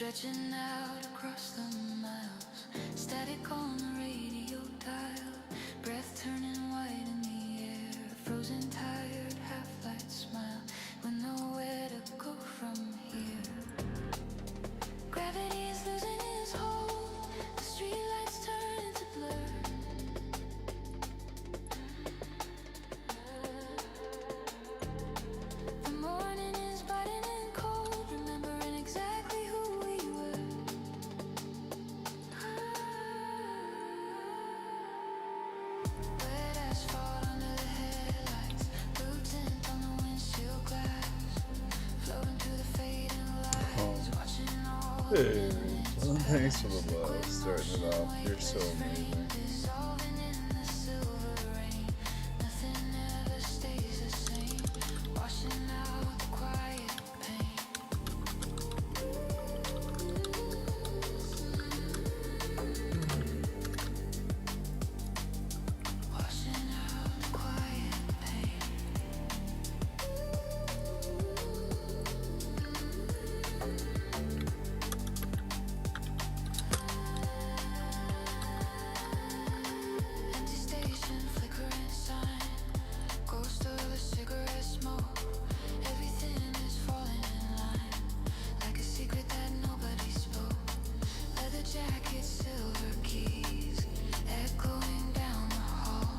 stretching out across the miles, static on the radio dial, breath turning white in the air, frozen tired half-light smile, with nowhere to go from here. Gravity is losing its hold, the streetlights turn into blur. The morning is biting and cold, remembering exactly who we were. Wet asphalt under the headlights, blue tint on the windshield glass, floating through the fading lights, watching all the Hey, well, thanks for the love, starting it off. You're so amazing. dissolving in the silver rain. Nothing ever stays the same, washing out the quiet pain. Washing out the quiet pain. Empty station, flickering sign, ghost of a cigarette smoke. Everything is falling in line, like a secret that nobody spoke. Leather jacket, silver keys, echoing down the hall,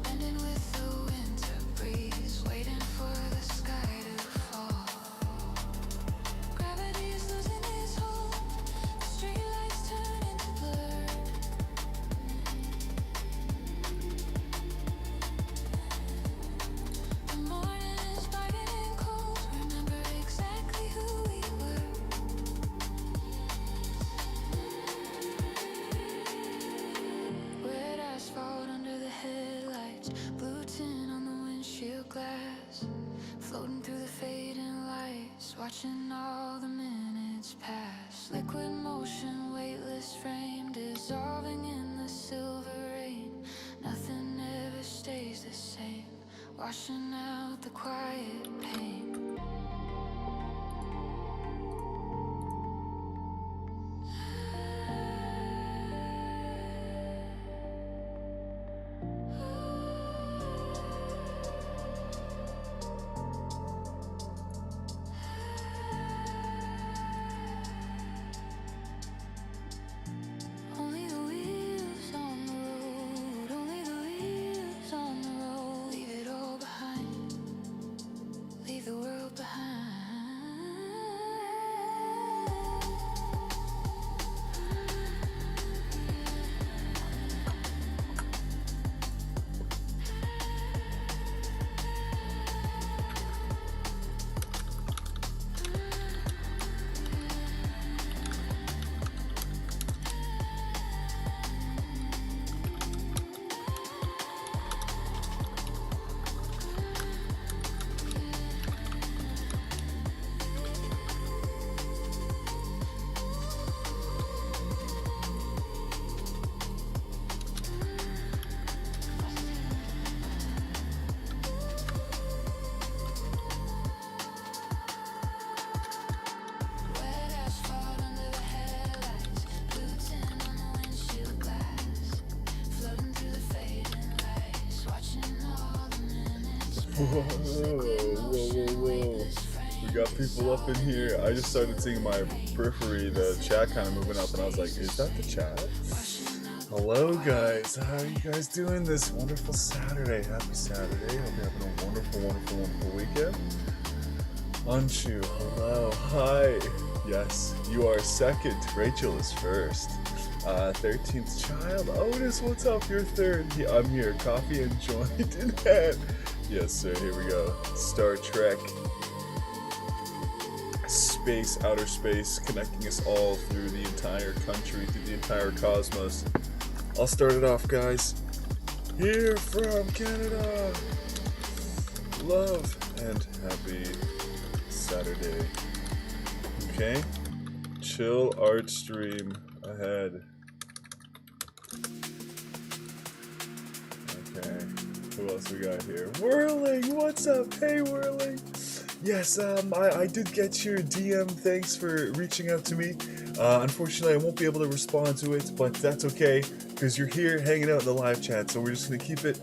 bending with the winter breeze, waiting for the sky to fall. Gravity is losing its hold, the streetlights turn into blur. The morning is biting and cold, remember exactly who we were. Wet asphalt under the headlights, blue tint on the windshield glass, floating through the fading lights, watching all the minutes pass. Liquid motion, weightless frame, dissolving in the silver rain. Nothing ever stays the same, washing out the quiet pain. Only the wheels on the road, only the wheels on the road. Leave it all behind, leave the world behind. Wet asphalt under the headlights, blue tint on the windshield glass, floating through the fading lights, watching all the minutes Whoa, pass. whoa. We got people up in here. I just started seeing my periphery, the chat kind of moving up, and I was like, is that the chat? Hello, guys. How are you guys doing this wonderful Saturday? Happy Saturday. Hope you're having a wonderful, wonderful, wonderful weekend. Anshu, hello. Hi. Yes, you are second. Rachel is first. 13th child. Otis, what's up? You're third. Yeah, I'm here. Coffee and joint in hand. Yes, sir. Here we go. Star Trek. Space, outer space, connecting us all through the entire country, through the entire cosmos. I'll start it off, guys. Here from Canada. Love and happy Saturday. Okay? Chill art stream ahead. Okay. Who else we got here? Whirling! What's up? Hey, Whirling! Yes, I did get your DM. Thanks for reaching out to me. Unfortunately, I won't be able to respond to it, but that's okay because you're here hanging out in the live chat. So we're just gonna keep it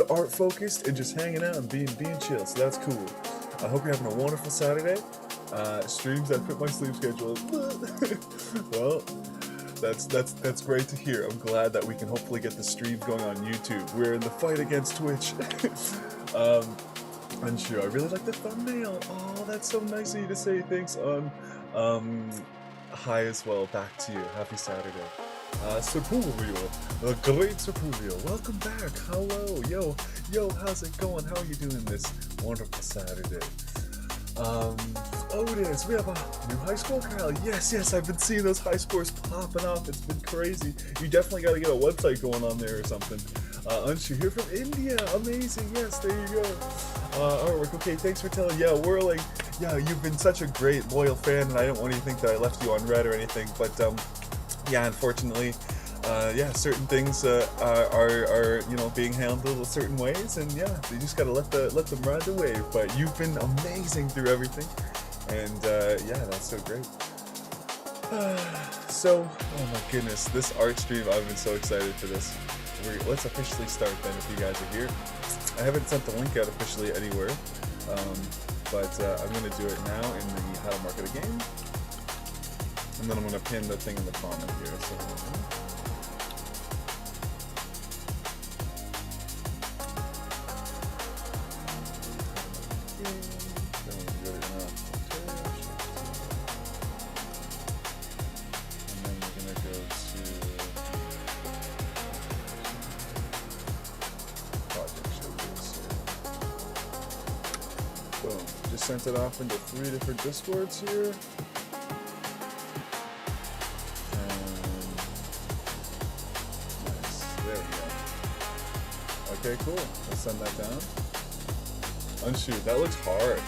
art focused and just hanging out and being chill. So that's cool. I hope you're having a wonderful Saturday. Streams that fit my sleep schedule. Well, that's great to hear. I'm glad that we can hopefully get the streams going on YouTube. We're in the fight against Twitch. Unsure. I really like the thumbnail. Oh, that's so nice of you to say. Thanks. Hi as well. Back to you. Happy Saturday. Serpulio, the great Serpulio. Welcome back. Hello, yo. How's it going? How are you doing this wonderful Saturday? Otis, we have a new high score, Kyle. Yes. I've been seeing those high scores popping up. It's been crazy. You definitely got to get a website going on there or something. Anshu here from India. Amazing. Yes, there you go. Artwork. Okay, thanks for telling. Yeah, Whirling. Yeah, you've been such a great loyal fan, and I don't want you to think that I left you on red or anything. But yeah, unfortunately, certain things are being handled certain ways, and yeah, you just gotta let them ride the wave. But you've been amazing through everything, and yeah, that's so great. So, oh my goodness, this art stream, I've been so excited for this. Let's officially start then if you guys are here. I haven't sent the link out officially anywhere, but I'm going to do it now in the How to Market a Game, and then I'm going to pin the thing in the comment here. So, sent it off into 3 different Discords here. Nice. There we go. Okay, cool. Let's send that down. Unshoot. That looks hard.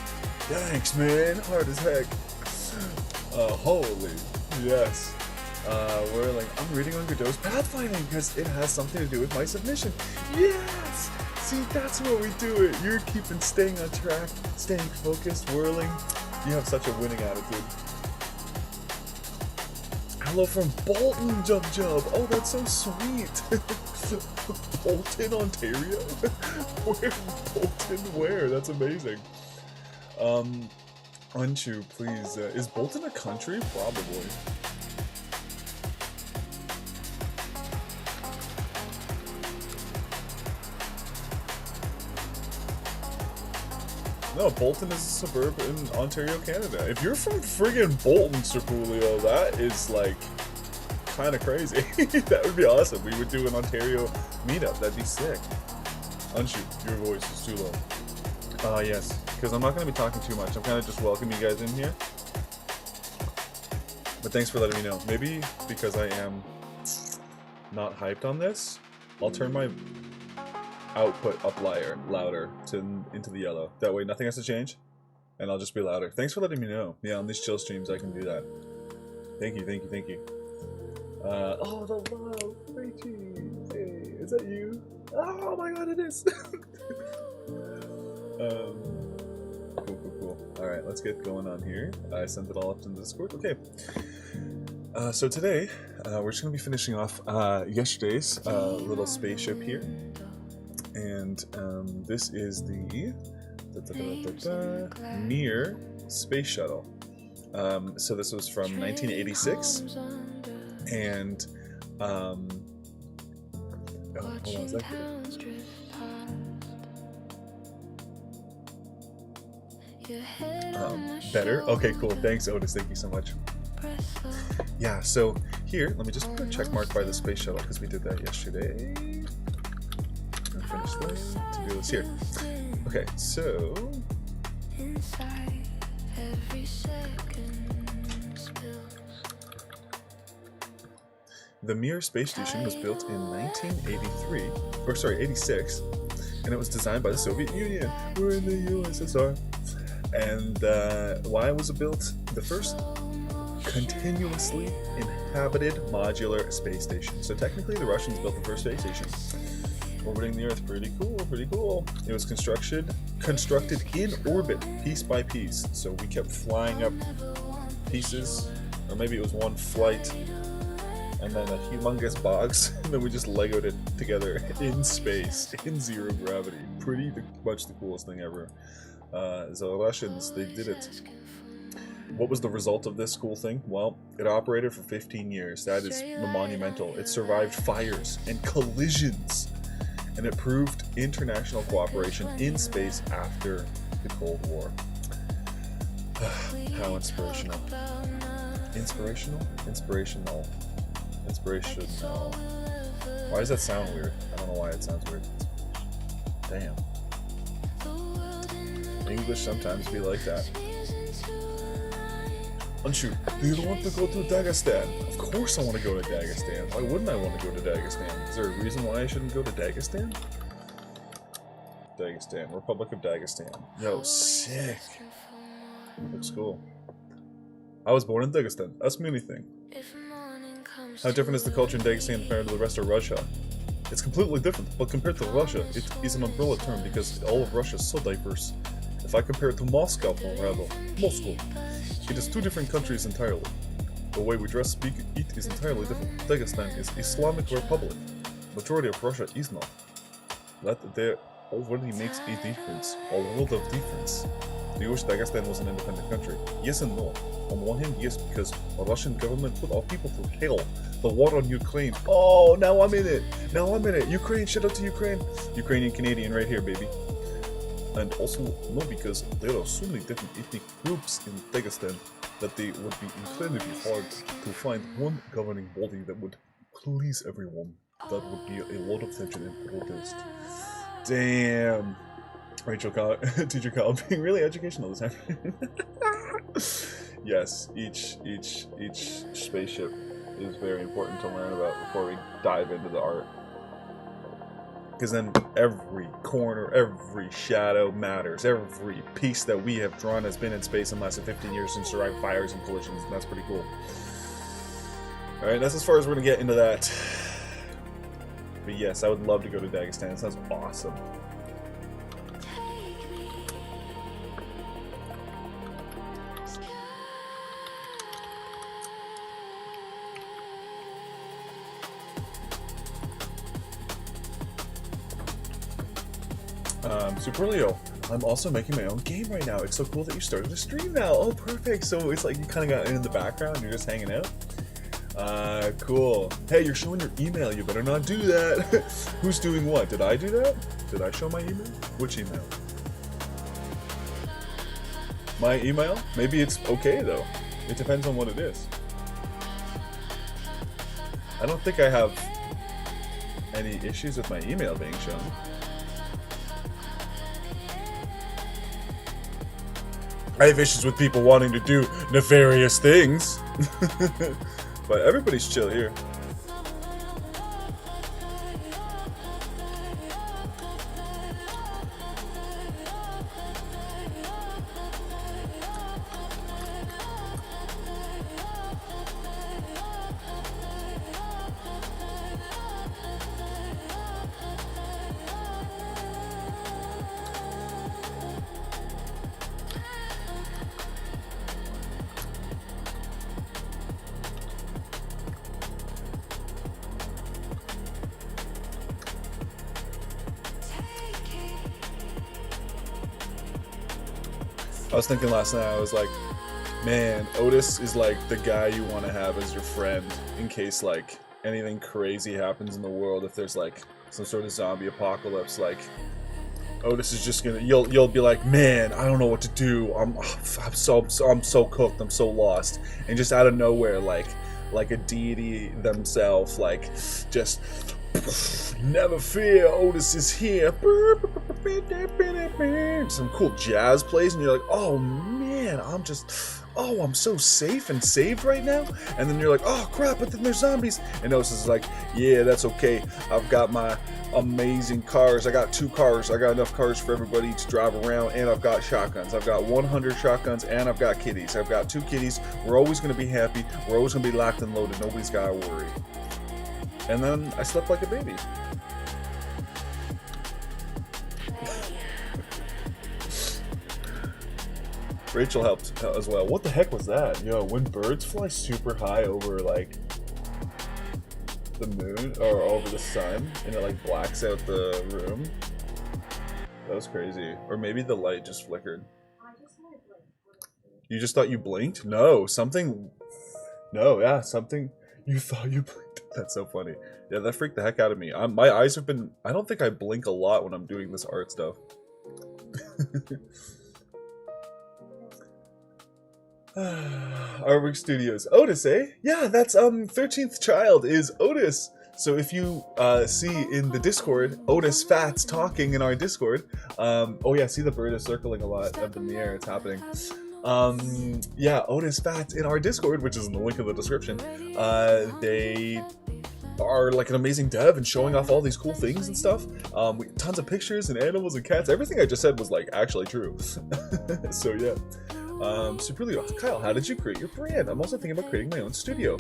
Thanks, man. Hard as heck. Holy. Yes. I'm reading on Godot's pathfinding because it has something to do with my submission. Yes! See, that's where we do it. You're staying on track, staying focused, Whirling. You have such a winning attitude. Hello from Bolton, Jub. Oh, that's so sweet. Bolton, Ontario? Where? That's amazing. Unshu, please. Is Bolton a country? Probably. No, Bolton is a suburb in Ontario, Canada. If you're from friggin' Bolton, Serpulio, that is like kind of crazy. That would be awesome. We would do an Ontario meetup. That'd be sick. Unshoot, your voice is too low. Yes, because I'm not going to be talking too much. I'm kind of just welcoming you guys in here. But thanks for letting me know. Maybe because I am not hyped on this, I'll turn my output up louder into the yellow. That way nothing has to change, and I'll just be louder. Thanks for letting me know. Yeah, on these chill streams I can do that. Thank you. Oh, the love, Rachie. Hey, is that you? Oh my god, it is. Cool. All right, let's get going on here. I sent it all up to the Discord. Okay. So today we're just gonna be finishing off yesterday's little spaceship here. And this is the Mir Space Shuttle. So this was from 1986, and hold on a second. Better? Okay, cool. Thanks, Otis. Thank you so much. Yeah, so here, let me just put a check mark by the space shuttle because we did that yesterday. Finish to do this here. Okay, so the Mir space station was built in 86, and it was designed by the Soviet Union. We're in the USSR. And why was it built? The first continuously inhabited modular space station. So technically the Russians built the first space station. Orbiting the Earth, pretty cool. It was constructed constructed in orbit, piece by piece. So we kept flying up pieces, or maybe it was one flight, and then a humongous box, and then we just Legoed it together in space, in zero gravity. Pretty much the coolest thing ever. The Russians, they did it. What was the result of this cool thing? Well, it operated for 15 years. That is monumental. It survived fires and collisions, and it proved international cooperation in space after the Cold War. How inspirational. Inspirational? Inspirational. Inspirational. Why does that sound weird? I don't know why it sounds weird. Damn. English sometimes be like that. Anshu, do you want to go to Dagestan? Of course I want to go to Dagestan. Why wouldn't I want to go to Dagestan? Is there a reason why I shouldn't go to Dagestan? Dagestan, Republic of Dagestan. Yo, sick. Looks cool. I was born in Dagestan. Ask me anything. How different is the culture in Dagestan compared to the rest of Russia? It's completely different, but compared to Russia, it is an umbrella term because all of Russia is so diverse. If I compare it to Moscow, Moscow, it is two different countries entirely. The way we dress, speak, eat is entirely different. Dagestan is Islamic Republic. Majority of Russia is not. That there already makes a difference, a world of difference. Do you wish Dagestan was an independent country? Yes and no. On one hand, yes, because the Russian government put our people through hell. The war on Ukraine. Oh, now I'm in it. Now I'm in it. Ukraine, shout out to Ukraine. Ukrainian Canadian right here, baby. And also, no, because there are so many different ethnic groups in Dagestan that they would be incredibly hard to find one governing body that would please everyone. That would be a lot of tension and protest. Damn. Rachel Kyle, teacher Kyle being really educational this time. Yes, each spaceship is very important to learn about before we dive into the art. Because then every corner, every shadow matters. Every piece that we have drawn has been in space in less than 15 years and survived fires and collisions, and that's pretty cool. Alright, that's as far as we're going to get into that. But yes, I would love to go to Dagestan. It sounds awesome. Super Leo, I'm also making my own game right now. It's so cool that you started a stream now. Oh, perfect. So it's like you kind of got in the background. You're just hanging out. Cool. Hey, you're showing your email. You better not do that. Who's doing what? Did I do that? Did I show my email? Which email? My email? Maybe it's okay, though. It depends on what it is. I don't think I have any issues with my email being shown. I have issues with people wanting to do nefarious things. But everybody's chill here. I was thinking last night, I was like, man, Otis is like the guy you want to have as your friend in case like anything crazy happens in the world. If there's like some sort of zombie apocalypse, like Otis is just gonna, you'll be like, man, I don't know what to do. I'm so cooked. I'm so lost. And just out of nowhere, like a deity themselves, like just never fear, Otis is here. Some cool jazz plays, and you're like, oh man, I'm so safe and saved right now. And then you're like, oh crap, but then there's zombies. And Otis is like, yeah, that's okay. I've got my amazing cars. I got 2 cars. I got enough cars for everybody to drive around, and I've got shotguns. I've got 100 shotguns, and I've got kitties. I've got 2 kitties. We're always going to be happy. We're always going to be locked and loaded. Nobody's got to worry. And then I slept like a baby. Rachel helped as well. What the heck was that? Yo, when birds fly super high over like the moon or over the sun and it like blacks out the room. That was crazy. Or maybe the light just flickered. You just thought you blinked? No, something. No, yeah, something. You thought you blinked. That's so funny. Yeah, that freaked the heck out of me. My eyes have been. I don't think I blink a lot when I'm doing this art stuff. Artwork Studios. Otis, eh? Yeah, that's 13th Child is Otis. So if you see in the Discord, Otis Fats talking in our Discord. Oh yeah, see the bird is circling a lot up in the air. It's happening. Yeah, Otis Fats in our Discord, which is in the link in the description. They are like an amazing dev and showing off all these cool things and stuff. Tons of pictures and animals and cats. Everything I just said was like actually true. So yeah. Super Leo. Kyle, how did you create your brand? I'm also thinking about creating my own studio.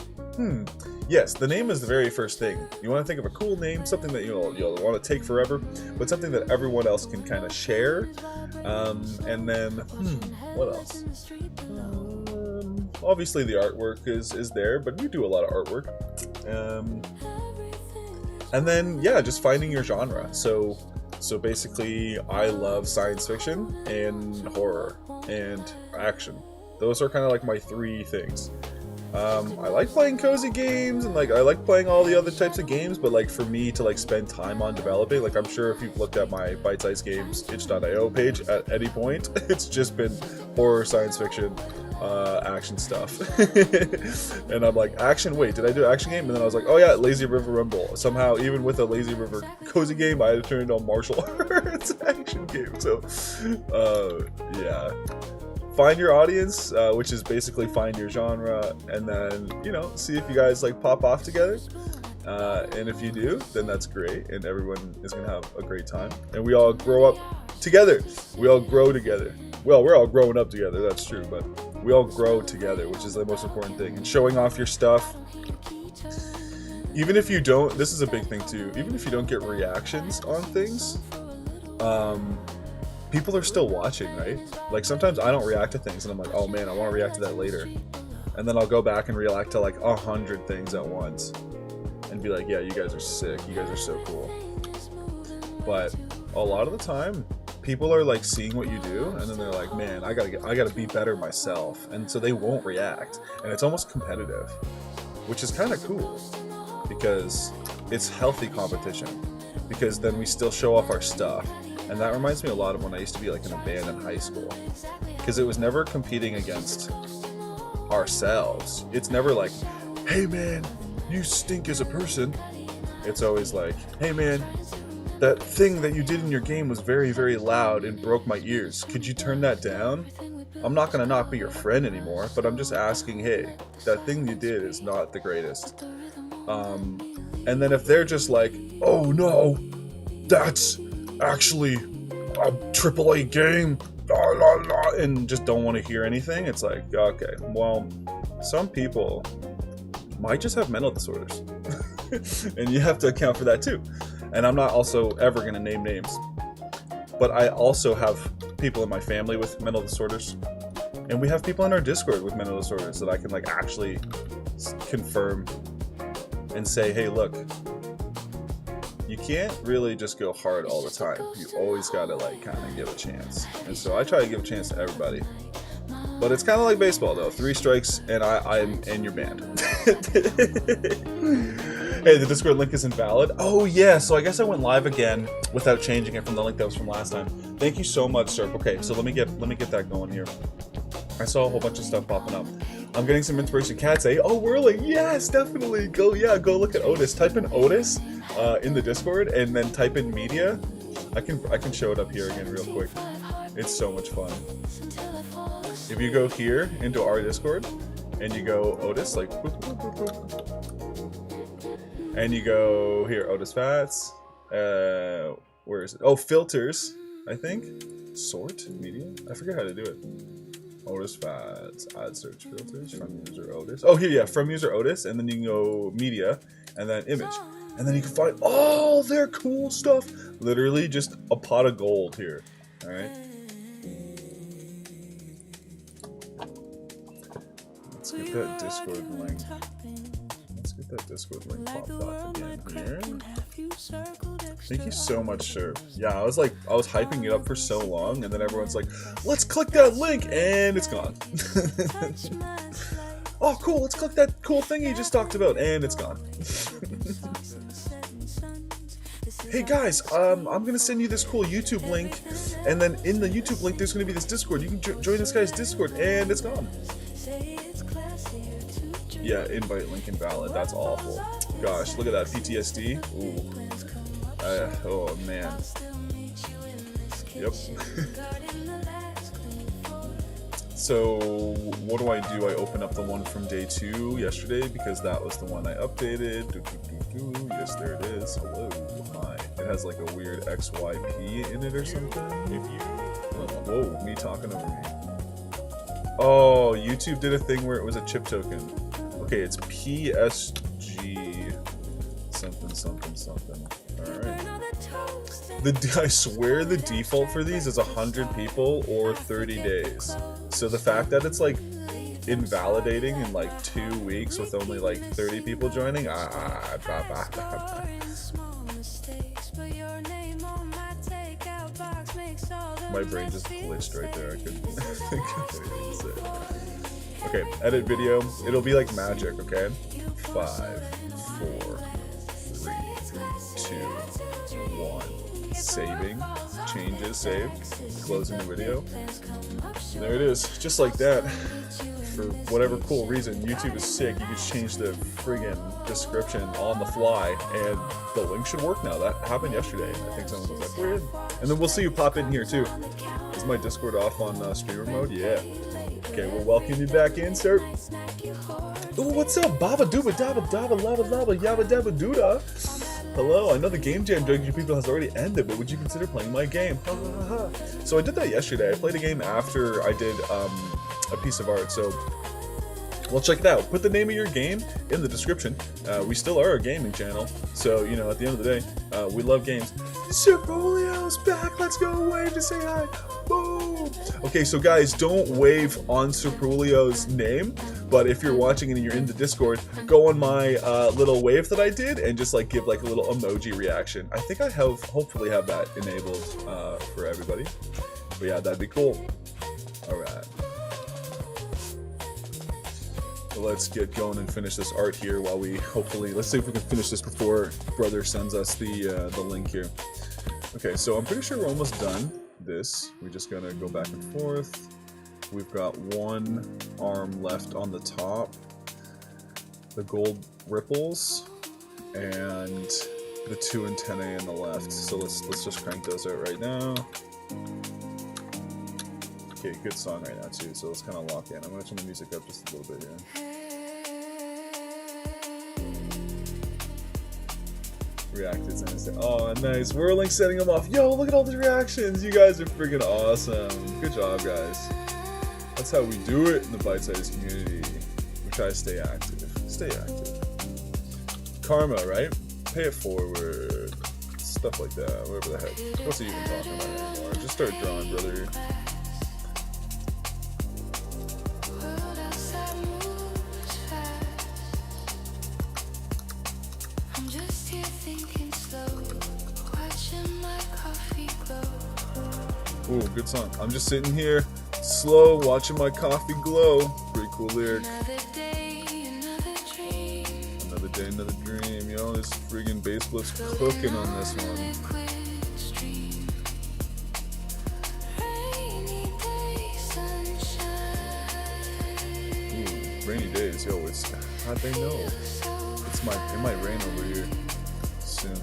Yes, the name is the very first thing. You want to think of a cool name, something that you'll want to take forever, but something that everyone else can kind of share. And then, what else? Obviously the artwork is there, but we do a lot of artwork. And then, yeah, just finding your genre. So basically, I love science fiction and horror and action. Those are kind of like my three things. I like playing cozy games and like I like playing all the other types of games, but like for me to like spend time on developing, like I'm sure if you've looked at my Bytesized Games itch.io page at any point, it's just been horror, science fiction, action stuff. And I'm like, action, wait, did I do an action game? And then I was like, oh yeah, Lazy River Rumble. Somehow, even with a Lazy River cozy game, I had to turn into a martial arts action game. So, yeah. Find your audience, which is basically find your genre, and then, you know, see if you guys like pop off together. And if you do, then that's great, and everyone is gonna have a great time. And we all grow up together. We all grow together. Well, we're all growing up together, that's true, but we all grow together, which is the most important thing. And showing off your stuff, even if you don't, this is a big thing too, even if you don't get reactions on things, people are still watching, right? Like sometimes I don't react to things and I'm like, oh man, I want to react to that later. And then I'll go back and react to like 100 things at once and be like, yeah, you guys are sick. You guys are so cool. But a lot of the time, people are like seeing what you do and then they're like, man, I gotta be better myself. And so they won't react. And it's almost competitive, which is kind of cool because it's healthy competition, because then we still show off our stuff. And that reminds me a lot of when I used to be like in a band in high school, because it was never competing against ourselves. It's never like, hey man, you stink as a person. It's always like, hey man, that thing that you did in your game was very, very loud and broke my ears. Could you turn that down? I'm not gonna not be your friend anymore, but I'm just asking, hey, that thing you did is not the greatest. And then if they're just like, oh no, that's actually a AAA game, and just don't want to hear anything, it's like, okay, well, some people might just have mental disorders. And you have to account for that too. And I'm not also ever going to name names, but I also have people in my family with mental disorders, and we have people in our Discord with mental disorders that I can like actually confirm and say, hey, look, you can't really just go hard all the time. You always gotta like kind of give a chance. And so I try to give a chance to everybody. But it's kind of like baseball though. 3 strikes and I'm in your band. Hey, the Discord link is invalid. Oh yeah, so I guess I went live again without changing it from the link that was from last time. Thank you so much, Sir. Okay, so let me get that going here. I saw a whole bunch of stuff popping up. I'm getting some inspiration. Cats, eh? Oh, whirling. Yes, definitely. Go look at Otis. Type in Otis in the Discord and then type in media. I can show it up here again real quick. It's so much fun. If you go here into our Discord and you go Otis, like, boop, boop, boop, boop. And you go here, Otis Fats. Where is it? Oh, filters, I think. Sort media. I forget how to do it. Otis Fats, add search filters from user Otis. Oh, here, yeah, from user Otis, and then you can go media, and then image. And then you can find all their cool stuff. Literally just a pot of gold here, all right? get that Discord link. Let's get that Discord link popped off again here. Thank you so much, sir. Yeah, I was hyping it up for so long, and then everyone's like, let's click that link, and it's gone. Oh, cool, let's click that cool thing you just talked about, and it's gone. Hey guys, I'm gonna send you this cool YouTube link, and then in the YouTube link there's gonna be this Discord. You can join this guy's Discord, and it's gone. Yeah, invite link invalid. That's awful. Gosh, look at that PTSD. Ooh. Oh man. Yep. So what do? I open up the one from day 2 yesterday because that was the one I updated. Yes, there it is. Hello. Hi. It has like a weird XYP in it or something. Whoa, me talking over me. Oh, YouTube did a thing where it was a chip token. Okay, it's PSG something something something. Alright. I swear the default for these is 100 people or 30 days. So the fact that it's like invalidating in like 2 weeks with only like 30 people joining, my brain just glitched right there. I couldn't think of anything to say. Okay, edit video. It'll be like magic, okay? 5, 4, 3, 2, 1. Saving. Changes, save. Closing the video. There it is. Just like that. For whatever cool reason, YouTube is sick. You can change the friggin' description on the fly, and the link should work now. That happened yesterday. I think someone was like, weird. And then we'll see you pop in here too. Is my Discord off on streamer mode? Yeah. Okay, we'll welcome you back in, sir. Ooh, what's up? Baba dooba daba daba lava lava yabba dabba dooda. Hello, I know the Game Jam Junction people has already ended, but would you consider playing my game? So I did that yesterday. I played a game after I did a piece of art, so well, check it out. Put the name of your game in the description. We still are a gaming channel, so, you know, at the end of the day, we love games. Cerulio's back! Let's go wave to say hi! Boom! Okay, so guys, don't wave on Cerulio's name, but if you're watching and you're in the Discord, go on my little wave that I did and just like give like a little emoji reaction. I think I hopefully have that enabled for everybody. But yeah, that'd be cool. Alright. Let's get going and finish this art here while we let's see if we can finish this before brother sends us the link here. Okay, so I'm pretty sure we're almost done this. We're just gonna go back and forth. We've got one arm left on the top, the gold ripples, and the 2 antennae on the left. So let's just crank those out right now. Okay, good song right now too, so let's kind of lock in. I'm gonna turn the music up just a little bit here. Reacted and say, oh nice, we're like setting them off. Yo, look at all the reactions. You guys are freaking awesome. Good job, guys. That's how we do it in the Bytesized community. We try to stay active. Stay active. Karma, right? Pay it forward. Stuff like that. Whatever the heck. What's he even talking about anymore? Just start drawing, brother. Ooh, good song. I'm just sitting here, slow, watching my coffee glow. Pretty cool lyric. Another day, another dream. Yo, this friggin' bass flip's cooking on this one. Ooh, rainy days. Yo, how'd they know? It might rain over here soon.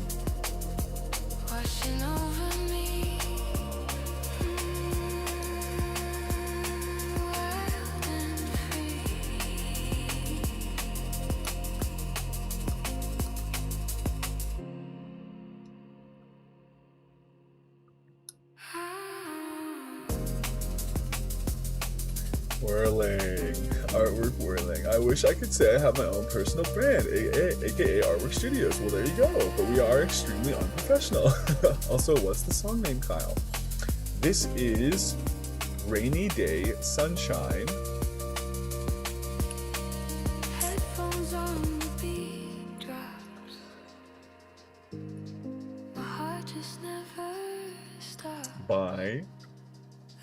Whirling. Artwork whirling. I wish I could say I have my own personal brand, aka Artwork Studios. Well, there you go. But we are extremely unprofessional. Also, what's the song name, Kyle? This is Rainy Day Sunshine just never stop. by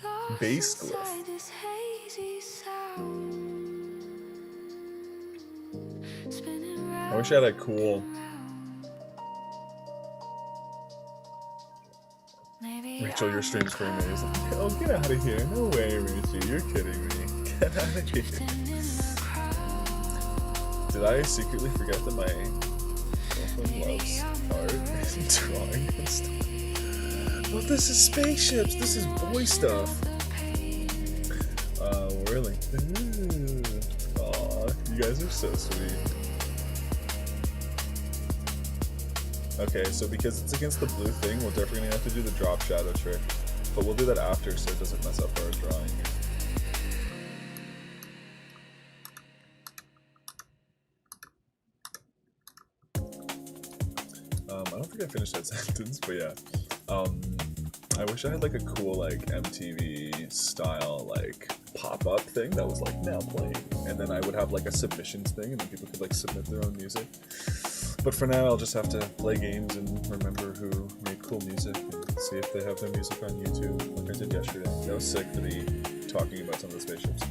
Lost Bass inside Glyph. this hazy sound. Spinning I wish I had a cool. round. Maybe Rachel, your I'm stream's pretty caught amazing. Oh, get out of here. No way, Rachel. You're kidding me. Get out of here. in the crowd. Did I secretly forget that my girlfriend loves art and drawing and stuff? Well, this is spaceships. This is boy stuff. Really? Aw, you guys are so sweet. Okay, so because it's against the blue thing, we're definitely gonna have to do the drop shadow trick. But we'll do that after so it doesn't mess up our drawing here. I don't think I finished that sentence, but yeah. I wish I had like a cool like MTV style like pop-up thing that was like now playing, and then I would have like a submissions thing and then people could like submit their own music. But for now I'll just have to play games and remember who made cool music and see if they have their music on YouTube like I did yesterday. That was sick for the talking about some of the spaceships.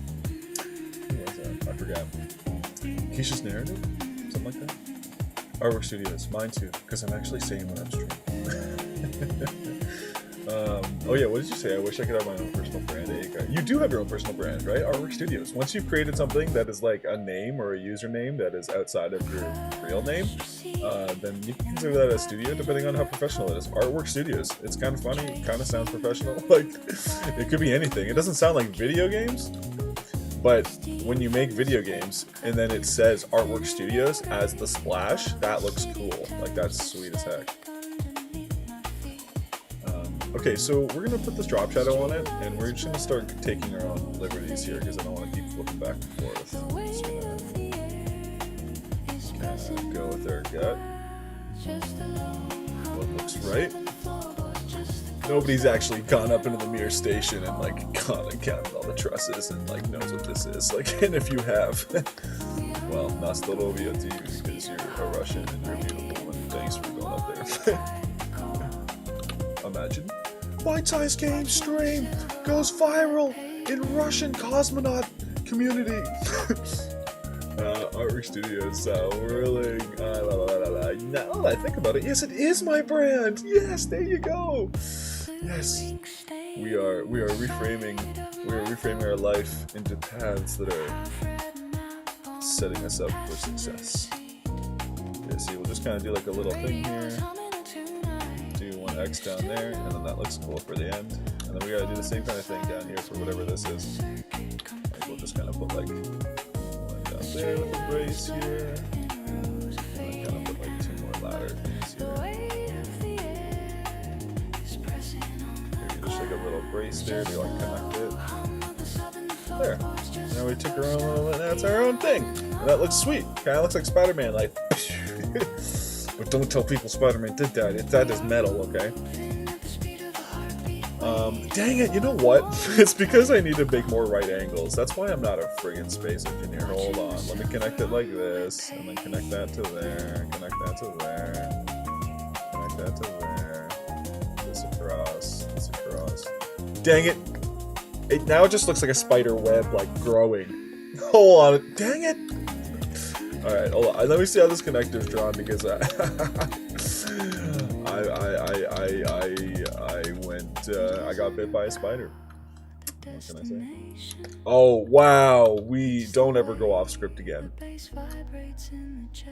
Who was that? I forgot. Keisha's Narrative? Something like that? Artwork Studios, mine too, because I'm actually saying what I'm streaming. Oh yeah, what did you say? I wish I could have my own personal brand. You do have your own personal brand, right? Artwork Studios. Once you've created something that is like a name or a username that is outside of your real name, then you can consider that a studio depending on how professional it is. Artwork Studios. It's kind of funny. It kind of sounds professional. Like, it could be anything. It doesn't sound like video games, but when you make video games and then it says Artwork Studios as the splash, that looks cool. Like, that's sweet as heck. Okay, so we're gonna put this drop shadow on it, and we're just gonna start taking our own liberties here because I don't want to keep flipping back and forth. Just gonna go with our gut. What looks right. Nobody's actually gone up into the mirror station and like gone and counted all the trusses and like knows what this is. Like, and if you have, well, nastarovia to you because you're a Russian and you're beautiful and thanks for going up there. Imagine. Bytesized Games stream goes viral in Russian cosmonaut community. Artwork Studios, really. Now that I think about it, yes, it is my brand. Yes, there you go. Yes, we are reframing our life into paths that are setting us up for success. Okay, see, we'll just kind of do like a little thing here. Do one X down there, and then that looks cool for the end. And then we gotta do the same kind of thing down here for whatever this is. Like we'll just kind of put like one down there with a brace here. And then kind of put like two more ladder things here. Just like a little brace there to like connect it. There. Now we took our own little, that's our own thing. And that looks sweet. Kind of looks like Spider-Man, like. But don't tell people Spider-Man did that. That is metal, okay? Dang it, you know what? It's because I need to make more right angles. That's why I'm not a friggin' space engineer. Hold on. Let me connect it like this. And then connect that to there. Connect that to there. Connect that to there. This across. This across. Dang it! Now it just looks like a spider web, like, growing. Hold on. Dang it! Alright, hold on. Let me see how this connector is drawn because I got bit by a spider. What can I say? Oh, wow. We don't ever go off script again.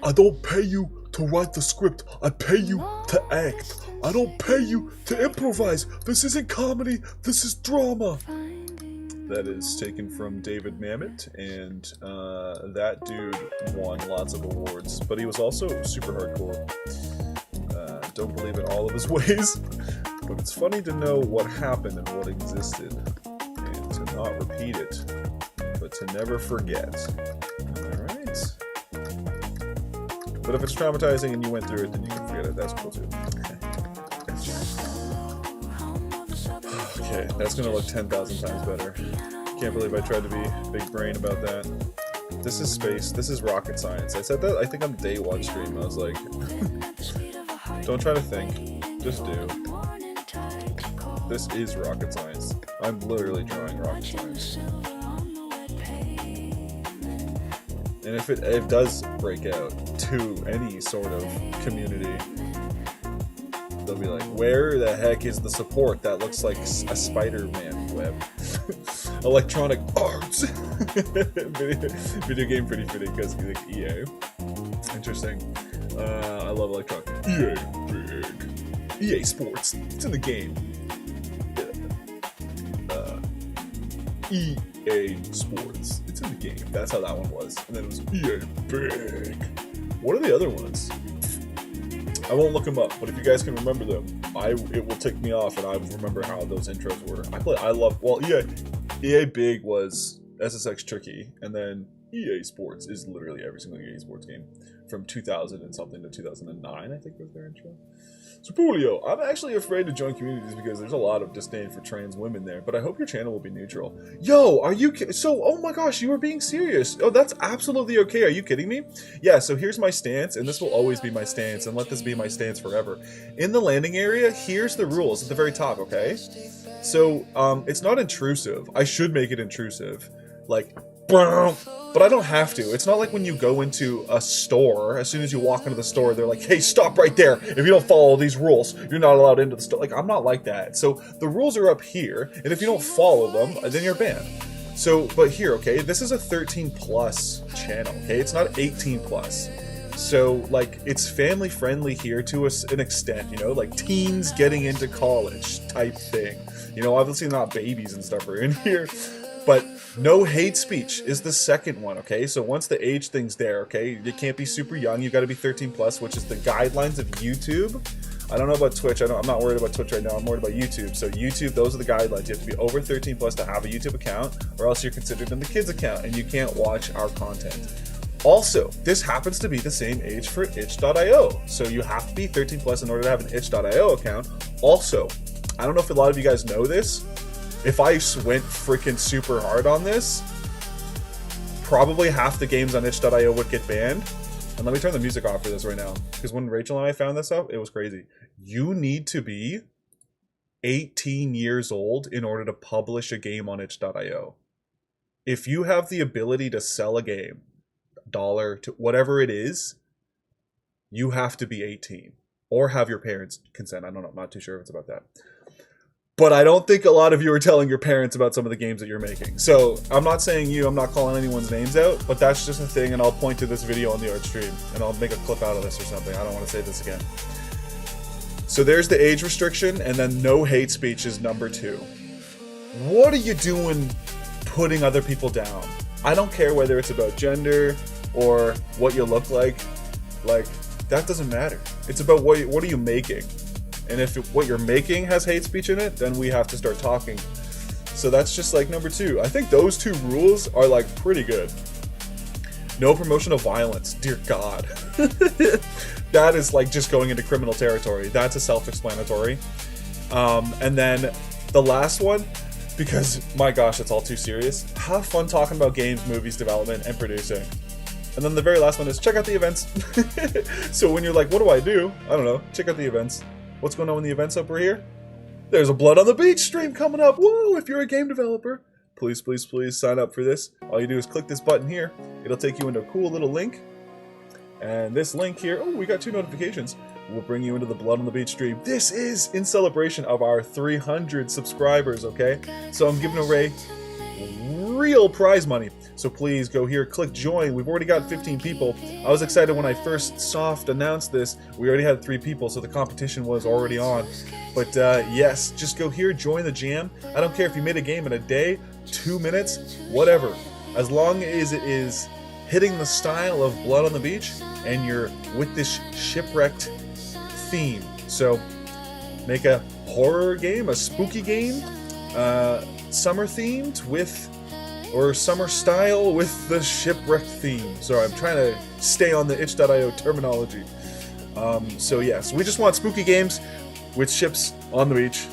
I don't pay you to write the script. I pay you to act. I don't pay you to improvise. This isn't comedy. This is drama. That is taken from David Mamet, and that dude won lots of awards, but he was also super hardcore. Don't believe in all of his ways, but it's funny to know what happened and what existed, and to not repeat it, but to never forget. Alright. But if it's traumatizing and you went through it, then you can forget it. That's cool too. Okay, that's gonna look 10,000 times better. Can't believe I tried to be big brain about that. This is space. This is rocket science. I said that, I think on day one stream. I was like, don't try to think. Just do. This is rocket science. I'm literally drawing rocket science. And if it does break out to any sort of community, they'll be like, where the heck is the support that looks like a Spider-Man web? Electronic Arts. video game pretty fitting because like EA. Interesting. I love Electronic. EA big. EA Sports. It's in the game. EA Sports. It's in the game. That's how that one was. And then it was EA big. What are the other ones? I won't look them up, but if you guys can remember them, it will tick me off, and I will remember how those intros were. EA Big was SSX Tricky, and then EA Sports is literally every single EA Sports game from 2000 and something to 2009, I think was their intro. So Julio, I'm actually afraid to join communities because there's a lot of disdain for trans women there, but I hope your channel will be neutral. Yo, are you so, oh my gosh, you are being serious. Oh, that's absolutely okay. Are you kidding me? Yeah, so here's my stance, and this will always be my stance, and let this be my stance forever. In the landing area, here's the rules at the very top, okay? So, it's not intrusive. I should make it intrusive. Like, but I don't have to. It's not like when you go into a store, as soon as you walk into the store, they're like, hey, stop right there. If you don't follow these rules, you're not allowed into the store. Like, I'm not like that. So the rules are up here, and if you don't follow them, then you're banned. So, but here, okay, this is a 13 plus channel, okay? It's not 18 plus. So, like, it's family friendly here to an extent, you know, like teens getting into college type thing. You know, obviously not babies and stuff are in here, but no hate speech is the second one, okay? So once the age thing's there, okay, you can't be super young, you gotta be 13 plus, which is the guidelines of YouTube. I don't know about Twitch, I'm not worried about Twitch right now, I'm worried about YouTube. So YouTube, those are the guidelines. You have to be over 13 plus to have a YouTube account, or else you're considered in the kids account, and you can't watch our content. Also, this happens to be the same age for itch.io. So you have to be 13 plus in order to have an itch.io account. Also, I don't know if a lot of you guys know this, if I went freaking super hard on this, probably half the games on itch.io would get banned. And let me turn the music off for this right now, because when Rachel and I found this out, it was crazy. You need to be 18 years old in order to publish a game on itch.io. If you have the ability to sell a game, dollar to whatever it is, you have to be 18 or have your parents consent. I don't know, I'm not too sure if it's about that. But I don't think a lot of you are telling your parents about some of the games that you're making. So I'm not saying I'm not calling anyone's names out, but that's just a thing, and I'll point to this video on the art stream, and I'll make a clip out of this or something. I don't want to say this again. So there's the age restriction, and then no hate speech is number 2. What are you doing putting other people down? I don't care whether it's about gender or what you look like. Like, that doesn't matter. It's about what are you making? And if what you're making has hate speech in it, then we have to start talking. So that's just like number 2. I think those 2 rules are like pretty good. No promotion of violence. Dear God. That is like just going into criminal territory. That's a self-explanatory. And then the last one, because my gosh, it's all too serious. Have fun talking about games, movies, development, and producing. And then the very last one is check out the events. So when you're like, what do? I don't know. Check out the events. What's going on in the events up right here? There's a Blood on the Beach stream coming up. Whoa, if you're a game developer, please, please, please sign up for this. All you do is click this button here. It'll take you into a cool little link. And this link here, oh, we got 2 notifications. Will bring you into the Blood on the Beach stream. This is in celebration of our 300 subscribers, okay? So I'm giving away real prize money. So please go here, click join. We've already got 15 people. I was excited when I first soft announced this. We already had 3 people, so the competition was already on. But yes, just go here, join the jam. I don't care if you made a game in a day, 2 minutes, whatever. As long as it is hitting the style of Blood on the Beach and you're with this shipwrecked theme. So make a horror game, a spooky game, summer themed with, or summer style with the shipwreck theme. Sorry, I'm trying to stay on the itch.io terminology. So yes, we just want spooky games with ships on the beach.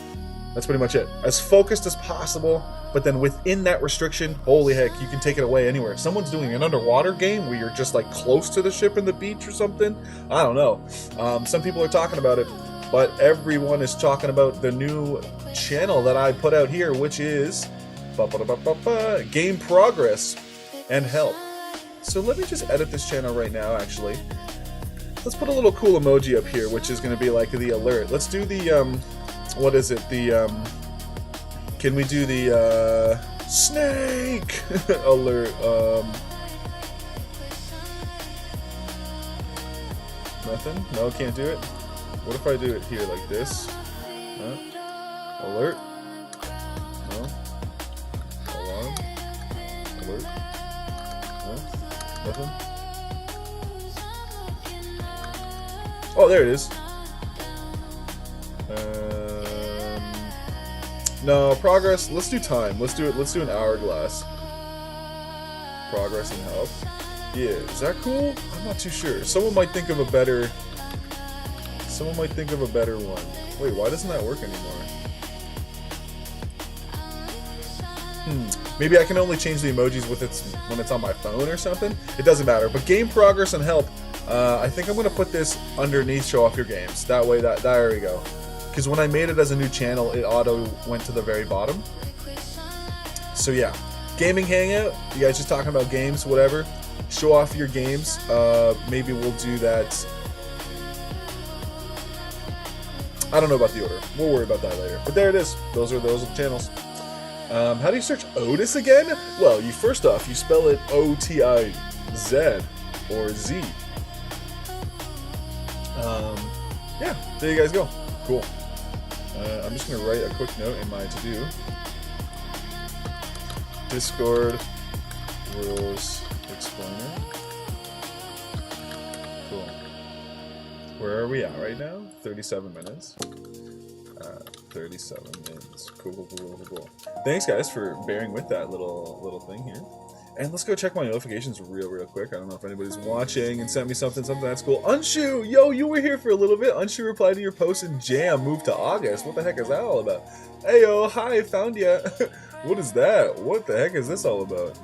That's pretty much it. As focused as possible, but then within that restriction, holy heck, you can take it away anywhere. If someone's doing an underwater game where you're just like close to the ship and the beach or something, I don't know. Some people are talking about it, but everyone is talking about the new channel that I put out here, which is game progress and help. So let me just edit this channel right now, actually. Let's put a little cool emoji up here, which is going to be like the alert. Let's do the, what is it? The, can we do the, snake alert? Nothing? No, can't do it? What if I do it here like this? Alert? No? Alarm? Alert? No? Nothing? Oh, there it is. No, progress. Let's do time. Let's do it. Let's do an hourglass. Progress and help. Yeah, is that cool? I'm not too sure. Someone might think of a better one. Wait, why doesn't that work anymore? Maybe I can only change the emojis when it's on my phone or something. It doesn't matter. But game progress and help. I think I'm gonna put this underneath show off your games. That way, there we go. Because when I made it as a new channel, it auto went to the very bottom. So yeah, gaming hangout. You guys just talking about games, whatever. Show off your games. Maybe we'll do that. I don't know about the order. We'll worry about that later. But there it is. Those are the channels. How do you search Otis again? Well, first off, you spell it O-T-I-Z or Z. Yeah, there you guys go. Cool. I'm just going to write a quick note in my to-do. Discord rules explainer. Cool. Where are we at right now? 37 minutes. 37 minutes. Cool. Thanks, guys, for bearing with that little thing here. And let's go check my notifications real quick. I don't know if anybody's watching and sent me something that's cool. Unshu! Yo, you were here for a little bit. Unshu replied to your post and Jam moved to August. What the heck is that all about? Hey, yo, hi, found ya. What is that? What the heck is this all about?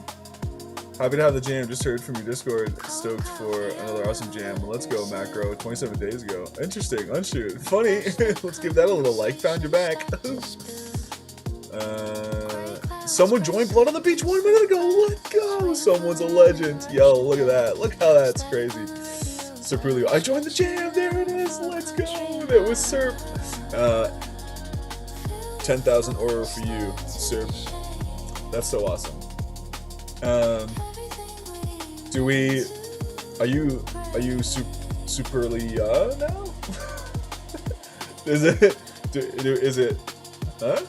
Happy to have the jam. Just heard from your Discord. Stoked for another awesome jam. Let's go, Macro. 27 days ago. Interesting. Unshoot. Funny. Let's give that a little like. Found your back. Someone joined Blood on the Beach 1 minute ago. Let's go. Someone's a legend. Yo, look at that. Look how that's crazy. Serpulio. I joined the jam. There it is. Let's go. That was Serp. 10,000 oro for you, Serp. That's so awesome. Are you superly now? Is it, huh?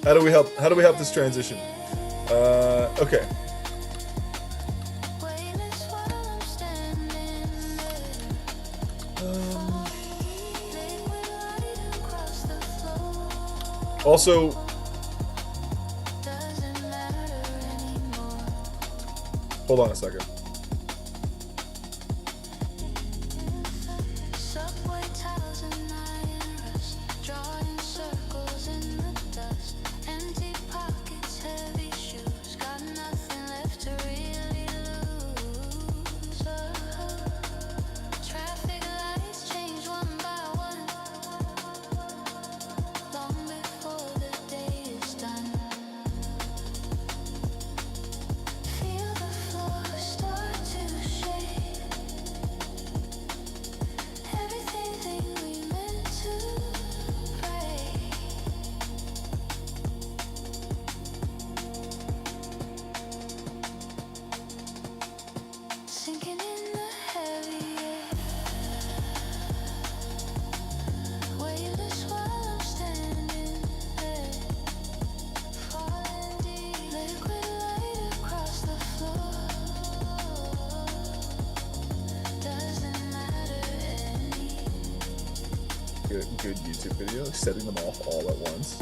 How do we help this transition? Okay. Also, hold on a second. Good YouTube video, setting them off all at once.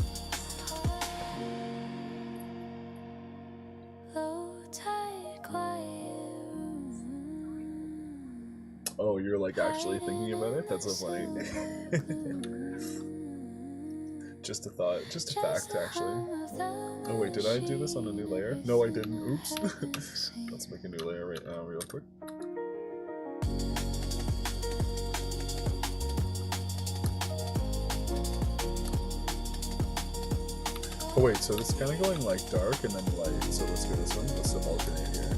Oh, you're like actually thinking about it? That's so funny. Just a thought, just a fact actually. Oh wait, did I do this on a new layer? No, I didn't. Oops. Let's make a new layer right now real quick. Oh wait, so it's kind of going like dark and then light. So let's go this one. Let's alternate here.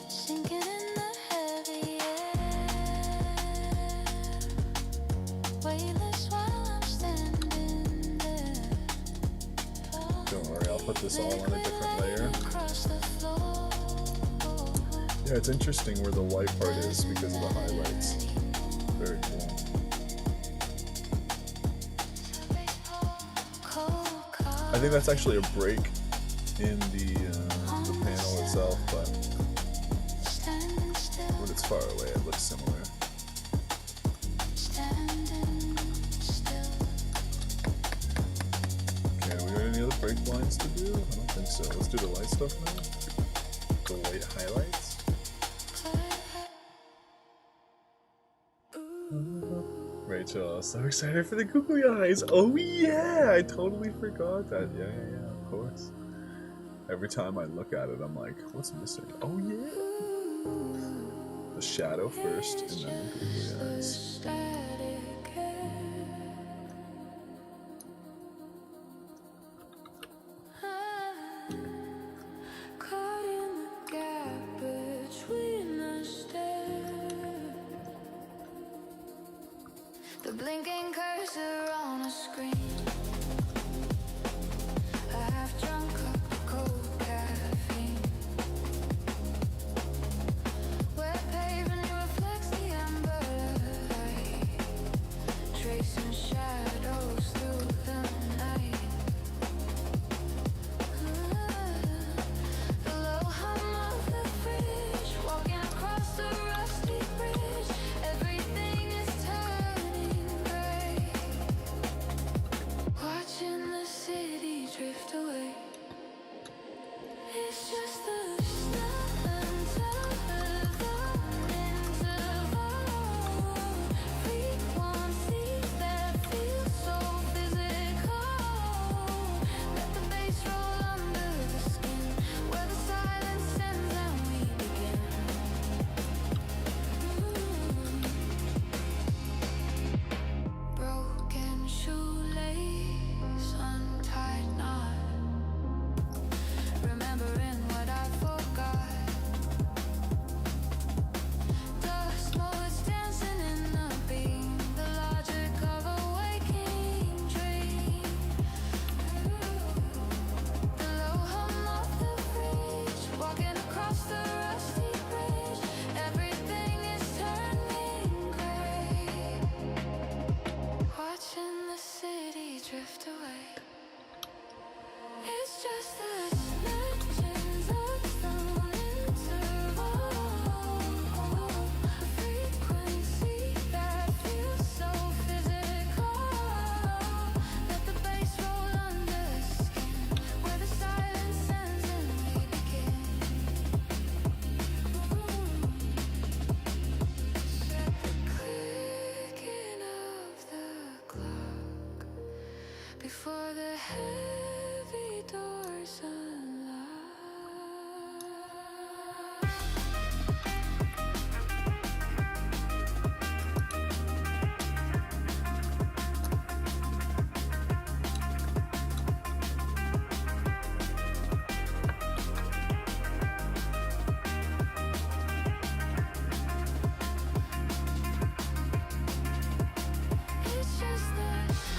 Sinking in the heavy air, weightless while I'm standing there. Don't worry, I'll put this all on a different layer. Across the floor, Yeah, it's interesting where the white part is because of the highlights. Very cool. I think that's actually a break in the panel itself, but when it's far away, it looks similar. Okay, do we got any other break lines to do? I don't think so. Let's do the light stuff now. The white highlights. Rachel, so excited for the googly eyes. Oh yeah, I totally forgot that. Yeah, of course. Every time I look at it, I'm like, what's missing? Oh yeah. The shadow first, and then the googly eyes. Caught in the gap between the stairs. The blinking cursor on a screen. A half-drunk cup of cold caffeine. Wet pavement reflects the amber light, tracing shadows through the night. The low hum of the fridge, walking across the rusty bridge. Everything is turning gray. Watching the city drift away. It's just the snap until the interval. Frequencies that feel so physical. Let the bass roll under the skin, where the silence ends and we begin. Broken shoelace, untied knot. Remembering what I forgot. Dust motes dancing in the beam, the logic of a waking dream. The low hum of the fridge, walking across the rusty bridge. Everything is turning gray. Watching the city drift away. It's just the snatches of some interval. A frequency that feels so physical. Let the bass roll under the skin, where the silence ends and we begin. Set the clicking of the clock before the heavy doors unlock. It's just the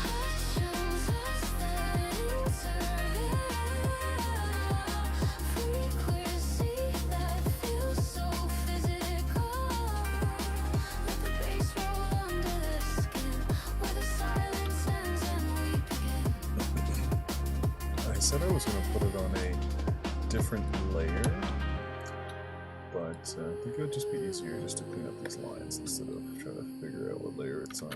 actions of the interval. Frequency that feels so physical. Let the bass roll under the skin, where the silence ends and we begin. I said I was going to put it on a different layer, but I think it would just be easier just to clean up these lines instead of trying to figure out what layer it's on.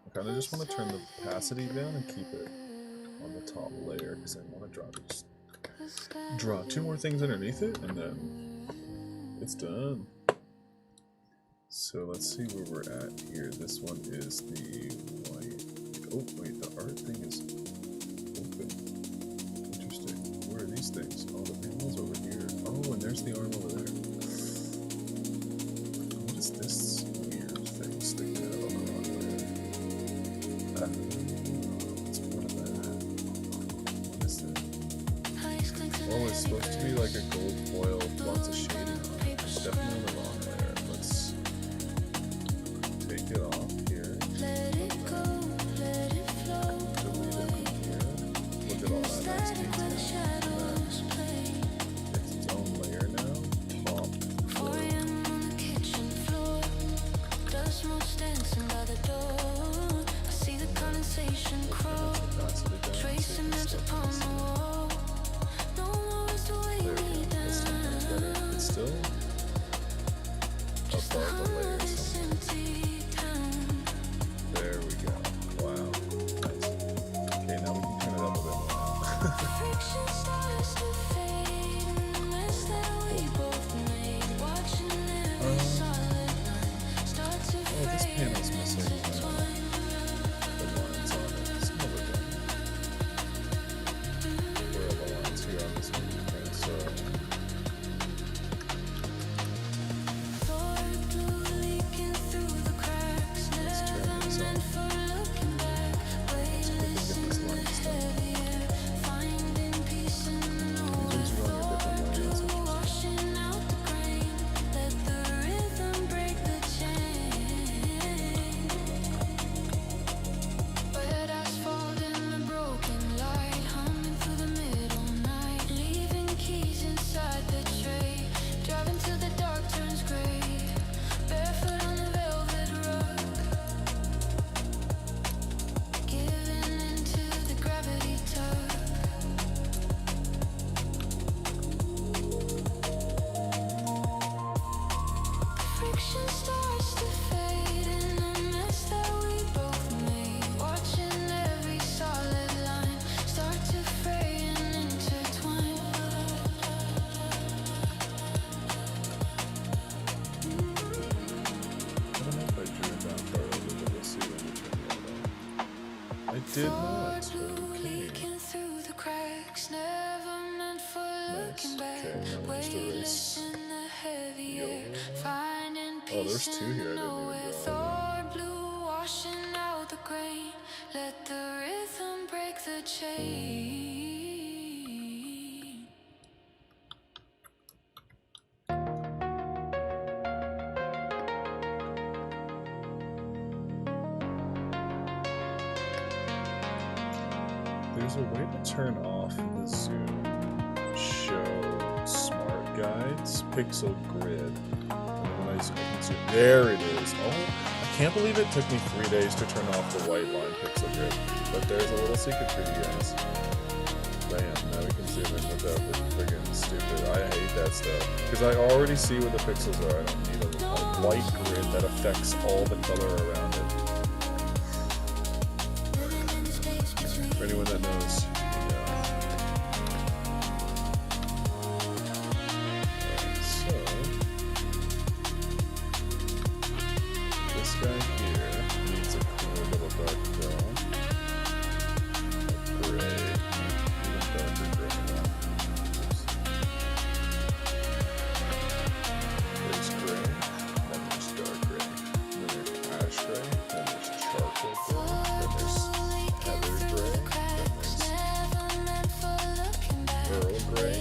I kind of just want to turn the opacity down and keep it on the top layer because I want to draw two more things underneath it and then it's done. So let's see where we're at here. This one is the white. Oh wait, the art thing is open. Interesting. Where are these things? Oh, the panel's over here. Oh, and there's the arm over there. What is this? still above the layers. There we go. Wow. Nice. Okay, now we can turn it up a bit more. Oh, this panel's missing the lines on it. Some other thing. Where are the lines here on this one? Okay, so let's turn this on. Let's quickly get these lines done. These ones are going a different way. That's interesting. Did not. Okay. Nice. Okay, now just erase. Oh, there's two here I didn't even draw. Let the rhythm break the chain. There's a way to turn off the zoom, show smart guides, pixel grid. And when I zoom, there it is. Oh, I can't believe it took me 3 days to turn off the white line pixel grid. But there's a little secret for you guys. Bam, now we can zoom in without the friggin' stupid. I hate that stuff. Because I already see where the pixels are. I don't need a white grid that affects all the color around it. For anyone that knows. So this guy here needs a cool little dark fill. Gray. Even darker gray. There's gray, then there's dark gray, then there's ash gray, then there's charcoal gray, then there's heather gray. Earl Grey.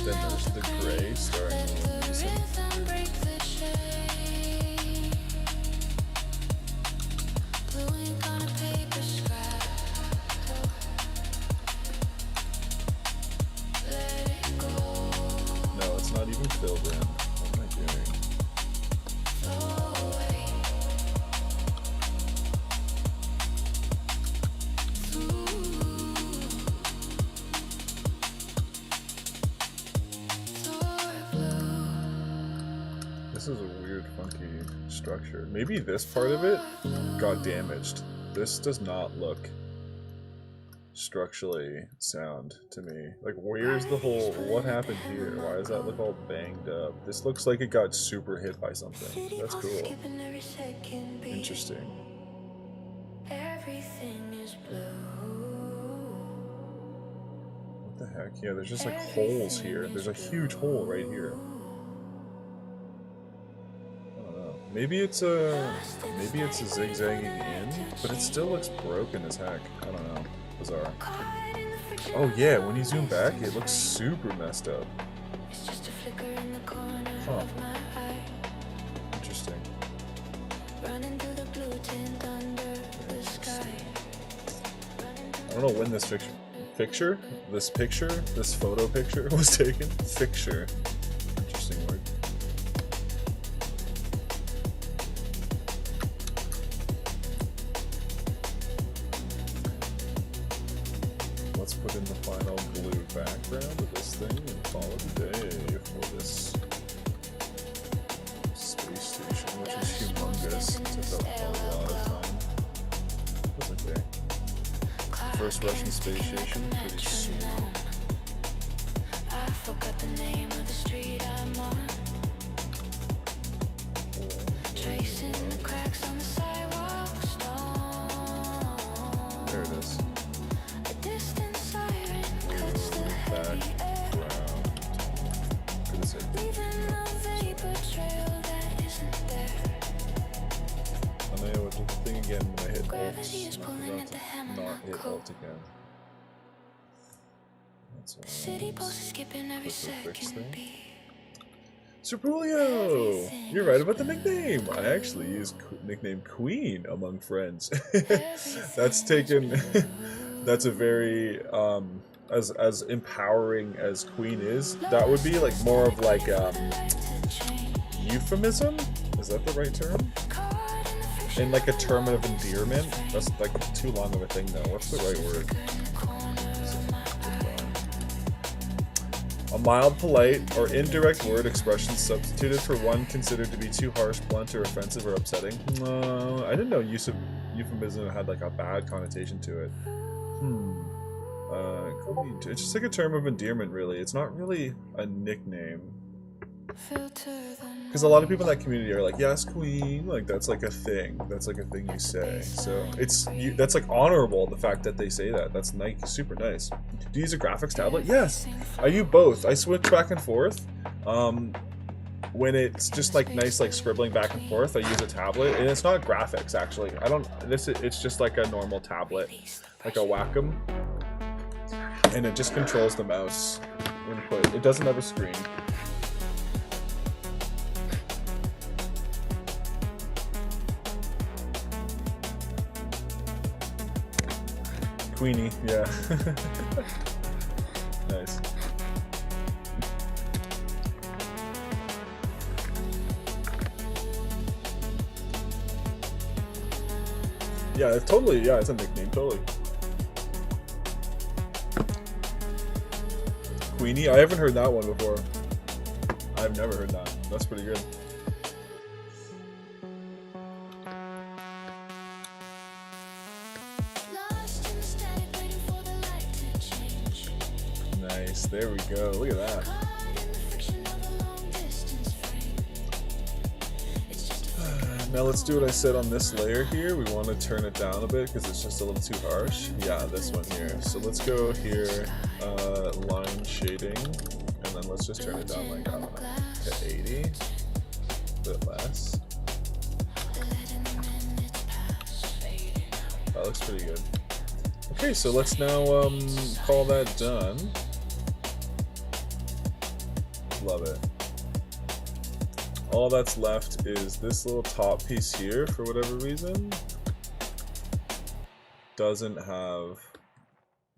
Then there's the gray starring Liam Neeson. No, it's not even filled in. What am I doing? This is a weird, funky structure. Maybe this part of it got damaged. This does not look structurally sound to me. Like, where's the whole... What happened here? Why does that look all banged up? This looks like it got super hit by something. That's cool. Interesting. What the heck? Yeah, there's just like holes here. There's a huge hole right here. Maybe it's a zigzagging in, but it still looks broken as heck. I don't know. Bizarre. Oh yeah, when you zoom back, it looks super messed up. Huh. Interesting. I don't know when this photo picture was taken. Picture. Interesting word. let's put in the final blue background of this thing and call it a day for this space station, which is humongous. It took up a lot of time. That's okay. First Russian space station, pretty soon. I forgot the name of the street I'm on. Tracing the cracks on the sidewalk stone. There it is. A distant siren cuts the heavy air, leaving a vapor trail that isn't there. And I know the thing again when I hit Gravity is Alt. pulling at the I hammer, forgot not to not hit cool. Alt again. That's all. City pulse is skipping every That's the fixed second thing. beat. Serpulio! You're right about the nickname! I actually use nickname Queen among friends. That's taken... that's a very, as empowering as Queen is, that would be like more of like euphemism? Is that the right term? And like a term of endearment? That's like too long of a thing though. What's the right word? A mild, polite, or indirect word expression substituted for one considered to be too harsh, blunt, or offensive or upsetting. No, I didn't know use of euphemism had like a bad connotation to it. It's just like a term of endearment, really. It's not really a nickname. Because a lot of people in that community are like, yes, Queen, like that's like a thing. That's like a thing you say. So it's that's like honorable, the fact that they say that. That's nice, super nice. Do you use a graphics tablet? Yes, I use both. I switch back and forth. When it's just like nice, like scribbling back and forth, I use a tablet, and it's not graphics actually. I don't. It's just like a normal tablet, like a Wacom, and it just controls the mouse input. It doesn't have a screen. Queenie, yeah. Nice. Yeah, it's totally, yeah, it's a nickname, totally. Queenie? I haven't heard that one before. I've never heard that. That's pretty good. Nice, there we go. Look at that. Now let's do what I said on this layer here. We want to turn it down a bit because it's just a little too harsh. Yeah, this one here. So let's go here, line shading, and then let's just turn it down like, I don't know, to 80, a bit less. That looks pretty good. Okay, so let's now call that done. Love it. All that's left is this little top piece here, for whatever reason, doesn't have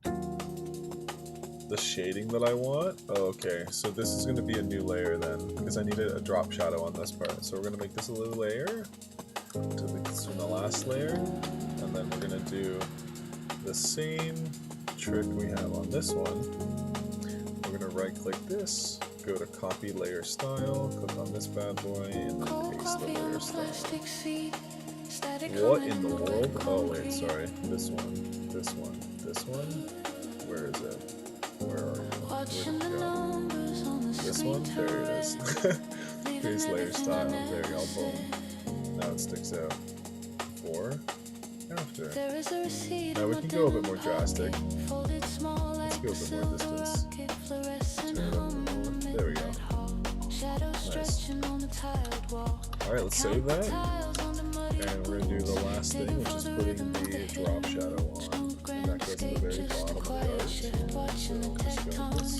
the shading that I want. Oh, okay, so this is going to be a new layer then, because I needed a drop shadow on this part. So we're going to make this a little layer to the last layer, and then we're going to do the same trick we have on this one. We're going to right click this, go to copy layer style, click on this bad boy, and then paste the layer style. What in the world? Oh wait, sorry. This one, this one, this one. Where is it? Where are you? Where'd it go? This one? There it is. Paste layer style. There you go, boom. Now it sticks out. Before, after. Now we can go a bit more drastic. Let's go a bit more distance. Turn it up a little more. There we go. Nice. Alright, let's save that. And we're going to do the last thing, which is putting the drop shadow on. And that goes to the very bottom of the arch. So just go like this.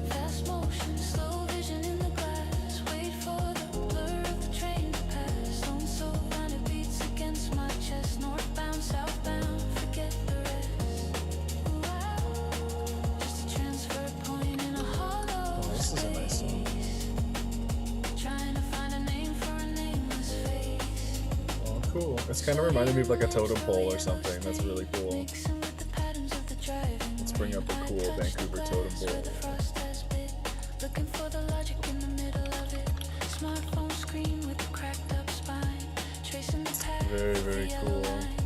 Fast motion, slow vision in the cool. It's kind of reminded me of like a totem pole or something. That's really cool. Let's bring up a cool Vancouver totem pole. Looking for the logic in the middle of it. Smartphone screen with the cracked up spine. Tracing the path. Very, very cool.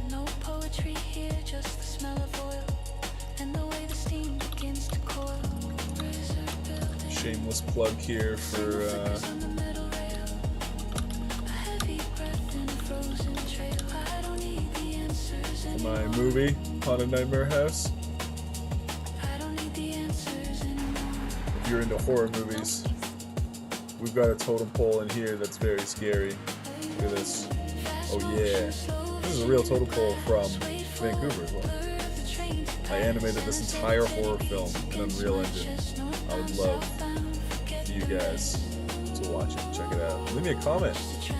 No poetry here, just the smell of oil. And the way the steam begins to coil. Shameless plug here for my movie, Haunted Nightmare House. If you're into horror movies, we've got a totem pole in here that's very scary. Look at this. Oh yeah. This is a real totem pole from Vancouver as well. I animated this entire horror film in Unreal Engine. I would love for you guys to watch it. Check it out. Leave me a comment if you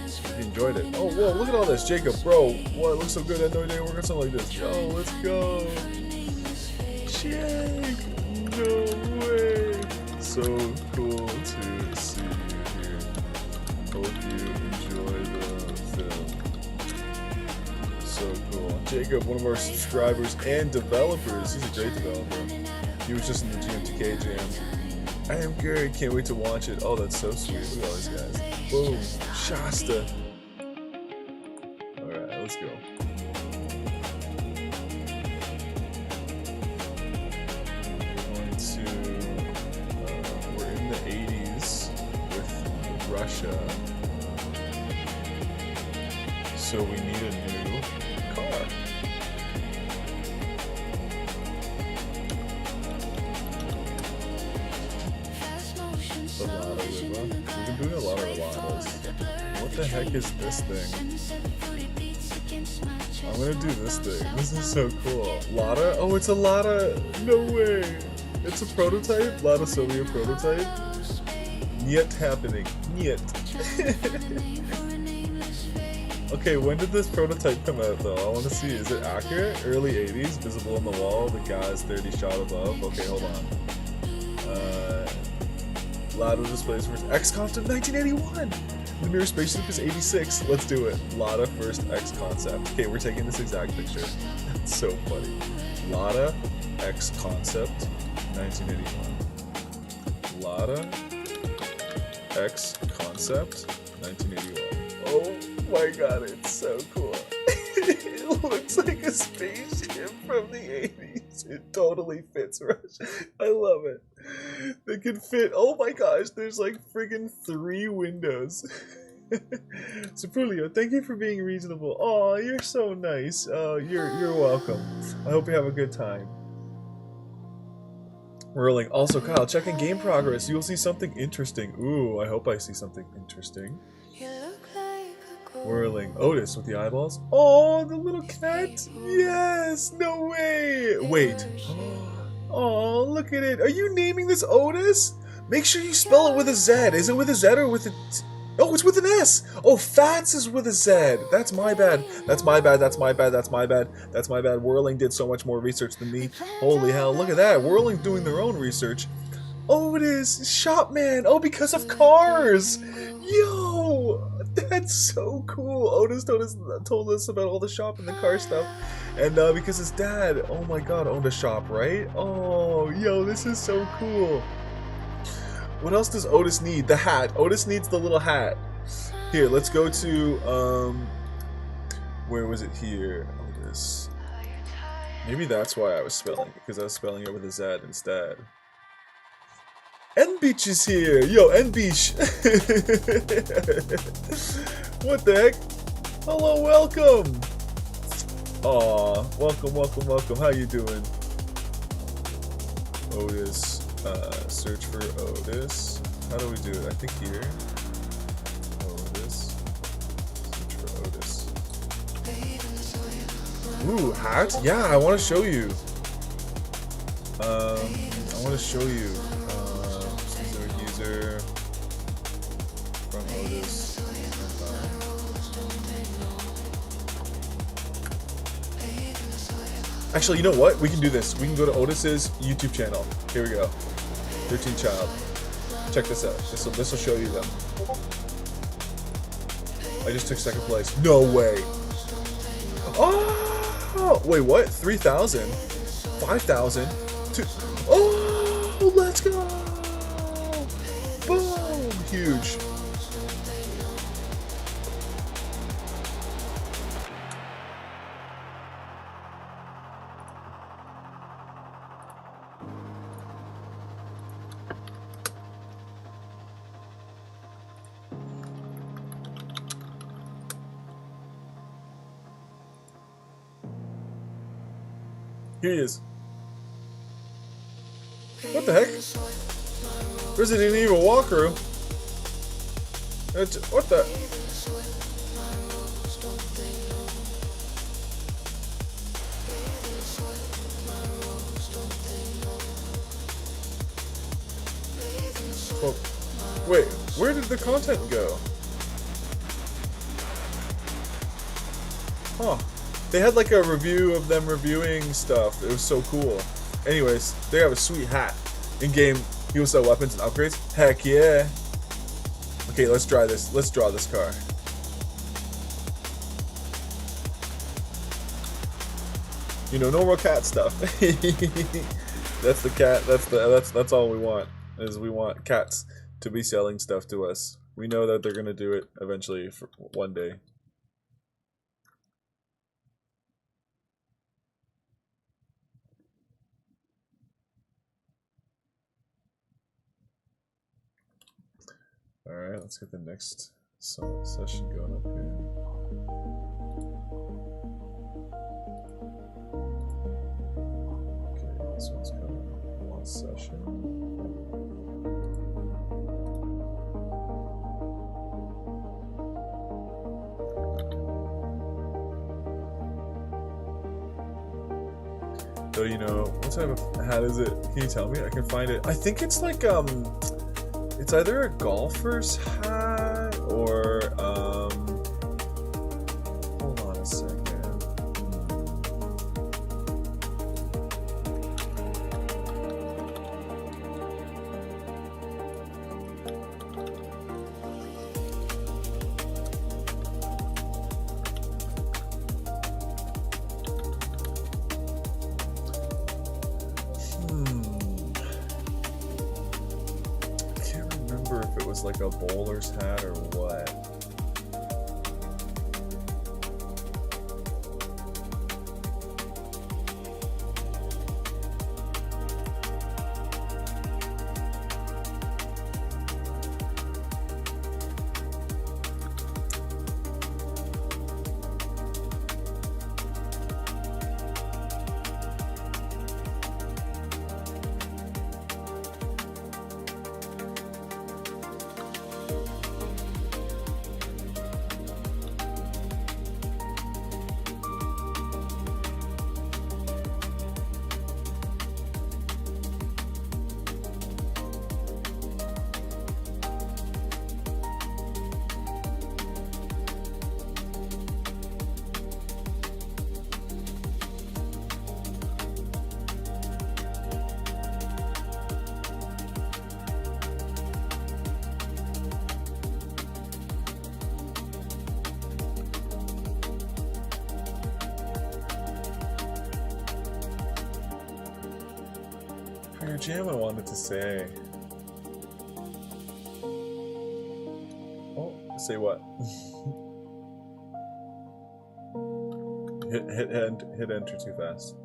enjoyed it. Oh, whoa, look at all this. Jacob, bro. What, it looks so good. I had no idea working on something like this. Yo, let's go. Jake. No way. So cool to see you here. Hope you enjoy the film. So cool. Jacob, one of our subscribers and developers. He's a great developer. He was just in the GMTK jam. I am good. Can't wait to watch it. Oh, that's so sweet. Look at all these guys. Boom. Shasta. Alright, let's go. We're in the 80s with Russia. So we need a new car. The Lotto Riva. We've been doing a lot of Lottos. What the heck is this thing? I'm gonna do this thing. This is so cool. Lada? Oh, it's a Lada. No way. It's a prototype. Lada Soviet prototype. Niet happening. Niet. Okay, when did this prototype come out though? I want to see. Is it accurate? Early 80s. Visible on the wall. The guy's 30 shot above. Okay, hold on. Lada displays first X concept 1981. The mirror spaceship is 86. Let's do it. Lada first X concept. Okay, we're taking this exact picture. That's so funny. Lada X concept 1981. Lada X concept 1981. Oh my god, it's so cool. It looks like a spaceship from the 80s. It totally fits, Rush. I love it. They can fit. Oh my gosh, there's like friggin' 3 windows. Sapulio, thank you for being reasonable. Oh, you're so nice. You're welcome. I hope you have a good time. Rolling. Also, Kyle, check in game progress. You will see something interesting. Ooh, I hope I see something interesting. Whirling. Otis with the eyeballs. Oh, the little cat. Yes. No way. Wait. Oh, look at it. Are you naming this Otis? Make sure you spell it with a Z. Is it with a Z or with a T? Oh, it's with an S. Oh, Fats is with a Z. That's my bad. That's my bad. That's my bad. That's my bad. That's my bad. Whirling did so much more research than me. Holy hell. Look at that. Whirling's doing their own research. Oh, it is. Shopman. Oh, because of cars. Yo. That's so cool. Otis told us about all the shop and the car stuff. And because his dad, oh my god, owned a shop, right? Oh, yo, this is so cool. What else does Otis need? The hat. Otis needs the little hat. Here, let's go to, where was it here? Otis. Maybe that's why I was spelling it, because I was spelling it with a Z instead. N-Beach is here! Yo, N-Beach! What the heck? Hello, welcome! Aw, welcome, welcome, welcome. How you doing? Otis. Search for Otis. How do we do it? I think here. Otis. Search for Otis. Ooh, hat? Yeah, I want to show you. I want to show you. User from Otis. Actually, you know what? We can do this. We can go to Otis's YouTube channel. Here we go. 13 Child. Check this out. This will show you them. I just took second place. No way. Oh, wait, what? 3,000? 5,000? Oh, let's go! Boom! Huge. Here he is. What the heck? Resident Evil walkthrough? What the? Oh, wait, where did the content go? Huh. They had like a review of them reviewing stuff. It was so cool. Anyways, they have a sweet hat. In-game, people sell weapons and upgrades. Heck yeah. Okay, let's draw this. Let's draw this car. You know, normal cat stuff. That's the cat. That's all we want. Is we want cats to be selling stuff to us. We know that they're gonna do it eventually for one day. Alright, let's get the next session going up here. Okay, this one's coming. One session. So, you know, what type of hat is it? Can you tell me? I can find it. I think it's like, it's either a golfer's hat or, hold on a second. If it was like a bowler's hat or what. Jam I wanted to say. Oh, say what? hit enter too fast.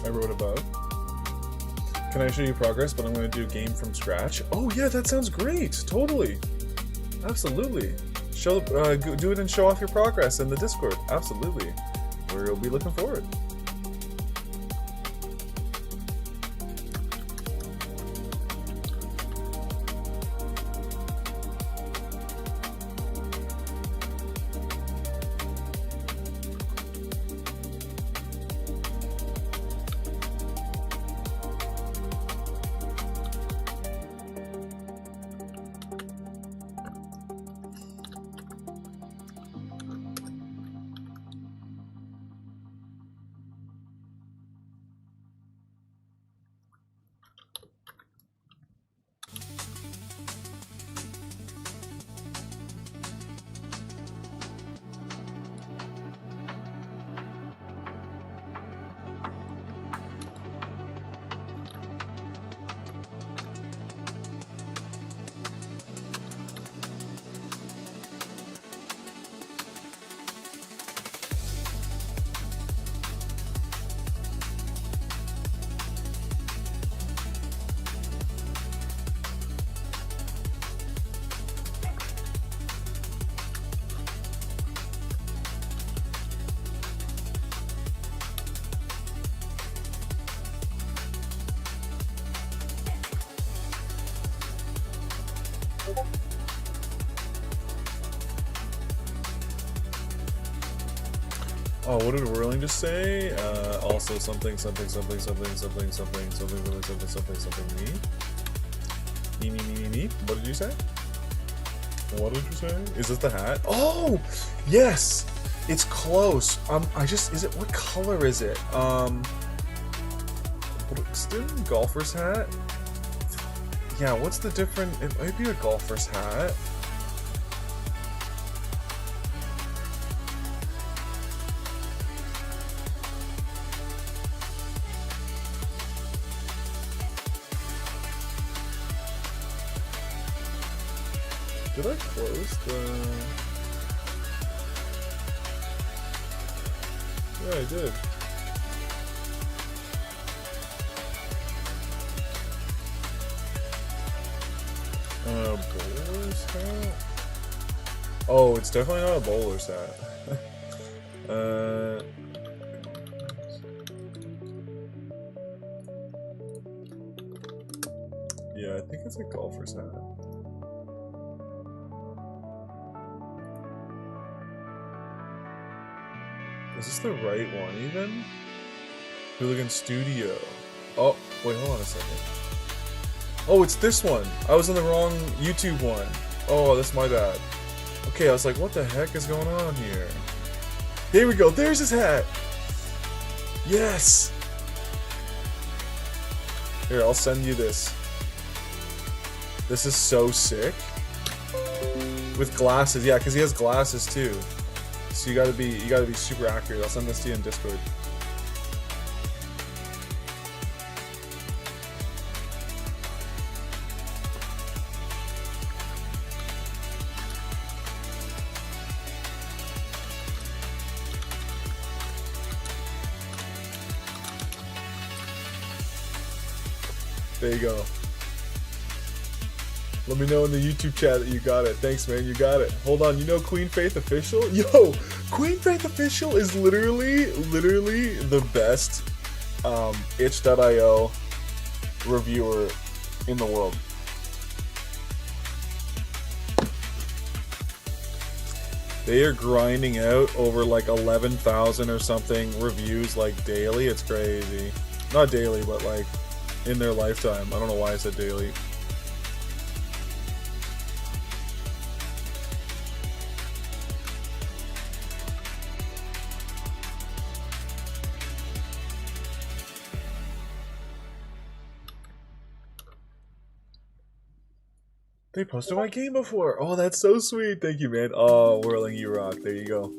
I wrote about. Can I show you progress, but I'm going to do a game from scratch? Oh yeah, that sounds great. Totally. Absolutely. Show, do it and show off your progress in the Discord. Absolutely. We'll be looking forward. Oh, what did Whirling just say? Also something, something, something, something, something, something, something, something, something, something, something, me? Me. What did you say? What did you say? Is this the hat? Oh! Yes! It's close. What color is it? Brookston? Golfer's hat? Yeah, what's the difference? It might be a golfer's hat. Did I close the... Yeah, I did. Bowler's hat? Oh, it's definitely not a bowler's hat. Yeah, I think it's a golfer's hat. Is this the right one even? Hooligan Studio. Oh, wait, hold on a second. Oh, it's this one. I was in the wrong YouTube one. Oh, that's my bad. Okay, I was like, what the heck is going on here? There we go. There's his hat. Yes. Here, I'll send you this. This is so sick. With glasses, yeah, because he has glasses too. So you gotta be super accurate. I'll send this to you in Discord. There you go. Let me know in the YouTube chat that you got it. Thanks, man. You got it. Hold on. You know Queen Faith Official? Yo, Queen Faith Official is literally the best itch.io reviewer in the world. They are grinding out over like 11,000 or something reviews like daily. It's crazy. Not daily, but like in their lifetime. I don't know why I said daily. They posted my game before. Oh, that's so sweet. Thank you, man. Oh, Whirling, you rock. There you go.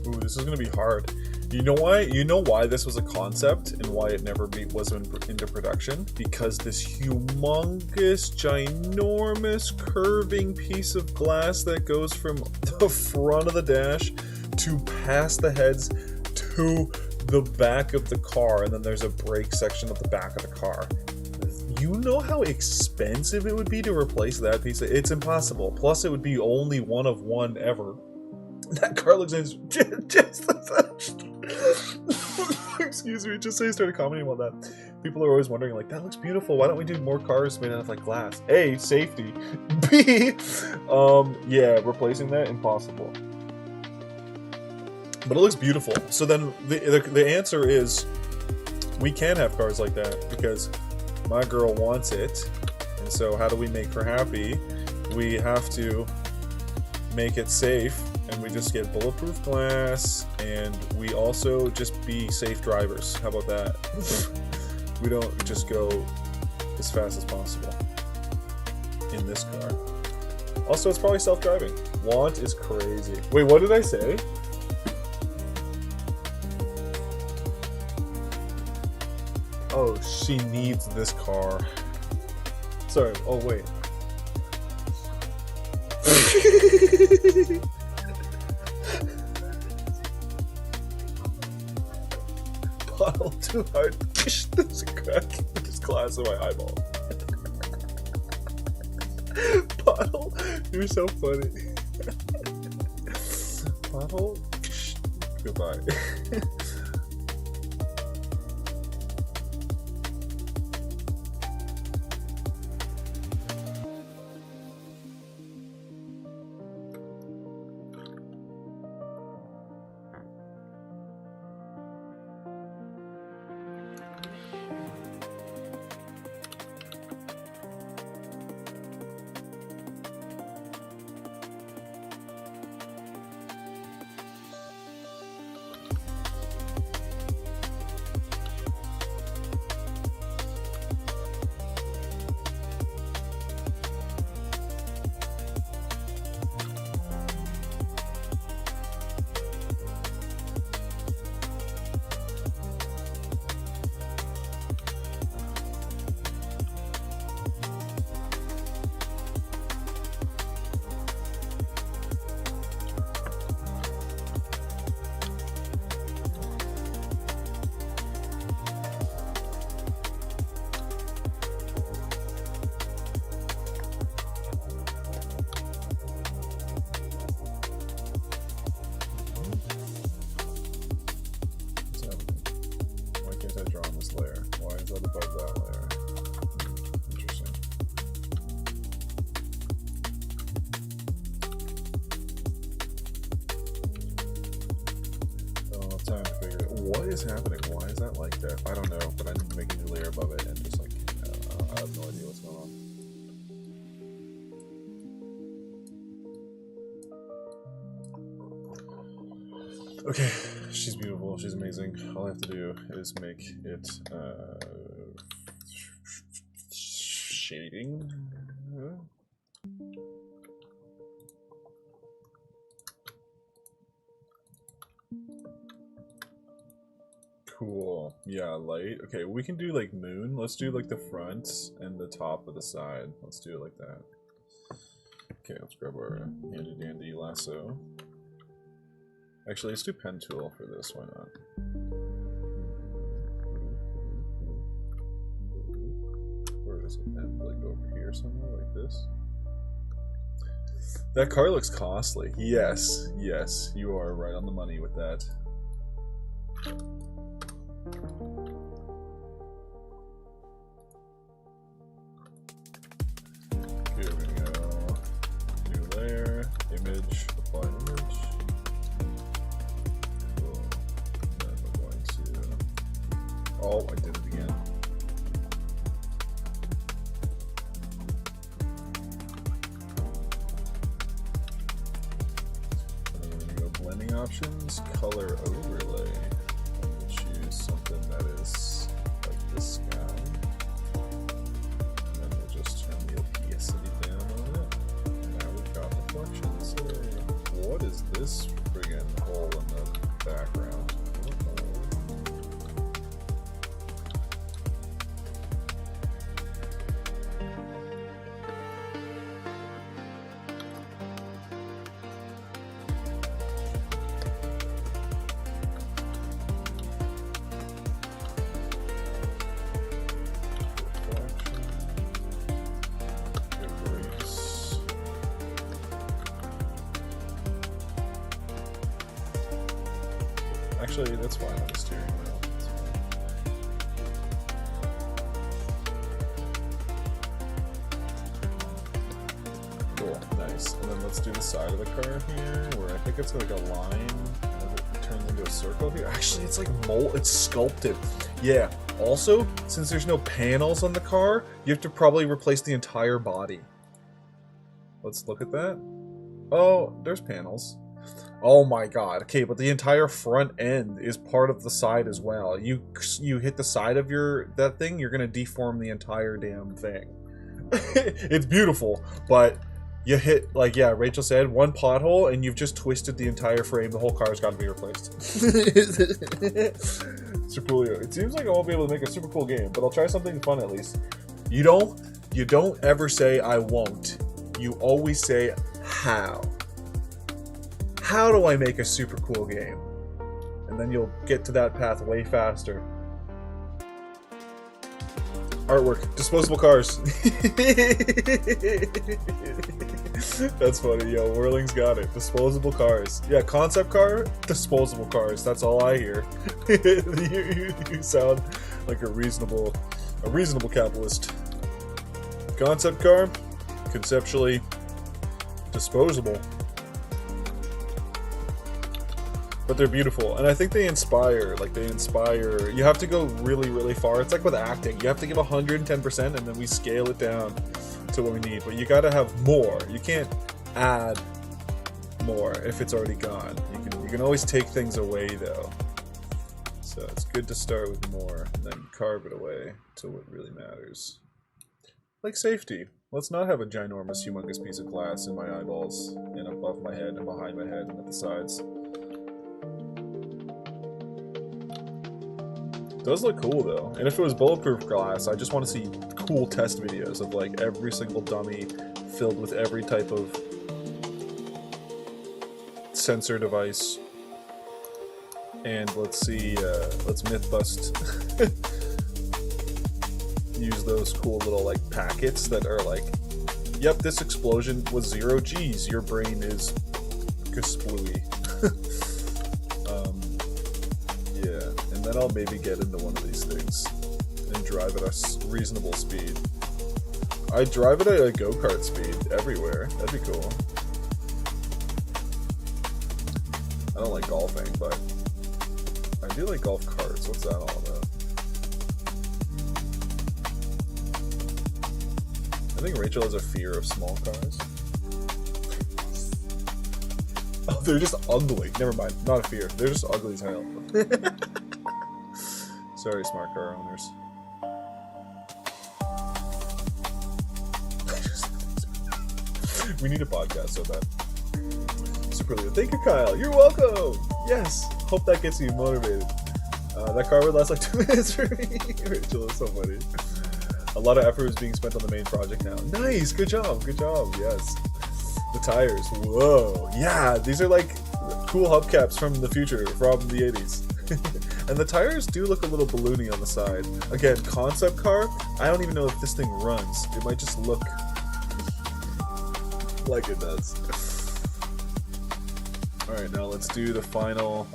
Ooh, this is gonna be hard. You know why? You know why this was a concept and why it never was into production? Because this humongous, ginormous, curving piece of glass that goes from the front of the dash to past the heads to the back of the car, and then there's a brake section at the back of the car. You know how expensive it would be to replace that piece? It's impossible. Plus, it would be only one of one ever. That car looks just excuse me, just so you started commenting on that. People are always wondering, like, that looks beautiful. Why don't we do more cars made out of like glass? A, safety. B, yeah, replacing that, impossible. But it looks beautiful. So then the answer is we can have cars like that because my girl wants it. And so how do we make her happy? We have to make it safe, and we just get bulletproof glass, and we also just be safe drivers. How about that? We don't just go as fast as possible in this car. Also, it's probably self-driving. Want is crazy. Wait, what did I say? Oh, she needs this car. Sorry, oh wait. Bottle too hard. There's a crack. There's glass in my eyeball. Bottle, you're so funny. Bottle, goodbye. Layer. Why is that above that layer? Interesting. Oh, time to figure it. What is happening? Why is that like that? I don't know, but I need to make a new layer above it and just like, I have no idea what's going on. Okay, she's beautiful, she's amazing. All I have to do is make it, shading. Cool, yeah, light. Okay, we can do like moon. Let's do like the front and the top of the side. Let's do it like that. Okay, let's grab our handy dandy lasso. Actually, let's do pen tool for this, why not? Where does it end? Like over here somewhere, like this? That car looks costly. Yes, yes, you are right on the money with that. Here we go. New layer, image, apply image. Oh, I did it again. And then we're gonna go blending options, color overlay. I'm gonna choose something that is like this guy. And then we'll just turn the opacity down on it. And now we've got reflections. What is this friggin' hole in the Actually, that's fine on the steering wheel. Cool, nice. And then let's do the side of the car here, where I think it's like a line, and it turns into a circle here. Actually, it's like it's sculpted. Yeah. Also, since there's no panels on the car, you have to probably replace the entire body. Let's look at that. Oh, there's panels. Oh my god. Okay, but the entire front end is part of the side as well. You hit the side of that thing, you're gonna deform the entire damn thing. It's beautiful, but you hit, like, yeah, Rachel said, one pothole and you've just twisted the entire frame. The whole car's got to be replaced. Super cool. It seems like I won't be able to make a super cool game, but I'll try something fun at least. You don't ever say I won't. You always say how. How do I make a super cool game? And then you'll get to that path way faster. Artwork. Disposable cars. That's funny, yo. Whirling's got it. Disposable cars. Yeah, concept car, disposable cars. That's all I hear. You sound like a reasonable capitalist. Concept car, conceptually disposable. But they're beautiful, and I think they inspire. You have to go really, really far. It's like with acting. You have to give 110%, and then we scale it down to what we need. But you gotta have more. You can't add more if it's already gone. You can always take things away, though. So it's good to start with more, and then carve it away to what really matters. Like safety. Let's not have a ginormous, humongous piece of glass in my eyeballs, and above my head, and behind my head, and at the sides. Does look cool though, and if it was bulletproof glass, I just want to see cool test videos of like every single dummy filled with every type of sensor device. And let's see, let's myth bust. Use those cool little like packets that are like, yep, this explosion was 0 G's. Your brain is kasplooey. Yeah, and then I'll maybe get into one of these things and drive at a reasonable speed. I drive it at a go-kart speed everywhere. That'd be cool. I don't like golfing, but I do like golf carts. What's that all about? I think Rachel has a fear of small cars. Oh, they're just ugly. Never mind. Not a fear. They're just ugly as hell. Sorry, smart car owners. We need a podcast so bad. Superlative. Thank you, Kyle. You're welcome. Yes. Hope that gets you motivated. That car would last like 2 minutes for me. Rachel is so funny. A lot of effort is being spent on the main project now. Nice. Good job. Good job. Yes. The tires. Whoa. Yeah. These are like cool hubcaps from the future, from the 80s. And the tires do look a little balloony on the side. Again, concept car. I don't even know if this thing runs. It might just look like it does. Alright, now let's do the final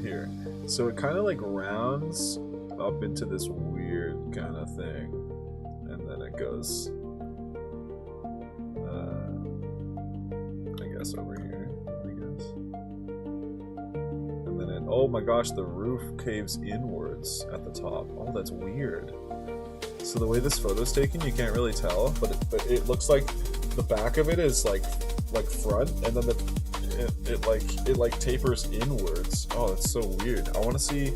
here. So it kind of like rounds up into this weird kind of thing, and then it goes I guess over here, and then it, oh my gosh, the roof caves inwards at the top. Oh, that's weird. So the way this photo's taken, you can't really tell, but it looks like the back of it is like front, and then it like tapers inwards. Oh, that's so weird. I want to see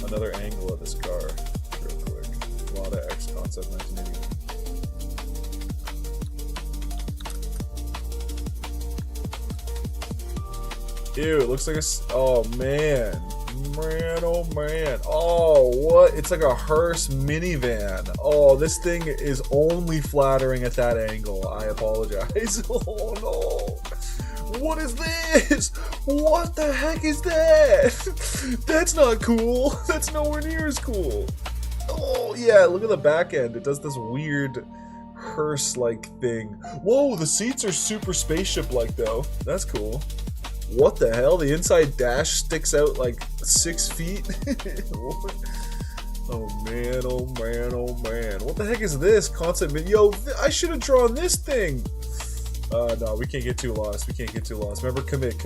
another angle of this car real quick. A lot of X Concept 1981. Ew, it looks like a, oh man. Man, oh man. Oh, what? It's like a hearse minivan. Oh, this thing is only flattering at that angle. I apologize. Oh no. What is this? What the heck is that? That's not cool. That's nowhere near as cool. Oh yeah, look at the back end. It does this weird hearse-like thing. Whoa, the seats are super spaceship-like though. That's cool. What the hell? The inside dash sticks out like 6 feet? Oh man, oh man, oh man. What the heck is this? Concept video? I should have drawn this thing! No, we can't get too lost. We can't get too lost. Remember, commit.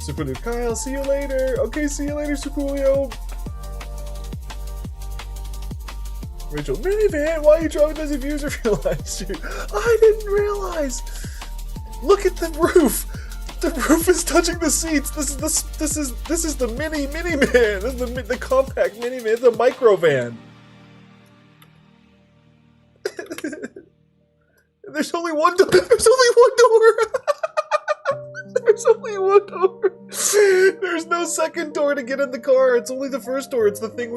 Super Kyle, see you later! Okay, see you later, Supulio! Rachel, minivan, why are you traumatizing viewers of your live stream? I didn't realize! Look at the roof! The roof is touching the seats. This is the minivan. This is the compact minivan. It's a micro van. There's only one door. There's only one door. There's only one door. There's no second door to get in the car. It's only the first door. It's the thing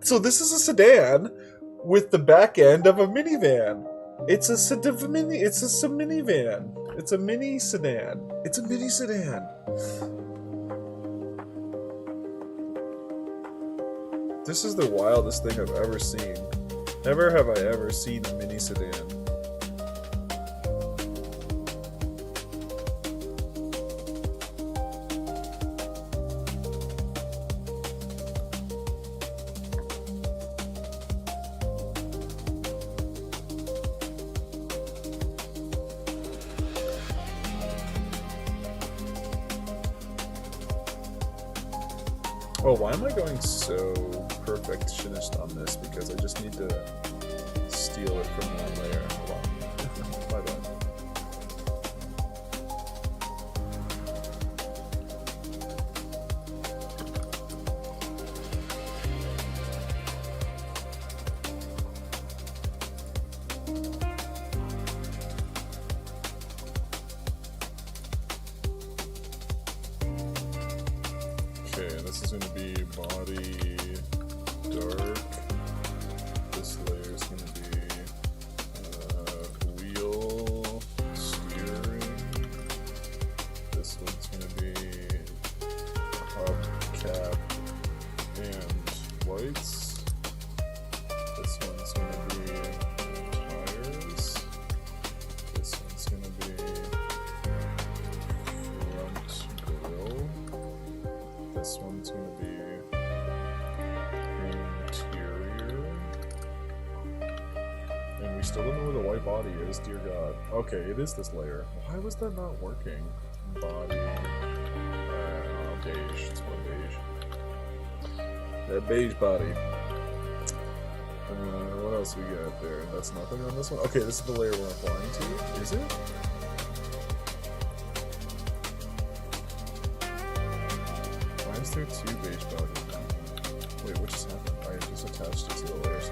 so this is a sedan with the back end of a minivan. It's a minivan. It's a mini sedan. It's a mini sedan. This is the wildest thing I've ever seen. Never have I ever seen a mini sedan. Oh, why am I going so perfectionist on this? Because I just need to steal it from that layer. Hold on. My bad. Okay, this is going to be body dark. This layer is going to be wheel steering. This one's going to be hubcap and lights. This one's going to be tires. This one's going to be front grille. This one's going to be interior. And we still don't know where the white body is, dear God. Okay, it is this layer. Why was that not working? Body. Beige. It's one beige. That beige body. What else we got there? That's nothing on this one? Okay, this is the layer we're applying to. Is it? Why is there 2 beige bodies now? Wait, what just happened? I just attached it to the layers.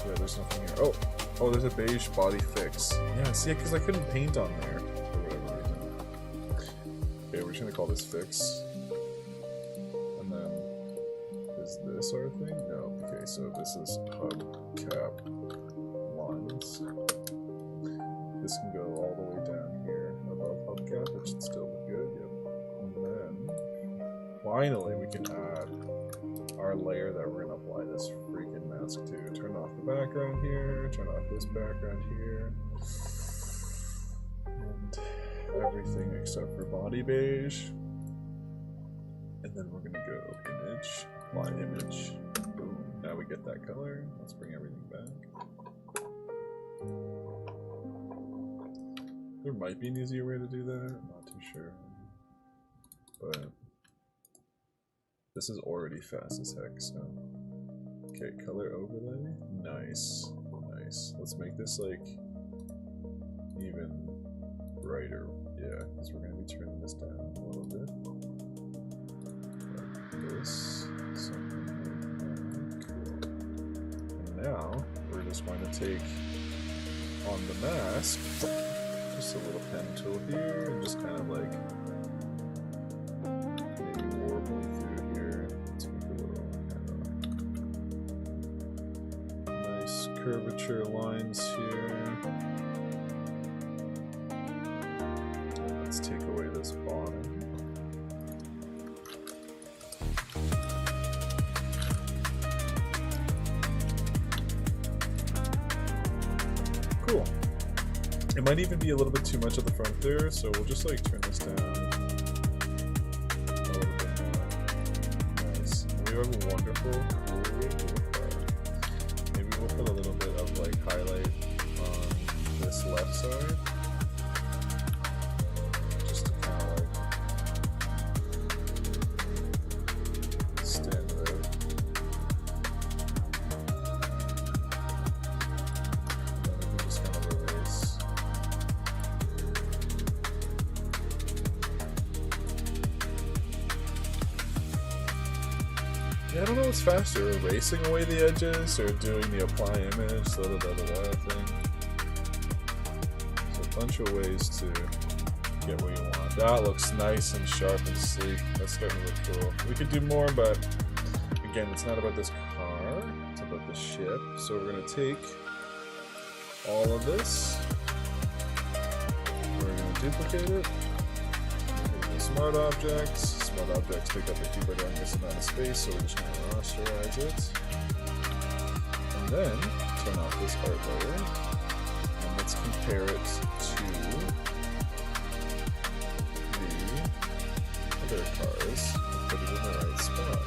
Yeah, there's nothing here. Oh, there's a beige body fix. Yeah, see, because I couldn't paint on there for whatever reason. Okay, we're just gonna call this fix. And then, is this our thing? No. Okay, so this is hubcap lines. This can go all the way down here above hubcap, which should still look good. Yep. And then, finally, we can add our layer that we're going to apply this freaking mask to. Turn off the background here, turn off this background here, and everything except for body beige. And then we're going to go image, apply image. Boom. Now we get that color. Let's bring everything back. There might be an easier way to do that, I'm not too sure. But this is already fast as heck, so. Okay, color overlay. Nice. Nice. Let's make this like even brighter. Yeah, because we're gonna be turning this down a little bit. Like this. Something like that. Cool. And now we're just going to take on the mask. Just a little pen tool here, and just kind of like maybe warble through here. Let's make a little nice curvature lines here. And let's take away this bottom. Cool. It might even be a little bit too much at the front there, so we'll just like turn this down a little bit more. Nice. We have a wonderful, cool maybe we'll put a little bit of like highlight on this left side. Just to kind of like stand it out. And then we can just kind of erase. Yeah, I don't know what's faster, erasing away the edges or doing the apply image, thing. So a bunch of ways to get what you want. That looks nice and sharp and sleek. That's starting to look cool. We could do more, but again, it's not about this car, it's about the ship. So we're gonna take all of this, we're gonna duplicate it, smart objects. Smart objects take up a humongous amount of space, so we're just going to rasterize it. And then turn off this art layer, and let's compare it to the other cars and put it in the right spot.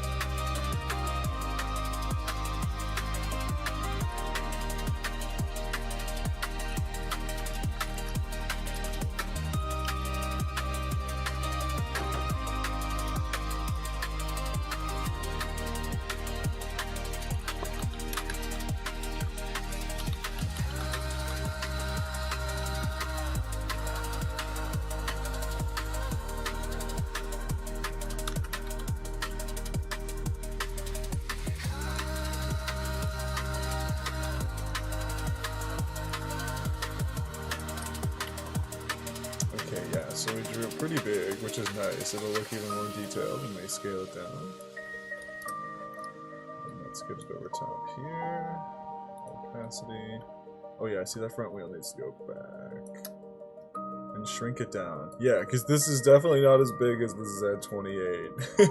So we drew it pretty big, which is nice. It'll look even more detailed when they scale it down. And let's get it over top here. Opacity. Oh yeah, I see that front wheel needs to go back. And shrink it down. Yeah, because this is definitely not as big as the Z28.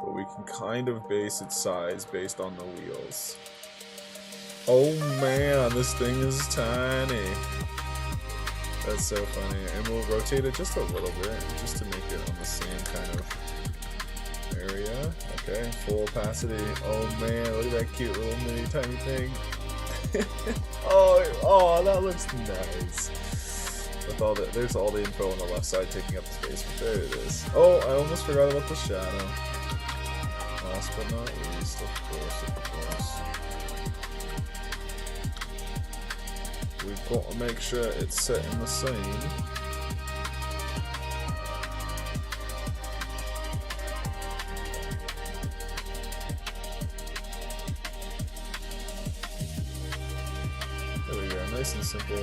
But we can kind of base its size based on the wheels. Oh man, this thing is tiny. That's so funny, and we'll rotate it just a little bit, just to make it on the same kind of area. Okay, full opacity. Oh man, look at that cute little mini tiny thing. oh, that looks nice. With all the, there's all the info on the left side taking up the space, but there it is. Oh, I almost forgot about the shadow. Last but not least, of course. We've got to make sure it's set in the scene. There we go, nice and simple.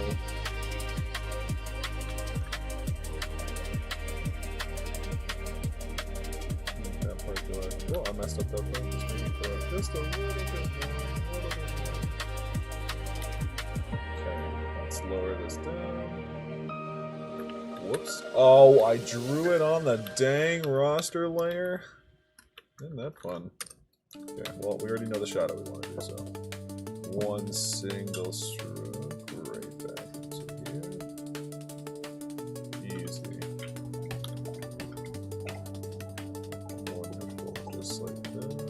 Make that part go like, oh, I messed up that part. Just make it go like just a little bit more. Lower this down. Whoops. Oh, I drew it on the dang roster layer. Isn't that fun? Okay, well, we already know the shadow we want to do, so. One single stroke right back into here. Easy. Wonderful, just like that.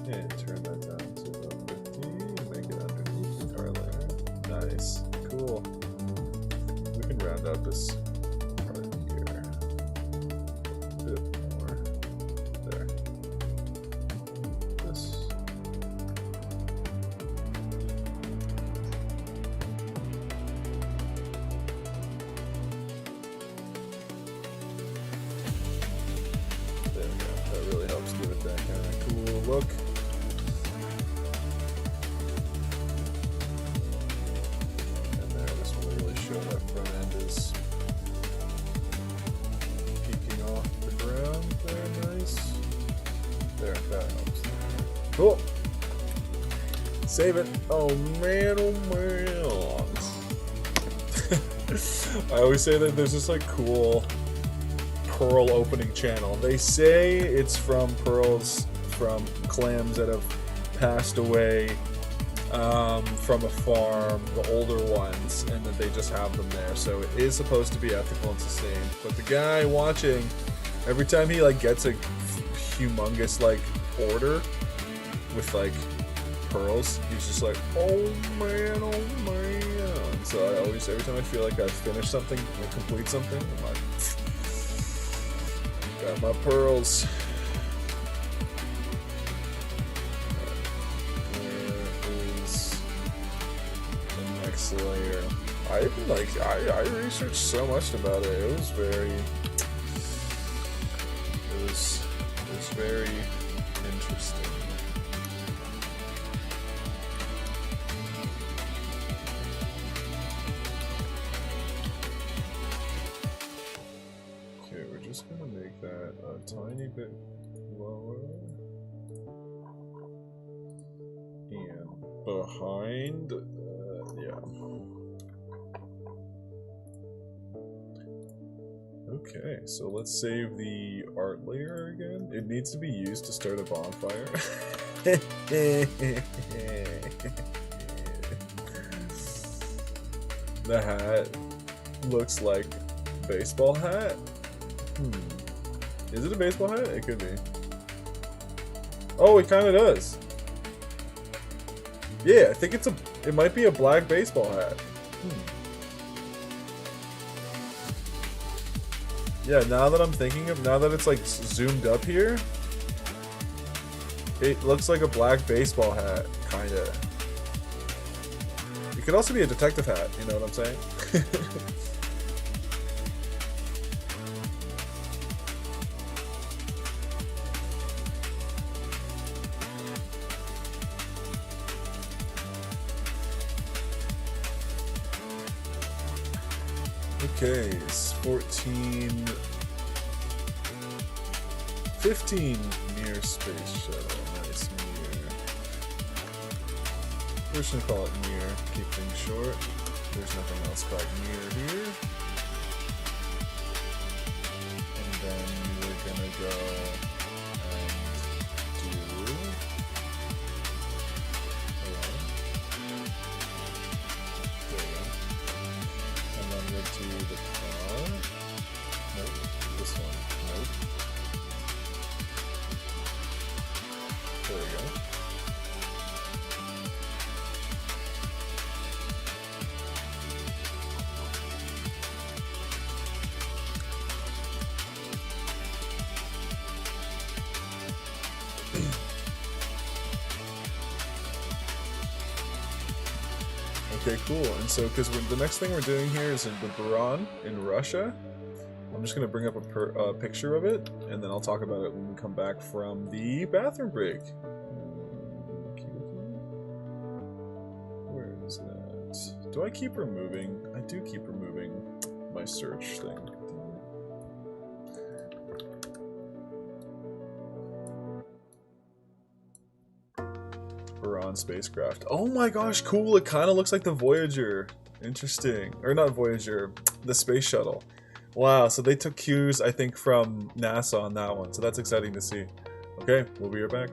And turn that down to about 50. Make it underneath the car layer. Nice. Cool. We can round out this part here. A bit more. There. This. There we go. That really helps give it that kind of cool look. That front end is peeking off the ground there, nice. There, that helps. Cool. Save it. Oh man, oh man. I always say that there's this like cool pearl opening channel. They say it's from pearls from clams that have passed away from a farm, the older ones, and that they just have them there. So it is supposed to be ethical and sustained. But the guy watching, every time he like gets a humongous like order with like pearls, he's just like, oh man, oh man. So I always, every time I feel like I've finished something or complete something, I'm like, got my pearls. Layer. I even like I researched so much about it. It was very interesting. Okay, we're just gonna make that a tiny bit lower. And behind yeah. Okay, so let's save the art layer again. It needs to be used to start a bonfire. The hat looks like a baseball hat. Is it a baseball hat? It could be. Oh, it kind of does. Yeah, I think it might be a black baseball hat. Yeah, now that I'm thinking of, now that it's like zoomed up here, it looks like a black baseball hat, kinda. It could also be a detective hat, you know what I'm saying? Okay, it's 15 near space shuttle. Nice, near. We're just gonna call it near, keep things short. There's nothing else called near here. And then we're gonna go and do. There we go. And then we'll do the car. Nope. This one. Nope. There we go. Okay, cool. And so, because the next thing we're doing here is in the Buran in Russia. I'm just going to bring up a picture of it, and then I'll talk about it when we come back from the bathroom break. Where is that? Do I keep removing? I do keep removing my search thing. Buran spacecraft. Oh my gosh, cool. It kind of looks like the Voyager. Interesting. Or not Voyager, the space shuttle. Wow, so they took cues, I think, from NASA on that one. So that's exciting to see. Okay, we'll be right back.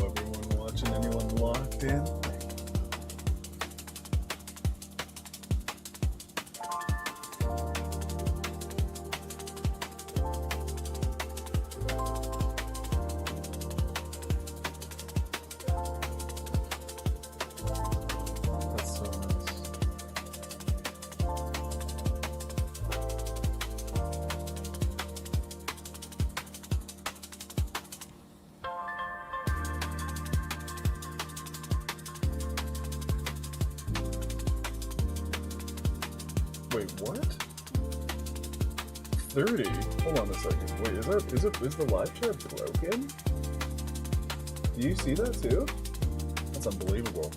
everyone watching? Anyone locked in? That's so nice. Wait, what? 30? Hold on a second. Wait, is the live chat broken? Do you see that too? That's unbelievable.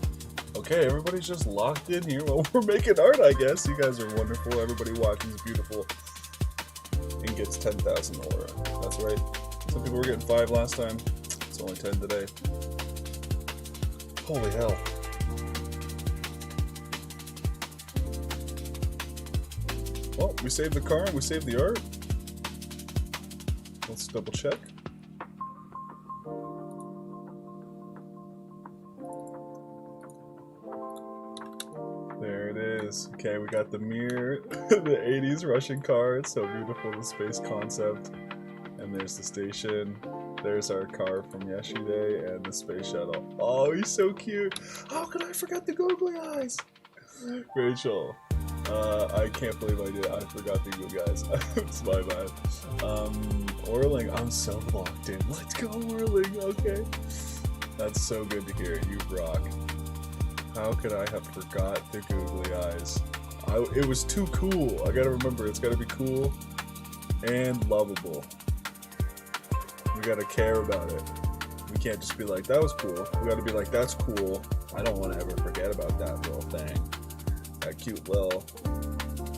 Okay, everybody's just locked in here while we're making art, I guess. You guys are wonderful. Everybody watching is beautiful and gets 10,000 aura. That's right. Some people were getting 5 last time. It's only 10 today. Holy hell. Well, we saved the car, we saved the art. Let's double check. There it is. Okay, we got the mirror, the 80s Russian car. It's so beautiful, the space concept. And there's the station. There's our car from yesterday and the space shuttle. Oh, he's so cute. How could I forget the googly eyes? Rachel. I can't believe I did. I forgot the you guys. It's my bad. Orling, I'm so locked in. Let's go, Orling. Okay. That's so good to hear. You rock. How could I have forgot the googly eyes? It was too cool. I gotta remember, it's gotta be cool and lovable. We gotta care about it. We can't just be like, that was cool. We gotta be like, that's cool. I don't want to ever forget about that little thing. That cute little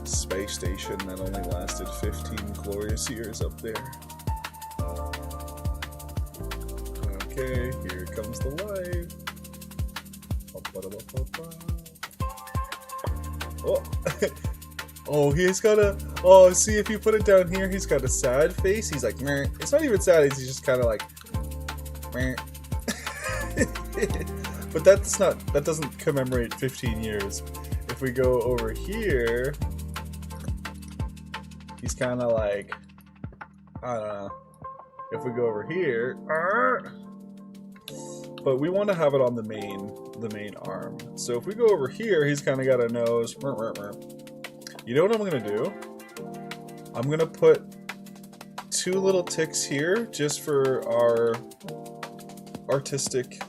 space station that only lasted 15 glorious years up there. Okay, here comes the light. Oh, oh, he's got a. Oh, see, if you put it down here, he's got a sad face. He's like, meh. It's not even sad. He's just kind of like, meh. But that's not. That doesn't commemorate 15 years. If we go over here, he's kind of like, I don't know. If we go over here, but we want to have it on the main arm. So if we go over here, he's kind of got a nose. You know what I'm gonna do? I'm gonna put 2 little ticks here just for our artistic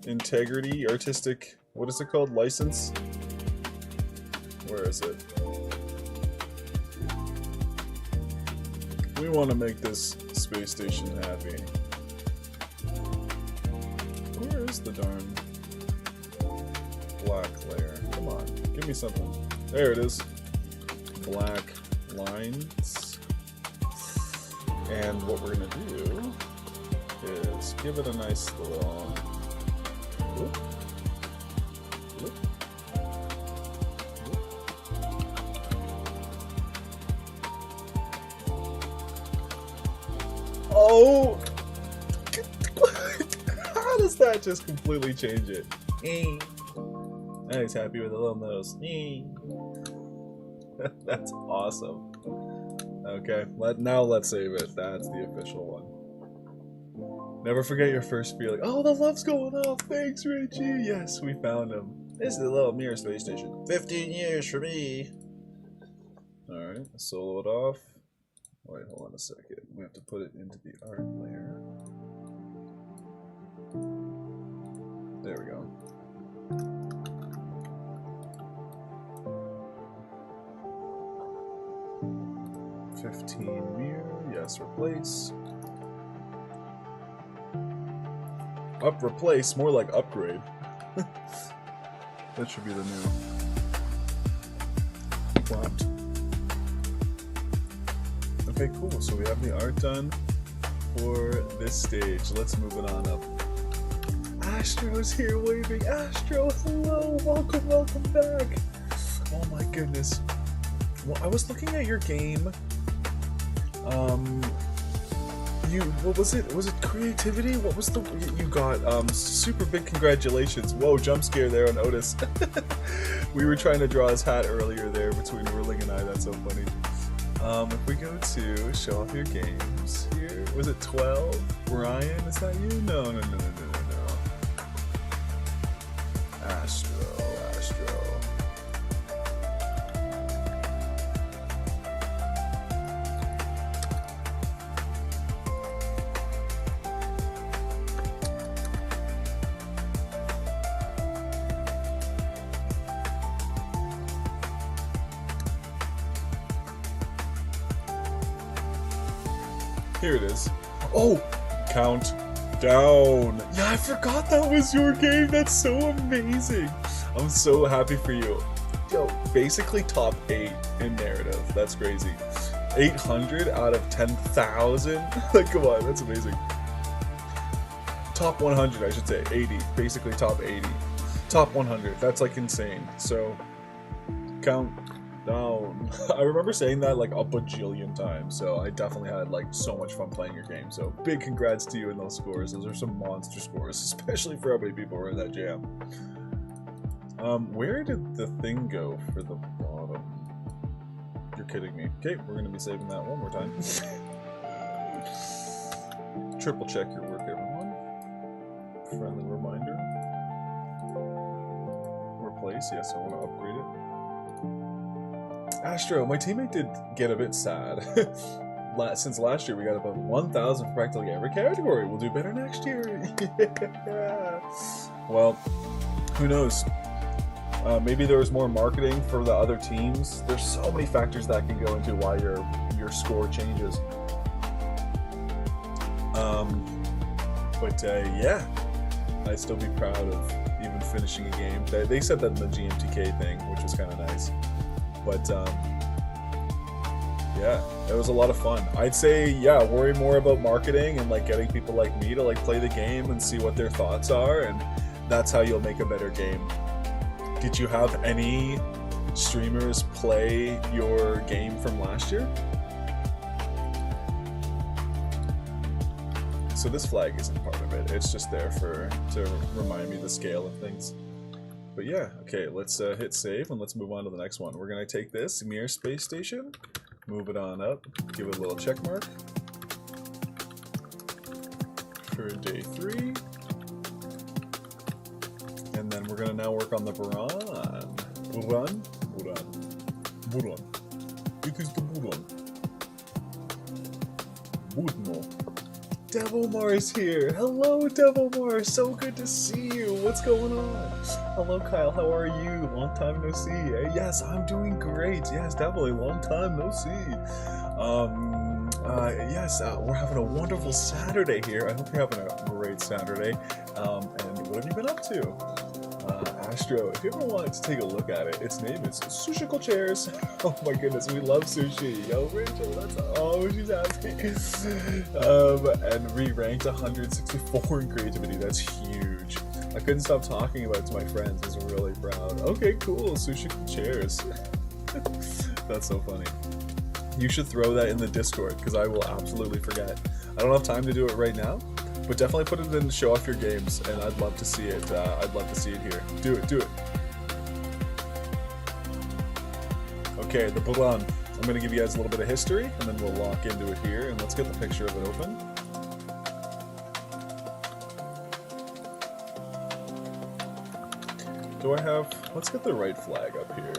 integrity, artistic, what is it called? License? Where is it? We want to make this space station happy. Where is the darn black layer? Come on, give me something. There it is. Black lines. And what we're gonna do is give it a nice little. Whoop, whoop. Oh! How does that just completely change it? Now he's happy with a little nose. That's awesome. Okay, now let's save it. That's the official one. Never forget your first feeling. Oh, the love's going off. Thanks, Richie. Yes, we found him. This is the little mirror space station. 15 years for me. Alright, solo it off. Wait, hold on a second. We have to put it into the art layer. There we go. Mirror, yes, replace. Replace, more like upgrade. That should be the new prompt. Okay, cool. So we have the art done for this stage. Let's move it on up. Astro's here waving. Astro, hello, welcome back. Oh my goodness. Well, I was looking at your game. what was it? Was it creativity? What was the, you got, super big congratulations. Whoa, jump scare there on Otis. We were trying to draw his hat earlier there between Whirling and I, that's so funny. If we go to show off your games here, was it 12? Ryan, is that you? No. Astro. Here it is. Oh, count down. Yeah, I forgot that was your game. That's so amazing. I'm so happy for you. Yo, basically top 8 in narrative. That's crazy. 800 out of 10,000. Like, come on, that's amazing. Top 100, I should say. 80. Basically top 80. Top 100. That's like insane. So, count down. I remember saying that like a bajillion times, so I definitely had like so much fun playing your game. So big congrats to you in those scores. Those are some monster scores, especially for how many people were in that jam. Where did the thing go for the bottom? You're kidding me. Okay, we're gonna be saving that one more time. Triple check your work, everyone. Friendly reminder. Replace, yes, I want to upgrade it. Astro, my teammate did get a bit sad. Since last year we got about 1,000 for practically every category. We'll do better next year. Yeah. Well, who knows? Maybe there was more marketing for the other teams. There's so many factors that can go into why your score changes. Yeah, I'd still be proud of even finishing a game. They said that in the GMTK thing, which was kind of nice. But, yeah, it was a lot of fun. I'd say, yeah, worry more about marketing and, like, getting people like me to, like, play the game and see what their thoughts are, and that's how you'll make a better game. Did you have any streamers play your game from last year? So this flag isn't part of it. It's just there to remind me the scale of things. But yeah, okay, let's hit save and let's move on to the next one. We're gonna take this Mir space station, move it on up, give it a little check mark for day 3, and then we're gonna now work on the Buran. It is the Buran. Budno. Devilmar is here. Hello, Devilmar. So good to see you. What's going on? Hello, Kyle. How are you? Long time no see. Yes, I'm doing great. Yes, definitely. Long time no see. Yes, we're having a wonderful Saturday here. I hope you're having a great Saturday. And what have you been up to? Astro, if you ever wanted to take a look at it, its name is Sushical Chairs. Oh my goodness, we love sushi. Yo, Rachel, that's all she's asking. And we ranked 164 in creativity. That's huge. I couldn't stop talking about it to my friends. I was really proud. Okay, cool. Sushical Chairs. That's so funny. You should throw that in the Discord because I will absolutely forget. I don't have time to do it right now. But definitely put it in to show off your games, and I'd love to see it. I'd love to see it here. Do it. Okay, the Buran. I'm going to give you guys a little bit of history, and then we'll lock into it here, and let's get the picture of it open. Do I have... Let's get the right flag up here.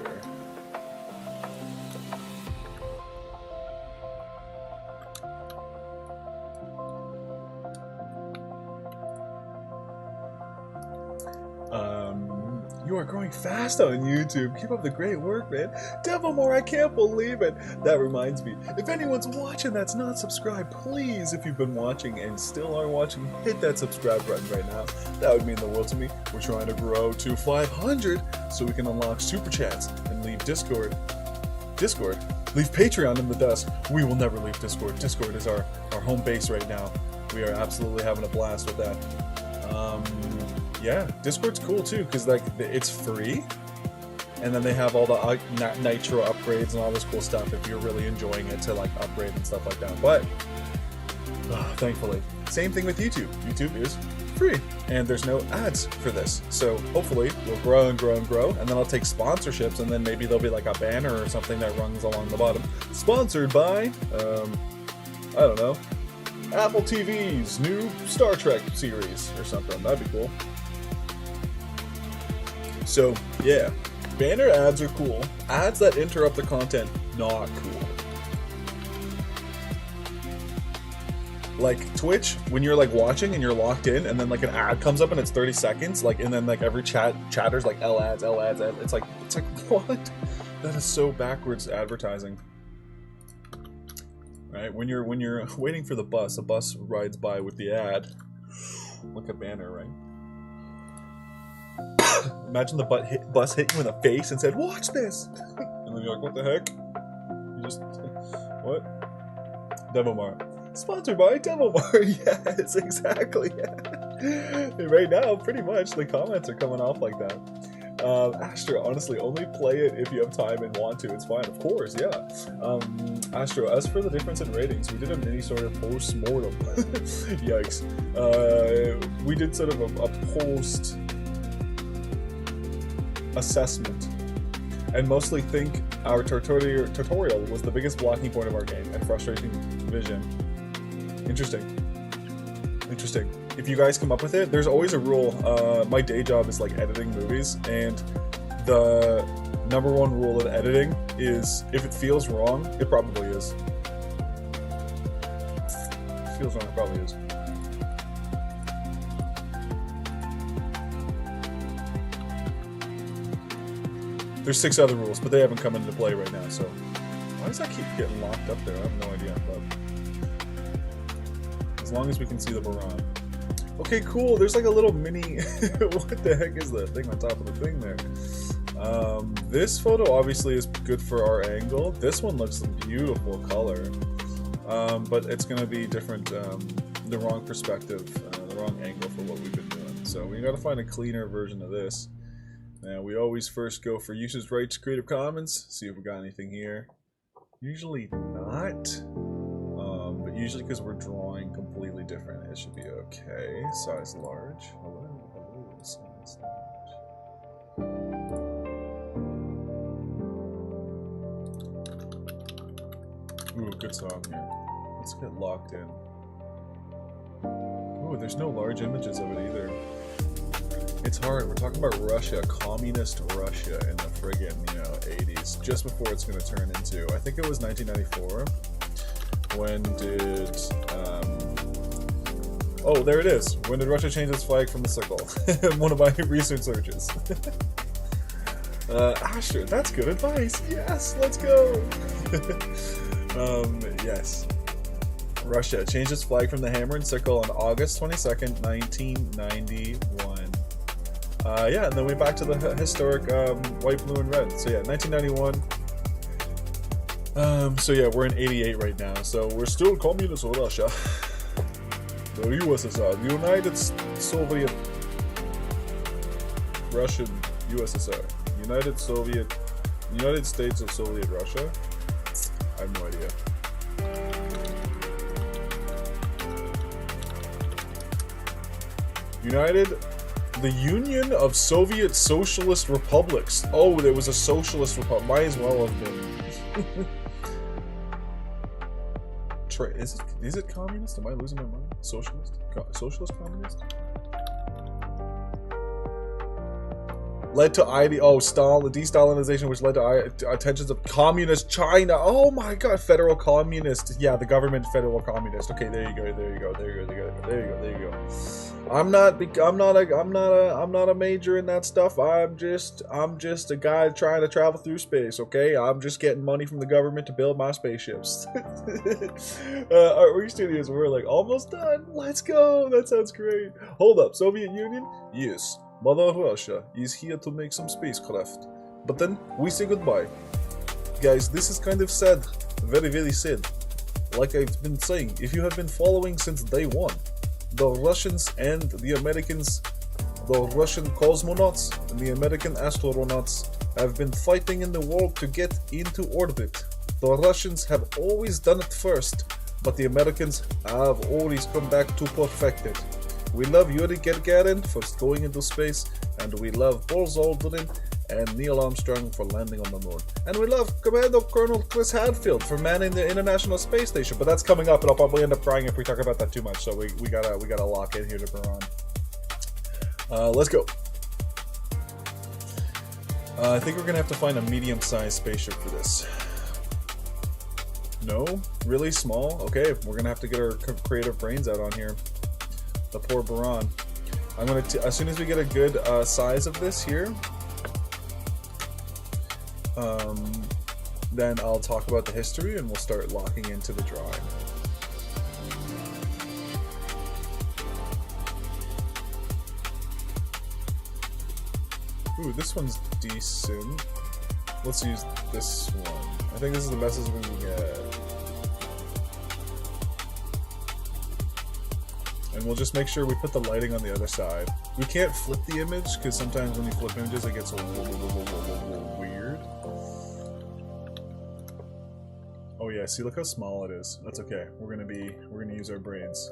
You are growing fast on YouTube. Keep up the great work, man. Devilmore, I can't believe it. That reminds me, if anyone's watching that's not subscribed, please, if you've been watching and still are watching, hit that subscribe button right now. That would mean the world to me. We're trying to grow to 500 so we can unlock super chats and leave Discord. Leave Patreon in the dust. We will never leave Discord. Discord is our home base right now. We are absolutely having a blast with that. Yeah, Discord's cool too, because like it's free, and then they have all the nitro upgrades and all this cool stuff if you're really enjoying it to like upgrade and stuff like that. But Thankfully. Same thing with YouTube. YouTube is free, and there's no ads for this. So hopefully we'll grow and grow and grow, and then I'll take sponsorships, and then maybe there'll be like a banner or something that runs along the bottom. Sponsored by, I don't know, Apple TV's new Star Trek series or something. That'd be cool. So yeah, banner ads are cool. Ads that interrupt the content, not cool. Like Twitch, when you're like watching and you're locked in, and then like an ad comes up and it's 30 seconds, like, and then like every chatter's like L ads. It's like what? That is so backwards advertising. Right? When you're waiting for the bus, a bus rides by with the ad. Look at banner, right? Imagine the bus hit you in the face and said, "Watch this," and then you're like, "What the heck?" You just what? Devomar. Sponsored by Devomar. Yes, exactly. Yeah. Right now, pretty much the comments are coming off like that. Astro, honestly, only play it if you have time and want to. It's fine, of course, yeah. Astro, as for the difference in ratings, we did a mini sort of post-mortem. Yikes. We did sort of a post assessment, and mostly think our tutorial was the biggest blocking point of our game and frustrating vision. Interesting. If you guys come up with it, there's always a rule. My day job is like editing movies, and the #1 rule of editing is if it feels wrong, it probably is. If it feels wrong, it probably is. There's 6 other rules, but they haven't come into play right now, so... Why does that keep getting locked up there? I have no idea, but... As long as we can see the Baran. Okay, cool, there's like a little mini... What the heck is that thing on top of the thing there? This photo obviously is good for our angle. This one looks a beautiful color. But it's gonna be different, the wrong perspective, the wrong angle for what we've been doing. So we gotta find a cleaner version of this. Now, we always first go for usage rights, Creative Commons, see if we got anything here. Usually not, but usually because we're drawing completely different, it should be okay. Size large. Hello, size large. Ooh, good song here. Let's get locked in. Ooh, there's no large images of it either. It's hard. We're talking about Russia, communist Russia in the friggin', 80s, just before it's going to turn into, I think it was 1994. When did, oh, there it is. When did Russia change its flag from the sickle? One of my research searches. Asher, that's good advice. Yes, let's go. Yes. Russia changed its flag from the hammer and sickle on August 22nd, 1991. Yeah, and then we back to the historic white, blue, and red. So yeah, 1991. So yeah, we're in 88 right now. So we're still communist Russia. The USSR, the United Soviet Russian USSR, United States of Soviet Russia. I have no idea. The Union of Soviet Socialist Republics. Oh, there was a socialist republic. Might as well have been. Is it communist? Am I losing my mind? Socialist? Socialist communist? Led to de-Stalinization, which led to attentions of communist China. Oh my God, federal communist. Yeah, the government federal communist. Okay, there you go. I'm not a major in that stuff. I'm just a guy trying to travel through space. Okay, I'm just getting money from the government to build my spaceships. Our studios were like almost done. Let's go. That sounds great. Hold up, Soviet Union? Yes. Mother Russia is here to make some spacecraft. But then we say goodbye. Guys, this is kind of sad. Very, very sad. Like I've been saying, if you have been following since day one, the Russians and the Americans, the Russian cosmonauts and the American astronauts have been fighting in the world to get into orbit. The Russians have always done it first. but the Americans have always come back to perfect it. We love Yuri Gagarin for going into space, and we love Buzz Aldrin and Neil Armstrong for landing on the moon. And we love Commando Colonel Chris Hadfield for manning the International Space Station. But that's coming up, and I'll probably end up crying if we talk about that too much. So we gotta lock in here to Baran. Let's go. I think we're gonna have to find a medium-sized spaceship for this. No? Really small? Okay, we're gonna have to get our creative brains out on here. The poor Baran. I'm gonna as soon as we get a good size of this here, then I'll talk about the history and we'll start locking into the drawing. Ooh, this one's decent. Let's use this one. I think this is the best as we can get. And we'll just make sure we put the lighting on the other side. We can't flip the image, because sometimes when you flip images it gets a little weird. Oh yeah, see, look how small it is. That's okay. We're gonna use our brains.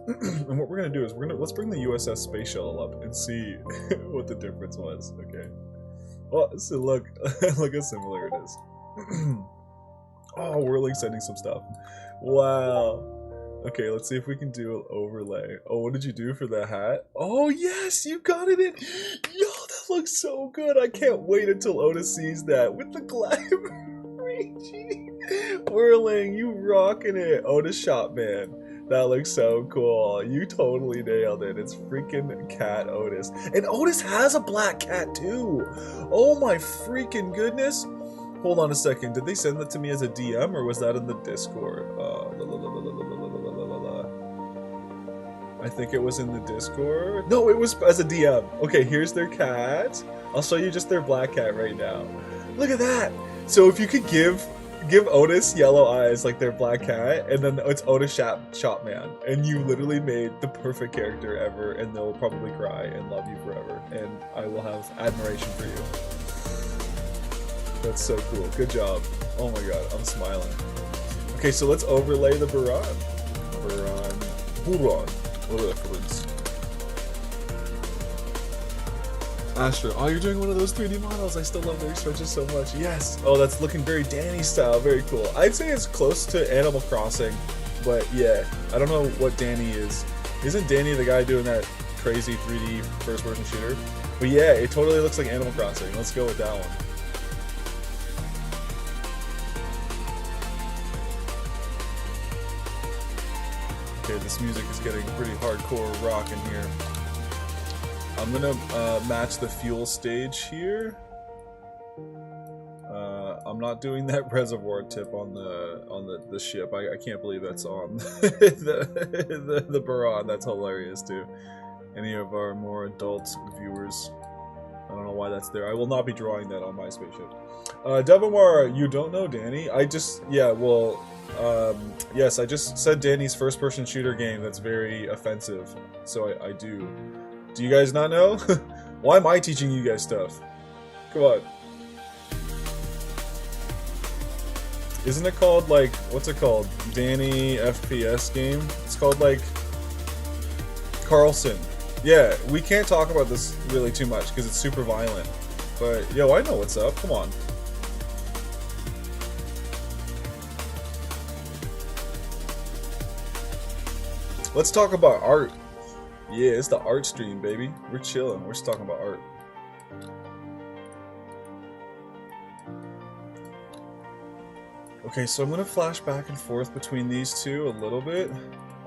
And what we're gonna do is let's bring the USS Space Shuttle up and see what the difference was. Okay. Oh, so look how similar it is. Oh, we're like sending some stuff. Wow. Okay, let's see if we can do an overlay. Oh, what did you do for the hat? Oh yes, you got it in. Yo, that looks so good. I can't wait until Otis sees that with the glamour. Whirling, you rocking it. Otis Shop Man. That looks so cool. You totally nailed it. It's freaking Cat Otis. And Otis has a black cat too. Oh my freaking goodness. Hold on a second. Did they send that to me as a DM or was that in the Discord? I think it was in the Discord. No, it was as a DM. Okay, here's their cat. I'll show you just their black cat right now. Look at that. So if you could give Otis yellow eyes like their black cat, and then it's Otis Shop Man, and you literally made the perfect character ever, and they'll probably cry and love you forever, and I will have admiration for you. That's so cool. Good job. Oh my god, I'm smiling. Okay, so let's overlay the Buran. Reference. Astra. Oh, you're doing one of those 3D models. I still love their stretches so much. Yes. Oh, that's looking very Danny style. Very cool. I'd say it's close to Animal Crossing, but yeah, I don't know what Danny is. Isn't Danny the guy doing that crazy 3D first-person shooter? But yeah, it totally looks like Animal Crossing. Let's go with that one. Okay, this music is getting pretty hardcore rock in here. I'm gonna match the fuel stage here. I'm not doing that reservoir tip on the ship. I can't believe that's on the Baran. That's hilarious too. Any of our more adult viewers, I don't know why that's there. I will not be drawing that on my spaceship. Devamar, you don't know Danny? Yes, I just said Danny's first-person shooter game that's very offensive. So I do. Do you guys not know? Why am I teaching you guys stuff? Come on. Isn't it called, like, what's it called? Danny FPS game? It's called, like, Carlson. Yeah, we can't talk about this really too much because it's super violent. But, yo, I know what's up. Come on. Let's talk about art. Yeah, it's the art stream, baby. We're chilling. We're just talking about art. Okay, so I'm gonna flash back and forth between these two a little bit.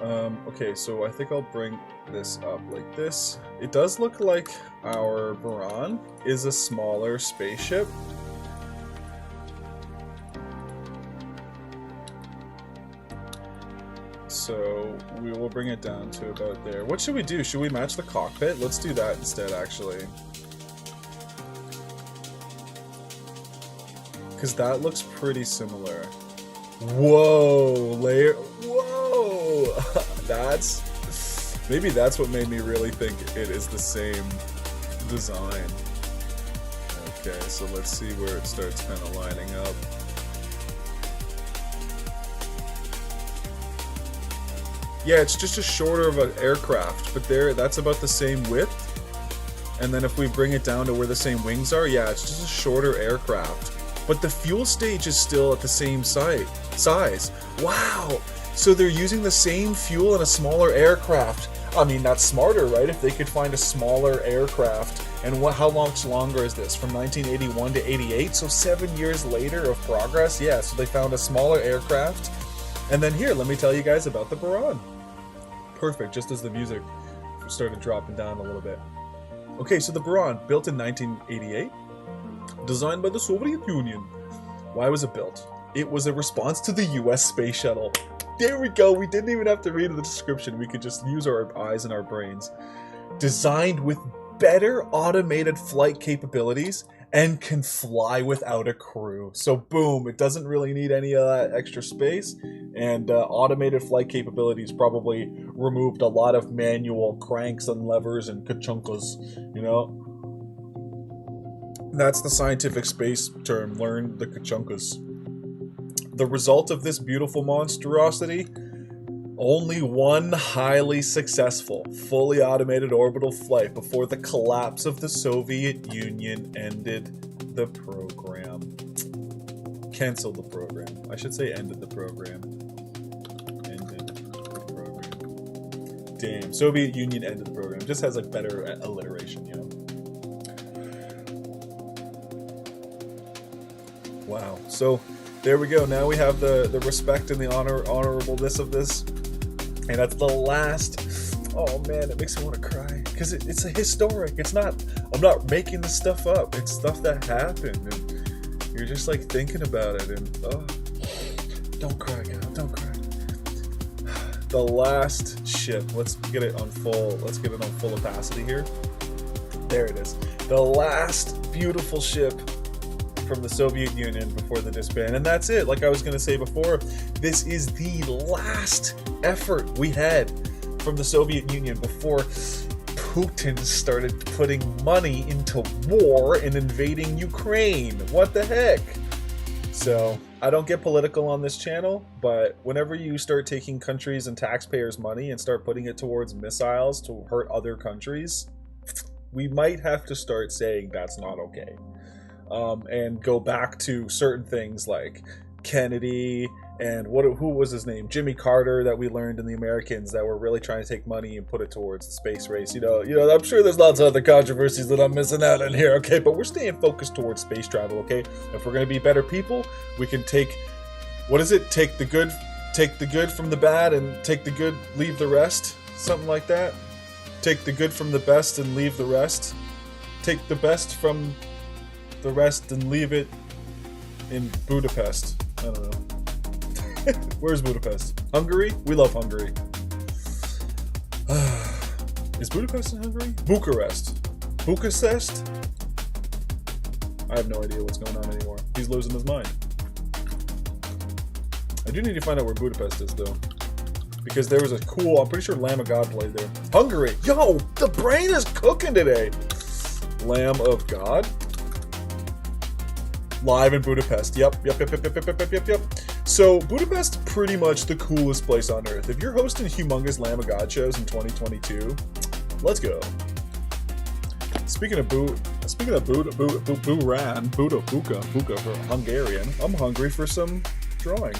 Okay, so I think I'll bring this up like this. It does look like our Baran is a smaller spaceship. So we will bring it down to about there. What should we do? Should we match the cockpit? Let's do that instead, actually. Because that looks pretty similar. Whoa, layer. Whoa! Maybe that's what made me really think it is the same design. Okay, so let's see where it starts kind of lining up. Yeah, it's just a shorter of an aircraft, but that's about the same width. And then if we bring it down to where the same wings are, yeah, it's just a shorter aircraft. But the fuel stage is still at the same size. Wow! So they're using the same fuel in a smaller aircraft. I mean, that's smarter, right? If they could find a smaller aircraft. And how much longer is this? From 1981 to 88? So 7 years later of progress? Yeah, so they found a smaller aircraft. And then here, let me tell you guys about the Baran. Perfect, just as the music started dropping down a little bit. Okay, so the Baran, built in 1988, designed by the Soviet Union. Why was it built? It was a response to the US space shuttle. There we go, we didn't even have to read the description, we could just use our eyes and our brains. Designed with better automated flight capabilities and can fly without a crew. So boom, it doesn't really need any of that extra space, and automated flight capabilities probably removed a lot of manual cranks and levers and kachunkas, you know? That's the scientific space term, learn the kachunkas. The result of this beautiful monstrosity? Only one highly successful, fully automated orbital flight before the collapse of the Soviet Union ended the program. Canceled the program. I should say ended the program. Ended the program. Damn, Soviet Union ended the program. It just has like better alliteration, you know? Wow. So there we go. Now we have the respect and the honorableness of this. And that's the last. Oh man, it makes me want to cry because it's a historic. It's not. I'm not making this stuff up. It's stuff that happened, and you're just like thinking about it. And oh, don't cry, God. Don't cry. The last ship. Let's get it on full. Let's get it on full opacity here. There it is. The last beautiful ship from the Soviet Union before the disband, and that's it. Like I was going to say before, this is the last effort we had from the Soviet Union before Putin started putting money into war and invading Ukraine. What the heck? So I don't get political on this channel, but whenever you start taking countries and taxpayers' money and start putting it towards missiles to hurt other countries, we might have to start saying that's not okay. And go back to certain things like Kennedy and who was his name? Jimmy Carter, that we learned in the Americans that were really trying to take money and put it towards the space race. You know, I'm sure there's lots of other controversies that I'm missing out on here, okay? But we're staying focused towards space travel, okay? If we're gonna be better people, we can take, what is it? Take the good from the bad and take the good, leave the rest. Something like that. Take the good from the best and leave the rest. Take the best from the rest and leave it in Budapest. I don't know. Where's Budapest? Hungary? We love Hungary. Is Budapest in Hungary? Bucharest. Bucharest? I have no idea what's going on anymore. He's losing his mind. I do need to find out where Budapest is though, because there was a cool, I'm pretty sure Lamb of God played there. Hungary! Yo! The brain is cooking today! Lamb of God? Live in Budapest. Yep. So Budapest, pretty much the coolest place on earth. If you're hosting humongous Lamb of God shows in 2022, let's go. Speaking of Buka for Hungarian, I'm hungry for some drawing.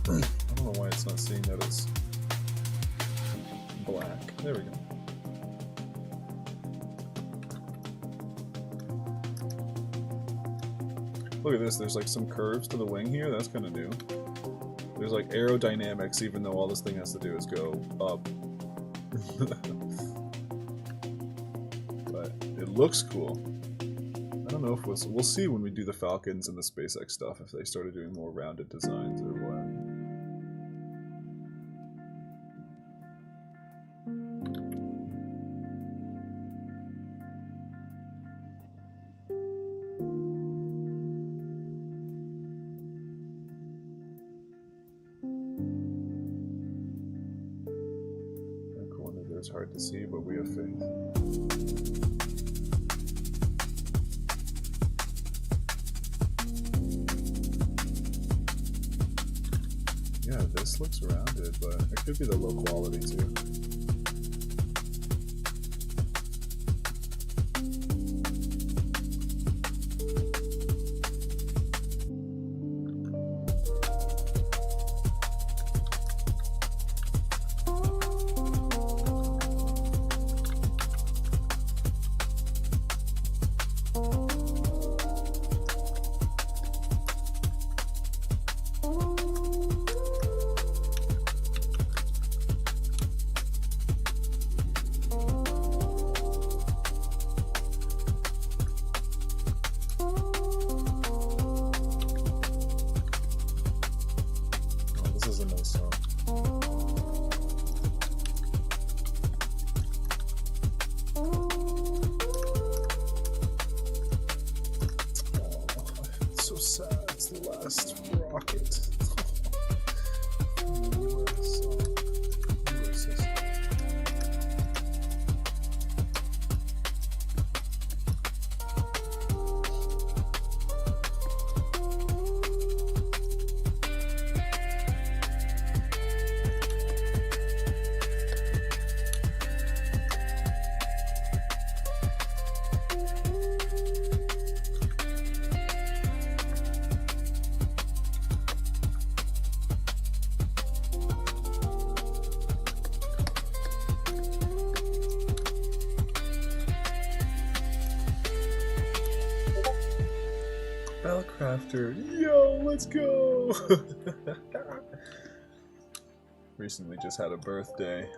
I don't know why it's not seeing that as black. There we go. Look at this, there's like some curves to the wing here, that's kind of new. There's like aerodynamics, even though all this thing has to do is go up. But it looks cool. I don't know if we'll see when we do the Falcons and the SpaceX stuff, if they started doing more rounded designs or what. It's hard to see, but we have faith. Yeah, this looks rounded, but it could be the low quality too. Crafter, yo, let's go! Recently just had a birthday.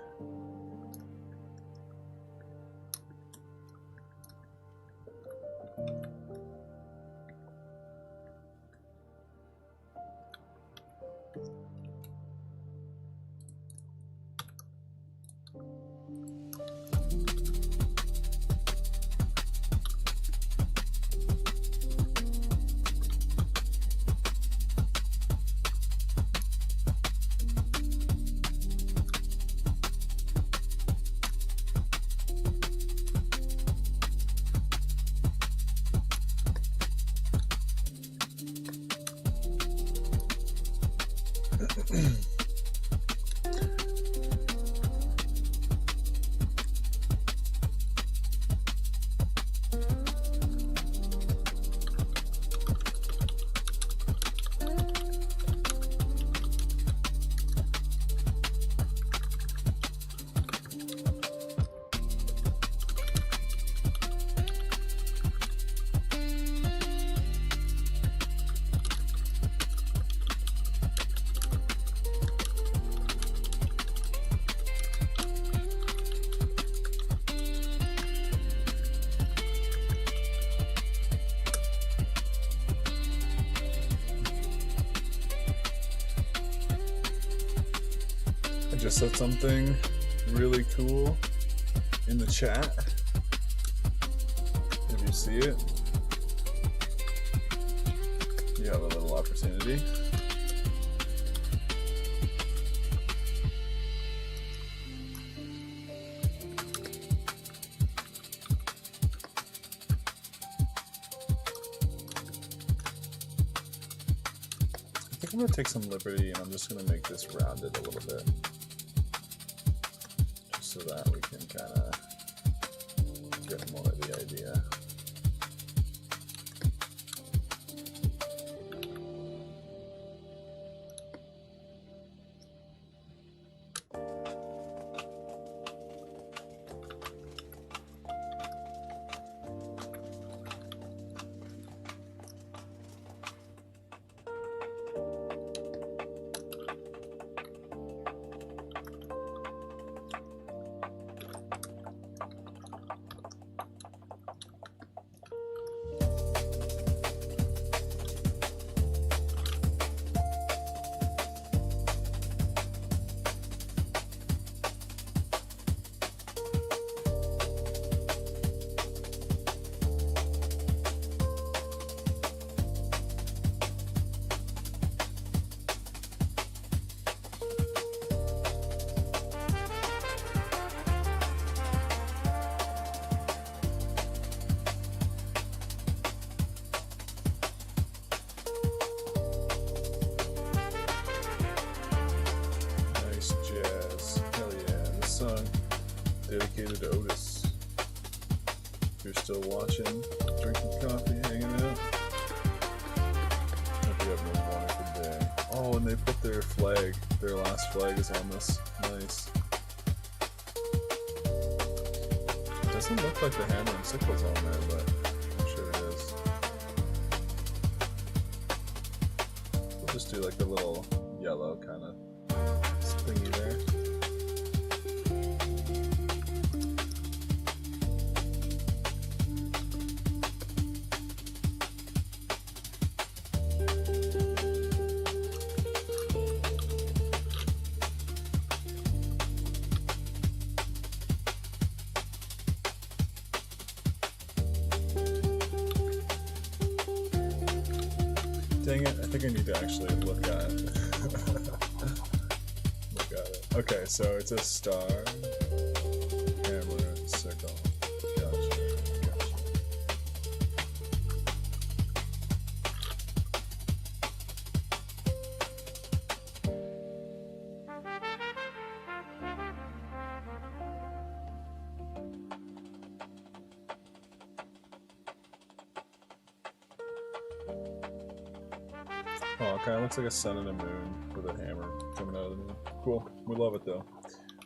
Just said something really cool in the chat. If you see it, you have a little opportunity. I think I'm gonna take some liberty and I'm just gonna make this rounded a little bit. So that we can kind of get more of the idea. Sophisticated Otis. If you're still watching, drinking coffee, hanging out. Hope you have a wonderful day. Oh, and they put their flag. Their last flag is on this. Nice. It doesn't look like the hammer and sickle's on there, but I'm sure it is. We'll just do like the little yellow kind of thingy there. Dang it, I think I need to actually look at it. Look at it. Okay, so it's a star, hammer, circle. Gotcha. Oh, it kind of looks like a sun and a moon with a hammer coming out of the moon. Cool. We love it though.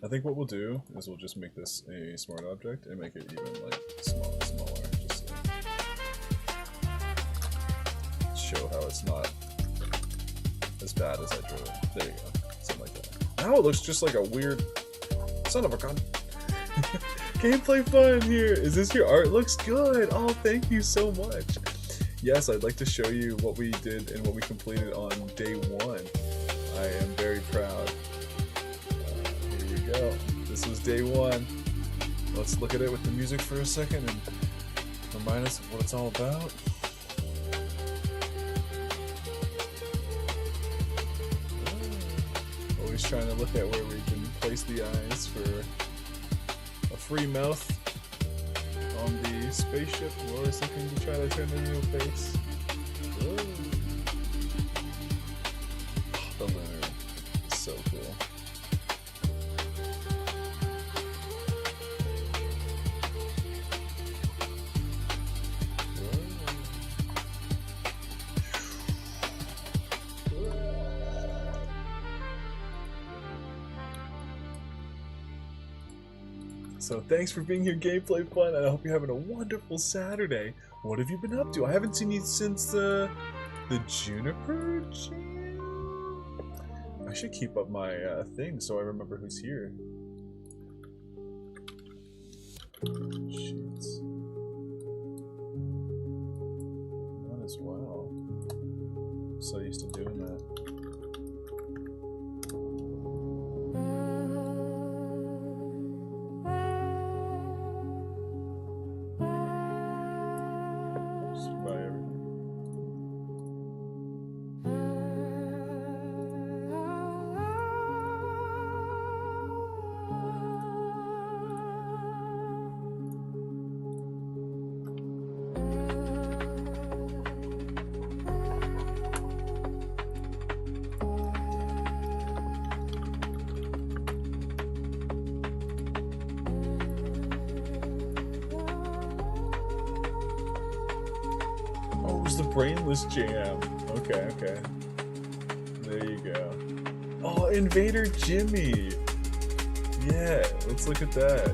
I think what we'll do is we'll just make this a smart object and make it even like smaller, just to show how it's not as bad as I drew it. There you go. Something like that. Now it looks just like a weird son of a gun. Gameplay fun here. Is this your art? Looks good. Oh, thank you so much. Yes, I'd like to show you what we did and what we completed on day 1. I am very proud. Here we go. This was day 1. Let's look at it with the music for a second and remind us of what it's all about. Always trying to look at where we can place the eyes for a free mouth. On the spaceship, we're always looking to try to turn a new face. Whoa. The lunar is so cool. So thanks for being here, Gameplay Fun, and I hope you're having a wonderful Saturday. What have you been up to? I haven't seen you since the Juniper Jam? I should keep up my thing so I remember who's here. Sheets. Not as well. I'm so used to doing that. The brainless jam. Okay. There you go. Oh, Invader Jimmy. Yeah, let's look at that.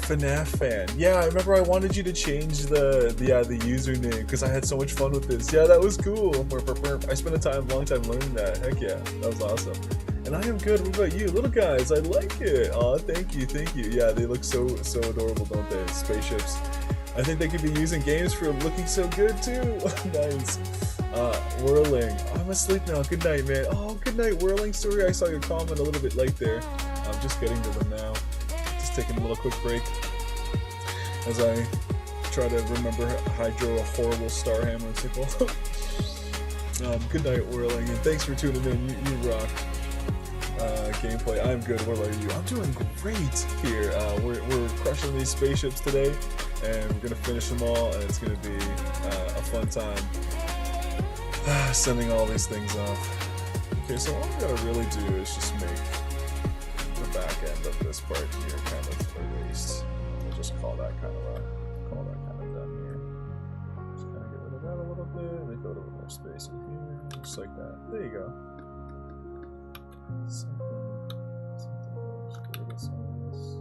FNAF fan. Yeah, I remember I wanted you to change the username because I had so much fun with this. Yeah, that was cool. I spent a long time learning that. Heck yeah, that was awesome. And I am good. What about you, little guys? I like it. Oh, thank you. Yeah, they look so adorable, don't they? Spaceships. I think they could be using games for looking so good too. Nice. Whirling. I'm asleep now. Good night, man. Oh, good night, Whirling. Sorry I saw your comment a little bit late there. I'm just getting to them now. Just taking a little quick break as I try to remember how I drew a horrible star hammer and sickle. Good night, Whirling, and thanks for tuning in. You rock. Gameplay. I'm good. What about you? I'm doing great here. We're crushing these spaceships today, and we're gonna finish them all, and it's gonna be a fun time sending all these things off. Okay, so all we gotta really do is just make the back end of this part here kind of erased. We'll just call that kind of done here. Just kind of get rid of that a little bit. Make a little bit more space in here, just like that. There you go. Something size.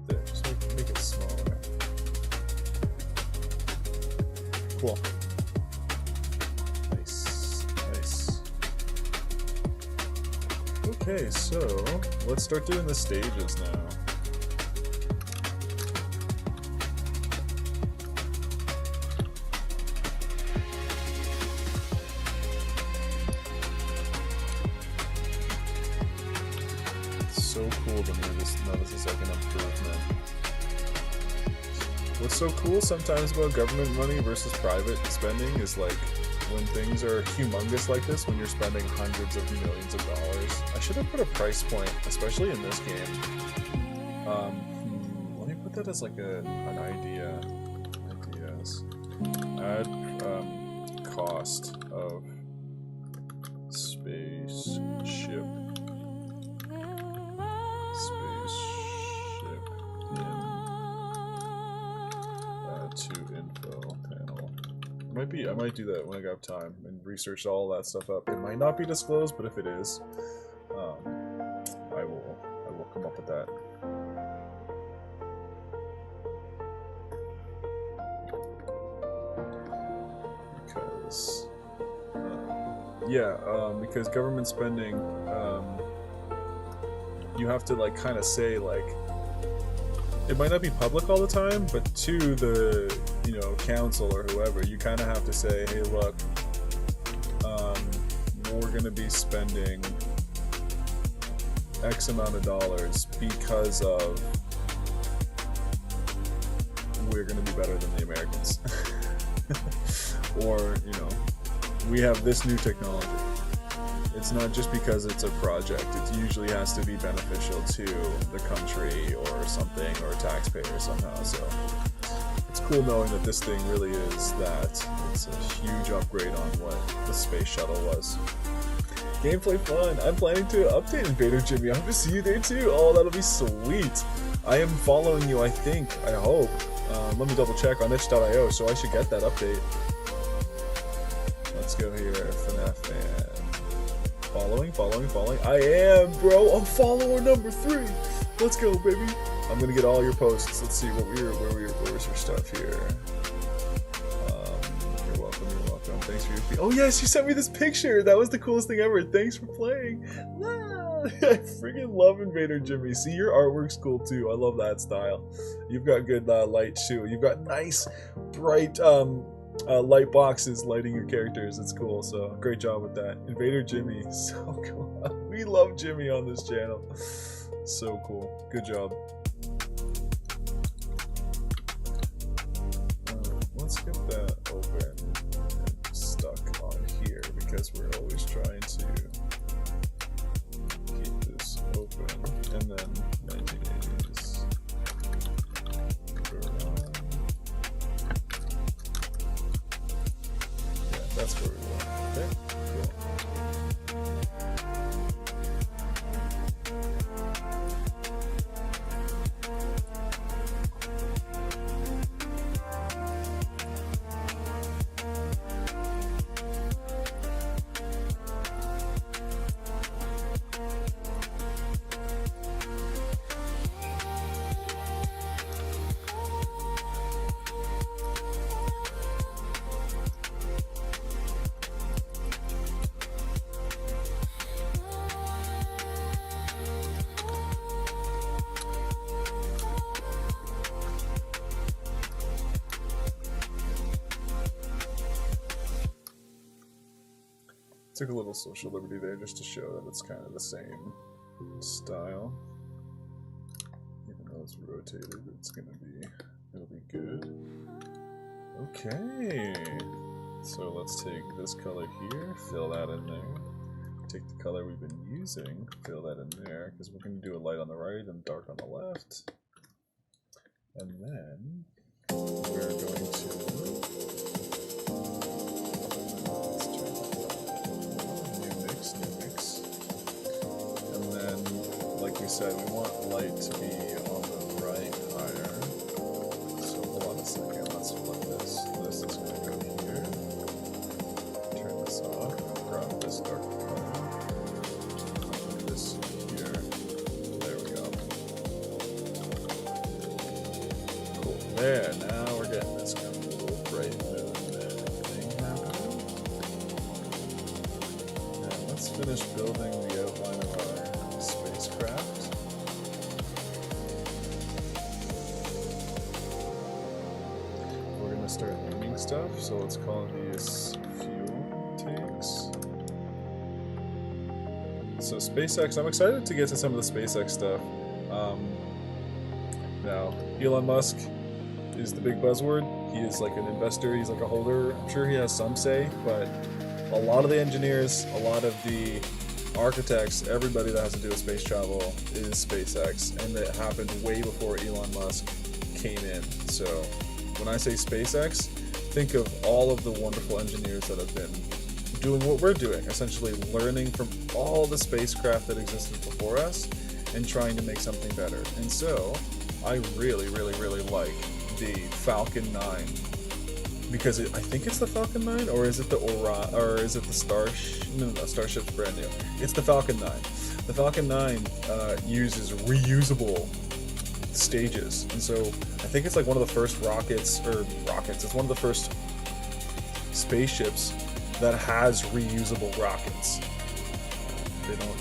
There, just make it smaller. Cool. Nice, nice. Okay, so let's start doing the stages now. So cool to me. This is like an improvement. What's so cool sometimes about government money versus private spending is like when things are humongous like this, when you're spending hundreds of millions of dollars. I should have put a price point, especially in this game. Let me put that as like an idea. Ideas. Add cost of spaceship. To info panel. I might do that when I have time and research all that stuff up. It might not be disclosed, but if it is, I will come up with that. Because because government spending, you have to like kind of say like. It might not be public all the time, but to the, council or whoever, you kind of have to say, hey, look, we're going to be spending X amount of dollars because of we're going to be better than the Americans. Or, we have this new technology. It's not just because it's a project, it usually has to be beneficial to the country or something, or a taxpayer somehow, so it's cool knowing that this thing really is that. It's a huge upgrade on what the space shuttle was. Gameplay fun! I'm planning to update Invader Jimmy, I hope to see you there too! Oh, that'll be sweet! I am following you, I hope. Let me double check on itch.io, so I should get that update. Let's go here, FNAF fan. Following. I am, bro. I'm follower number 3. Let's go, baby. I'm gonna get all your posts. Let's see where's your stuff here. You're welcome. Thanks for your feed. Oh yes, you sent me this picture. That was the coolest thing ever. Thanks for playing. I freaking love Invader Jimmy. See, your artwork's cool too. I love that style. You've got good light too. You've got nice, bright light boxes lighting your characters. It's cool, so great job with that. Invader Jimmy, so cool. We love Jimmy on this channel. So cool. Good job. Let's get that open and stuck on here because we're always trying to keep this open. And then 1980s. That's where we want. Okay, cool. Took a little social liberty there just to show that it's kind of the same style. Even though it's rotated, it'll be good. Okay. So let's take this color here, fill that in there. Take the color we've been using, fill that in there, because we're going to do a light on the right and dark on the left. And then we're going to... Let's said, we want light to be on the right higher. So hold on a second, let's flip this. This is going to go here. Turn this off. Grab this dark color. Put this here. There we go. Cool. There, now we're getting this cool bright moon thing happening. And let's finish building the outline of our spacecraft. We're gonna start naming stuff, so let's call these fuel tanks. So SpaceX, I'm excited to get to some of the SpaceX stuff. Now, Elon Musk is the big buzzword. He is like an investor, he's like a holder. I'm sure he has some say, but a lot of the engineers, a lot of the architects, everybody that has to do with space travel is SpaceX, and that happened way before Elon Musk came in. So when I say SpaceX, think of all of the wonderful engineers that have been doing what we're doing, essentially learning from all the spacecraft that existed before us and trying to make something better. And so I really like the Falcon 9, because I think it's the Falcon 9, or is it the Starship's brand new. It's the Falcon 9. The Falcon 9 uses reusable stages, and so I think it's like one of the first rockets. It's one of the first spaceships that has reusable rockets. They don't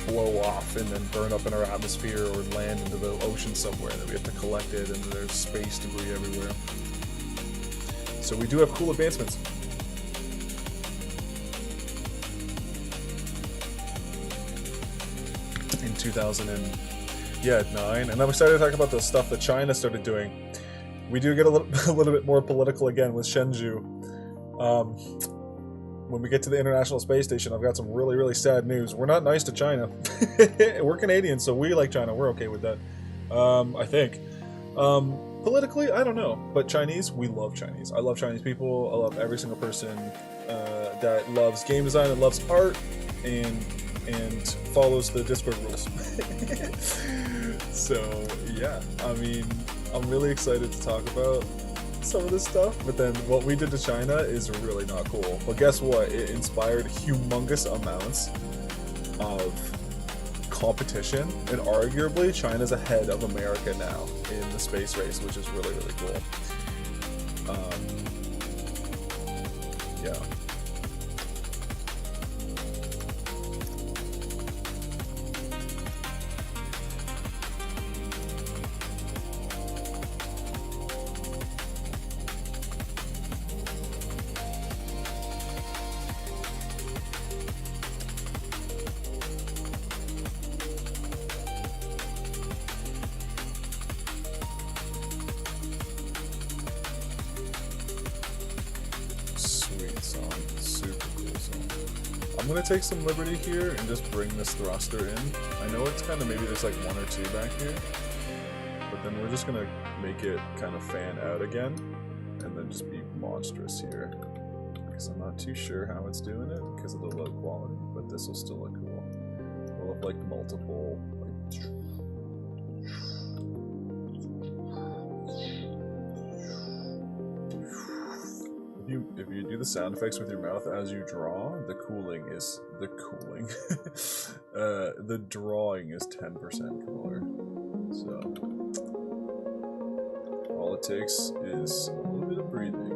blow off and then burn up in our atmosphere or land into the ocean somewhere, and then we have to collect it, and there's space debris everywhere. So we do have cool advancements. In 2009, and I'm excited to talk about the stuff that China started doing. We do get a little bit more political again with Shenzhou. When we get to the International Space Station, I've got some really sad news. We're not nice to China. We're Canadians, so we like China. We're okay with that. I think. Politically, I don't know. But Chinese, we love Chinese. I love Chinese people. I love every single person that loves game design and loves art and follows the Discord rules. So, yeah. I mean, I'm really excited to talk about some of this stuff, but then what we did to China is really not cool. But guess what? It inspired humongous amounts of competition, and arguably China's ahead of America now in the space race, which is really cool. Yeah. I'm gonna take some liberty here and just bring this thruster in. I know it's kind of, maybe there's like one or two back here, but then we're just gonna make it kind of fan out again and then just be monstrous here, because I'm not too sure how it's doing it because of the low quality, but this will still look cool. We'll have like multiple, like, if you do the sound effects with your mouth as you draw, the drawing is 10% cooler. So all it takes is a little bit of breathing.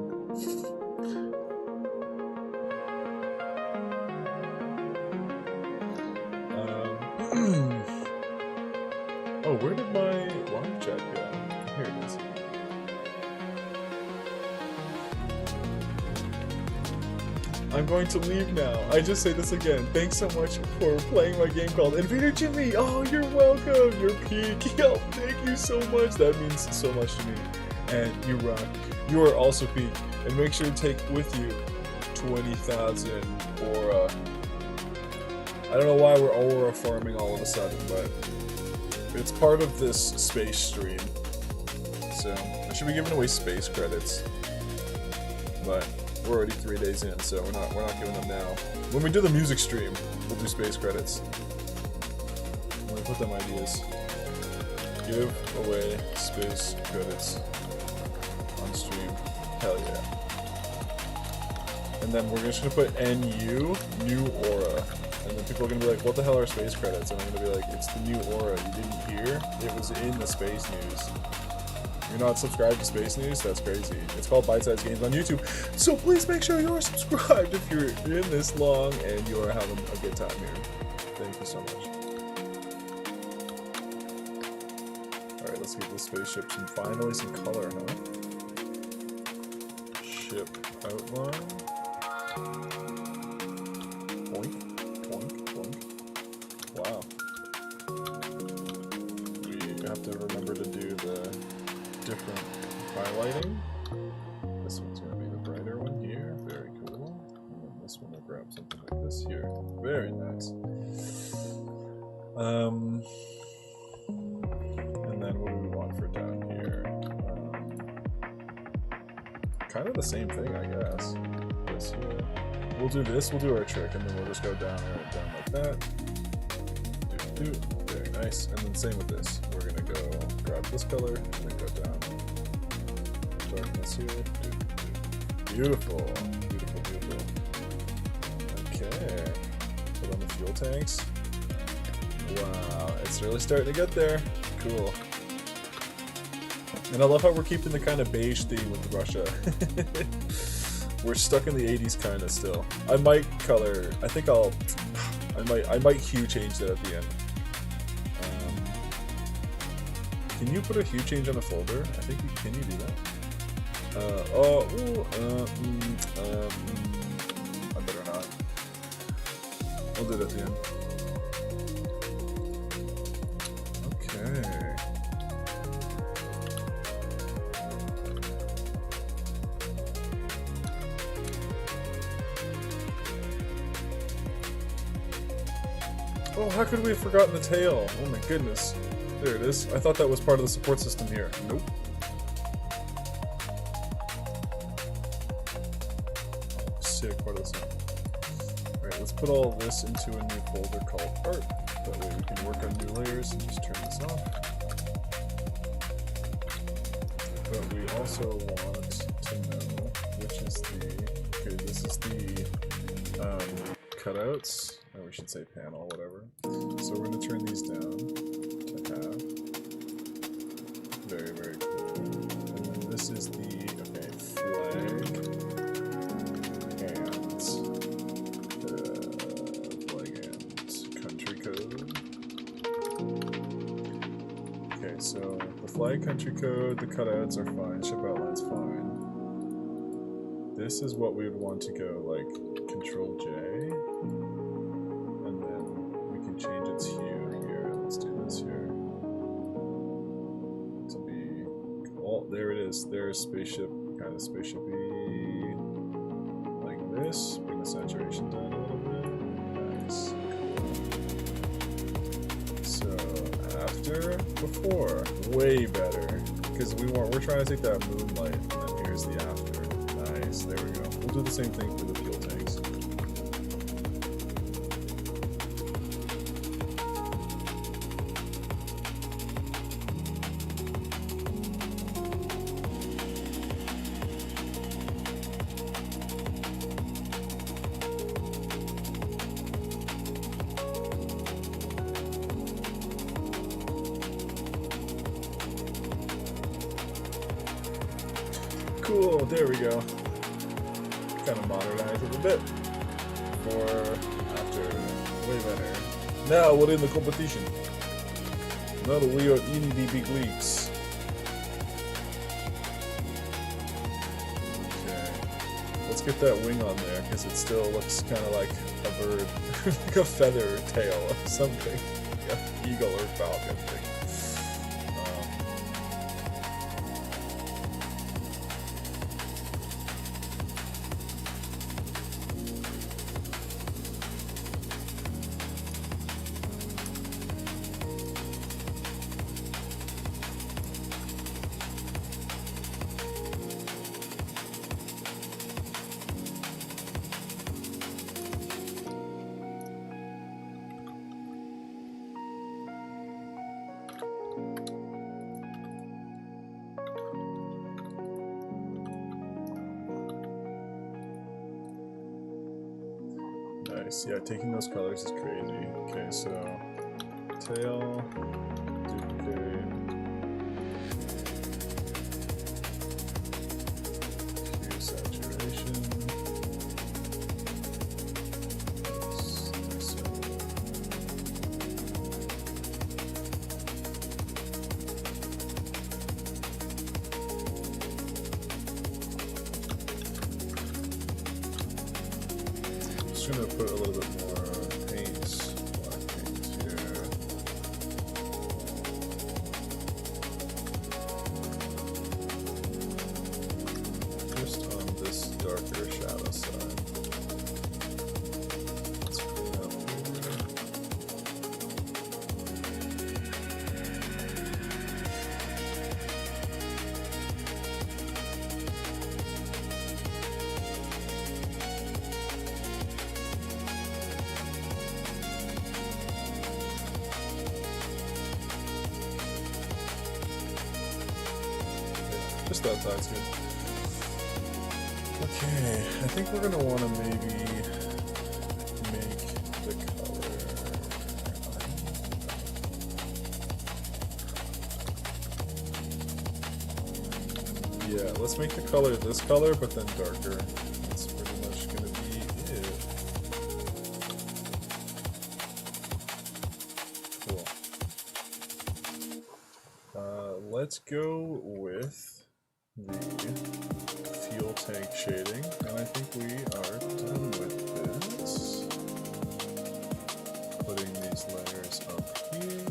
Oh, where did my live chat go? Here it is. I'm going to leave now. I just say this again. Thanks so much for playing my game called Invader Jimmy. Oh, you're welcome. You're peak. Yo, thank you so much. That means so much to me. And you rock. You are also peak. And make sure to take with you 20,000 aura. I don't know why we're aura farming all of a sudden, but it's part of this space stream. So I should be giving away space credits. But we're already 3 days in, so we're not giving them now. When we do the music stream, we'll do space credits. I'm gonna put them ideas. Give away space credits on stream. Hell yeah. And then we're just gonna put NU, new aura. And then people are gonna be like, what the hell are space credits? And I'm gonna be like, it's the new aura. You didn't hear? It was in the space news. You're not subscribed to space news? That's crazy. It's called Bytesized Games on YouTube. So please make sure you're subscribed if you're in this long and you're having a good time here. Thank you so much. Alright, let's give this spaceship finally some color, huh? Ship outline. Boink, boink, boink. Wow. We have to remember to do the different highlighting. This one's going to be the brighter one here. Very cool. And then this one will grab something like this here. Very nice. And then what do we want for down here? Kind of the same thing, I guess. This here. We'll do this, we'll do our trick, and then we'll just go down like that. Very nice. And then same with this. We're gonna go grab this color and then go down. Darkness here. Beautiful. Beautiful, beautiful. Okay. Put on the fuel tanks. Wow, it's really starting to get there. Cool. And I love how we're keeping the kind of beige theme with Russia. We're stuck in the 80s kind of still. I might color, I think I might hue change that at the end. Can you put a hue change on a folder? I think can you do that? I better not. We'll do it at the end. Okay. Oh, how could we have forgotten the tail? Oh my goodness. There it is. I thought that was part of the support system here. Nope. Sick, part of the system. Alright, let's put all this into a new folder called art. That way we can work on new layers and just turn this off. But we also want to know which is the... Okay, this is the cutouts. Or we should say panel, whatever. So we're going to turn these down to half. Very, very cool. And then this is the, okay, flag and country code. Okay, so the flag, country code, the cutouts are fine, ship outline's fine. This is what we would want to go, like, Control J. Change its hue here. Let's do this here. To be, oh, there it is. There's spaceship, kind of spaceshipy, like this. Bring the saturation down a little bit. Nice. Cool. So after, before, way better. Because we're trying to take that moonlight, and then here's the after. Nice. There we go. We'll do the same thing for the fuel tanks. Cool, there we go. Kind of modernized it a bit. For after, way better. Now we're in the competition. Now we are in the big leagues. Okay, let's get that wing on there because it still looks kind of like a bird, like a feather tail or something, like an eagle or falcon thing. Nice. Yeah, taking those colors is crazy. Okay, so tail, duplicate, hue saturation. I'm just gonna put a little bit more paint, black paint here. Just on this darker shadow side. Let's put it up here. Just that side's good. Okay, I think we're gonna want to maybe make the color. Yeah, let's make the color this color, but then darker. That's pretty much gonna be it. Cool. Let's go with the fuel tank shading, and I think we are done with this. Putting these layers up here.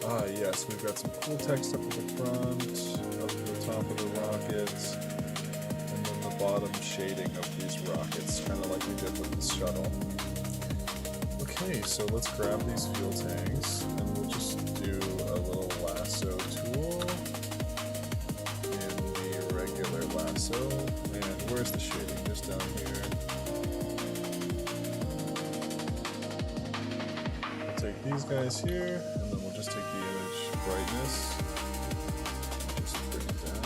Ah yes, we've got some cool text up at the front, up to the top of the rockets, and then the bottom shading of these rockets, kind of like we did with the shuttle. Okay, so let's grab these fuel tanks, and we'll just do a little lasso tool in the regular lasso. And where's the shading? Just down here. We'll take these guys here, and then we'll just take the image brightness. Just bring it down.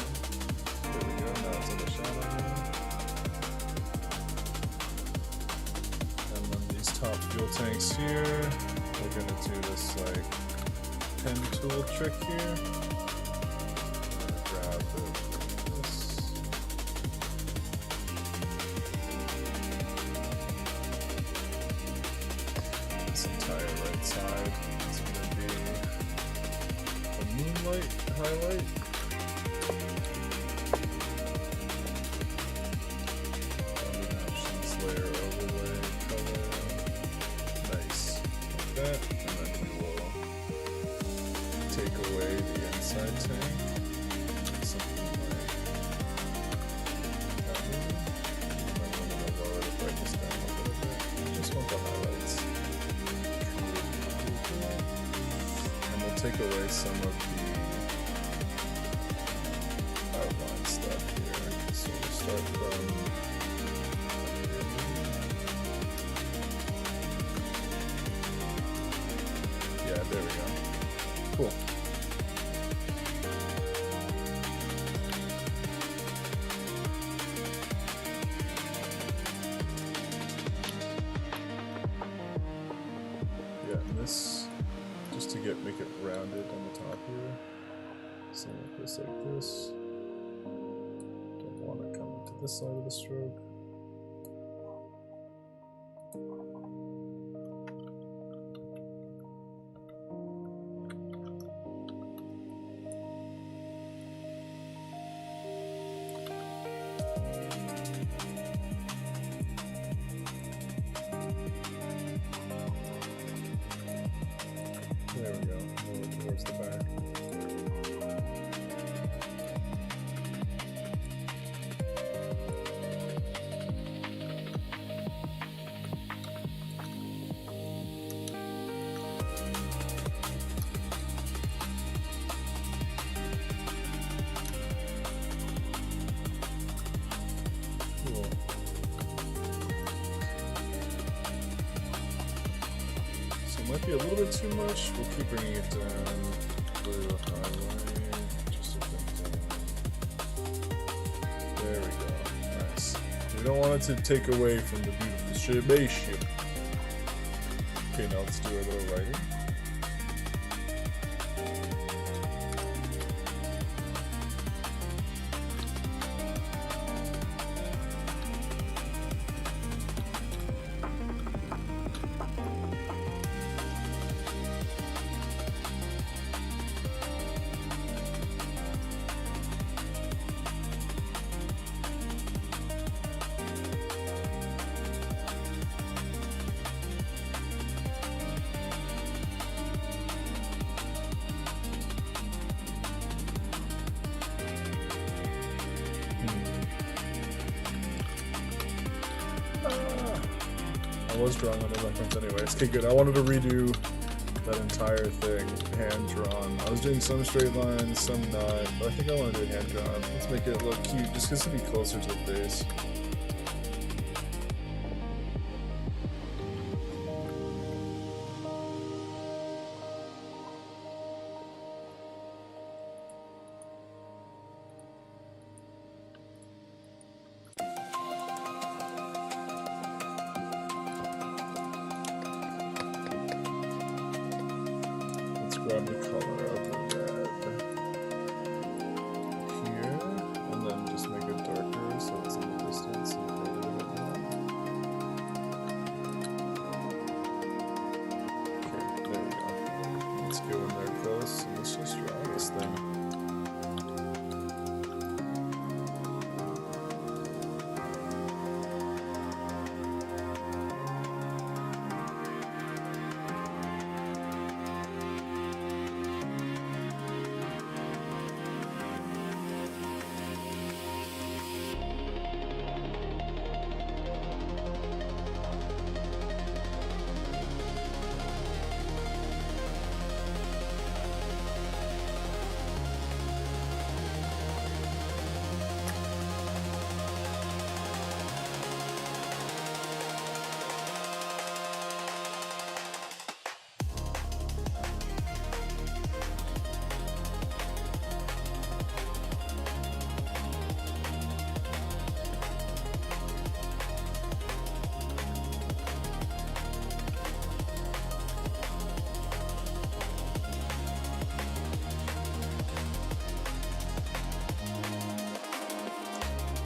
There we go, now it's in the shadow now. And then these top fuel tanks here, we're gonna do this like pen tool trick here. Grab this. This entire right side is gonna be a moonlight highlight. Options, layer, overlay, color. Nice. Like that. And then we will take away the inside tank. Something like that one. And then I'm going to lower the brightness down a little bit. Just want the highlights. And we'll take away some of the outline stuff here. So we'll start from yeah, there we go. Cool. Yeah, and this, just to make it rounded on the top here. So like this, like this. Don't want to come into this side of the stroke. There we go, more towards the back. Cool. So it might be a little bit too much. We'll keep bringing it down. Blue highlight. Just a bit down. There we go. Nice. don't want it to take away from the beautiful spaceship. Okay, now let's do our little writing. I was drawing on the reference anyways. Okay, good. I wanted to redo that entire thing hand drawn. I was doing some straight lines, some not, but I think I want to do it hand drawn. Let's make it look cute, just because it'll be closer to the face. Grab the color of the red here, and then just make it darker so it's in the distance and fade it a bit more. Okay, there we go. Let's go in there close and let's just draw this thing.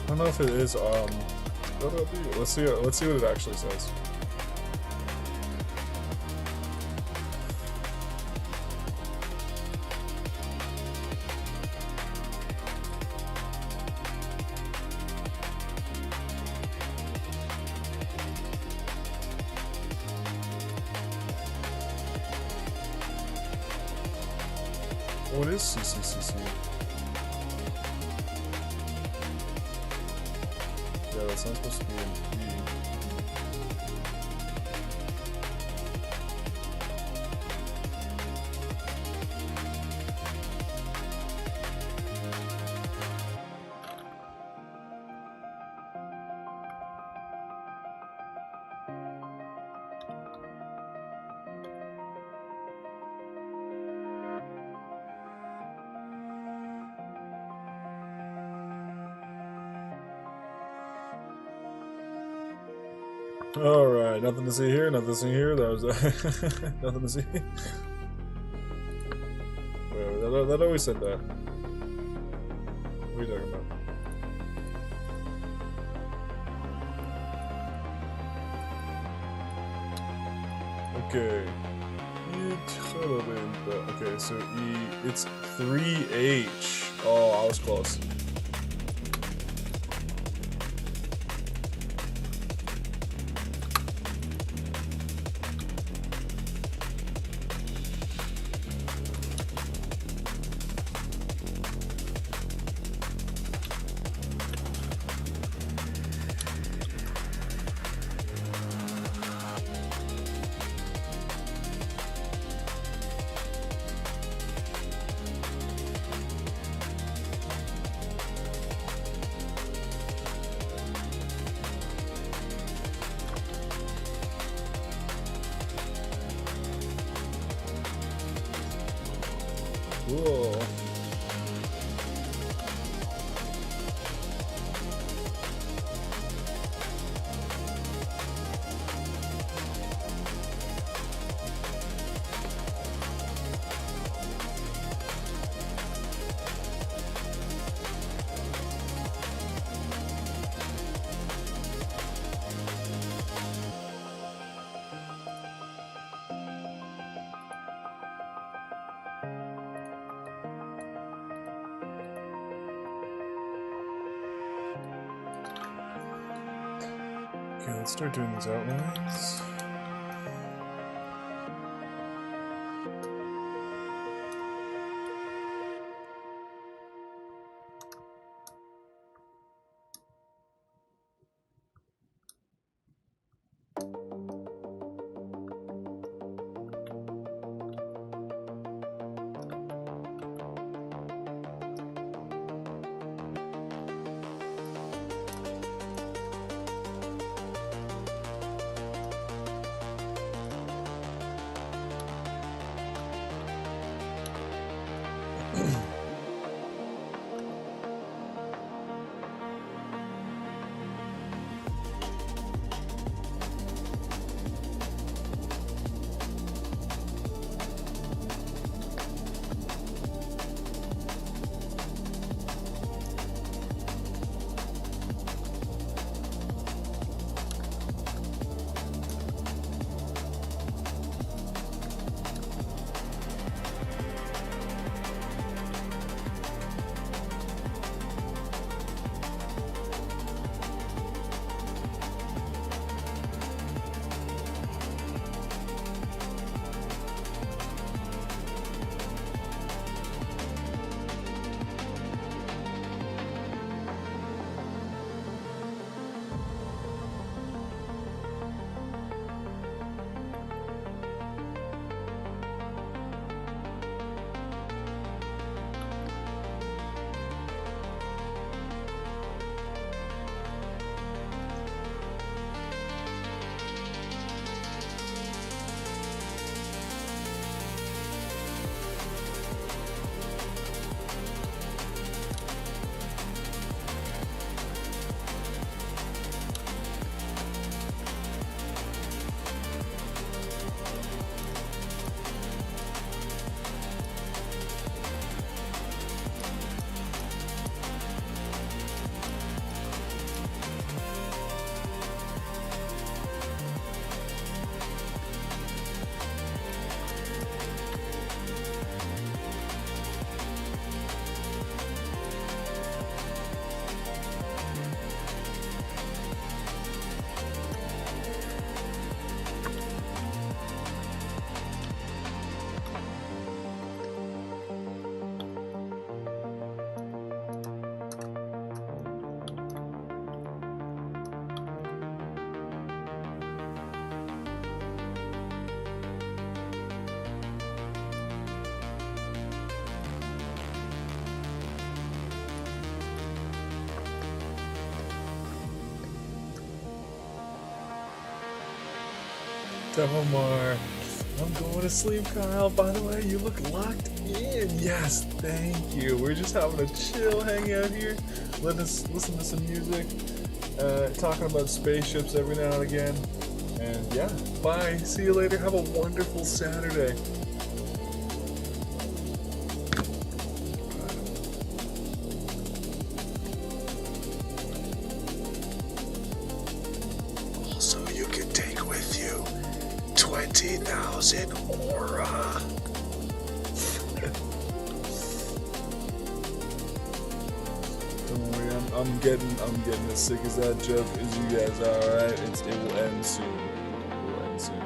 I don't know if it is, what'll it be? Let's see what it actually says. What is CCCC? Yeah, that's not supposed to be in P. Alright, nothing to see here, nothing to see here, that was nothing to see. Wait, that always said that. What are you talking about? Okay. Okay, so E, it's 3H. Oh, I was close. Cool. Okay, let's start doing these outlines. Devomar, I'm going to sleep, Kyle. By the way, you look locked in. Yes, thank you. We're just having a chill hangout here. Let us listen to some music, talking about spaceships every now and again. And yeah, bye. See you later. Have a wonderful Saturday. Also, you can take with you 20,000 aura. Don't worry, I'm getting as sick as that joke as you guys are. All right, it will end soon. It will end soon.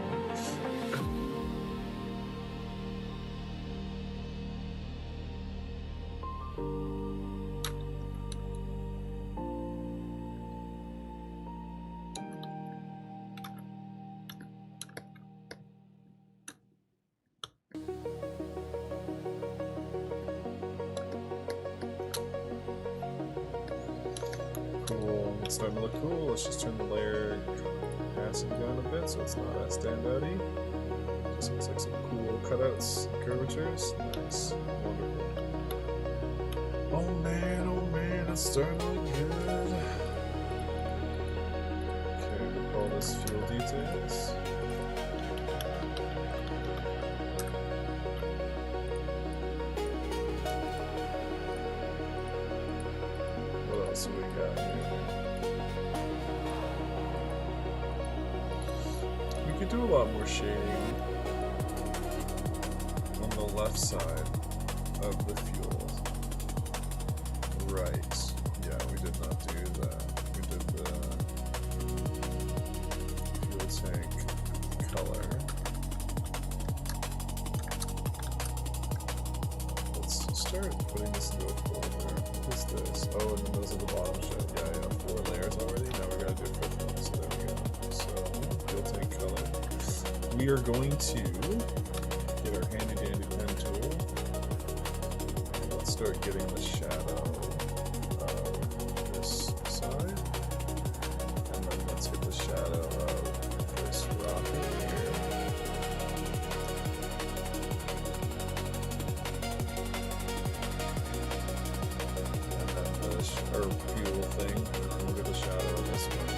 Cool. It's starting to look cool. Let's just turn the layer capacity down a bit so it's not as standouty. Just looks like some cool cutouts and curvatures. Nice. Wonderful. Oh man, it's starting to look good. Okay, we call this fuel details. What else do we got here? We could do a lot more shading on the left side of the fuel. Right. Yeah, we did not do that. We did the start putting this into a folder. What is this? Oh, and then those are the bottom shit. Yeah, 4 layers already. Now we gotta do a 5th one. So there we go. So built-in color. We are going to get our handy dandy pen tool. Let's start getting the shadow of this side. And then let's get the shadow of this rocket here. And then the fuel thing. We'll get the shadow of this one.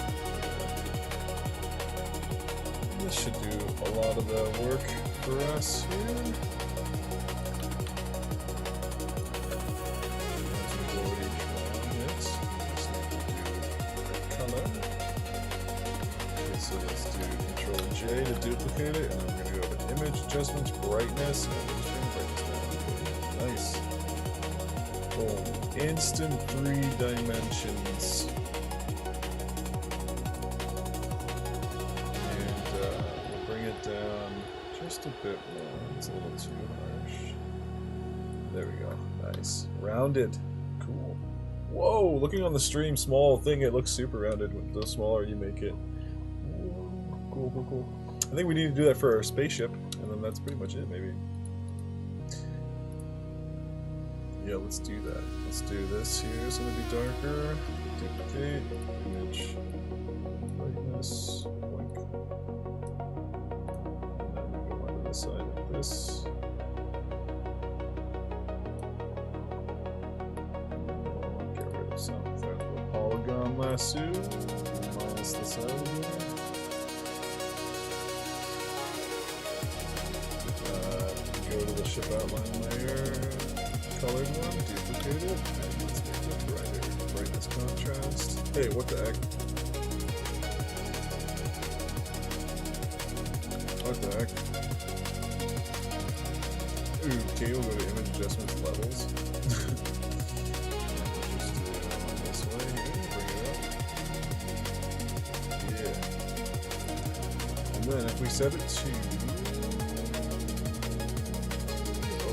This should do a lot of the work for us here. As we've already drawn it, just need to do the color. Okay, so let's do Control J to duplicate it, and then we're going to go to Image Adjustments, Brightness, and we'll just bring brightness down. Nice. Boom. Instant 3 dimensions. Down just a bit more. It's a little too harsh. There we go. Nice. Rounded. Cool. Whoa! Looking on the stream, small thing, it looks super rounded. The smaller you make it. Whoa. Cool, cool, cool. I think we need to do that for our spaceship, and then that's pretty much it, maybe. Yeah, let's do that. Let's do this here. It's going to be darker. Duplicate. Image. Brightness. Side of this. Get rid of some thread of polygon lasso. Minus the side here. Go to the ship outline layer, colored one, duplicate it, and let's make it brighter. Brightness contrast. Hey, what the heck? What the heck? Okay, we'll go to Image Adjustments Levels. Just do it this way here, bring it up. Yeah. And then if we set it to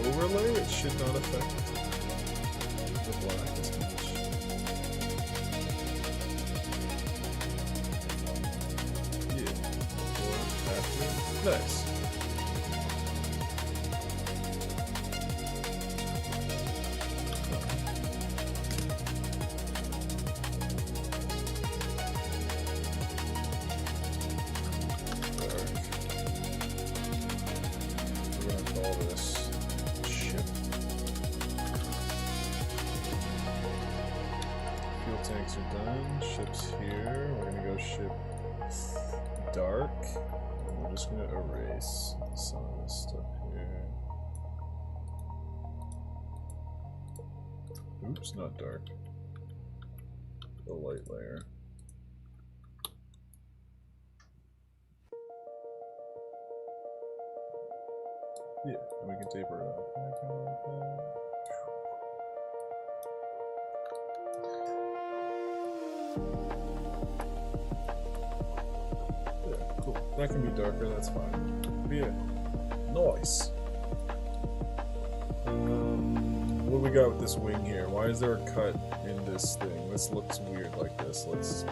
overlay, it should not affect the black as much. Yeah. Before, after. Nice. Tanks are done. Ship's here. We're gonna go ship dark. And we're just gonna erase some of this stuff here. Oops, not dark. The light layer. Yeah, and we can taper it up. Yeah, cool. That can be darker, that's fine. But yeah, nice. What do we got with this wing here? Why is there a cut in this thing? This looks weird like this. Let's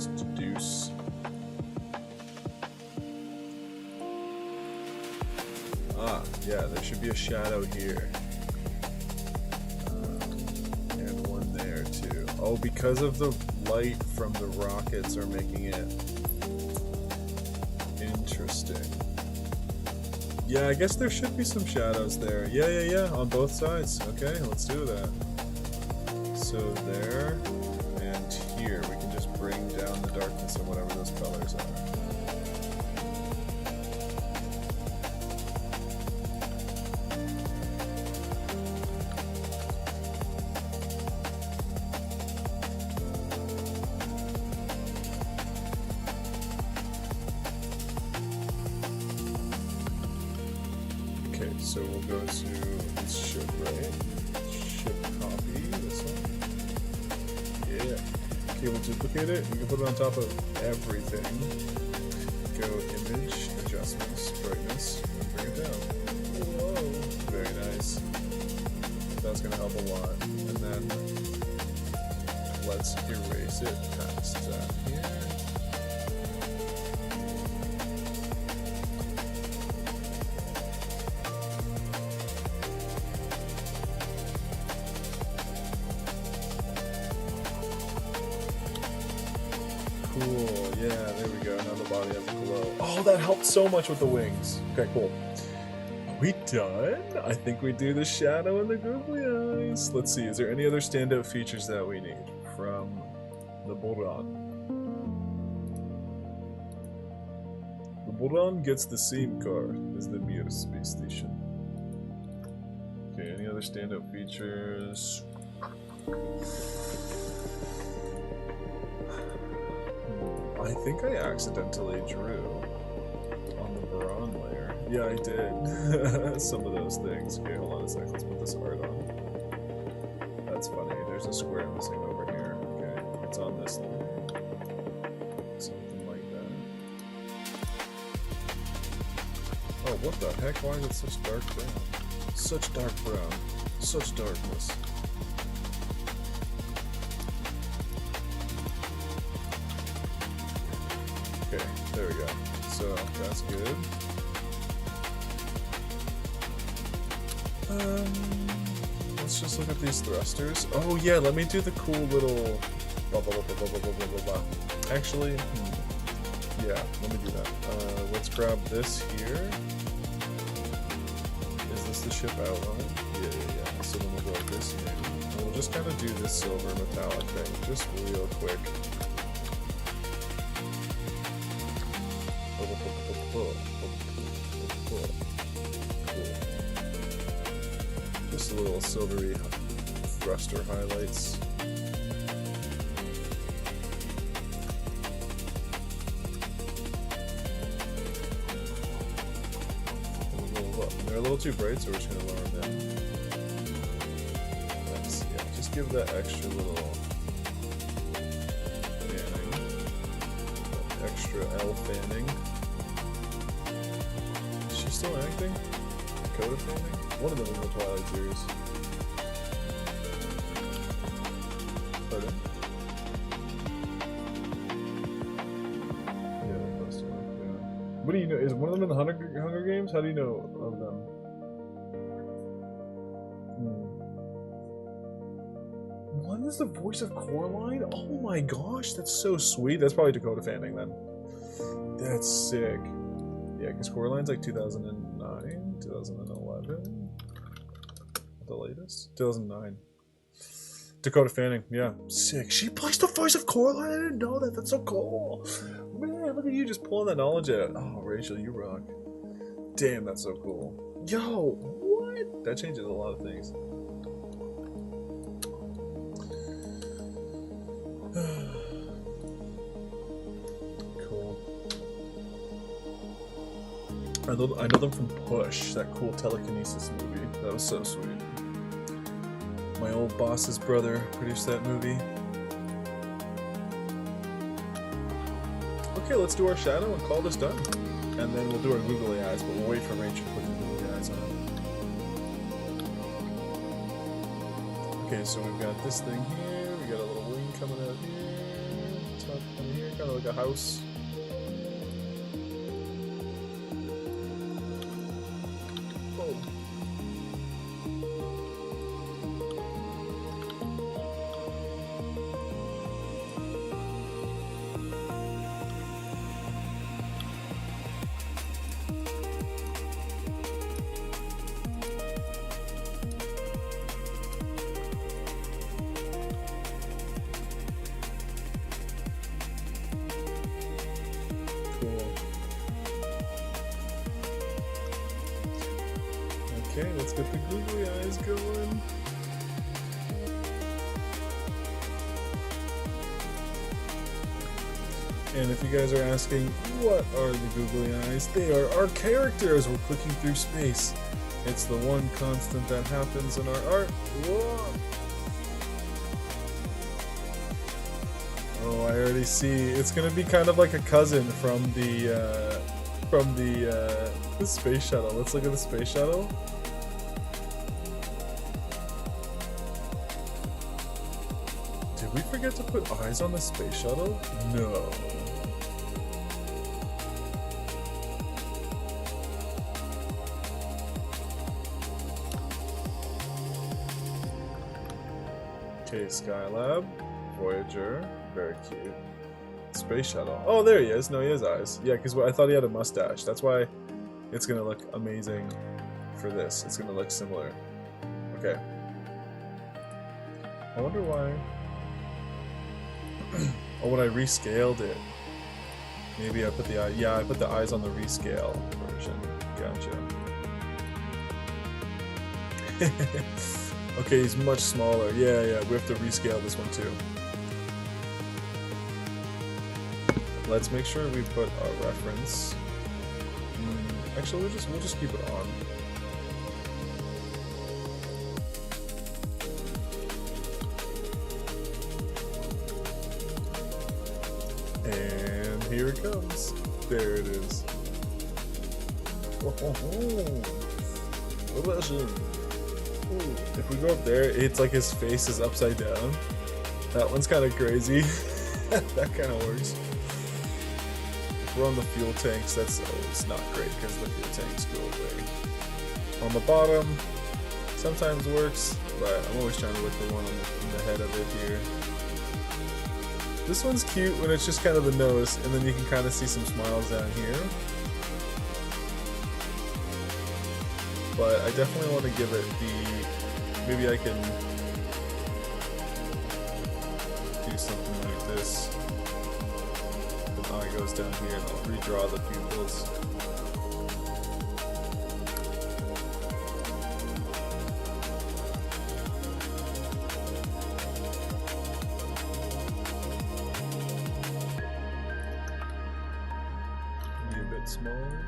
deduce. Ah, yeah, there should be a shadow here. And one there too. Oh, because of the light from the rockets are making it interesting. Yeah, I guess there should be some shadows there. Yeah, on both sides. Okay, let's do that. So there and here, we can just bring down the darkness of whatever those colors are. So we'll go to this ship, right? Ship copy, this one. Yeah. Okay, we'll duplicate it. We can put it on top of everything. Go image, adjustments, brightness, and bring it down. Whoa. Very nice. That that's gonna help a lot. And then let's erase it past that here. Cool, yeah, there we go. Now the body has a glow. Oh, that helped so much with the wings. Okay, cool. Are we done? I think we do the shadow and the googly eyes. Let's see, is there any other standout features that we need from the Buran? The Buran gets the same card as the Mir space station. Okay, any other standout features? I think I accidentally drew on the Buran layer. Yeah, I did. Some of those things. Okay, hold on a sec. Let's put this art on. That's funny. There's a square missing over here. Okay, it's on this layer. Something like that. Oh, what the heck? Why is it such dark brown? Such dark brown. Such darkness. Okay, there we go. So, that's good. Let's just look at these thrusters. Oh yeah, let me do the cool little blah blah blah blah blah blah blah blah blah. Actually, yeah, let me do that. Let's grab this here. Is this the ship outline? Yeah. So then we'll go like this here. And we'll just kind of do this silver metallic thing, just real quick. Just a little silvery thruster highlights. They're a little too bright, so we're just gonna lower them down. Nice, yeah. Just give that extra little fanning, extra L fanning. Is she still acting? Dakota fanning? One of them in the Twilight series. Pardon? Yeah, they're close to it, yeah. What do you know? Is one of them in the Hunger Games? How do you know of them? One is the voice of Coraline? Oh my gosh, that's so sweet. That's probably Dakota Fanning then. That's sick. Yeah, because Coraline's like 2009, 2011. The latest? 2009. Dakota Fanning, yeah. Sick. She plays the voice of Coraline? I didn't know that. That's so cool. Man, look at you just pulling that knowledge out. Oh, Rachel, you rock. Damn, that's so cool. Yo, what? That changes a lot of things. Cool. I know them from Push, that cool telekinesis movie. That was so sweet. My old boss's brother produced that movie. Okay, let's do our shadow and call this done. And then we'll do our googly eyes, but we'll wait for Rachel to put the googly eyes on. Okay, so we've got this thing here, we got a little wing coming out here, top coming here, kind of like a house. Okay, let's get the googly eyes going. And if you guys are asking, what are the googly eyes? They are our characters. We're clicking through space. It's the one constant that happens in our art. Whoa. Oh, I already see. It's gonna be kind of like a cousin from the space shuttle. Let's look at the space shuttle. we forget to put eyes on the space shuttle? No. Okay, Skylab, Voyager, very cute. Space shuttle. Oh, there he is. No, he has eyes. Yeah, because I thought he had a mustache. That's why it's gonna look amazing for this. It's gonna look similar. Okay. I wonder why. Oh, when I rescaled it, maybe I put the eye. Yeah, I put the eyes on the rescale version. Gotcha. Okay, he's much smaller. Yeah, we have to rescale this one too. Let's make sure we put our reference. Actually, we'll just keep it on. And here it comes. There it is. If we go up there, it's like his face is upside down. That one's kind of crazy. That kind of works. If we're on the fuel tanks, it's not great because the fuel tanks go away. On the bottom, sometimes works, but I'm always trying to look for one on the head of it here. This one's cute when it's just kind of the nose, and then you can kind of see some smiles down here. But I definitely want to give it the... Maybe I can do something like this. The eye goes down here, and I'll redraw the pupils. Maybe a bit smaller.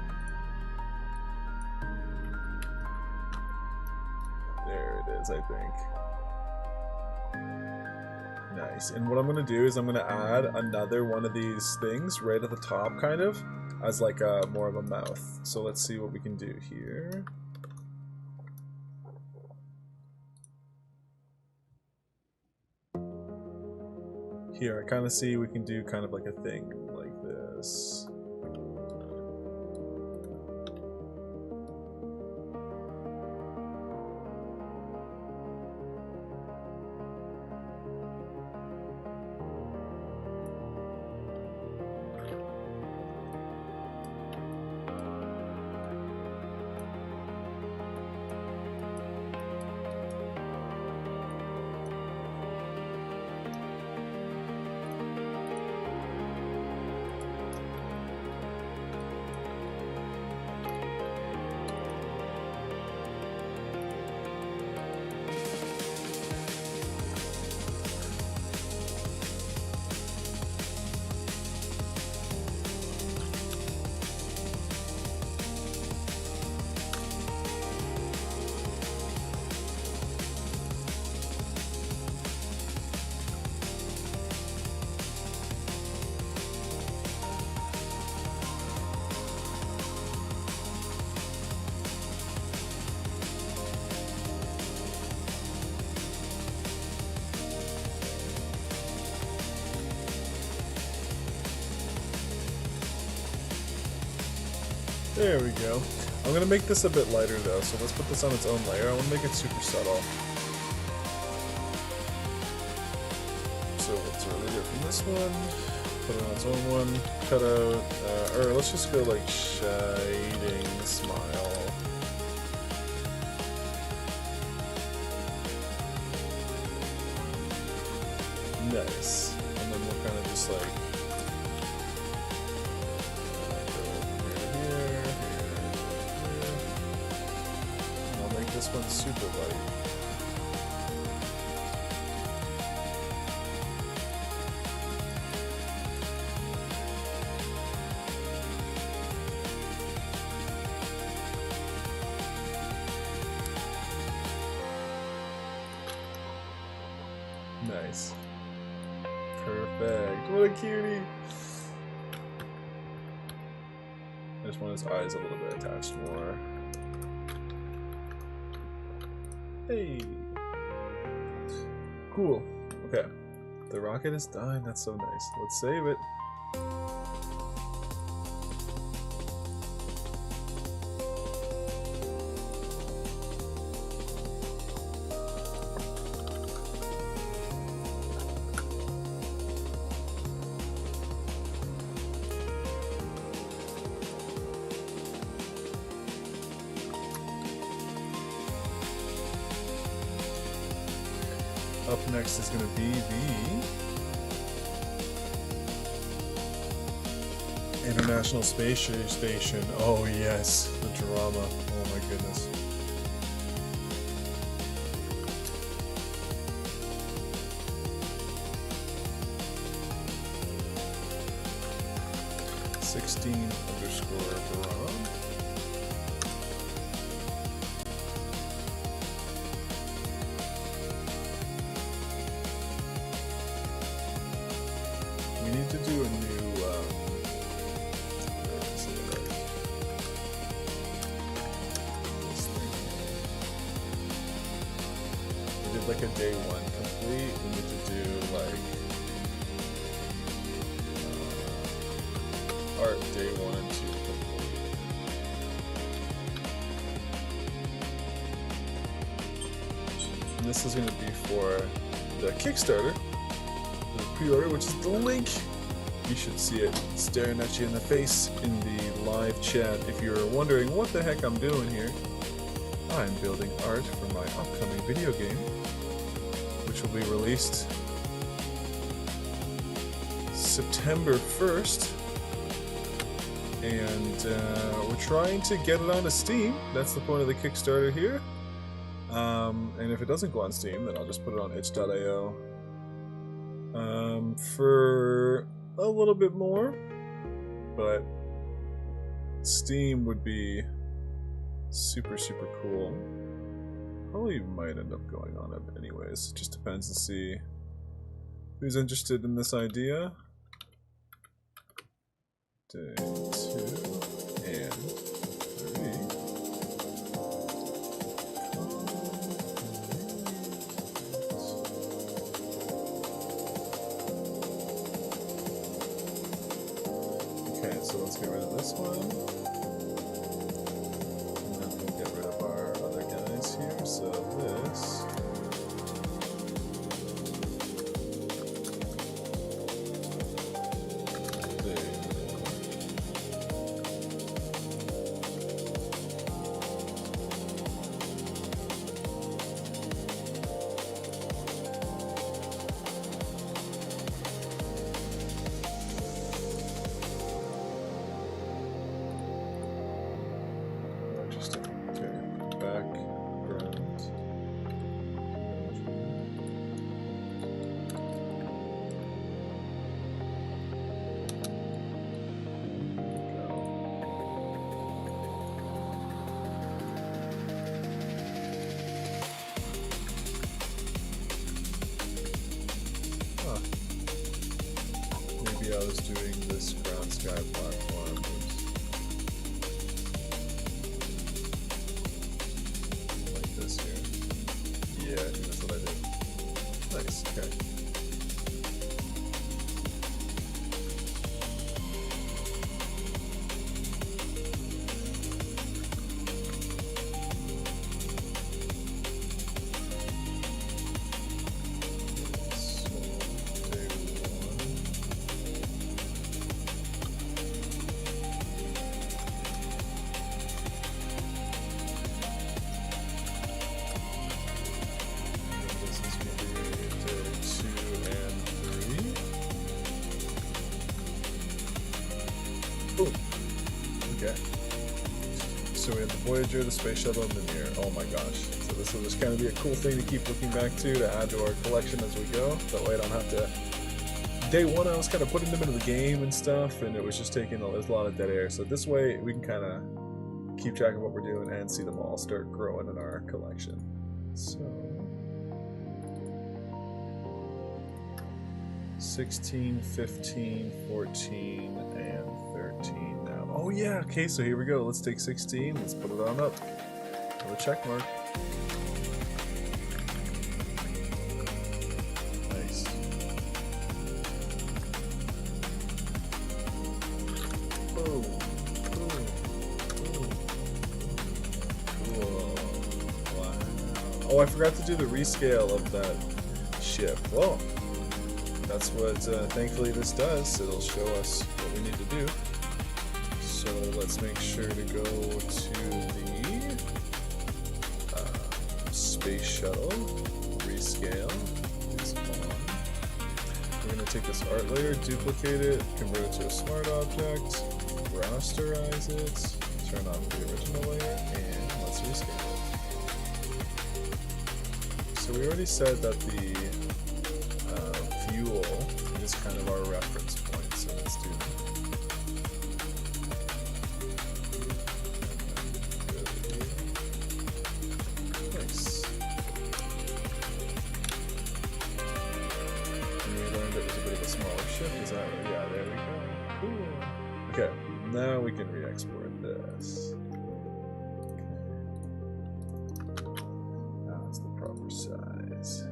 There it is, I think. Nice. And what I'm going to do is I'm going to add another one of these things right at the top, kind of, as like more of a mouth. So let's see what we can do here. Here, I kind of see we can do kind of like a thing like this. There we go. I'm going to make this a bit lighter though, so let's put this on its own layer. I want to make it super subtle. So let's remove it from this one, put it on its own one, cut out, or let's just go like shading smile. Nice. And then we'll kind of just like this one's super light. Nice. Perfect. What a cutie. I just want his eyes a little bit attached more. Hey. Cool. Okay. The rocket is dying. That's so nice. Let's save it. Up next is going to be the International Space Station. Oh yes, the drama. Oh my goodness. _Baron. We need to do a new, we did like a day 1 complete. We need to do like art day 1 and 2 complete. And this is going to be for the Kickstarter. Pre-order, which is the link. You should see it staring at you in the face in the live chat. If you're wondering what the heck I'm doing here, I'm building art for my upcoming video game, which will be released September 1st. And we're trying to get it onto Steam. That's the point of the Kickstarter here. And if it doesn't go on Steam, then I'll just put it on itch.io. For a little bit more, but Steam would be super cool. Probably might end up going on it anyways. It just depends to see who's interested in this idea. Day 2 and 3. So let's get rid of this one, and then we'll get rid of our other guys here. So this, maybe I was doing this ground sky platform. Like this here. Yeah, I think that's what I did. Nice, okay. So we have the Voyager, the Space Shuttle, and the Mir. Oh my gosh. So this will just kind of be a cool thing to keep looking back to add to our collection as we go. That way I don't have to... Day 1 I was kind of putting them into the game and stuff, and it was just taking there's a lot of dead air. So this way we can kind of keep track of what we're doing and see them all start growing in our collection. So... 16, 15, 14, and 13 now. Oh yeah, okay, so here we go. Let's take 16, let's put it on up. With a check mark. Nice. Oh, I forgot to do the rescale of that ship. Well, that's what thankfully this does. It'll show us what we need to do. So let's make sure to go to the space shuttle, rescale. We're going to take this art layer, duplicate it, convert it to a smart object, rasterize it, turn on the original layer, and let's rescale it. So we already said that the fuel is kind of our reference point, so let's do that. Nice. And we learned it was a bit of a smaller ship, is that right? Yeah, there we go. Cool. Okay, now we can re-export this. Now it's the proper size.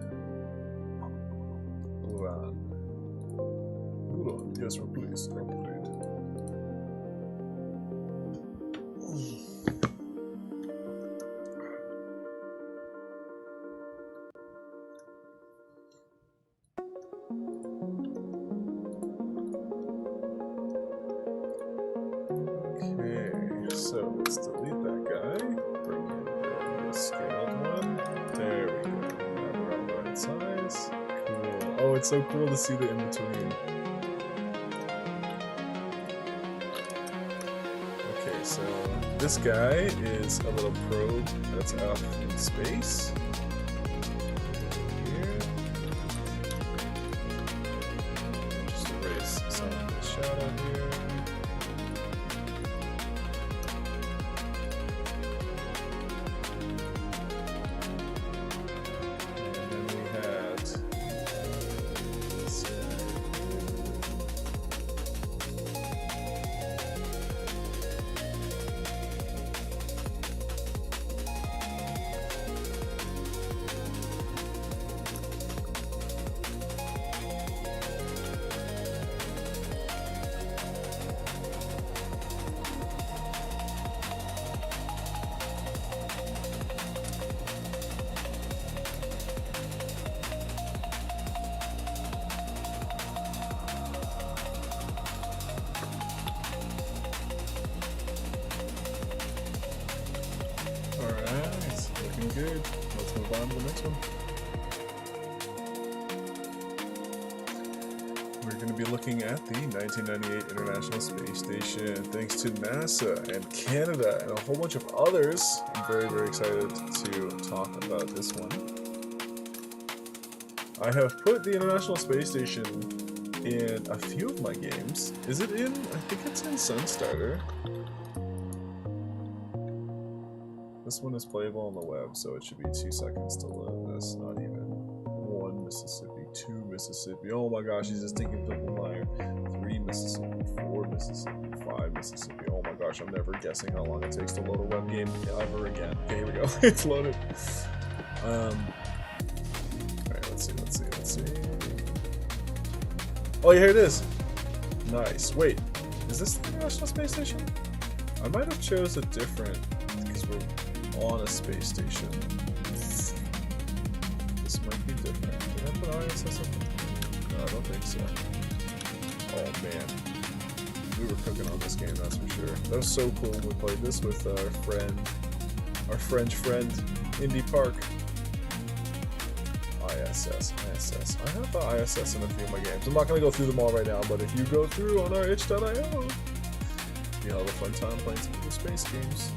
Hold on, yes, please, upgrade. Okay, so let's delete that guy. Bring in the scaled one. There we go. Now we're on the right size. Cool. Oh, it's so cool to see the in-between. Okay, so this guy is a little probe that's up in space. Here. Just erase some of the shadow here. Good. Let's move on to the next one. We're going to be looking at the 1998 International Space Station. Thanks to NASA and Canada and a whole bunch of others. I'm very, very excited to talk about this one. I have put the International Space Station in a few of my games. Is it in? I think it's in Sunstarter. This one is playable on the web, so it should be 2 seconds to load this. Not even. 1 Mississippi, 2 Mississippi. Oh my gosh, he's just taking the line. 3 Mississippi, 4 Mississippi, 5 Mississippi. Oh my gosh, I'm never guessing how long it takes to load a web game ever again. Okay, here we go. It's loaded. Alright, let's see. Oh, yeah, here it is. Nice. Wait, is this the International Space Station? I might have chose a different, because we're on a space station. This might be different. Did I put ISS up? No, I don't think so. Oh man. We were cooking on this game, that's for sure. That was so cool when we played this with our French friend, Indy Park. ISS. I have the ISS in a few of my games. I'm not going to go through them all right now, but if you go through on our itch.io, you'll have a fun time playing some cool space games.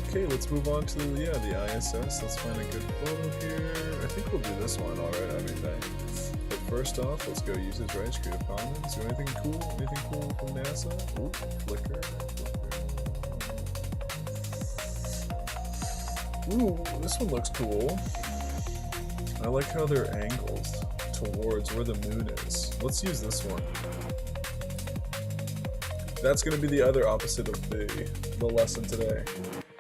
Okay, let's move on to the ISS. Let's find a good photo here. I think we'll do this one, alright, everything. But first off, let's go usage rights, Creative Commons. Do anything cool? Anything cool from NASA? Oop, Flickr. Ooh, this one looks cool. I like how they're angled towards where the moon is. Let's use this one. That's going to be the other opposite of the lesson today.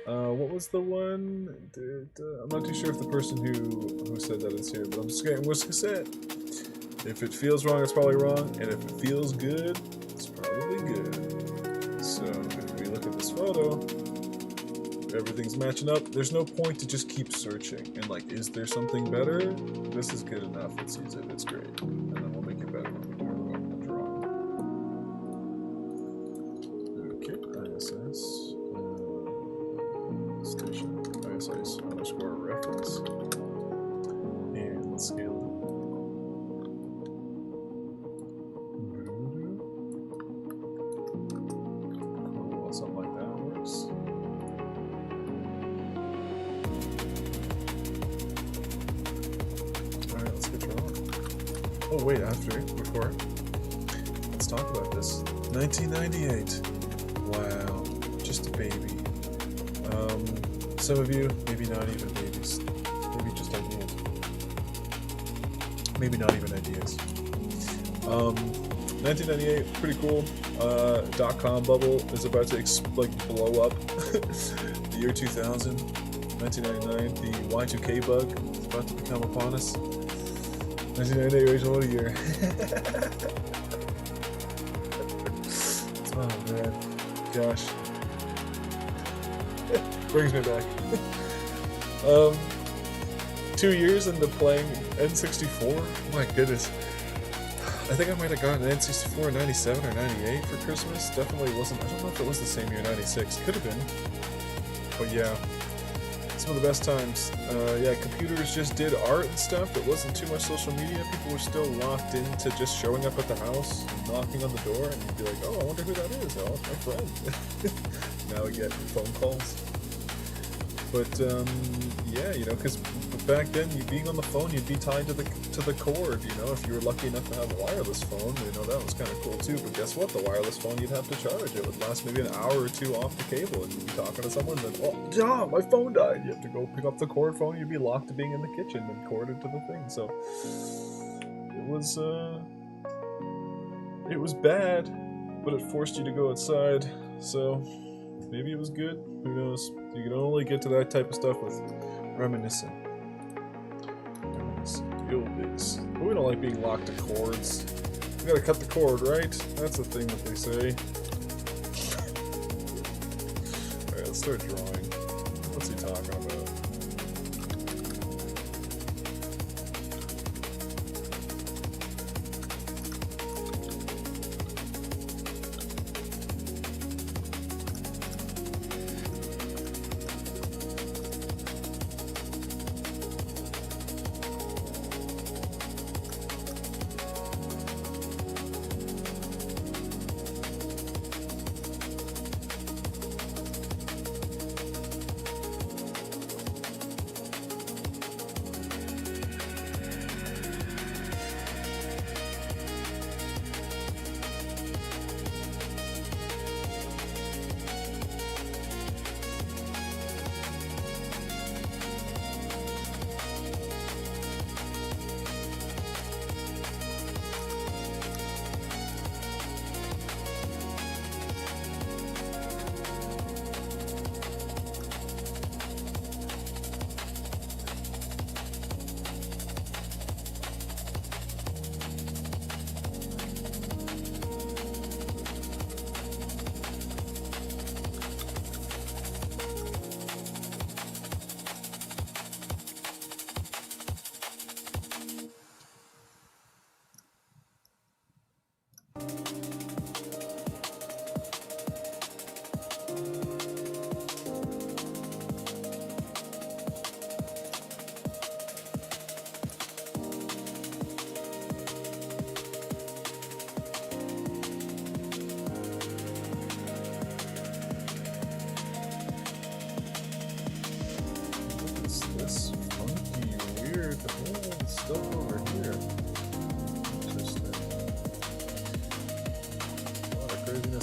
What was the one? I'm not too sure if the person who said that is here, but I'm just gonna say it. If it feels wrong, it's probably wrong, and if it feels good, it's probably good. So if we look at this photo, everything's matching up. There's no point to just keep searching and like, is there something better? This is good enough. Let's use it. It's great, and then we'll make it better when we do it wrong. Okay, ISS station ISS_reference, and let's scale it. Cool, something like that works. Alright, let's get rolling. Oh wait, before, let's talk about this. 1998. Wow, just a baby. Some of you, maybe not even babies. Maybe just ideas. Maybe not even ideas. 1998, pretty cool. .com bubble is about to blow up. The year 2000, 1999, the Y2K bug is about to become upon us. 1998, wait, what a year. Oh man, gosh. Brings me back. 2 years into playing N64? My goodness. I think I might have gotten an N64 in 97 or 98 for Christmas. Definitely wasn't. I don't know if it was the same year, 96. Could have been. But yeah. Some of the best times. Yeah, computers just did art and stuff. It wasn't too much social media. People were still locked into just showing up at the house and knocking on the door, and you'd be like, oh, I wonder who that is. Oh, my friend. Now we get phone calls. But yeah, you know, because back then, you being on the phone, you'd be tied to the cord. You know, if you were lucky enough to have a wireless phone, you know, that was kind of cool too. But guess what? The wireless phone, you'd have to charge. It would last maybe an hour or two off the cable, and you'd be talking to someone, and then, oh, yeah, my phone died. You have to go pick up the cord phone. You'd be locked to being in the kitchen and corded to the thing. So it was bad, but it forced you to go outside. So maybe it was good. Who knows? You can only get to that type of stuff with reminiscing. The old days. But we don't like being locked to cords. You gotta cut the cord, right? That's the thing that they say. Alright, let's start drawing. What's he talking about?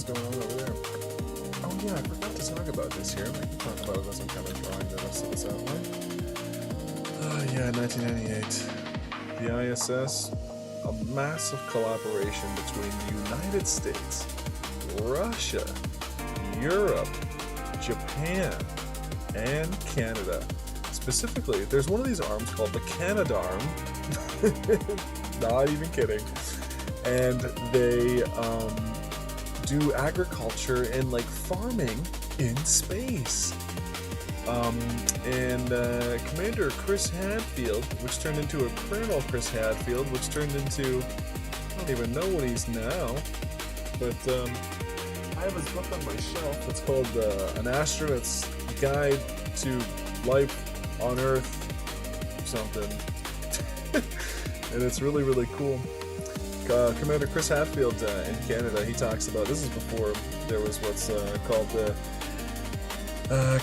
Going on over there. Oh yeah, I forgot to talk about this here. I can talk about it as I'm kind of drawing the rest of this outline. Yeah, 1998. The ISS, a massive collaboration between the United States, Russia, Europe, Japan, and Canada. Specifically, there's one of these arms called the Canadarm. Not even kidding. And they do agriculture and like farming in space. Commander Chris Hadfield, which turned into a Colonel Chris Hadfield, which turned into, I don't even know what he's now, but I have his book on my shelf. It's called An Astronaut's Guide to Life on Earth, something. And it's really, really cool. Commander Chris Hadfield in Canada, he talks about, this is before there was what's called the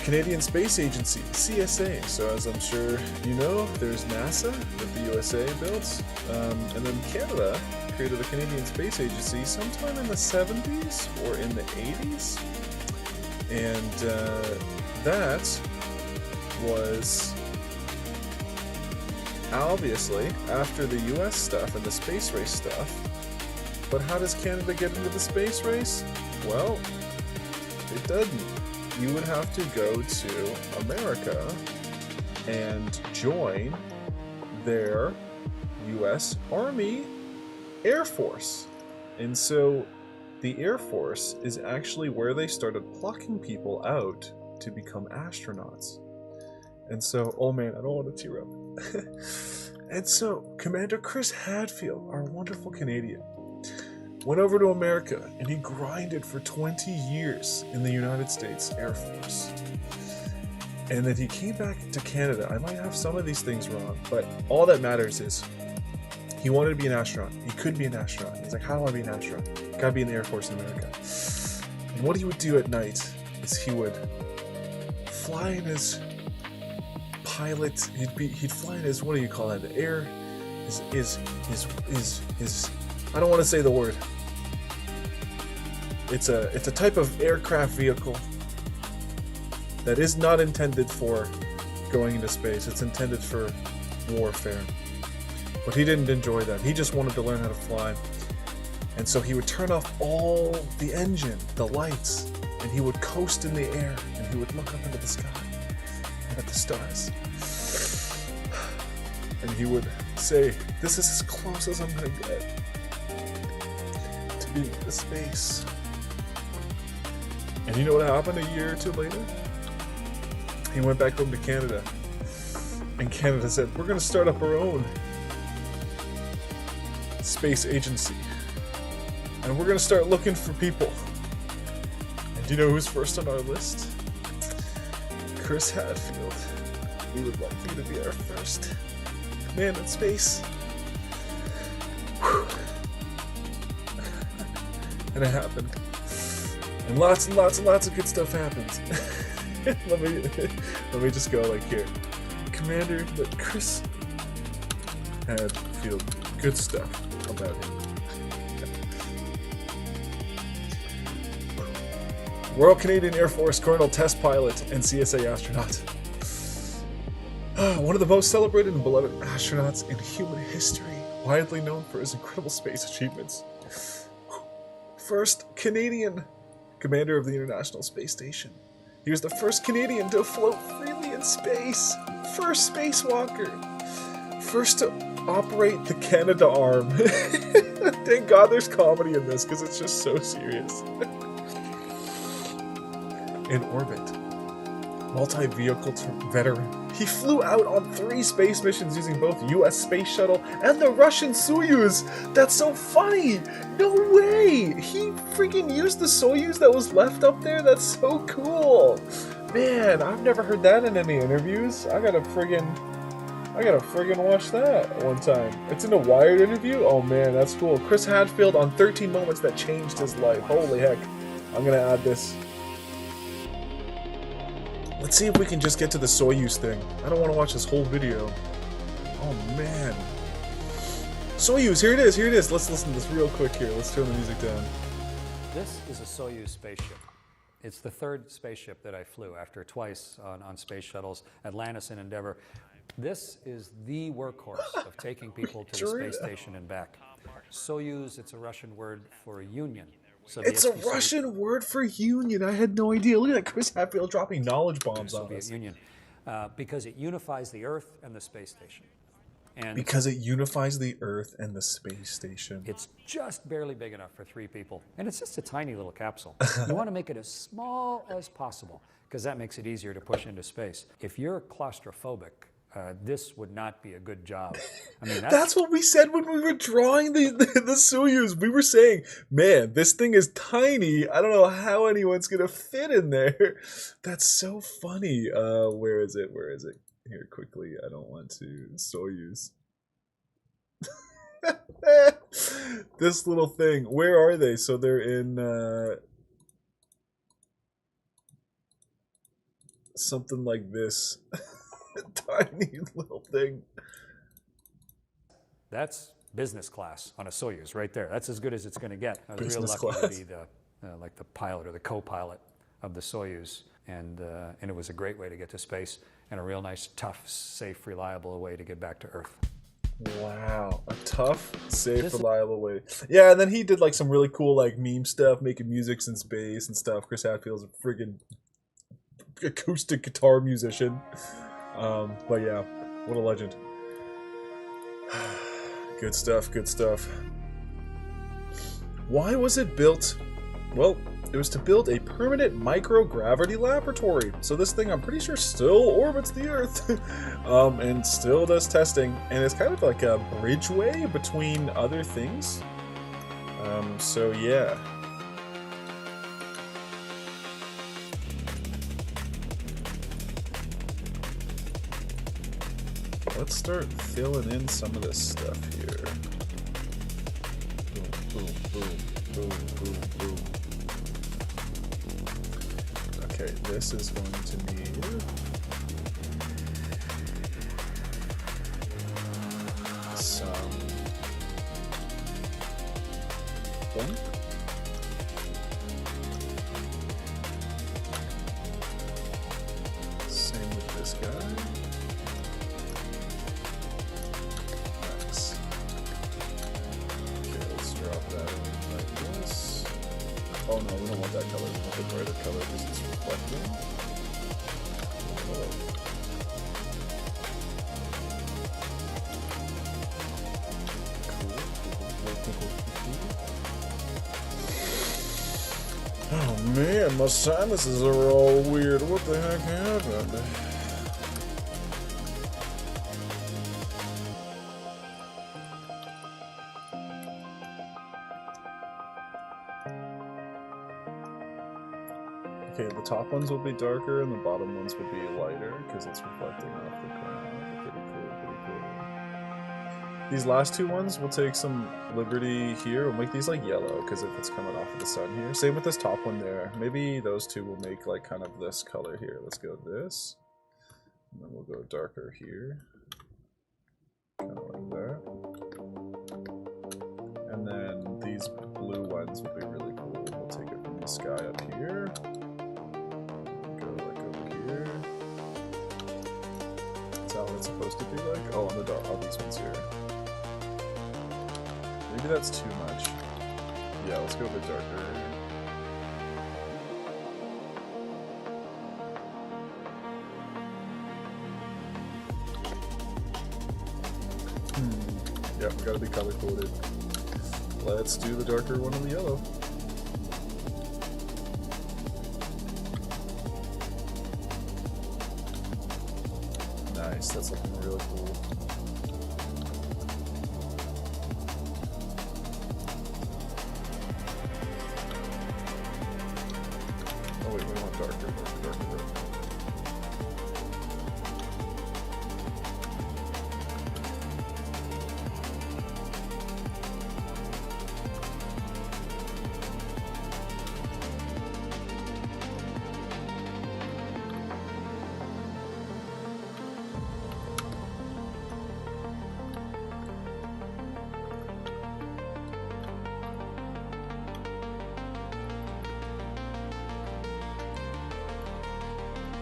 Canadian Space Agency, CSA. So as I'm sure you know, there's NASA that the USA built, and then Canada created the Canadian Space Agency sometime in the 70s or in the 80s, and that was obviously after the US stuff and the space race stuff. But how does Canada get into the space race? Well, it doesn't. You would have to go to America and join their US Army Air Force. And so the Air Force is actually where they started plucking people out to become astronauts. And so, oh man, I don't want to tear up. And so Commander Chris Hadfield, our wonderful Canadian, went over to America and he grinded for 20 years in the United States Air Force. And then he came back to Canada. I might have some of these things wrong, but all that matters is he wanted to be an astronaut. He could be an astronaut. He's like, how do I be an astronaut? Gotta be in the Air Force in America. And what he would do at night is he would fly in his pilot. He'd fly in his, what do you call that? Air. His I don't want to say the word. It's a type of aircraft vehicle that is not intended for going into space. It's intended for warfare. But he didn't enjoy that. He just wanted to learn how to fly. And so he would turn off all the engine, the lights, and he would coast in the air, and he would look up into the sky and at the stars. And he would say, this is as close as I'm gonna get to being in space. And you know what happened a year or two later? He went back home to Canada. And Canada said, we're gonna start up our own space agency. And we're gonna start looking for people. And do you know who's first on our list? Chris Hadfield. We would like you to be our first man in space. Whew. And it happened. And lots and lots and lots of good stuff happened. let me just go like here. Commander Chris Hadfield. Good stuff about him. Royal Canadian Air Force Colonel Test Pilot and CSA astronaut. One of the most celebrated and beloved astronauts in human history, widely known for his incredible space achievements. First Canadian commander of the International Space Station. He was the first Canadian to float freely in space. First spacewalker. First to operate the Canadarm. Thank God there's comedy in this, because it's just so serious. In orbit. Multi-vehicle veteran. He flew out on 3 space missions using both US Space Shuttle and the Russian Soyuz. That's so funny! No way! He freaking used the Soyuz that was left up there? That's so cool! Man, I've never heard that in any interviews. I gotta friggin' watch that one time. It's in a Wired interview? Oh man, that's cool. Chris Hadfield on 13 moments that changed his life. Holy heck. I'm gonna add this. Let's see if we can just get to the Soyuz thing. I don't want to watch this whole video. Oh man. Soyuz, here it is, here it is. Let's listen to this real quick here. Let's turn the music down. This is a Soyuz spaceship. It's the 3rd spaceship that I flew after twice on space shuttles, Atlantis and Endeavour. This is the workhorse of taking people to the space station and back. Soyuz, it's a Russian word for union. So It's a Russian word for union. I had no idea. Look at that, Chris Hadfield dropping knowledge bombs on Soviet us. Union, because it unifies the Earth and the space station. And Because it unifies the Earth and the space station. it's just barely big enough for 3 people. And it's just a tiny little capsule. You want to make it as small as possible, because that makes it easier to push into space. If you're claustrophobic, this would not be a good job. I mean, That's what we said when we were drawing the Soyuz. We were saying, man, this thing is tiny. I don't know how anyone's going to fit in there. That's so funny. Where is it? Where is it? Here, quickly. I don't want to. Soyuz. This little thing. Where are they? So they're in something like this. Tiny little thing. That's business class on a Soyuz right there. That's as good as it's going to get. I was Business real lucky class. to be the like the pilot or the co-pilot of the Soyuz, and it was a great way to get to space and a real nice, tough, safe, reliable way to get back to Earth. Wow, a tough, safe, reliable way. Yeah, and then he did like some really cool like meme stuff, making music in space and stuff. Chris Hadfield's a friggin' acoustic guitar musician. But yeah, what a legend. Good stuff, good stuff. Why was it built? Well, it was to build a permanent microgravity laboratory. So this thing, I'm pretty sure, still orbits the Earth, and still does testing. And it's kind of like a bridgeway between other things. So yeah. Let's start filling in some of this stuff here. Boom, boom, boom, boom, boom, boom. Okay, this is going to need some boom. Same with this guy. Nice. Okay, let's drop that in like this. Oh no, we don't want that color. We want the brighter color because it's reflecting. Oh man, my sinuses are all weird. What the heck happened? Okay, the top ones will be darker and the bottom ones would be lighter because it's reflecting off the ground. Pretty cool, pretty cool. These last two ones, we'll take some liberty here. We'll make these like yellow because if it's coming off of the sun here. Same with this top one there. Maybe those two will make like kind of this color here. Let's go this. And then we'll go darker here. Kind of like that. And then these blue ones will be really cool. We'll take it from the sky up here. How it's supposed to be like? Oh, on the dark, all these ones here. Maybe that's too much. Yeah, let's go a bit darker. Yeah, we gotta be color coded. Let's do the darker one on the yellow. Nice, that's looking really cool. Oh wait, we want darker.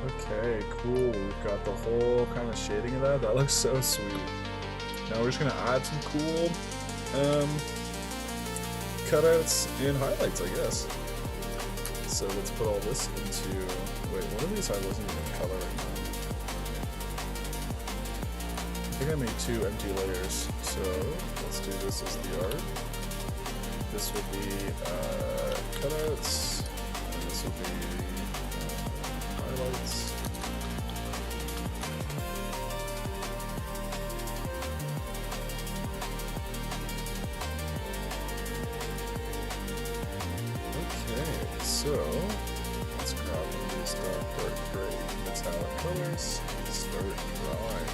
Okay, cool. We've got the whole kind of shading of that. That looks so sweet. Now we're just gonna add some cool cutouts and highlights, I guess. So let's put all this into, wait, one of these I wasn't even coloring on. I think I made 2 empty layers, so let's do this as the art. This will be cutouts, and this will be highlights. Okay, so let's grab one of these dark gray metallic colors and start drawing.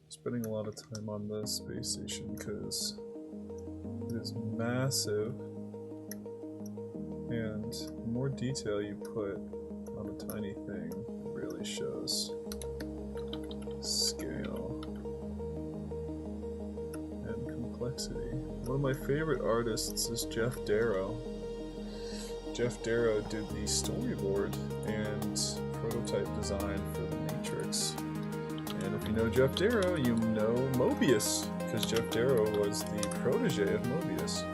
Spending a lot of time on the space station because it is massive, and the more detail you put on a tiny thing really shows scale and complexity. One of my favorite artists is Jeff Darrow. Jeff Darrow did the storyboard and prototype design for The Matrix. And if you know Jeff Darrow, you know Mobius, because Jeff Darrow was the protege of Mobius.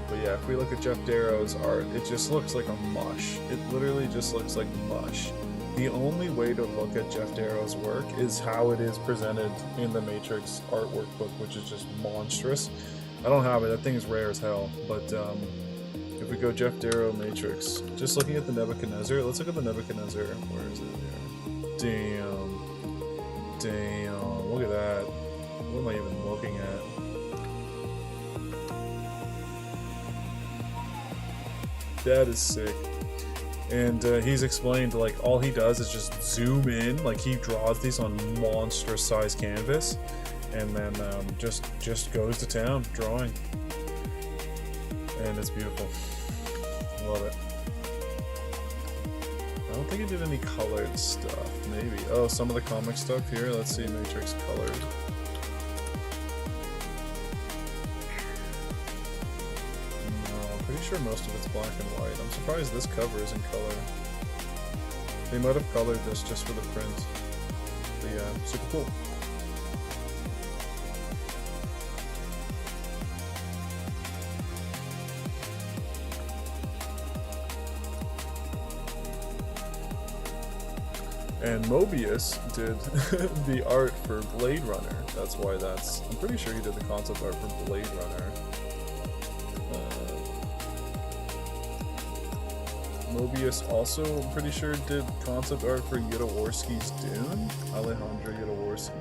But yeah, if we look at Jeff Darrow's art, it just looks like a mush. It literally just looks like mush. The only way to look at Jeff Darrow's work is how it is presented in the Matrix art workbook, which is just monstrous. I don't have it, that thing is rare as hell, but if we go Jeff Darrow Matrix, just looking at the Nebuchadnezzar, let's look at the Nebuchadnezzar. Where is it here? Damn, look at that. What am I even looking at? That is sick. And he's explained, like, all he does is just zoom in, like he draws these on monstrous size canvas, and then just goes to town drawing. And it's beautiful. Love it. I don't think he did any colored stuff, maybe. Oh, some of the comic stuff here, let's see, Matrix colored. Pretty sure most of it's black and white. I'm surprised this cover is in color. They might have colored this just for the print. But yeah, super cool. And Mobius did the art for Blade Runner. That's why that's... I'm pretty sure he did the concept art for Blade Runner. Mobius also, I'm pretty sure, did concept art for Jodorowsky's Dune. Alejandro Jodorowsky.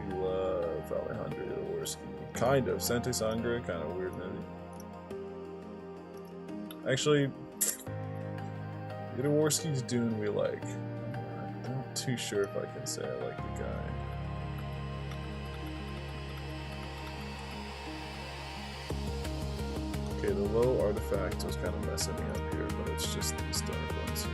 We love Alejandro Jodorowsky. Kind of. Sente Sangre, kind of weird movie. Actually, Jodorowsky's Dune we like. I'm not too sure if I can say I like the guy. Okay, the low artifact was kind of messing me up here, but it's just these dark ones here.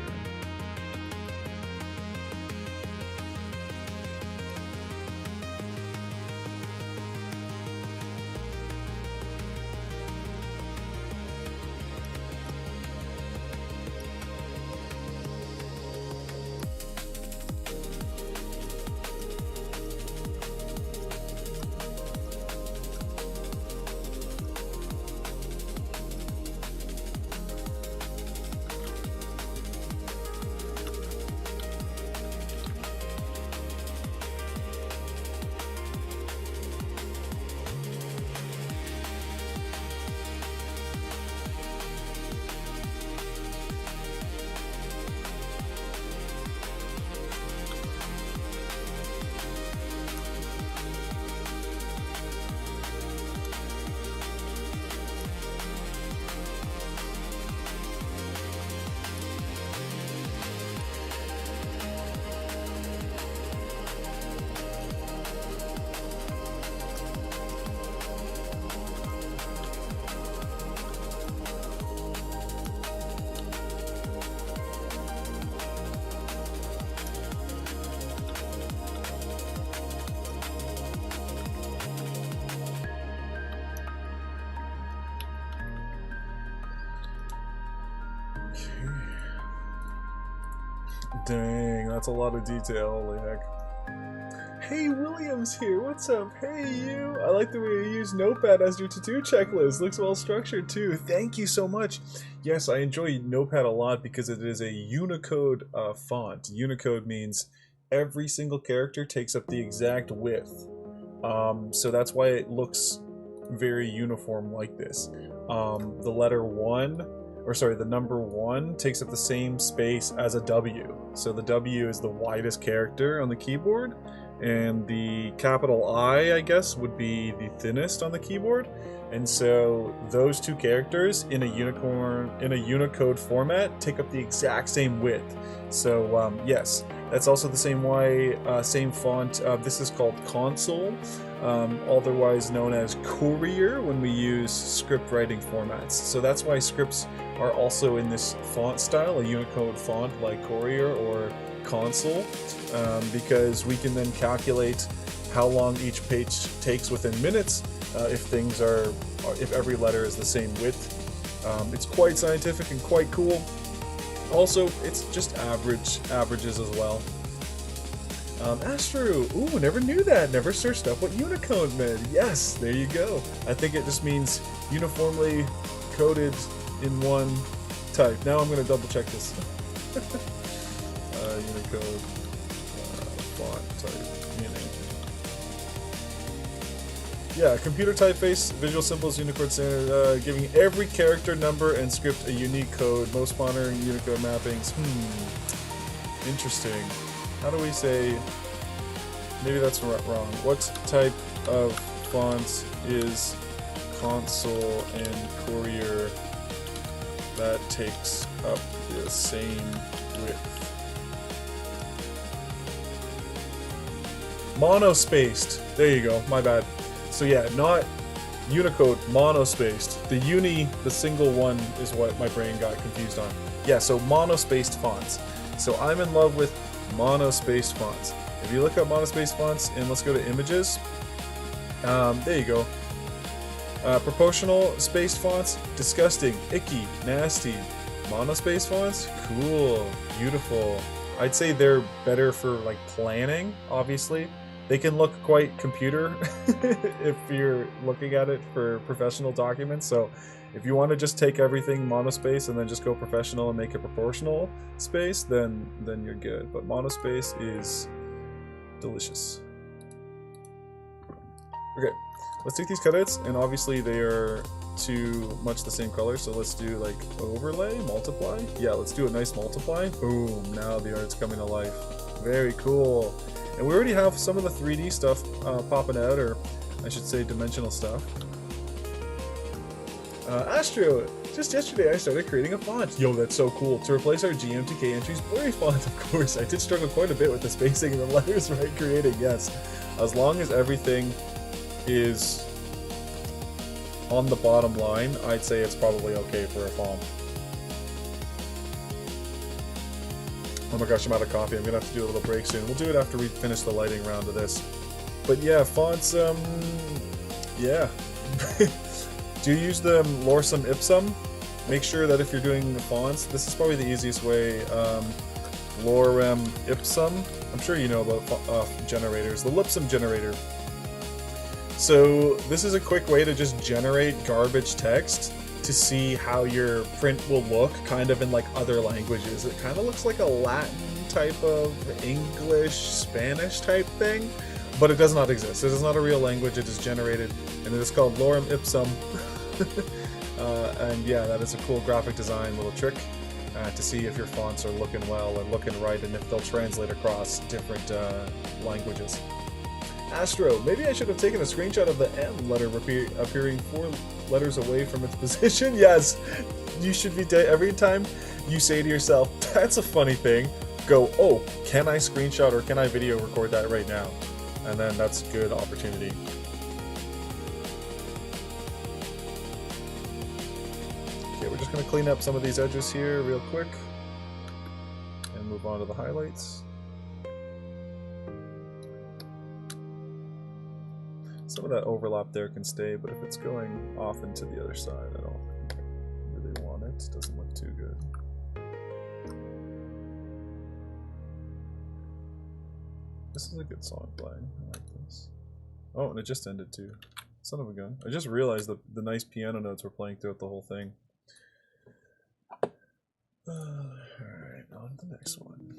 Dang, that's a lot of detail, holy heck. Hey, William's here, what's up? Hey, you! I like the way you use Notepad as your to-do checklist. Looks well structured, too. Thank you so much. Yes, I enjoy Notepad a lot because it is a Unicode font. Unicode means every single character takes up the exact width. So that's why it looks very uniform like this. The letter 1... or sorry, the number 1 takes up the same space as a W. So the W is the widest character on the keyboard, and the capital I guess, would be the thinnest on the keyboard. And so those two characters in a Unicode format take up the exact same width. So yes, that's also the same way, same font. This is called Console, otherwise known as Courier when we use script writing formats. So that's why scripts are also in this font style, a Unicode font like Courier or Console, because we can then calculate how long each page takes within minutes if every letter is the same width. It's quite scientific and quite cool. Also, it's just averages as well. Astro, ooh, never knew that. Never searched up what Unicode meant. Yes, there you go. I think it just means uniformly coded in one type. Now I'm going to double check this. Unicode font type meaning. Yeah, computer typeface, visual symbols, Unicode standard, giving every character, number, and script a unique code. Most modern Unicode mappings. Interesting. How do we say, maybe that's wrong. What type of font is console and courier that takes up the same width? Monospaced. There you go, my bad. So yeah, not Unicode, monospaced. The uni, the single one, is what my brain got confused on. Yeah, so monospaced fonts. So I'm in love with monospaced fonts. If you look up monospaced fonts, and let's go to images, there you go. Proportional spaced fonts, disgusting, icky, nasty. Monospaced fonts, cool, beautiful. I'd say they're better for like planning, obviously. They can look quite computer if you're looking at it for professional documents. So if you want to just take everything monospace and then just go professional and make it proportional space, then you're good. But monospace is delicious. Okay, let's take these cutouts, and obviously they are too much the same color, so let's do like overlay, multiply. Yeah, let's do a nice multiply. Boom, now the art's coming to life. Very cool. And we already have some of the 3D stuff popping out, or I should say dimensional stuff. Astro, just yesterday I started creating a font. Yo, that's so cool. To replace our GMTK entries blurry font, of course. I did struggle quite a bit with the spacing and the letters right creating, yes. As long as everything is on the bottom line, I'd say it's probably okay for a font. Oh my gosh, I'm out of coffee. I'm gonna have to do a little break soon. We'll do it after we finish the lighting round of this. But yeah, fonts, yeah. Do you use the Lorem Ipsum? Make sure that if you're doing fonts, this is probably the easiest way. Lorem Ipsum. I'm sure you know about generators. The Lipsum generator. So this is a quick way to just generate garbage text to see how your print will look kind of in like other languages. It kind of looks like a Latin type of English, Spanish type thing, but it does not exist. It is not a real language. It is generated, and it is called Lorem Ipsum. And yeah, that is a cool graphic design little trick to see if your fonts are looking well and looking right, and if they'll translate across different languages. Astro, maybe I should have taken a screenshot of the M letter appearing 4 letters away from its position. Yes, you should be every time you say to yourself, that's a funny thing, go, oh, can I screenshot or can I video record that right now? And then that's a good opportunity. Okay, we're just going to clean up some of these edges here real quick and move on to the highlights. Some of that overlap there can stay, but if it's going off into the other side, I don't really want it. It doesn't look too good. This is a good song playing. I like this. Oh, and it just ended too. Son of a gun. I just realized that the nice piano notes were playing throughout the whole thing. Alright, on to the next one.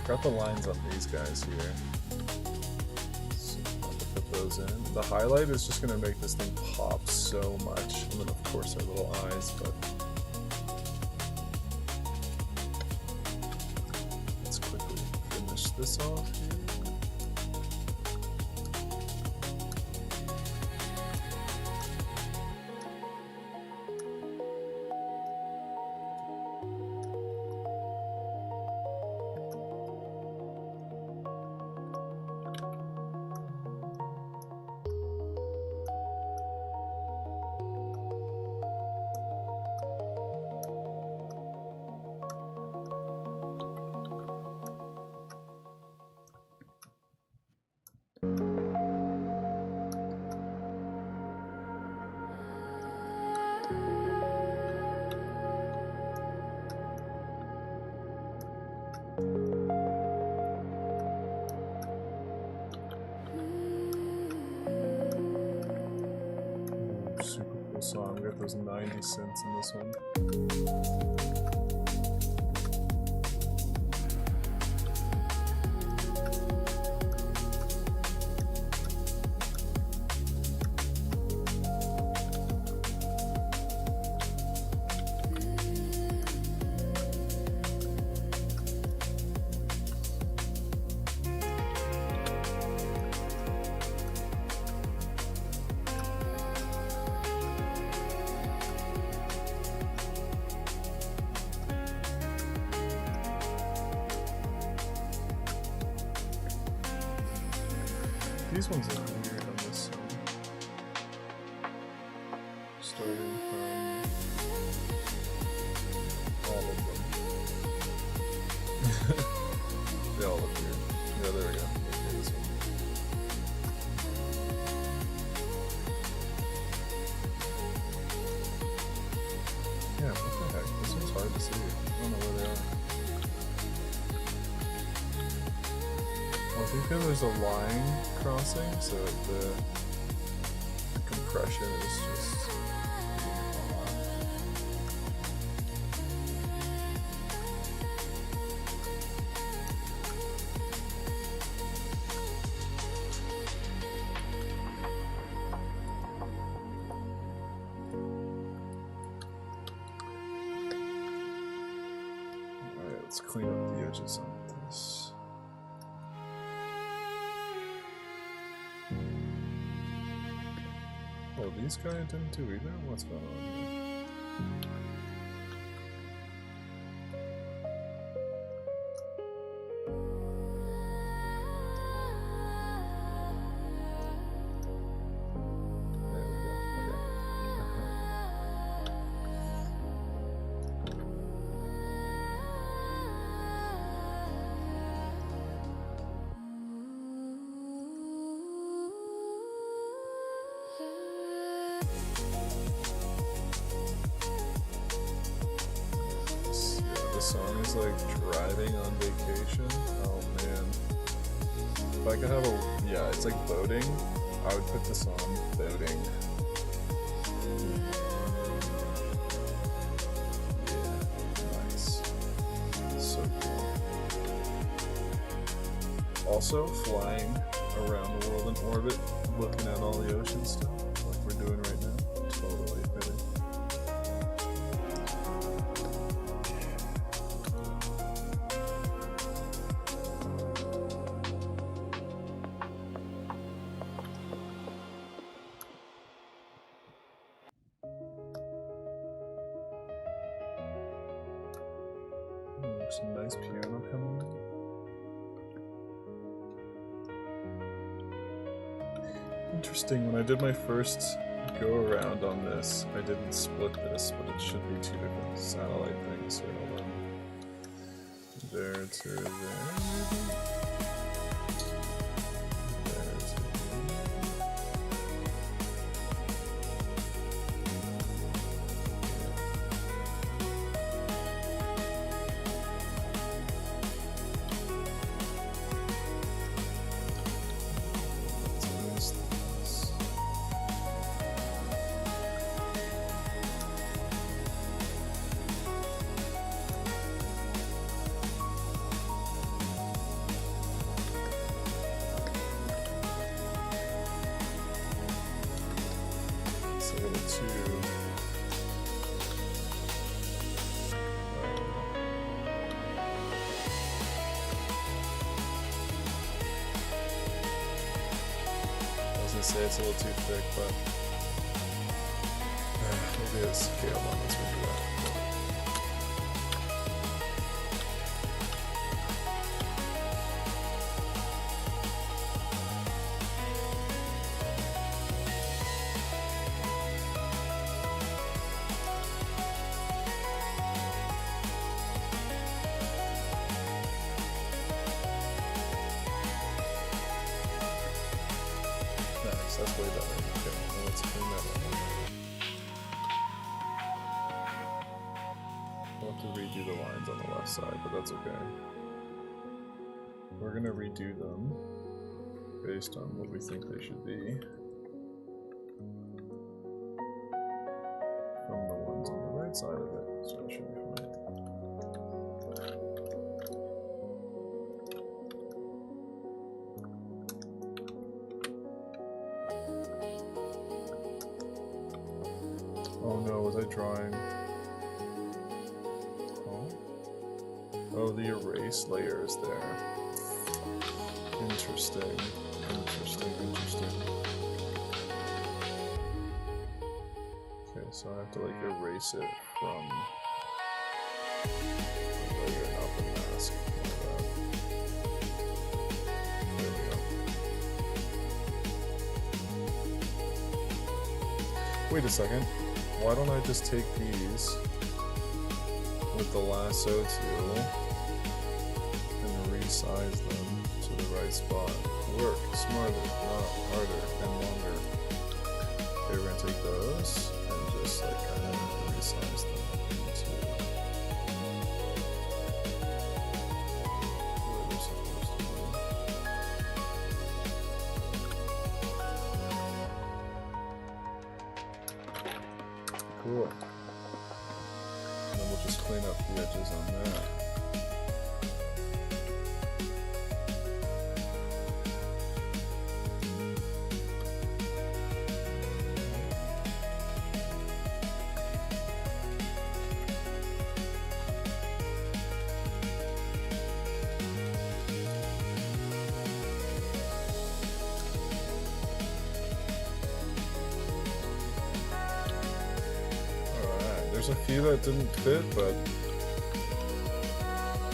Got the lines on these guys here. So I'll have to put those in. The highlight is just gonna make this thing pop so much. And then of course our little eyes, but let's quickly finish this off here. Super cool song. We got those 90 cents in this one. These ones look weird on this song. Starting from all of them. They all look weird. Yeah, there we go. Okay, this one. Yeah, what the heck? This one's hard to see. I don't know where they are. I think there's a line crossing, so the compression is just Alright, let's clean up the edges on this. Oh, these guys didn't do either? What's going on here? There we go. The song is like driving on vacation. Oh man. If I could have a, yeah, it's like boating. I would put this on boating. Yeah, nice. So cool. Also flying around the world in orbit, looking at all the ocean stuff, like we're doing right now. Totally fitting. There's some nice piano coming in. Interesting, when I did my first go around on this, I didn't split this, but it should be two different satellite things. Here, hold on. There to there. There to there. say it's a little too thick, but maybe it's okay. Hold on, let's redo that. Nice, that's way better. Okay, now let's clean that up. We'll have to redo the lines on the left side, but that's okay. We're gonna redo them based on what we think they should be from the ones on the right side of it, so it should be fine. Oh no, was I drawing? Oh, the erase layer is there. Interesting. Okay, so I have to like erase it from the layer, not the mask. Like that. There we go. Wait a second. Why don't I just take these with the lasso tool and resize them to the right spot? Work smarter, not harder and longer. Okay, we're gonna take those and just like kind of resize them into where they're supposed to be. Cool. And then we'll just clean up the edges on that. There's a few that didn't fit, but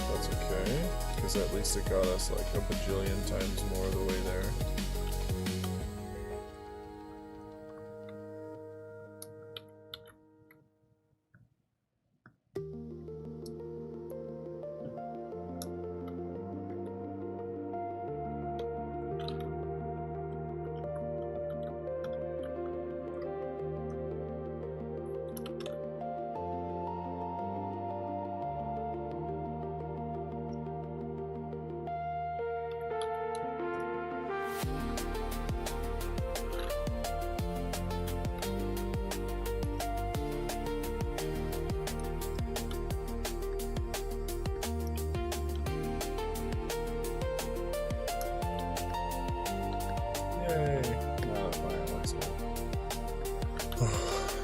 that's okay, because at least it got us like a bajillion times more the way there.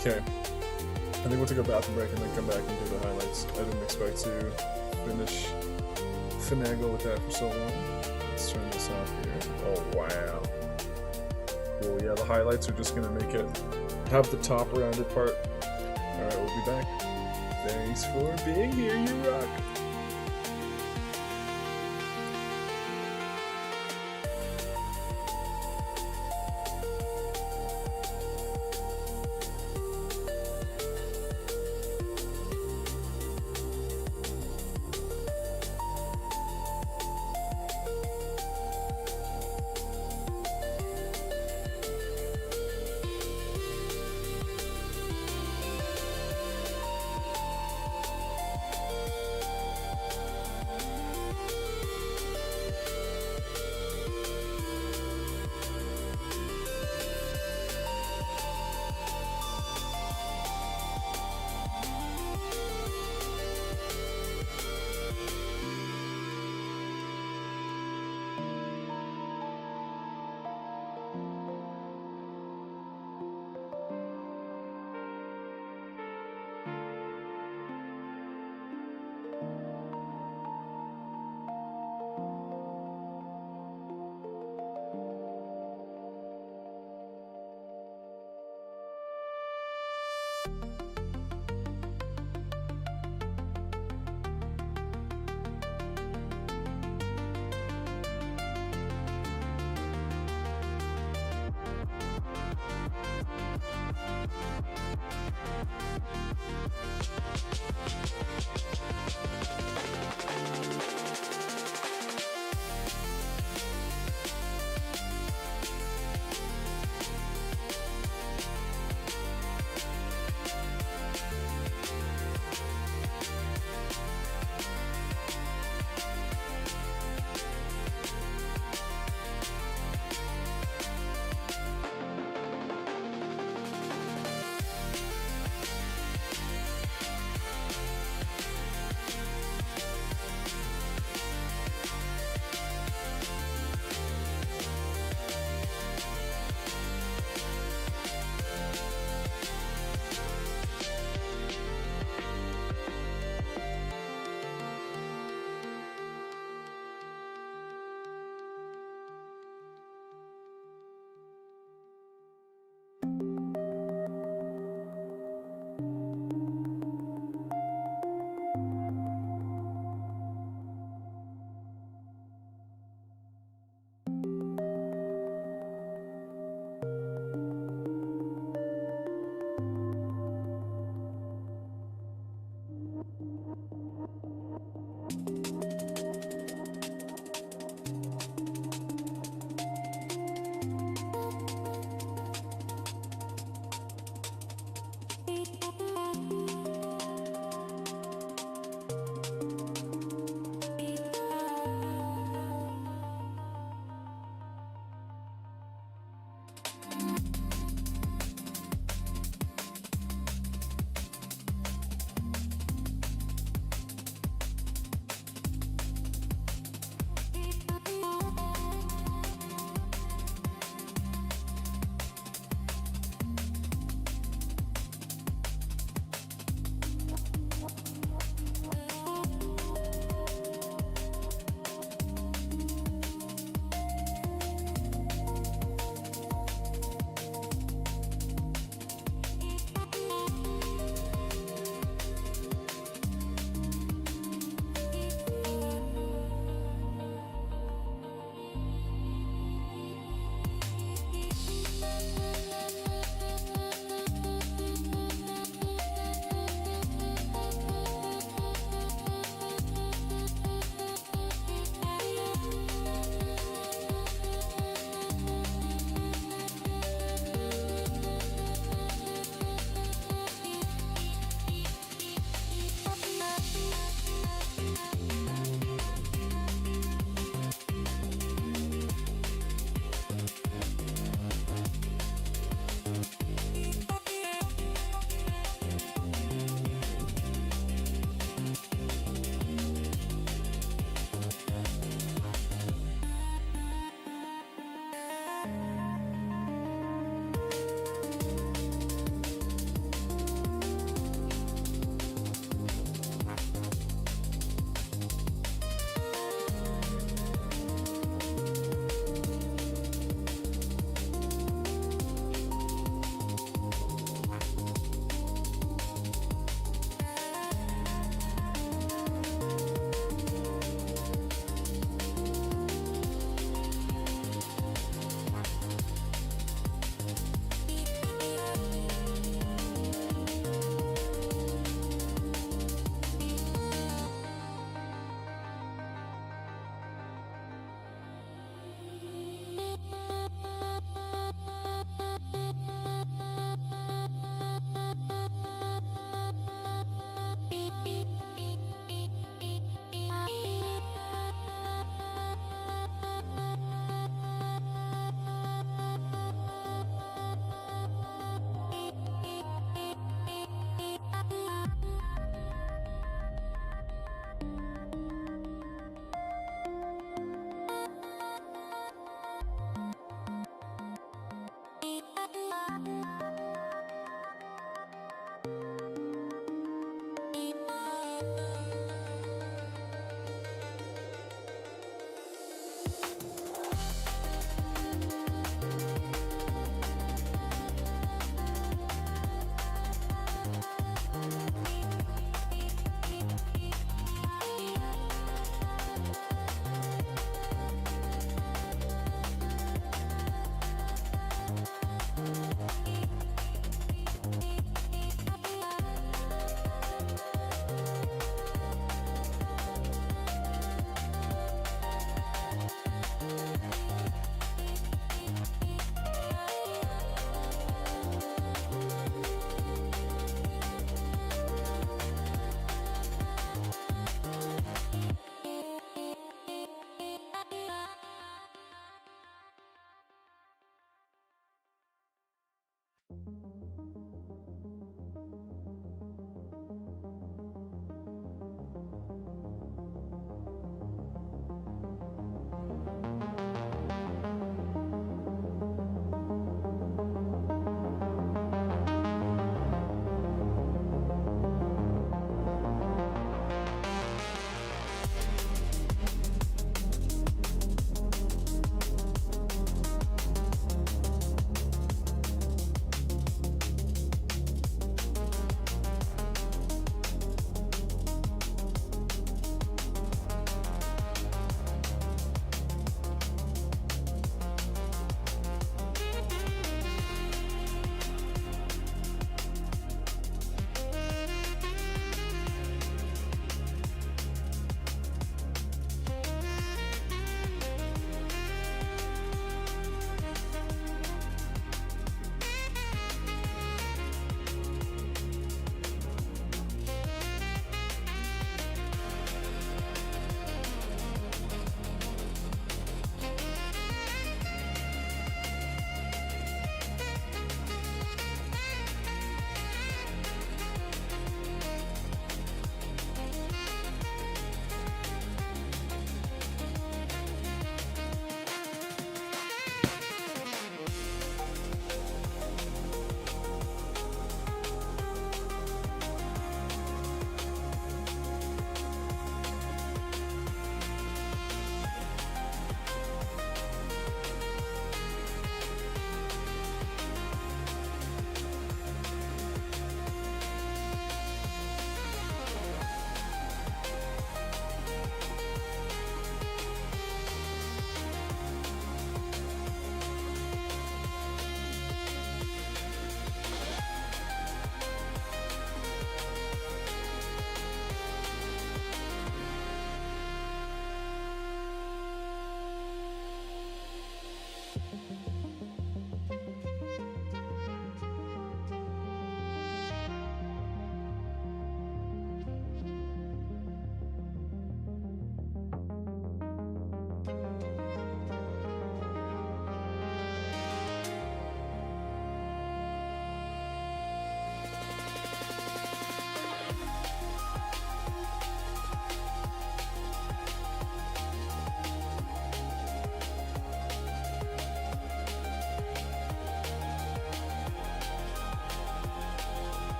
Okay, I think we'll take a bathroom break and then come back and do the highlights. I didn't expect to finagle with that for so long. Let's turn this off here. Oh wow. Cool, yeah, the highlights are just gonna make it have the top rounded part. Alright, we'll be back. Thanks for being here, you rock!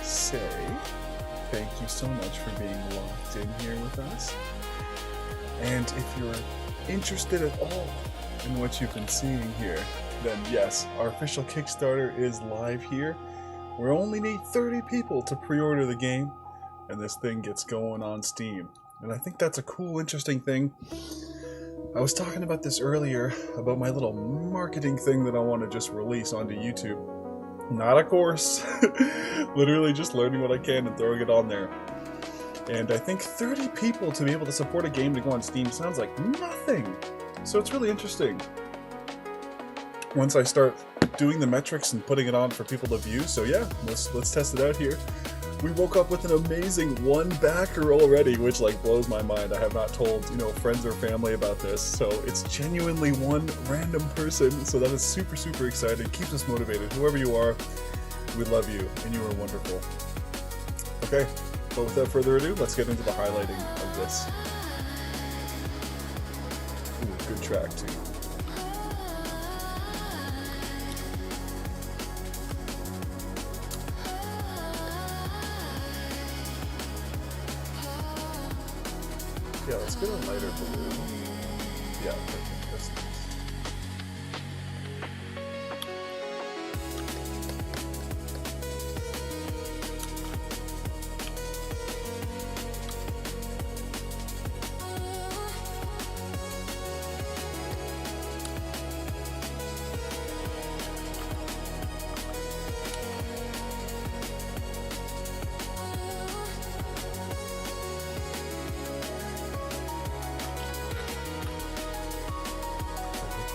say thank you so much for being locked in here with us. And if you're interested at all in what you've been seeing here, then yes, our official Kickstarter is live here. We only need 30 people to pre-order the game, and this thing gets going on Steam. And I think that's a cool, interesting thing. I was talking about this earlier, about my little marketing thing that I want to just release onto YouTube. Not a course, literally just learning what I can and throwing it on there. And I think 30 people to be able to support a game to go on Steam sounds like nothing. So it's really interesting once I start doing the metrics and putting it on for people to view. So yeah, let's test it out here. We woke up with an amazing one backer already, which like blows my mind. I have not told, friends or family about this. So it's genuinely one random person. So that is super, super exciting. Keeps us motivated. Whoever you are, we love you and you are wonderful. Okay, but without further ado, let's get into the highlighting of this. Ooh, good track too. Yeah, let's get a lighter blue. Yeah, perfect. That's nice.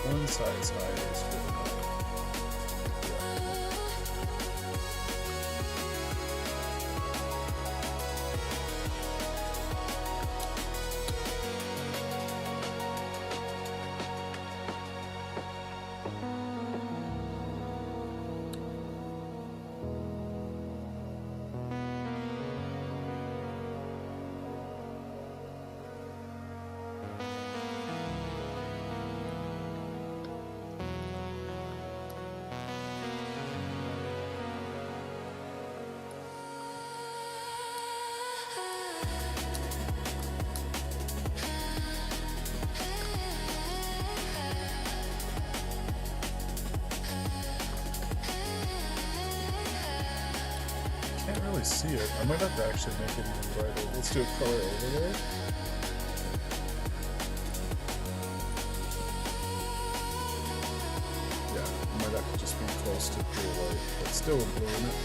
One size higher is good enough. Can't really see it. I might have to actually make it even brighter. Let's do a color overlay. Yeah, I might have to just be close to pure white, but still a blue in it.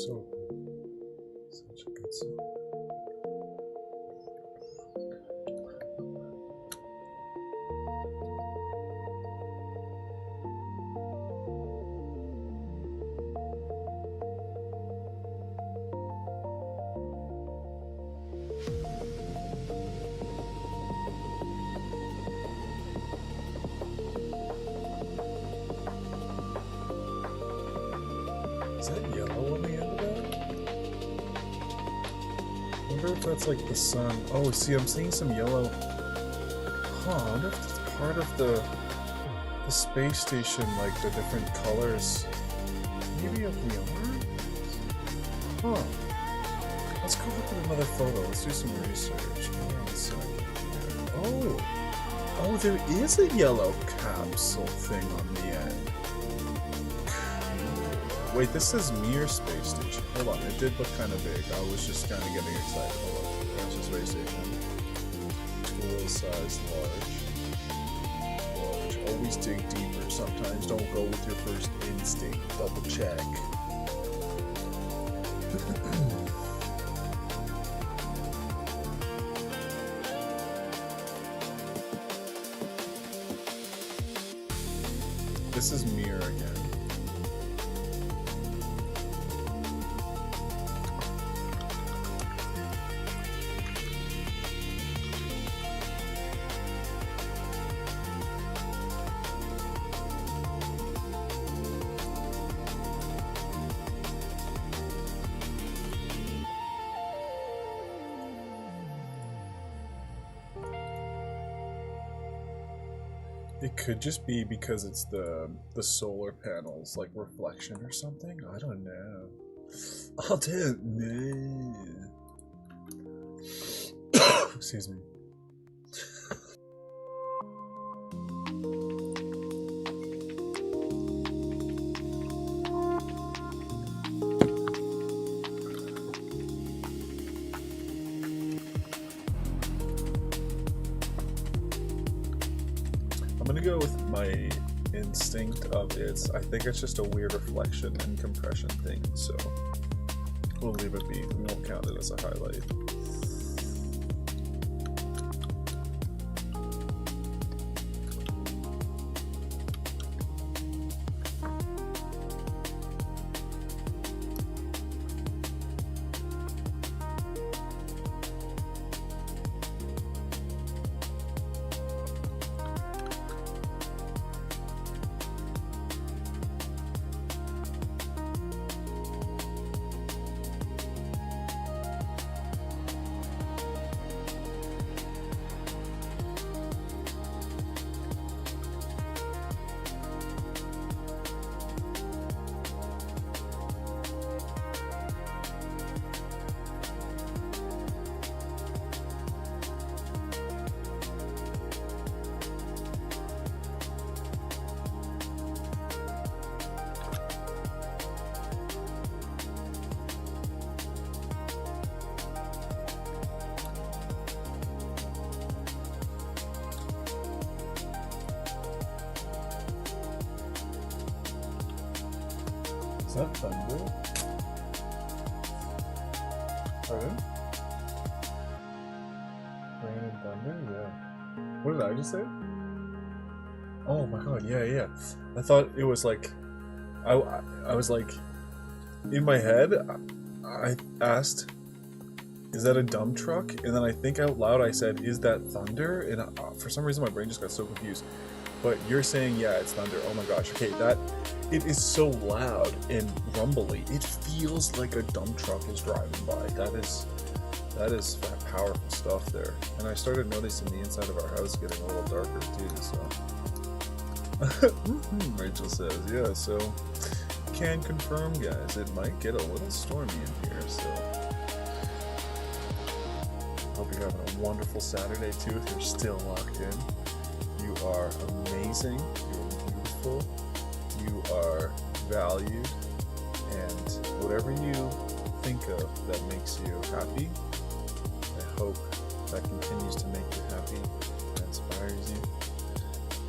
So cool. Such a good song. Is that yellow on the end of that? I wonder if that's like the sun. Oh, see, I'm seeing some yellow. Huh, I wonder if it's part of the space station, like the different colors. Maybe if we are? Huh. Let's go look at another photo. Let's do some research. Hold on a second here. Oh, there is a yellow capsule thing on the end. Wait, this says Mir Space Station. Hold on, it did look kind of big. I was just kind of getting excited. Hold on, there's the space station. Tool size large. Always dig deeper. Sometimes don't go with your first instinct. Double check. This is Mir again. It could just be because it's the solar panels, like reflection or something. I don't know. I don't know. Excuse me. I'm gonna go with my instinct of I think it's just a weird reflection and compression thing, so we'll leave it be. We won't count it as a highlight. Is that thunder? Pardon? Rain and thunder? Yeah. What did I just say? Oh my god, yeah. I thought it was like... I was like... In my head, I asked, is that a dump truck? And then I think out loud I said, is that thunder? And for some reason my brain just got so confused. But you're saying, yeah, it's thunder. Oh my gosh. Okay, it is so loud and rumbly. It feels like a dump truck is driving by. That is powerful stuff there. And I started noticing the inside of our house getting a little darker too, so. Rachel says, yeah, so can confirm, guys, it might get a little stormy in here, so. Hope you're having a wonderful Saturday too if you're still locked in. You are amazing, you're beautiful, you are valued, and whatever you think of that makes you happy, I hope that continues to make you happy and inspires you.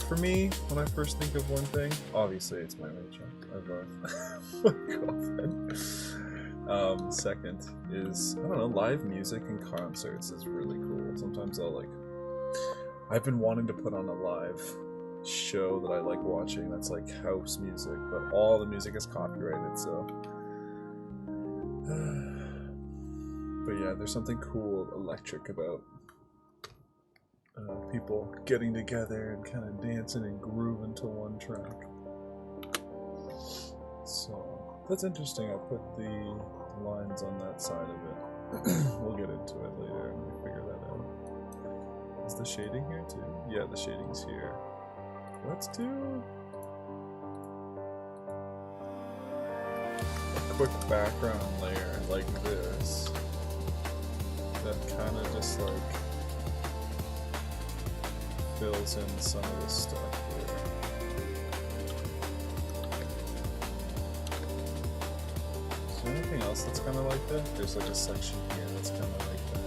For me, when I first think of one thing, obviously it's my Rachel. I love my girlfriend. Second is, I don't know, live music and concerts is really cool. Sometimes I've been wanting to put on a live show that I like watching that's like house music, but all the music is copyrighted, so. But yeah, there's something cool, electric about people getting together and kind of dancing and grooving to one track. So that's interesting. I put the lines on that side of it. We'll get into it later when we figure that out. Is the shading here too? Yeah, the shading's here. Let's do a quick background layer like this. That kind of just like fills in some of this stuff here. Is there anything else that's kind of like that? There's like a section here that's kind of like that.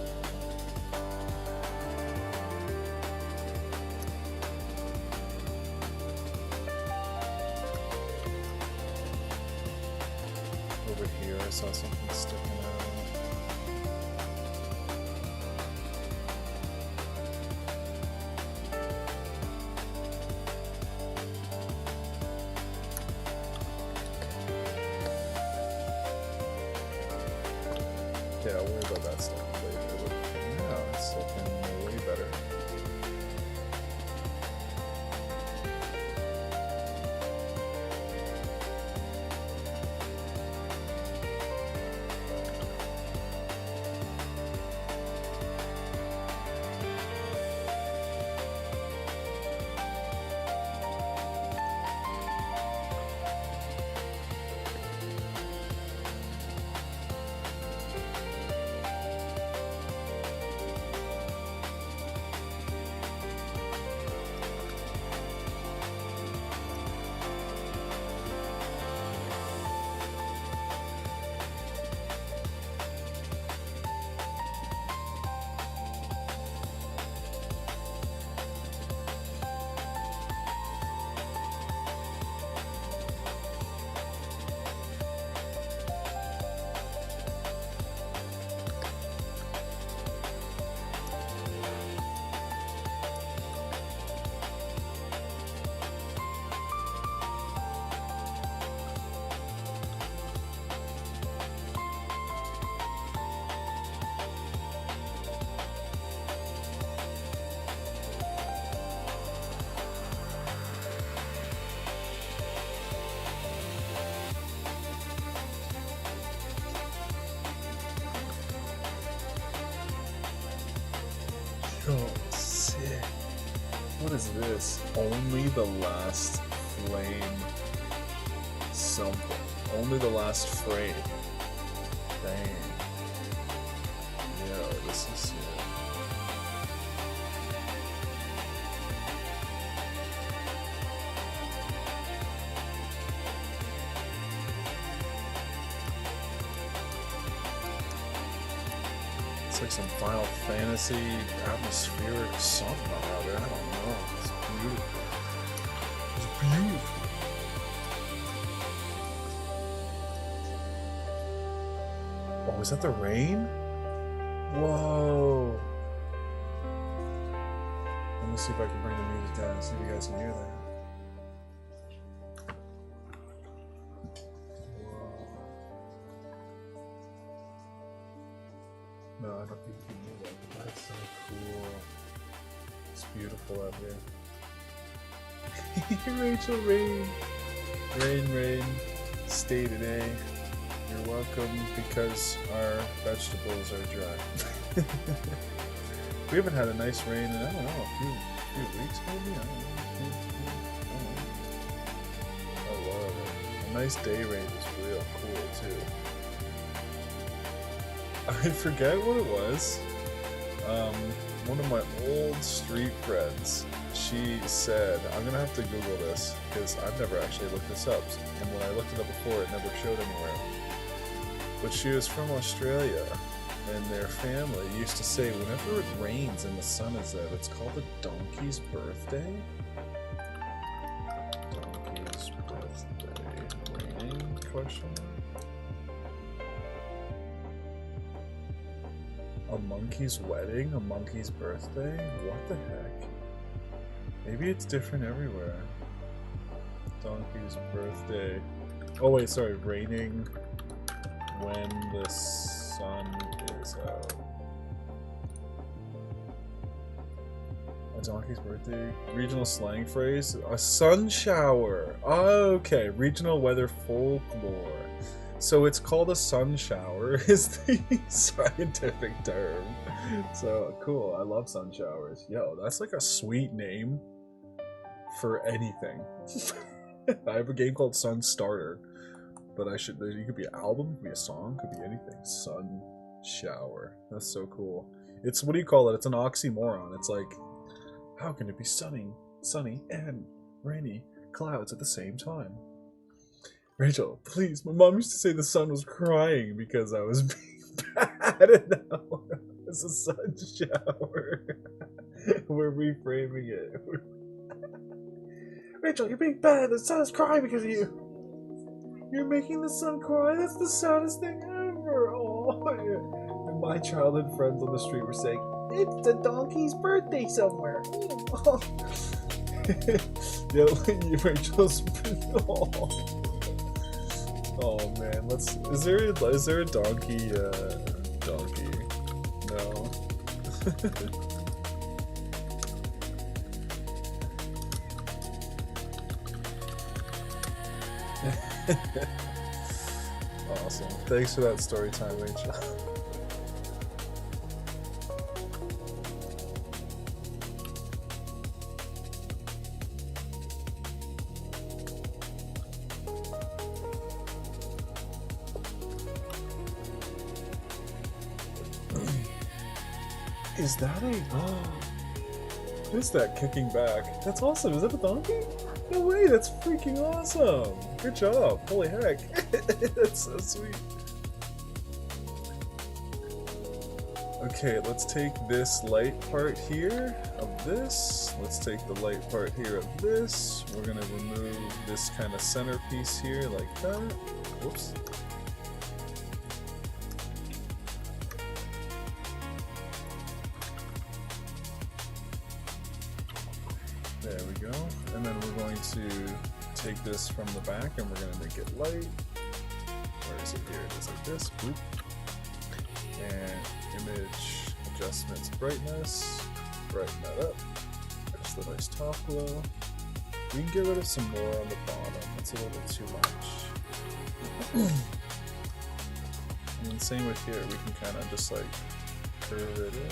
Over here I saw something sticking out. Yeah, I'll worry about that stuff later, but yeah, it's looking way better. Oh, sick. What is this? Only the last flame something. Only the last frame. Dang. Yo, this is sick. It's like some Final Fantasy atmospheric something or other. I don't know. It's beautiful. It's beautiful. Oh, is that the rain? Whoa. Let me see if I can bring the music down and see if you guys can hear that. No, I don't think you can do that. That's so cool. It's beautiful out here. Rachel, rain. Rain. Stay today. You're welcome because our vegetables are dry. We haven't had a nice rain in, I don't know, a few weeks maybe? I don't know. I love it. A nice day rain is real cool too. I forget what it was. One of my old street friends, she said, I'm gonna have to Google this because I've never actually looked this up, and when I looked it up before it never showed anywhere. But she was from Australia, and their family used to say whenever it rains and the sun is out, it's called the donkey's birthday. Donkey's birthday. Raining? Question mark. A monkey's wedding? A monkey's birthday? What the heck? Maybe it's different everywhere. Donkey's birthday. Oh wait, sorry, raining when the sun is out. A donkey's birthday? Regional slang phrase? A sun shower! Okay, regional weather folklore. So it's called a sun shower is the scientific term. So cool, I love sun showers. Yo, that's like a sweet name for anything. I have a game called Sun Starter, but it could be an album, it could be a song, it could be anything. Sun shower. That's so cool. It's, what do you call it? It's an oxymoron. It's like, how can it be sunny and rainy clouds at the same time? Rachel, please, my mom used to say the sun was crying because I was being bad, and now it's a sun shower. We're reframing it. Rachel, you're being bad, the sun is crying because of you. You're making the sun cry, that's the saddest thing ever. Oh, and my childhood friends on the street were saying, it's the donkey's birthday somewhere. Yeah, Rachel's... Oh man, is there a donkey, donkey? No. Awesome. Thanks for that story time, Rachel. Is that a... what is that kicking back? That's awesome. Is that a donkey? No way, that's freaking awesome. Good job. Holy heck. That's so sweet. Okay, let's take this light part here of this. Let's take the light part here of this. We're gonna remove this kind of centerpiece here like that. Whoops. There we go. And then we're going to take this from the back and we're going to make it light. Where is it? Here it is, like this. Boop. And image adjustments, brightness. Brighten that up. There's the nice top glow. We can get rid of some more on the bottom. It's a little bit too much. And then same with here. We can kind of just like curve it in.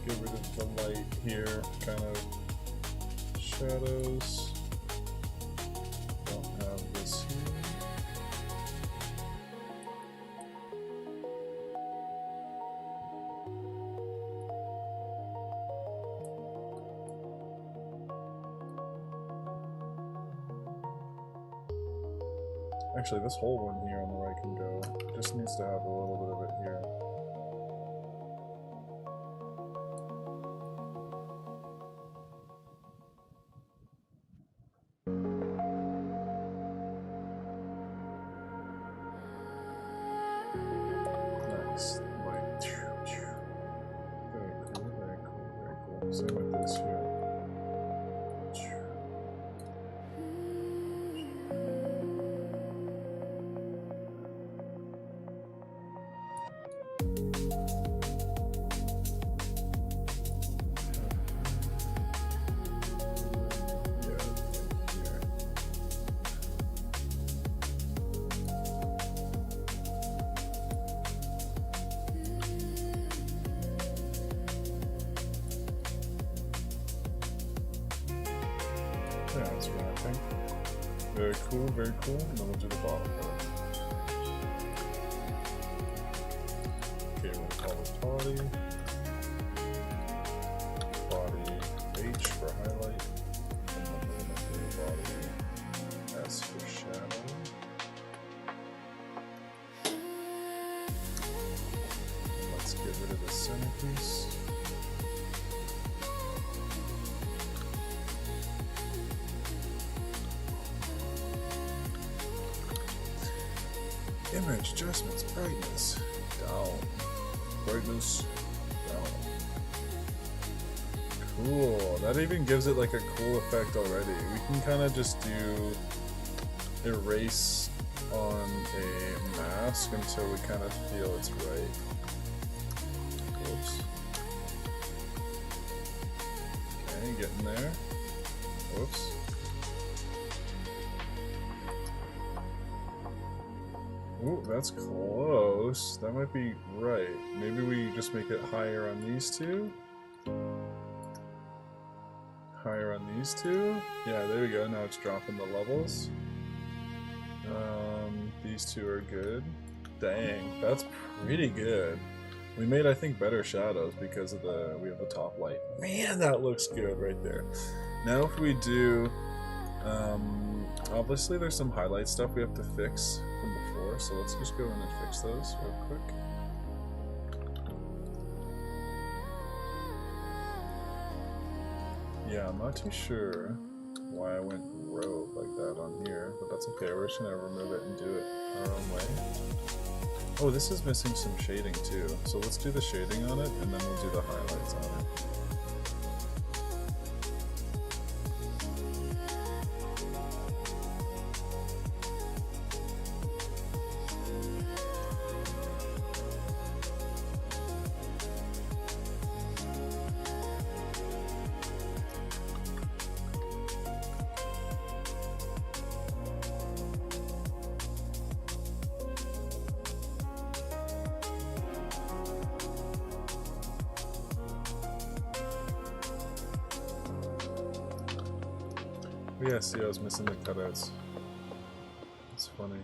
Get rid of the light here, kind of shadows. Don't have this here. Actually, this whole one here on the right can go. Just needs to have a little bit of it here. Nice. Like, very cool, very cool, very cool. Same with this here. Yeah, that's wrapping. Very cool, very cool. And then we'll do the bottom part. Okay, we'll call this body. centerpiece. Image adjustments, brightness, down. Brightness, down. Cool. That even gives it like a cool effect already. We can kind of just do erase on a mask until we kind of feel it's right. Whoops. Okay, getting there. Whoops. Ooh, that's close. That might be right. Maybe we just make it higher on these two? Higher on these two? Yeah, there we go. Now it's dropping the levels. These two are good. Dang, that's pretty good. We made, I think, better shadows because of we have the top light. Man, that looks good right there. Now if we do, obviously there's some highlight stuff we have to fix from before, so let's just go in and fix those real quick. Yeah, I'm not too sure why I went rogue like that on here, but that's okay. We're just gonna remove it and do it our own way. Oh, this is missing some shading too, so let's do the shading on it and then we'll do the highlights on it. Yeah, see, I was missing the cutouts. It's funny.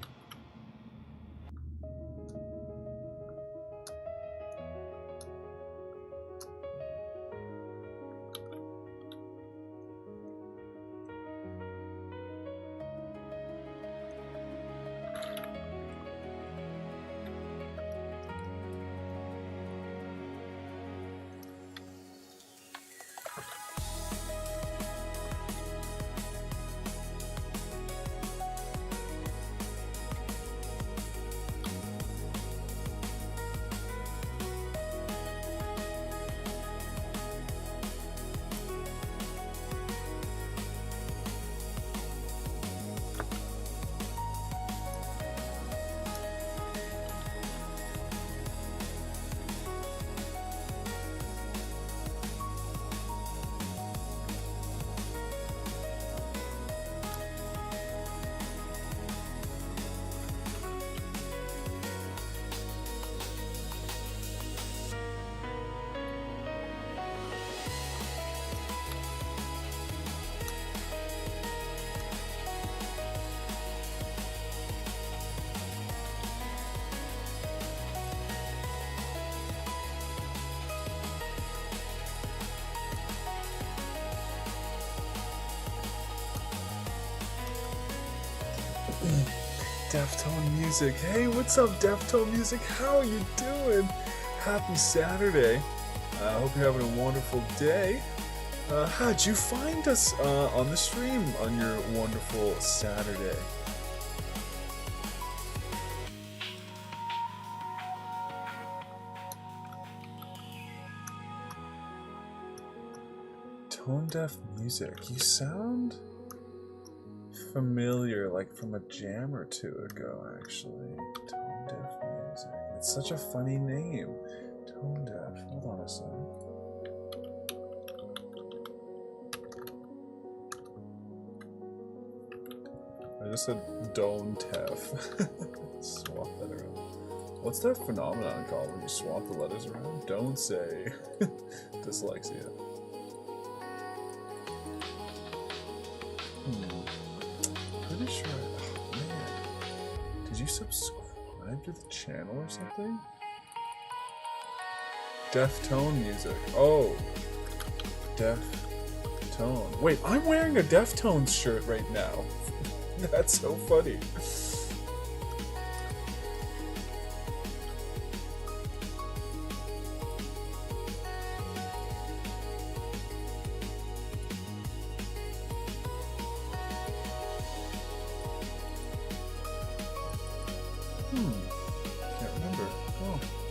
Deftone Music. Hey, what's up, Deftone Music? How are you doing? Happy Saturday. I hope you're having a wonderful day. How'd you find us on the stream on your wonderful Saturday? Tone Deaf Music. You sound familiar, like from a jam or two ago, actually. Tone Deaf Music. It's such a funny name. Tone Deaf. Hold on a second. I just said Don't Tef. Swap that around. What's that phenomenon called when you swap the letters around? Don't say. Dyslexia. Pretty sure. Oh man. Did you subscribe to the channel or something? Deftone Music. Oh. Deftone. Wait, I'm wearing a Deftones shirt right now. That's so funny.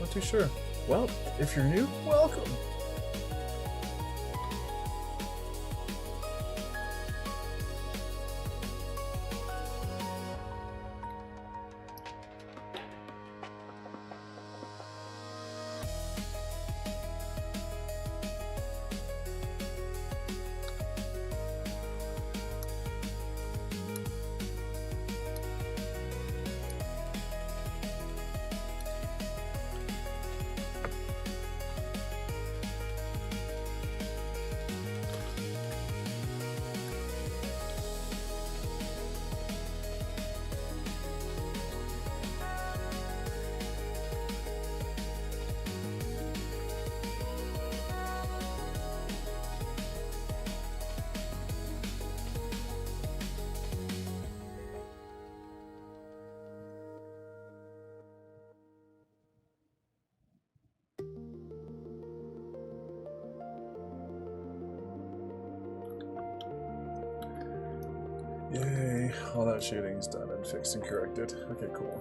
Not too sure. Well, if you're new, welcome. Yay, all that shooting's done and fixed and corrected. Okay, cool.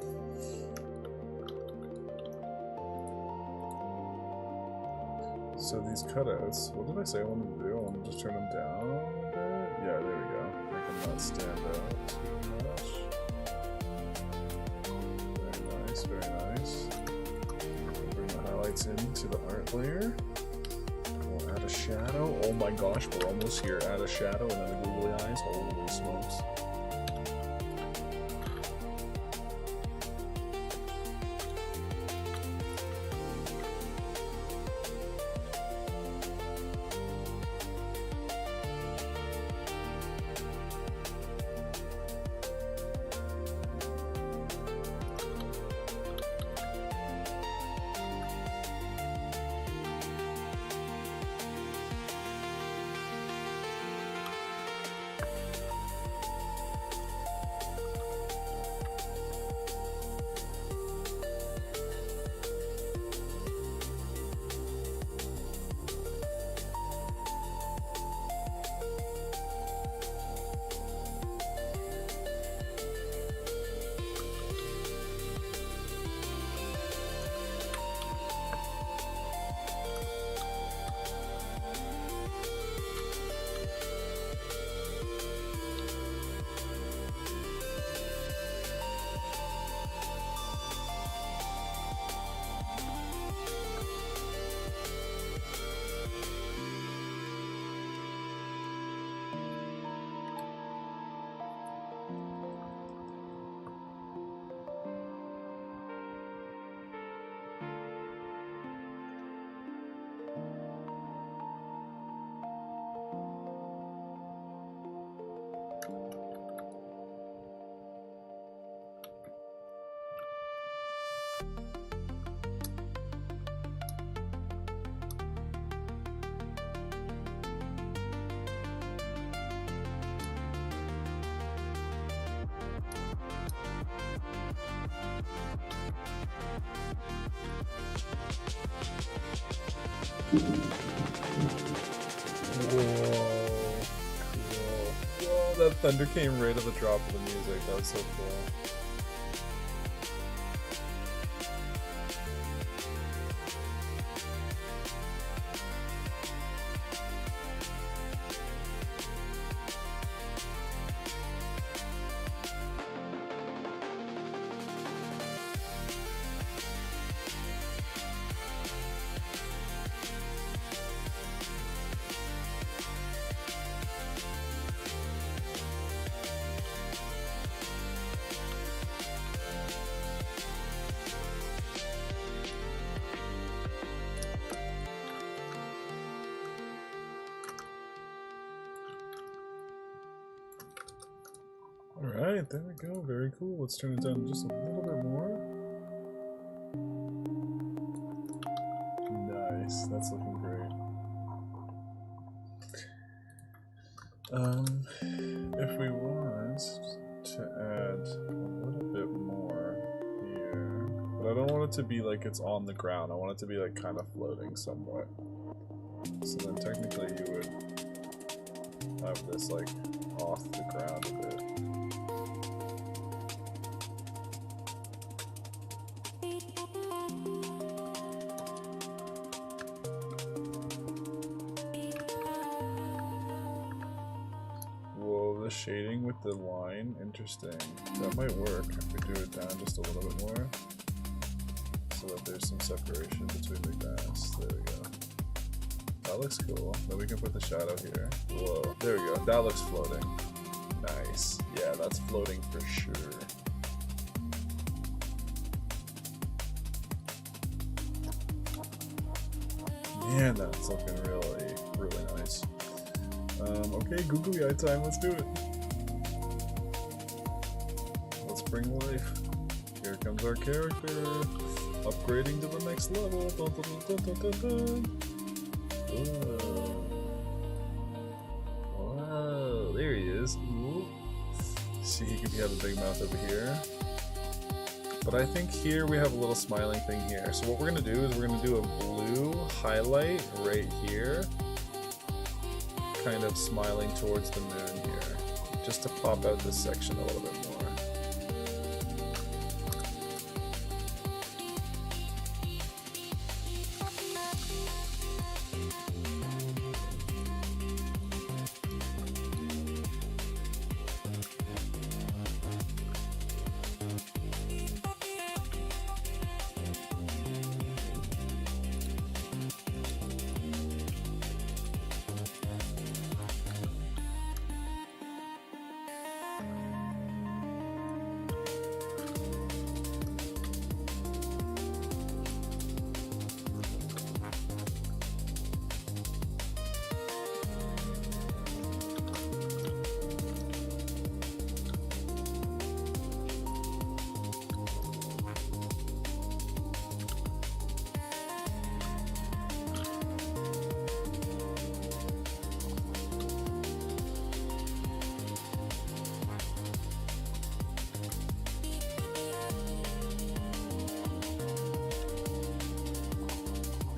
So these cutouts, what did I say I wanted to do? I want to just turn them down a bit? Yeah, there we go. Make them not stand out too much. Very nice, very nice. Bring the highlights into the art layer. We'll add a shadow. Oh my gosh, we're almost here. Add a shadow and then the googly eyes. Holy smokes. Whoa, cool. Whoa, that thunder came right at the drop of the music. That was so cool. Alright, there we go. Very cool. Let's turn it down just a little bit more. Nice. That's looking great. If we want to add a little bit more here, but I don't want it to be like it's on the ground. I want it to be like kind of floating somewhat. So then technically you would have this like off the ground a bit. shading with the line. Interesting. That might work if we do it down just a little bit more. So that there's some separation between the grass. There we go. That looks cool. Then we can put the shadow here. Whoa. There we go. That looks floating. Nice. Yeah, that's floating for sure. Man, that's looking really, really nice. Okay, googly eye time. Let's do it. Let's bring life. Here comes our character. Upgrading to the next level. Dun, dun, dun, dun, dun, dun. Whoa, there he is. Ooh. See, he has a big mouth over here. But I think here we have a little smiling thing here. So what we're going to do is we're going to do a blue highlight right here. Kind of smiling towards the moon here. Just to pop out this section a little bit more.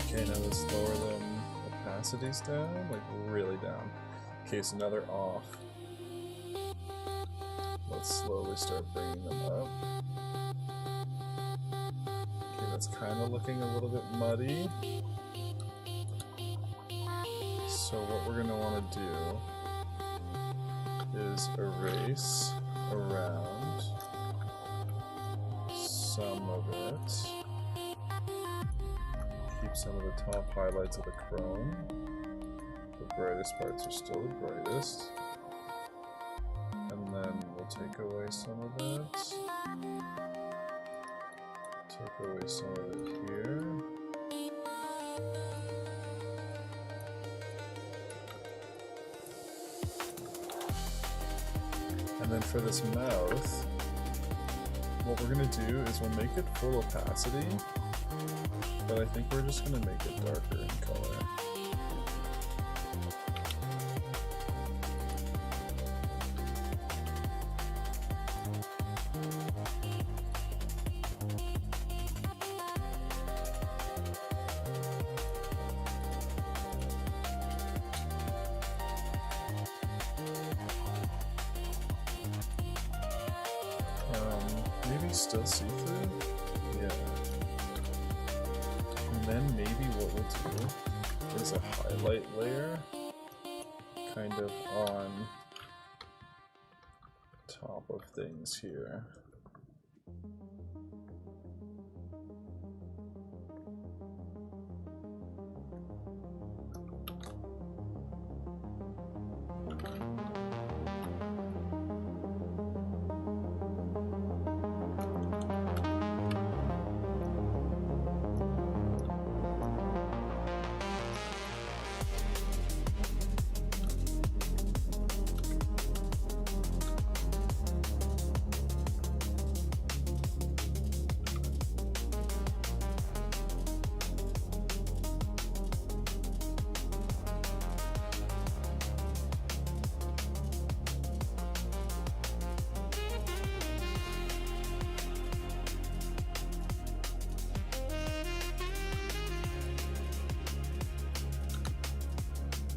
Okay, now let's lower them opacities down, like really down. Okay, so now they're off. Let's slowly start bringing them up. Okay, that's kind of looking a little bit muddy. So what we're going to want to do is erase around some of it. Keep some of the top highlights of the chrome. The brightest parts are still the brightest. And then we'll take away some of that. Take away some of it here. And then for this mouth, what we're going to do is we'll make it full opacity. But I think we're just going to make it darker in color. Maybe still see-through? Yeah. And then maybe what we'll do is a highlight layer kind of on top of things here.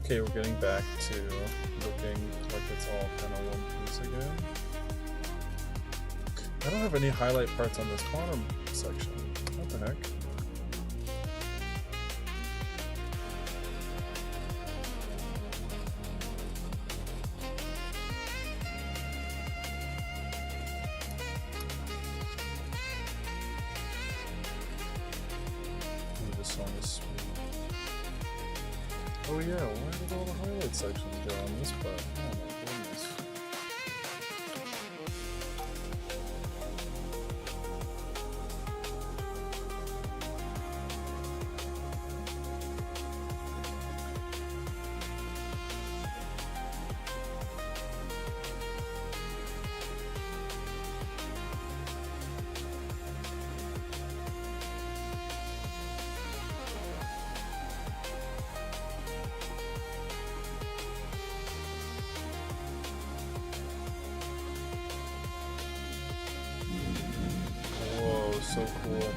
Okay, we're getting back to looking like it's all kind of one piece again. I don't have any highlight parts on this bottom section. What the heck? this one is sweet. Oh yeah, where did all the highlight sections go on this part? Oh my goodness. So cool.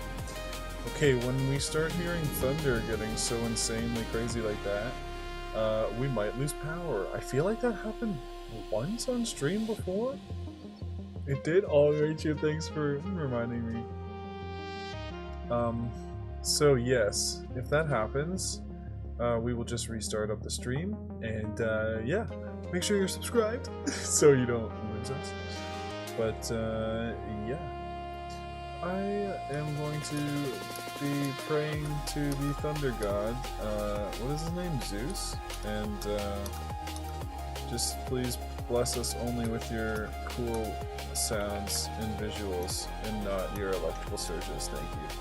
Okay, when we start hearing thunder getting so insanely crazy like that, we might lose power. I feel like that happened once on stream before. It did? Oh, Rachel, thanks for reminding me. So yes, if that happens, we will just restart up the stream, and yeah, make sure you're subscribed so you don't lose us. But yeah. I am going to be praying to the Thunder God, what is his name, Zeus? And just please bless us only with your cool sounds and visuals and not your electrical surges, thank you.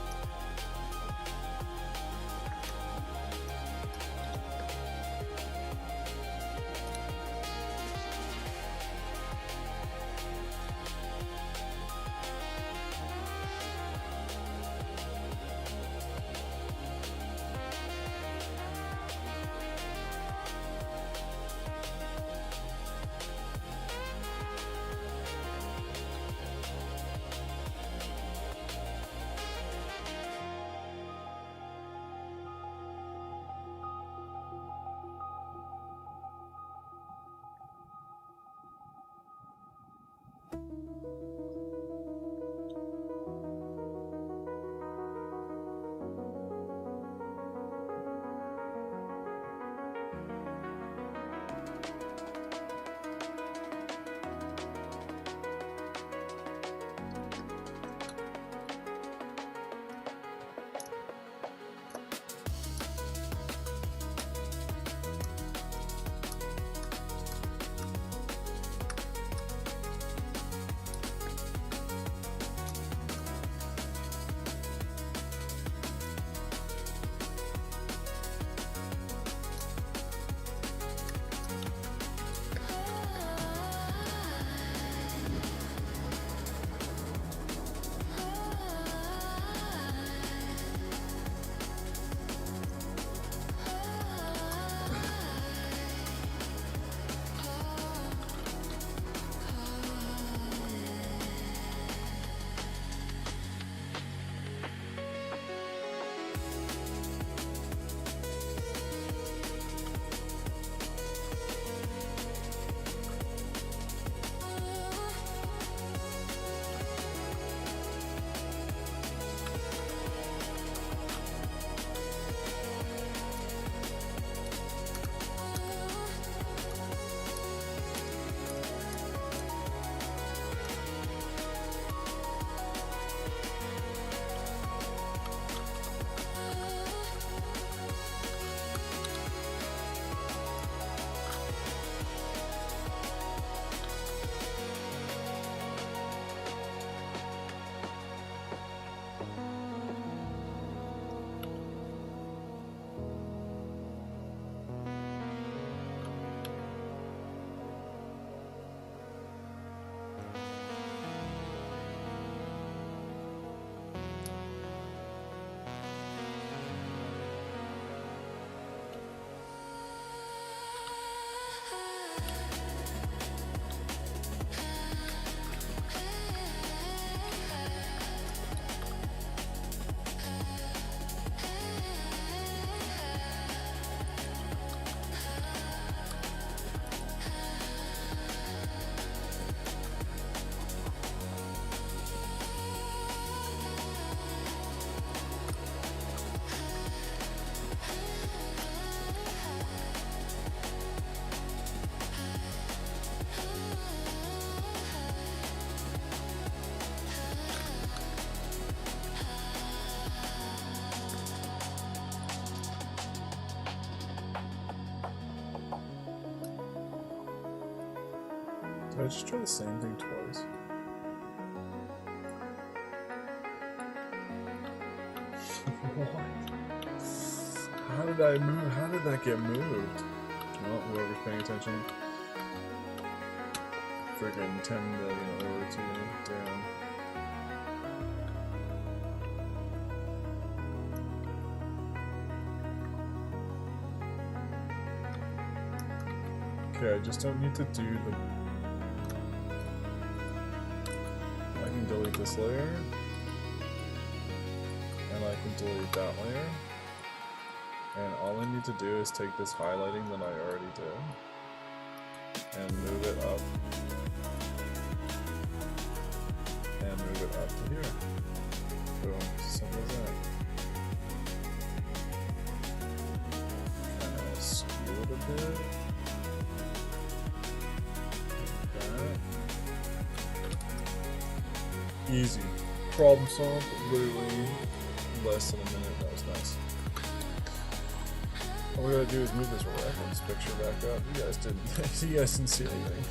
Did I just try the same thing twice? What? How did I move? How did that get moved? Well, whoever's paying attention. Friggin' 10 million over to down. Okay, I just don't need to do the... I can delete this layer. And I can delete that layer. And all I need to do is take this highlighting that I already did and move it up. And move it up to here. Boom, simple as that. Kind of skew it a bit. Easy. Problem solved, literally less than a minute. That was nice. All we gotta do is move this reference picture back up. You guys didn't see anything.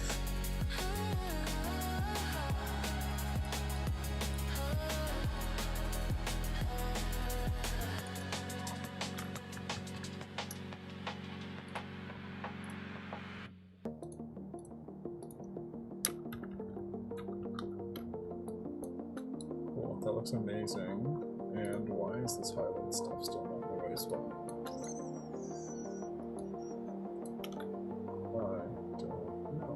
That looks amazing. And why is this highlight stuff still not in the right spot? I don't know.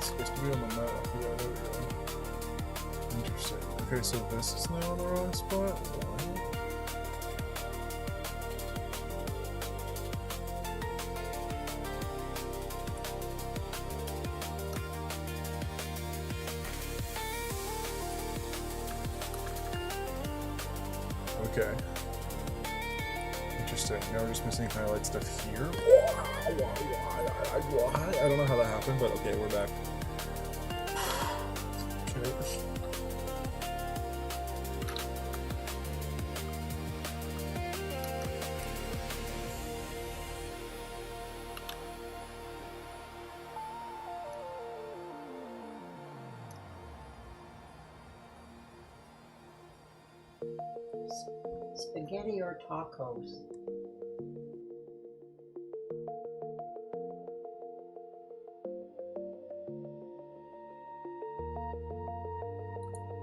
Supposed to be on the map. Yeah, there we go. Interesting. Okay, so this is now in the wrong spot. Why? Okay. Interesting. Now we're just missing highlight stuff here. What? I don't know how that happened, but okay, we're back. Okay. Spaghetti or tacos?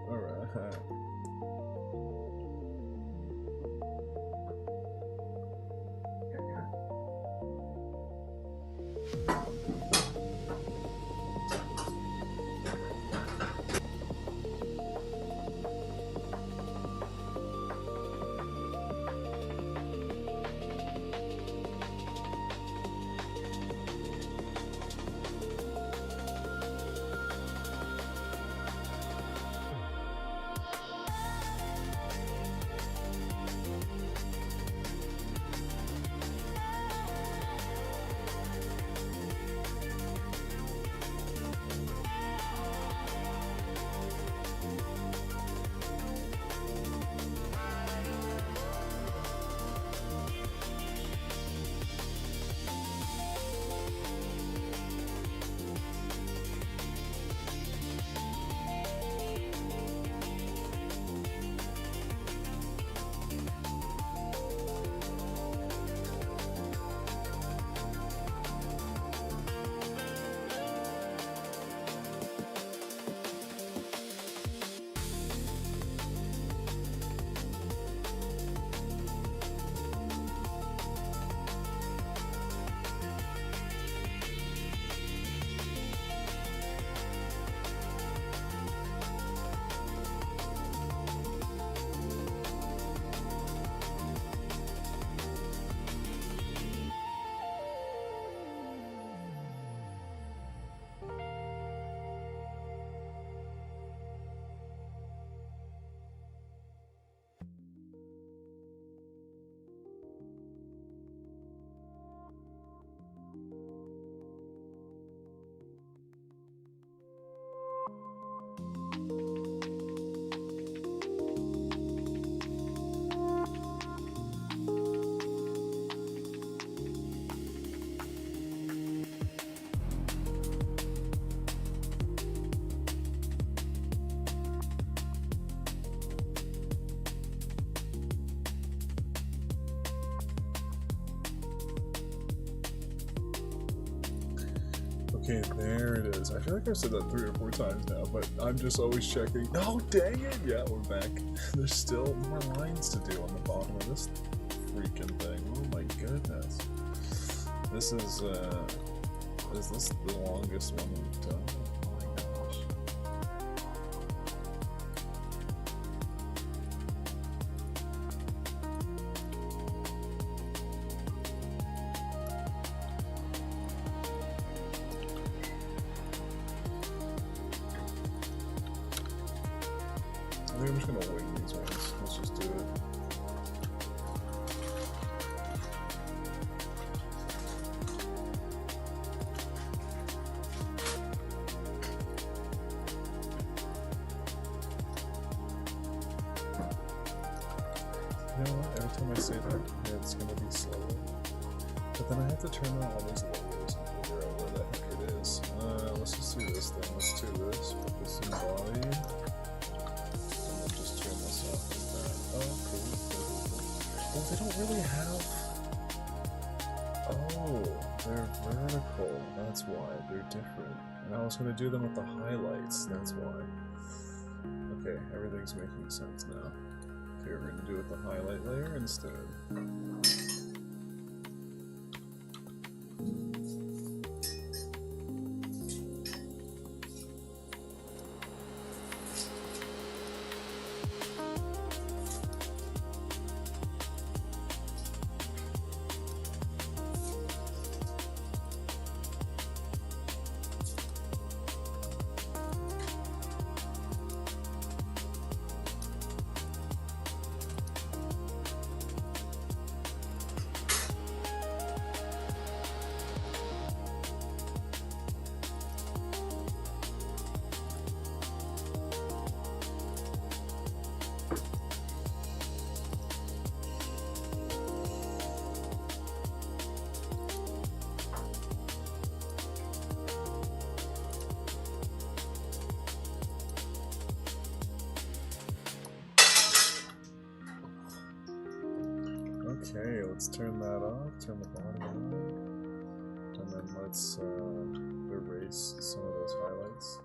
Alright. Okay, there it is. I feel like I've said that 3 or 4 times now, but I'm just always checking. Oh, dang it! Yeah, we're back. There's still more lines to do on the bottom of this freaking thing. Oh my goodness. This is this the longest one we've done? Oh my gosh. I think I'm just gonna wing these ones. Let's just do it. You know what? Every time I say that, it's gonna be slow. But then I have to turn on all these logos and figure out where the heck it is. Let's just do this then. Let's do this. Put this in body. And then just turn this off like that. Oh, cool. Oh, they don't really have. Oh, they're vertical. That's why. They're different. And I was gonna do them with the highlights. That's why. Okay, everything's making sense now. Okay, we're going to do it with the highlight layer instead. Okay, let's turn that off, turn the bottom on, and then let's erase some of those highlights.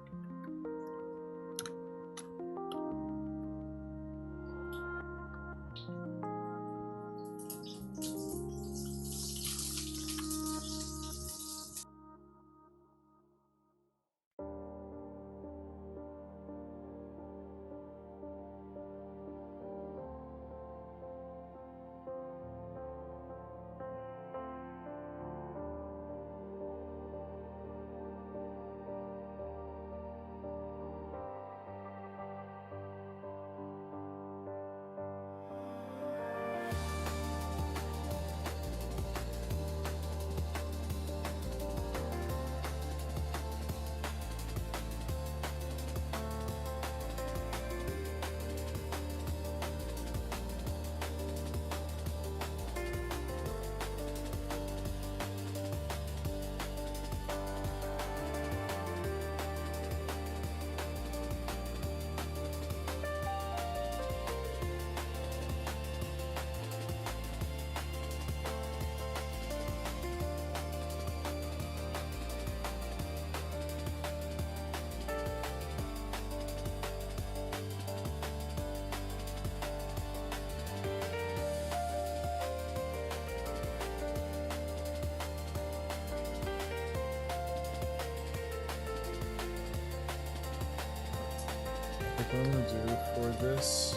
What I'm going to do for this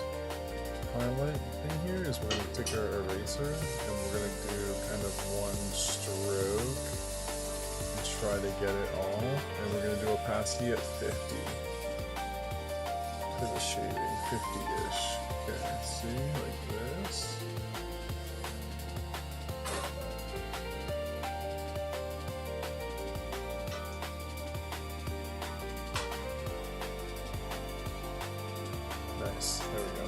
highlight thing here is we're going to take our eraser and we're going to do kind of one stroke and try to get it all, and we're going to do opacity at 50 for the shading, 50-ish. Okay, see, like this. Nice, there we go.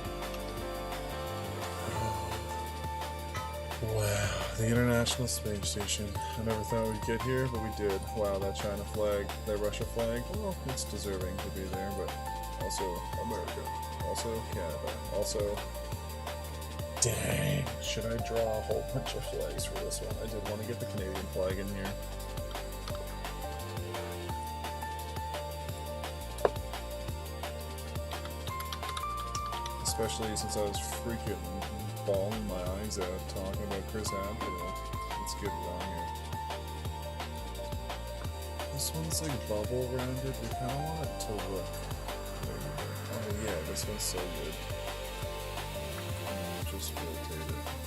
Wow, the International Space Station. I never thought we'd get here, but we did. Wow, that China flag, that Russia flag, well, it's deserving to be there, but also America, also Canada, also... Dang, should I draw a whole bunch of flags for this one? I did want to get the Canadian flag in here. especially since I was freaking bawling my eyes out talking about Chris Hadfield. Let's get it on here. This one's like bubble rounded. We kind of want it to look. Oh yeah, this one's so good. Just rotate it.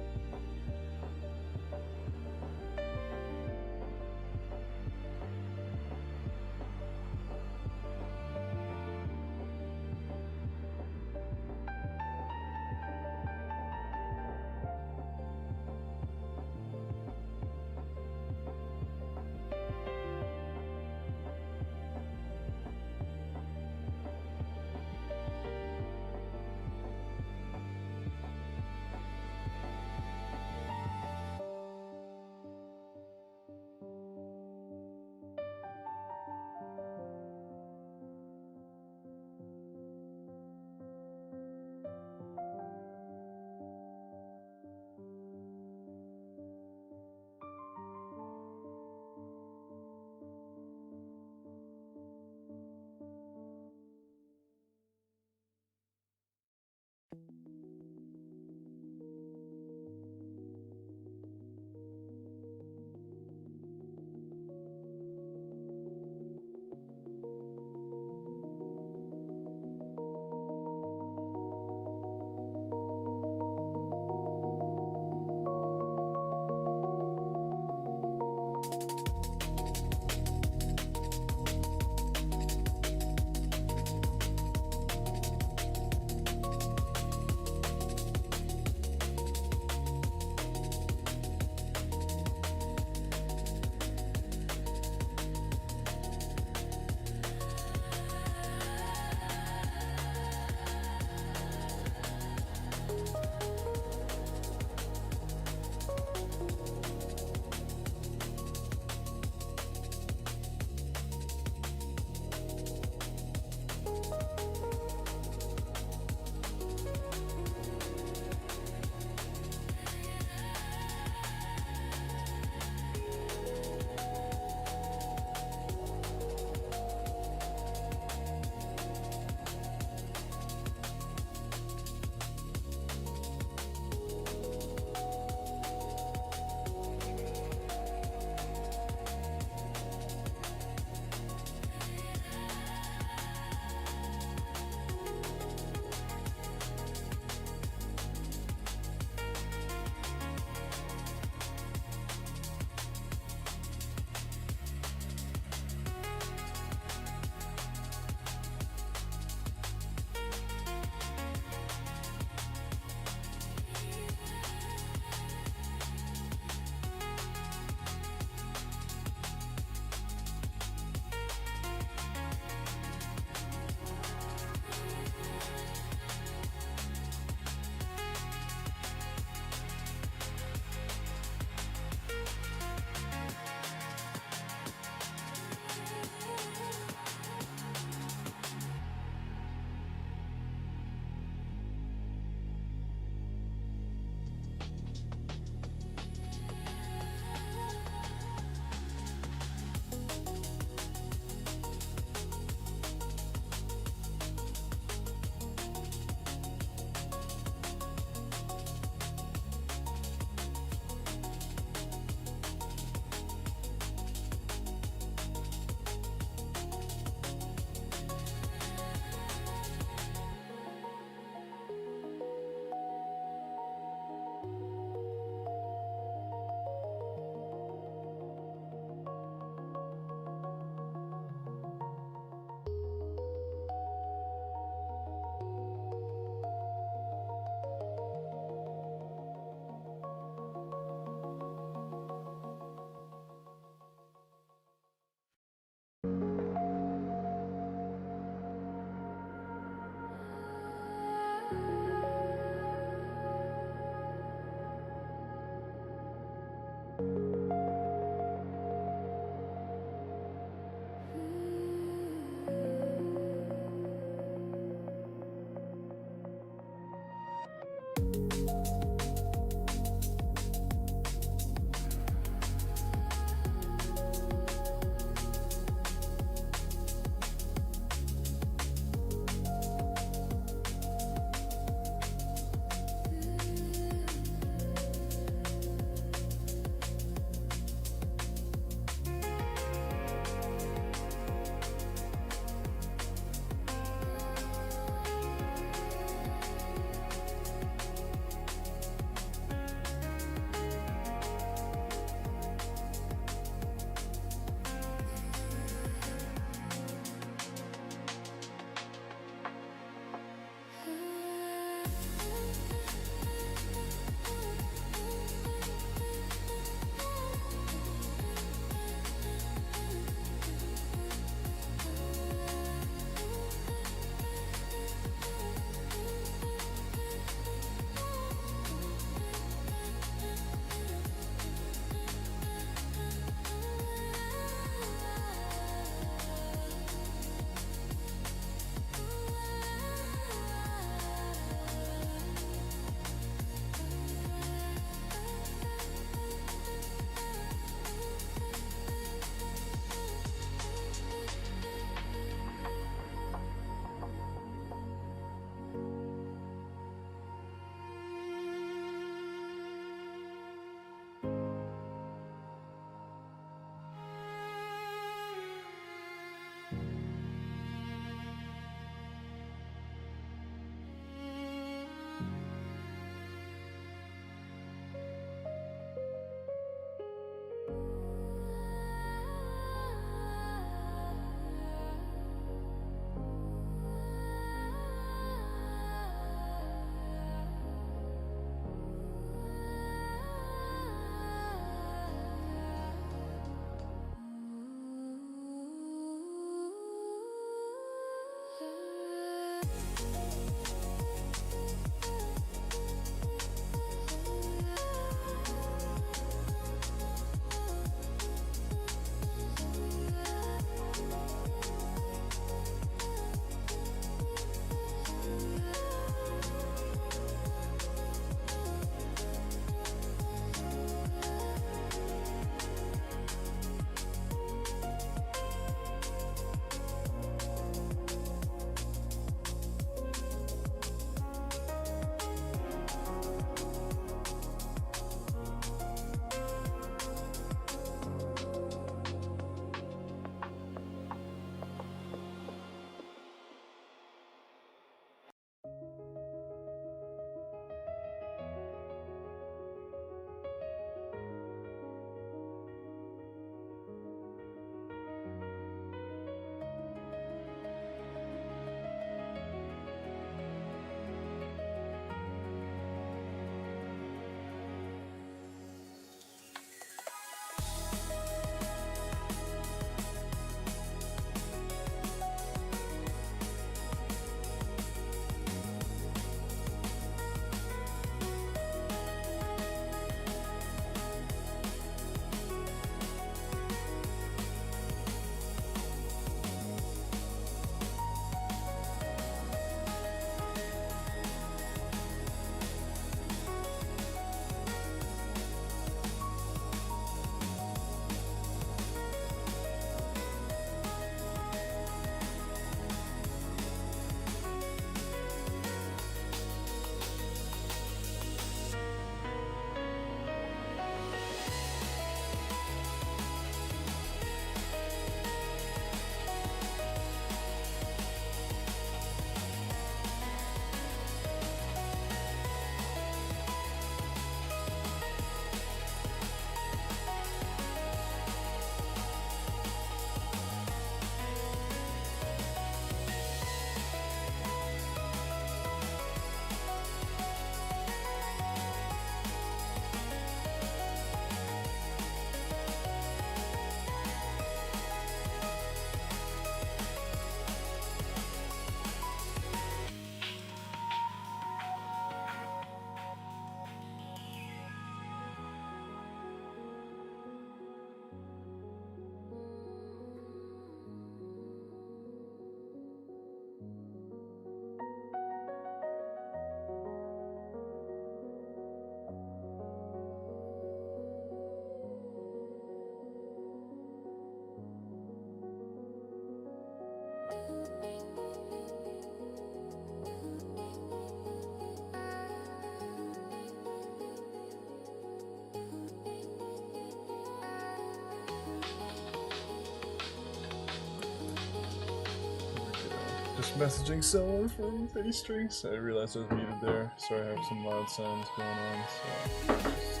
just messaging someone from bass strings. I realized I was muted there. Sorry, I have some loud sounds going on, so just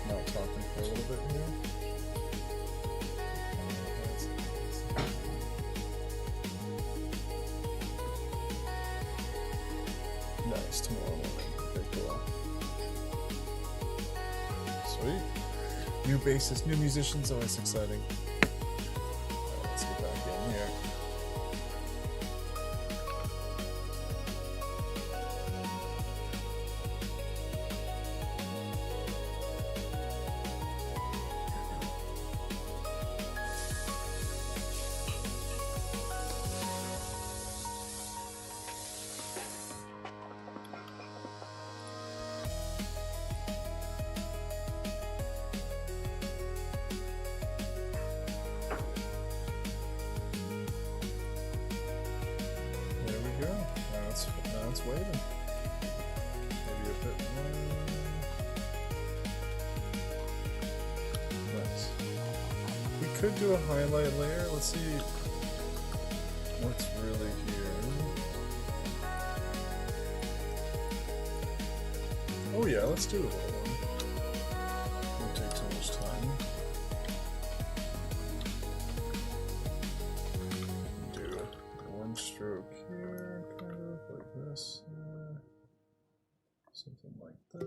not talking for a little bit here. Nice, tomorrow morning. Okay, cool. Sweet. New bassist, new musicians, always exciting. Alright, let's get back in here. Now it's waving. Maybe a bit more. Nice. We could do a highlight layer. Let's see what's really here. Oh yeah, let's do a little one. Won't take too much time. Do one stroke here, kind of like this. Something like that.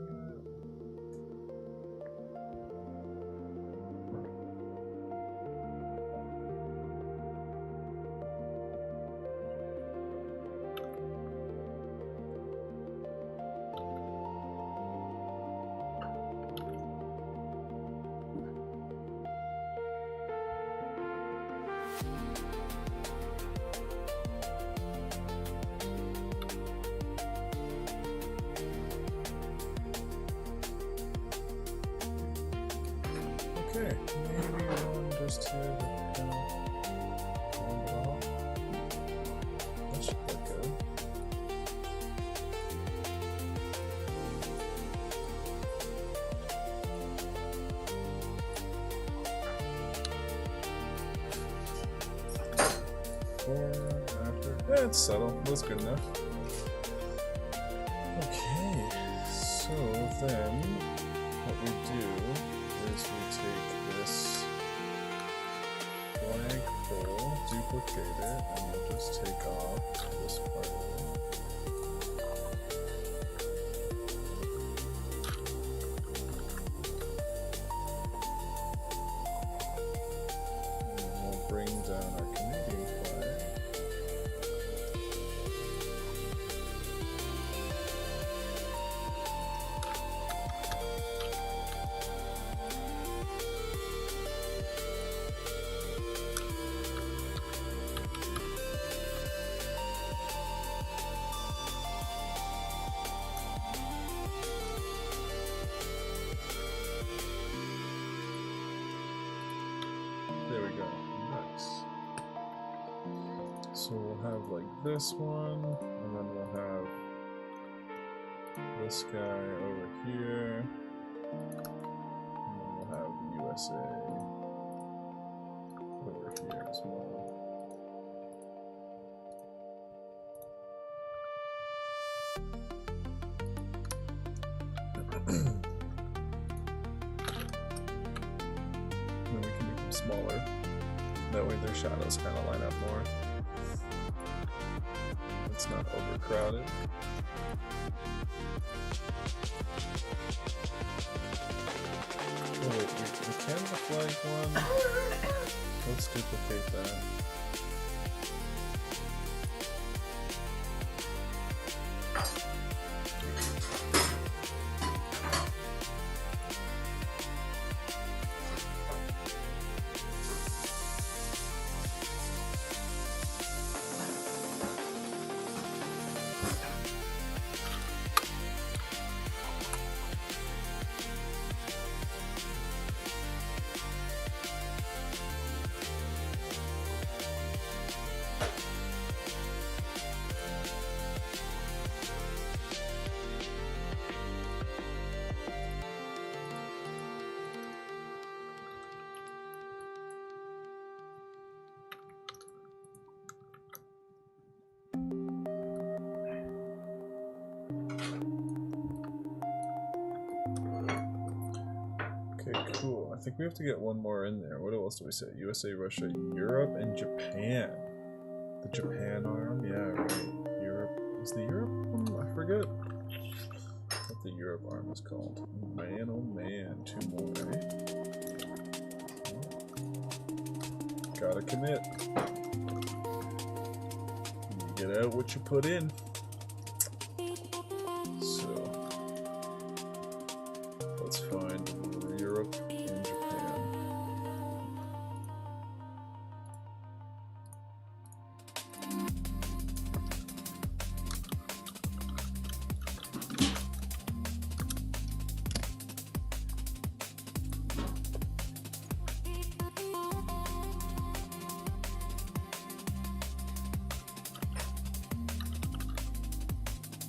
Okay, maybe one just to kind of round it off. That should look good. Before, after. Yeah, it's subtle. That's good enough. Okay, so then what we do is we take this flagpole, duplicate it, and we'll just take off this part of it. And we'll bring down our Canadian flag. There we go. Nice. So we'll have like this one, and then we'll have this guy over here, and then we'll have USA over here as well. And then we can make them smaller. That way their shadows kind of line up more. It's not overcrowded. Oh wait, the Canada flag one. Let's duplicate that. think we have to get one more in there. What else do we say? USA, Russia, Europe, and Japan. The Japan arm? Yeah, right. Europe. Is the Europe one? I forget what the Europe arm is called. Man, oh man. 2 more, eh? Gotta commit. You get out what you put in. So, let's find Europe and Japan.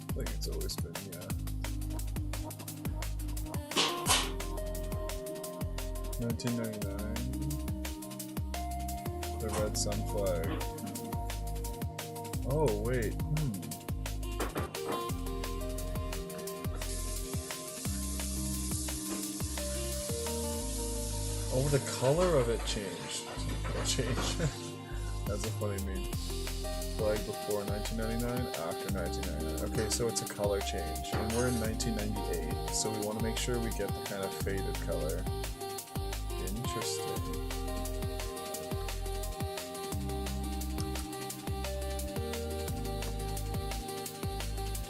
I think it's always been, yeah. 1999. The red sun flag. Oh, wait. Oh, the color of it changed. It changed. That's a funny meme. Flag before 1999, after 1999. Okay, so it's a color change. And we're in 1998, so we want to make sure we get the kind of faded color. Interesting.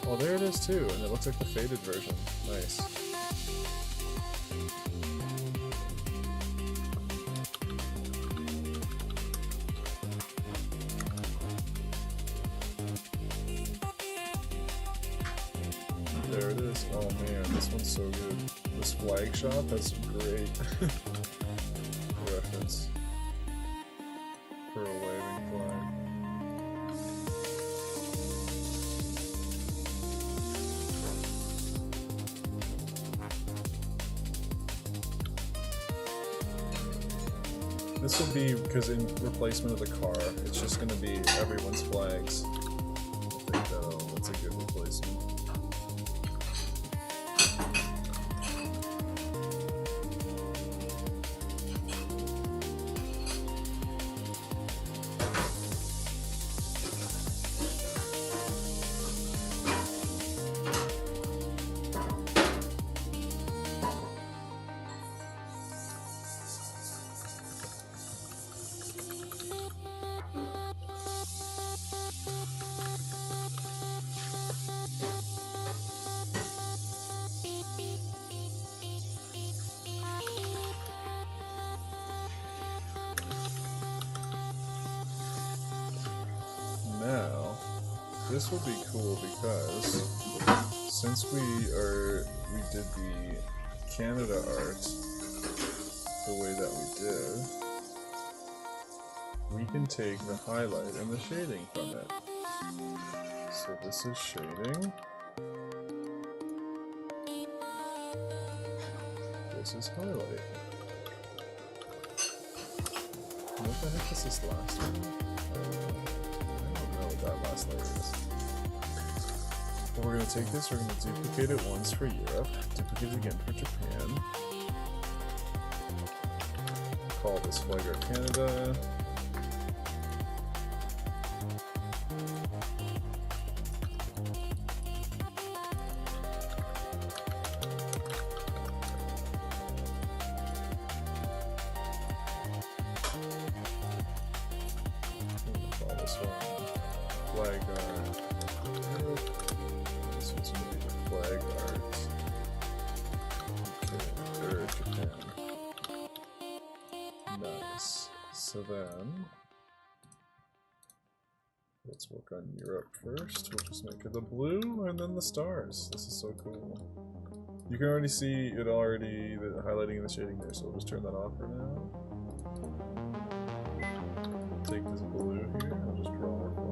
Oh, there it is too, and it looks like the faded version. Nice. There it is. Oh man, this one's so good. This flag shop has some great reference for a waving flag. This will be, because in replacement of the car, it's just going to be everyone's flags. I think that's a good replacement. Now, this will be cool because since we did the Canada art the way that we did, we can take the highlight and the shading from it. So this is shading. This is highlight. What the heck is this last one? I don't know what that last layer is. But we're going to take this, we're going to duplicate it once for Europe, duplicate it again for Japan. Call this flag art Canada. Call this one flag art. This one's going to be the flag art. Okay, or Japan. Nice. So then, let's work on Europe first. We'll just make it the blue and then the stars. This is so cool. You can already see it already, the highlighting and the shading there, so we'll just turn that off for now. Take this blue here and I'll just draw more flag.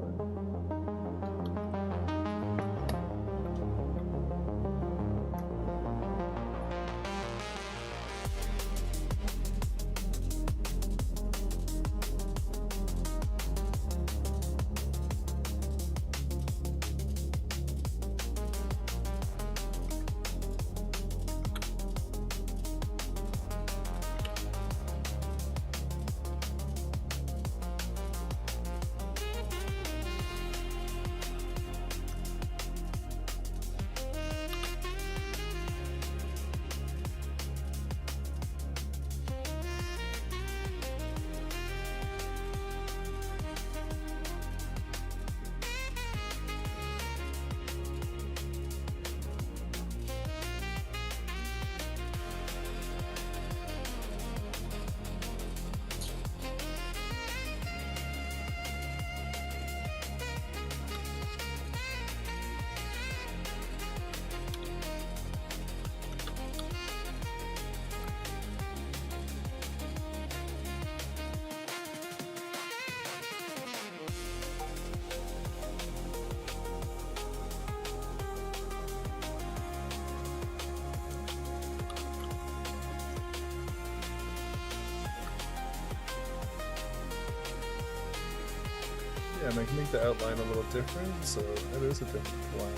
Yeah, and I can make the outline a little different, so that is a different flag.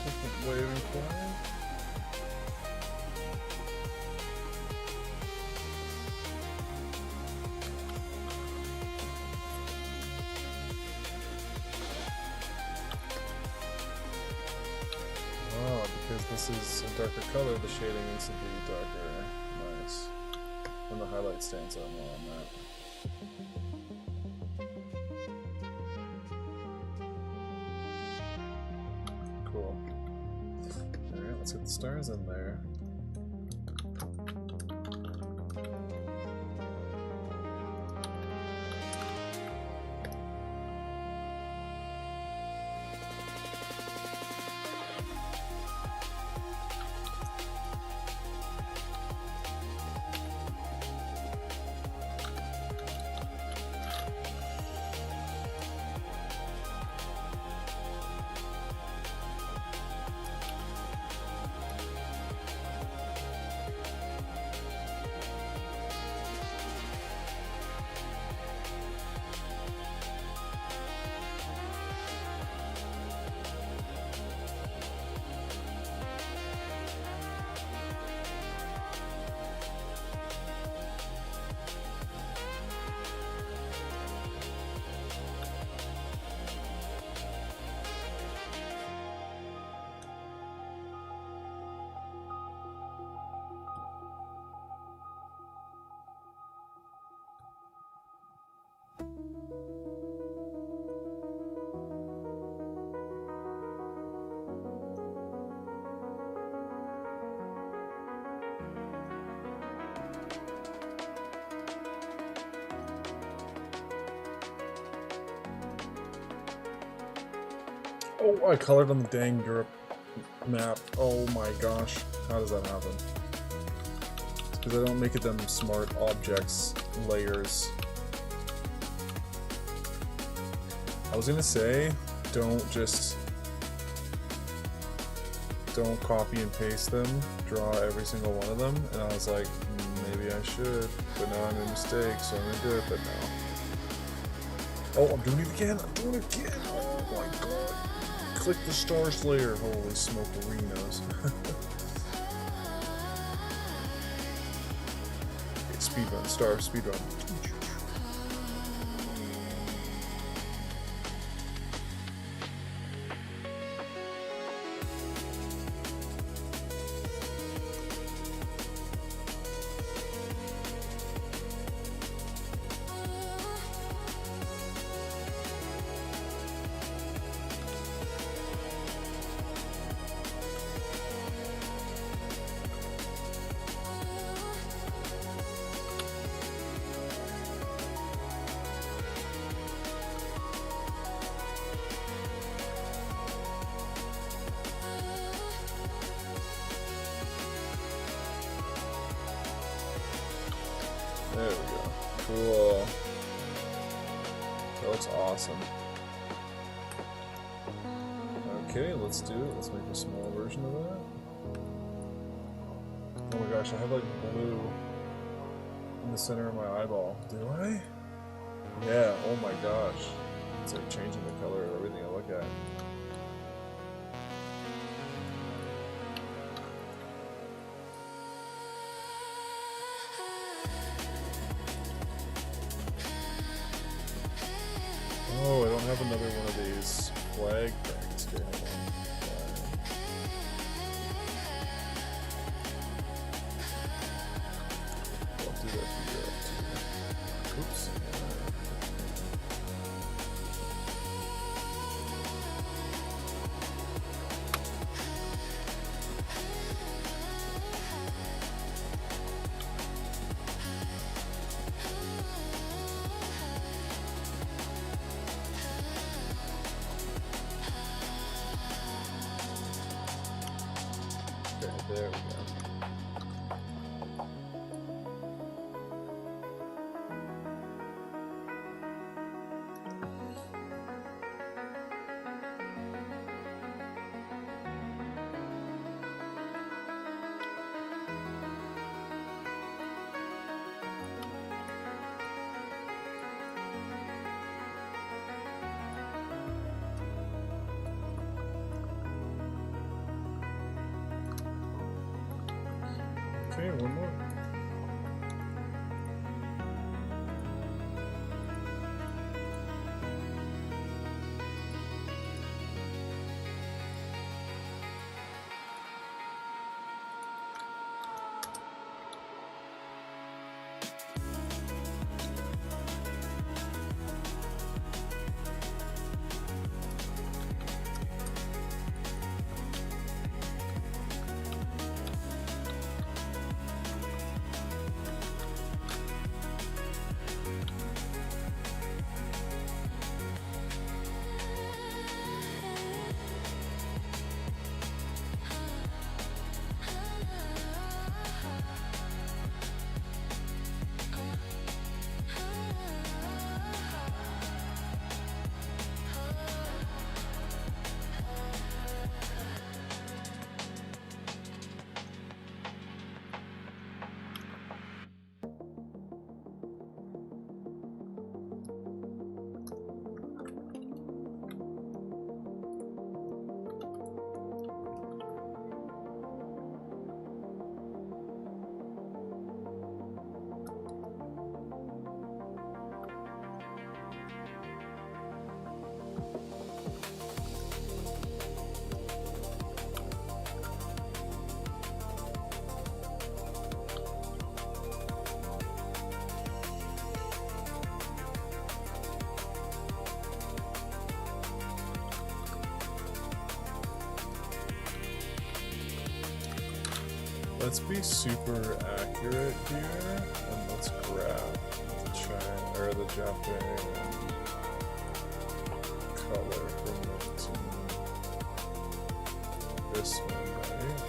Different waving flag. Oh, because this is a darker color, the shading needs to be darker. Nice. And the highlight stands out more on that. Cool. Alright, let's get the stars in there. Oh, I colored on the dang Europe map. Oh my gosh. How does that happen? It's because I don't make it them smart objects layers. I was gonna say, don't copy and paste them, draw every single one of them, and I was like, maybe I should, but now I made a mistake, so I'm gonna do it, but no. Oh, I'm doing it again! I'm doing it again! Oh my god! Click the star slayer! Holy smokerinos. Okay, speedrun, speedrun. There we go. Cool. That looks awesome. Okay, let's do it. Let's make a small version of that. Oh my gosh, I have like blue in the center of my eyeball. Do I? Yeah, oh my gosh. It's like changing the color of everything I look at. Oh, I don't have another one of these flag things. Okay, hold on. I'll do that for Europe too. Oops. There we go. Okay, one more. Let's be super accurate here, and let's grab the China or the Japan color from the team. This one, right?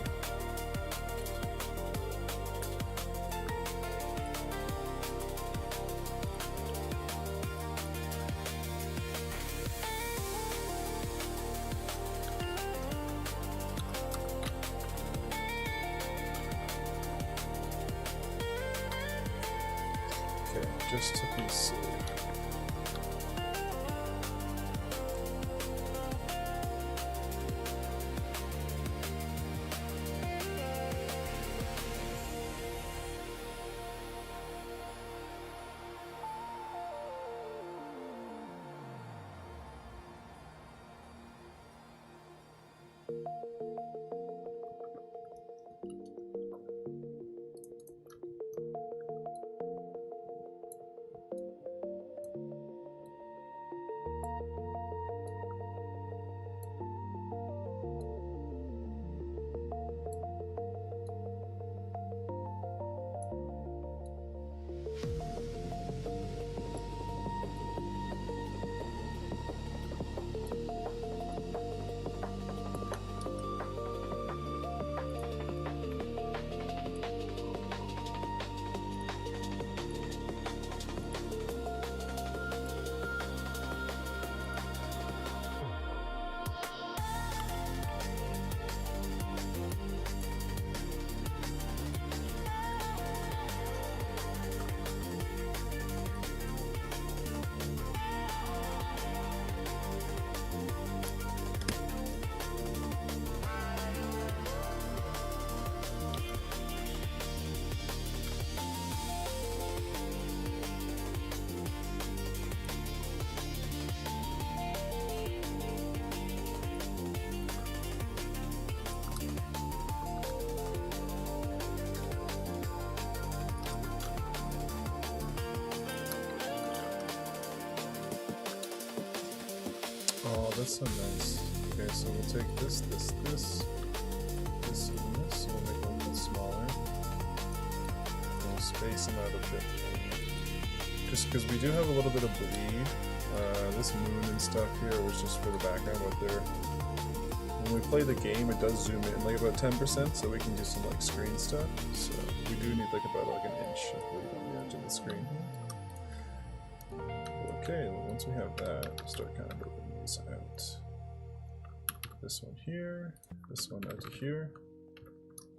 Okay, just to be safe. Oh, that's so nice. Okay, so we'll take this, and this. We'll make it a little bit smaller. We'll space them out a bit. Just because we do have a little bit of bleed. This moon and stuff here was just for the background, but there. When we play the game, it does zoom in like about 10%, so we can do some like screen stuff. So we do need like about like an inch of bleed on the edge of the screen. Okay, well, once we have that, we'll start kind of moving these out. This one here, this one out to here.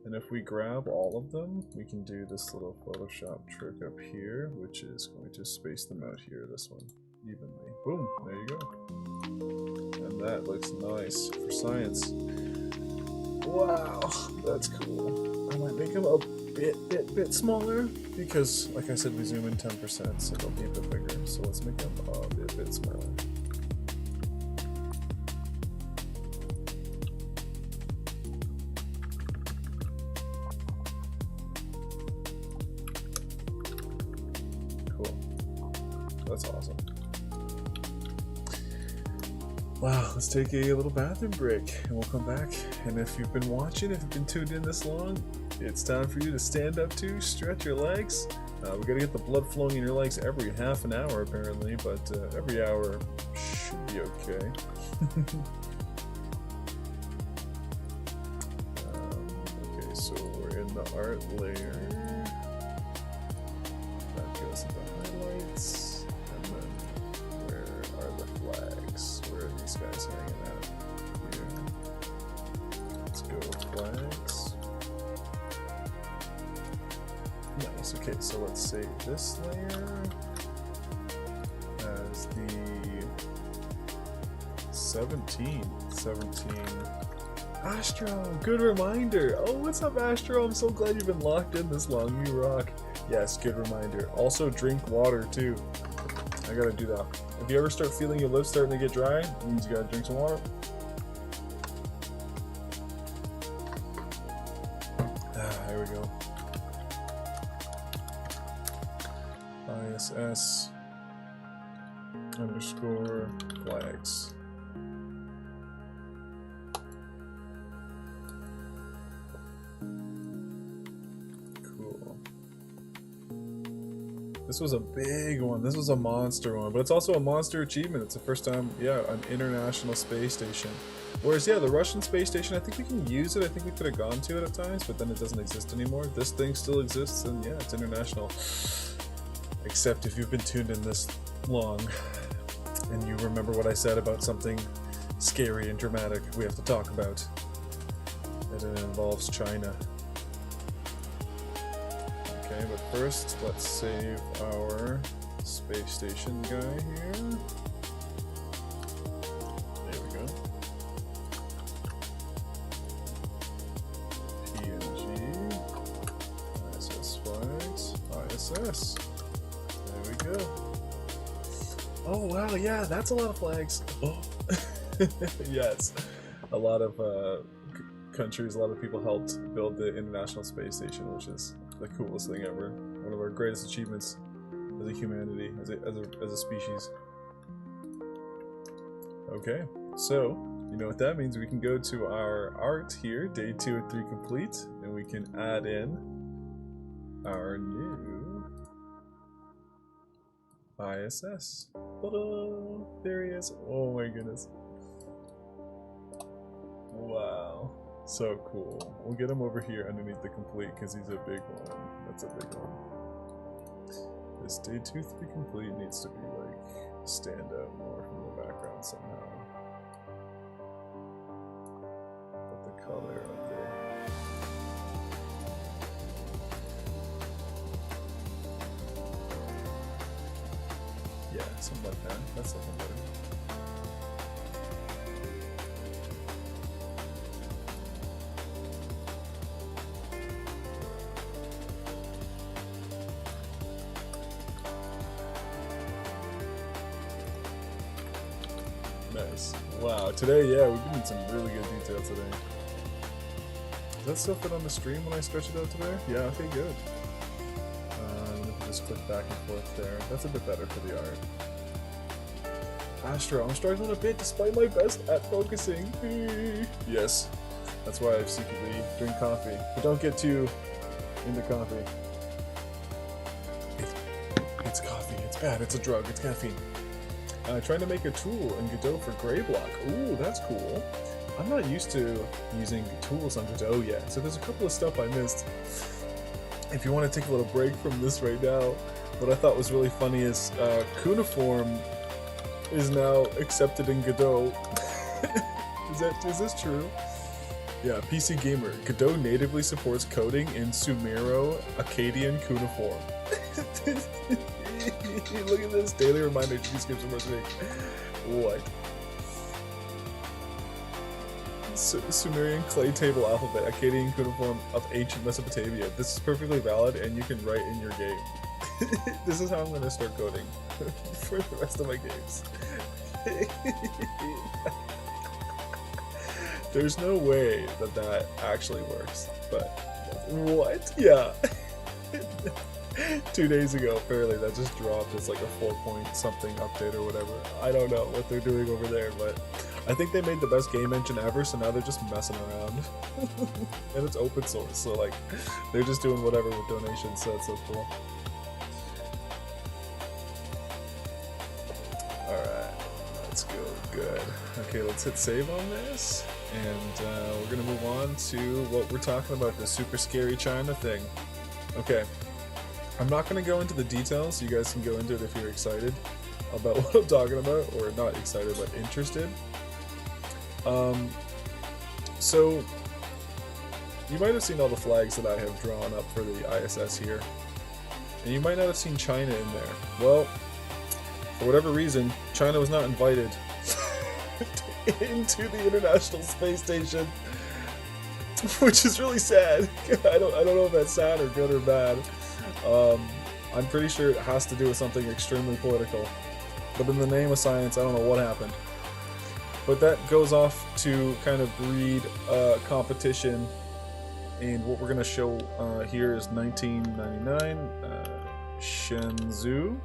And if we grab all of them, we can do this little Photoshop trick up here, which is going to space them out here, this one, evenly. Boom, there you go. And that looks nice for science. Wow, that's cool. I might make them a bit smaller because, like I said, we zoom in 10%, so they'll be a bit bigger. So let's make them a bit smaller. Cool. That's awesome. Wow, let's take a little bathroom break and we'll come back. And if you've been watching, if you've been tuned in this long, it's time for you to stand up too, stretch your legs. We gotta get the blood flowing in your legs every half an hour apparently, but every hour should be okay. Okay, so we're in the art layer. That goes into highlights. And then where are the flags? Where are these guys hanging out? Here. Let's go with flags. Nice. Okay, so let's save this layer as the 17. Astro, good reminder. Oh, what's up, Astro? I'm so glad you've been locked in this long. You rock. Yes, good reminder. Also, drink water too. I gotta do that. If you ever start feeling your lips starting to get dry, it means you gotta drink some water. There we go. ISS underscore flags. Cool. This was a big one. This was a monster one, but it's also a monster achievement. It's the first time, yeah, an international space station. Whereas, yeah, the Russian space station, I think we can use it. I think we could have gone to it at times, but then it doesn't exist anymore. This thing still exists, and yeah, it's international. Except if you've been tuned in this long, and you remember what I said about something scary and dramatic we have to talk about. And it involves China. Okay, but first, let's save our space station guy here. There we go. PNG. ISS flags. ISS. There we go. Oh wow, yeah, that's a lot of flags. Oh. Yes. A lot of countries, a lot of people helped build the International Space Station, which is the coolest thing ever. One of our greatest achievements as a humanity, as a species. Okay, so you know what that means. We can go to our art here, day 2 and 3 complete, and we can add in our new ISS. Ta-da! There he is. Oh my goodness. Wow. So cool. We'll get him over here underneath the complete because he's a big one. That's a big one. This day 2, 3 complete needs to be like stand out more from the background somehow. Put the color up there. Yeah, something like that. That's something better. Nice. Wow, today, yeah, we've been in some really good detail today. Does that still fit on the stream when I stretch it out today? Yeah, okay, good. Just click back and forth there. That's a bit better for the art. Astro, I'm struggling a bit despite my best at focusing. Yes, that's why I secretly drink coffee. But don't get too into coffee. It's coffee. It's bad. It's a drug. It's caffeine. Trying to make a tool in Godot for gray block. Ooh, that's cool. I'm not used to using tools on Godot yet, so there's a couple of stuff I missed. If you want to take a little break from this right now, what I thought was really funny is cuneiform is now accepted in Godot. Is this true? Yeah, PC Gamer. Godot natively supports coding in Sumero Akkadian cuneiform. Look at this daily reminder to skip some more. What? Sumerian clay table alphabet, Akkadian cuneiform of ancient Mesopotamia. This is perfectly valid, and you can write in your game. This is how I'm gonna start coding for the rest of my games. There's no way that that actually works, but what? Yeah. 2 days ago, apparently that just dropped as like a 4-point something update or whatever. I don't know what they're doing over there, but I think they made the best game engine ever, so now they're just messing around. And it's open source, so like they're just doing whatever with donations, so it's so cool. Alright, let's go. Good. Okay, let's hit save on this, and we're gonna move on to what we're talking about, the super scary China thing. Okay. I'm not going to go into the details, you guys can go into it if you're excited about what I'm talking about, or not excited, but interested. So, you might have seen all the flags that I have drawn up for the ISS here, and you might not have seen China in there. Well, for whatever reason, China was not invited into the International Space Station, which is really sad. I don't know if that's sad or good or bad. I'm pretty sure it has to do with something extremely political, but in the name of science, I don't know what happened. But that goes off to kind of breed competition, and what we're going to show here is 1999, Shenzhou.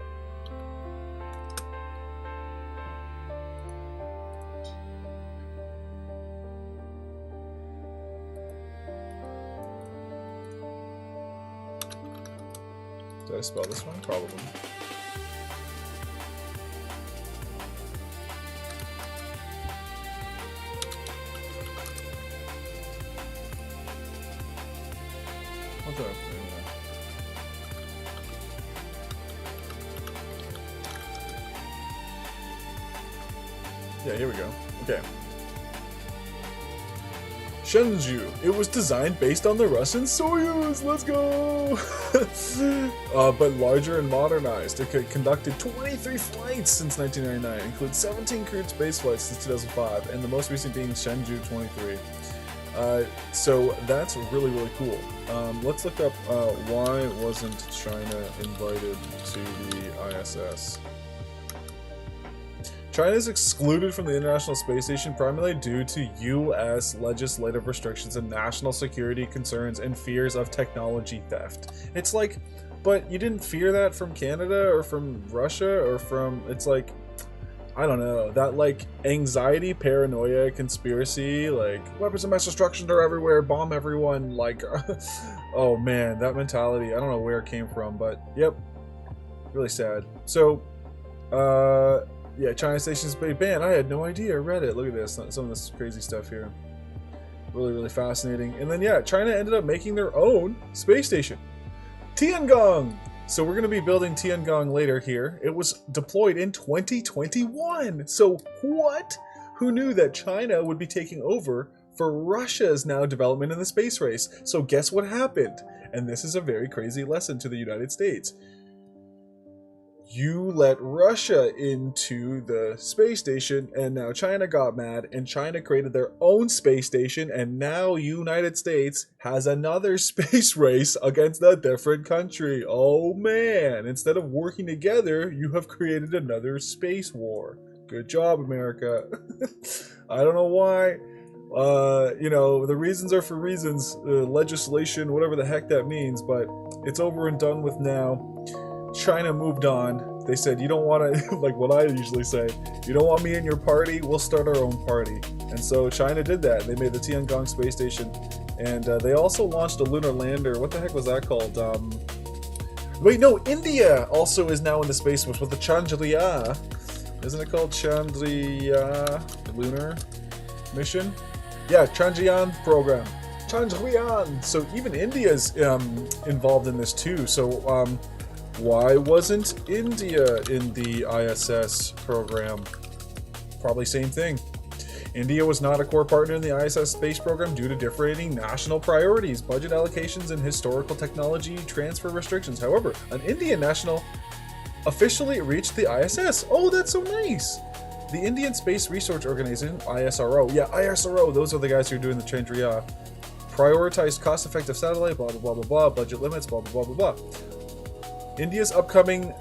Did I spell this one? Probably. What the? Yeah, here we go. Okay. Shenzhou. It was designed based on the Russian Soyuz. Let's go! But larger and modernized. It conducted 23 flights since 1999, includes 17 crewed space flights since 2005, and the most recent being Shenzhou 23. So that's really, really cool. Let's look up why wasn't China invited to the ISS. China is excluded from the International Space Station primarily due to U.S. legislative restrictions and national security concerns and fears of technology theft. It's like, but you didn't fear that from Canada or from Russia or from, it's like, I don't know, that like anxiety, paranoia, conspiracy, like weapons of mass destruction are everywhere, bomb everyone, like, oh man, that mentality, I don't know where it came from, but yep, really sad. So, yeah, China Station's banned. I had no idea. I read it. Look at this. Some of this crazy stuff here. Really, really fascinating. And then, yeah, China ended up making their own space station. Tiangong! So we're going to be building Tiangong later here. It was deployed in 2021. So what? Who knew that China would be taking over for Russia's now development in the space race? So guess what happened? And this is a very crazy lesson to the United States. You let Russia into the space station, and now China got mad, and China created their own space station, and now United States has another space race against a different country. Oh man, instead of working together, you have created another space war. Good job, America. I don't know why. You know, the reasons are for reasons, legislation, whatever the heck that means, but it's over and done with now. China moved on. They said, you don't want to, like what I usually say, you don't want me in your party, we'll start our own party. And so China did that. They made the Tiangong space station, and they also launched a lunar lander. What the heck was that called? Wait, no, India also is now in the space with the Chandrayaan. Isn't it called Chandrayaan lunar mission? Yeah, Chandrayaan program. Chandrayaan. So even India's involved in this too. So why wasn't India in the ISS program? Probably same thing. India was not a core partner in the ISS space program due to differing national priorities, budget allocations, and historical technology transfer restrictions. However, an Indian national officially reached the ISS. Oh, that's so nice. The Indian Space Research Organization, ISRO. Yeah, ISRO. Those are the guys who are doing the Chandriyaan. Prioritized cost-effective satellite, blah, blah, blah, blah, blah. Budget limits, blah, blah, blah, blah, blah. India's upcoming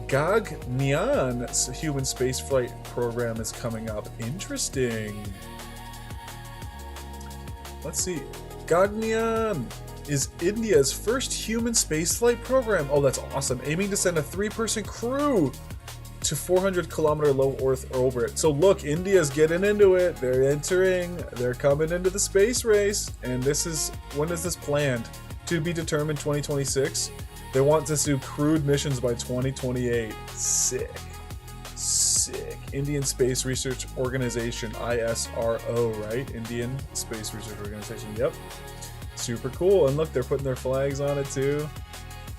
Gaganyaan human spaceflight program is coming up. Interesting. Let's see. Gaganyaan is India's first human spaceflight program. Oh, that's awesome. Aiming to send a 3-person crew to 400-kilometer low Earth orbit. So look, India's getting into it. They're coming into the space race. And when is this planned? To be determined 2026. They want to do crewed missions by 2028. Sick. Sick. Indian Space Research Organization, ISRO, right? Indian Space Research Organization, yep. Super cool. And look, they're putting their flags on it too.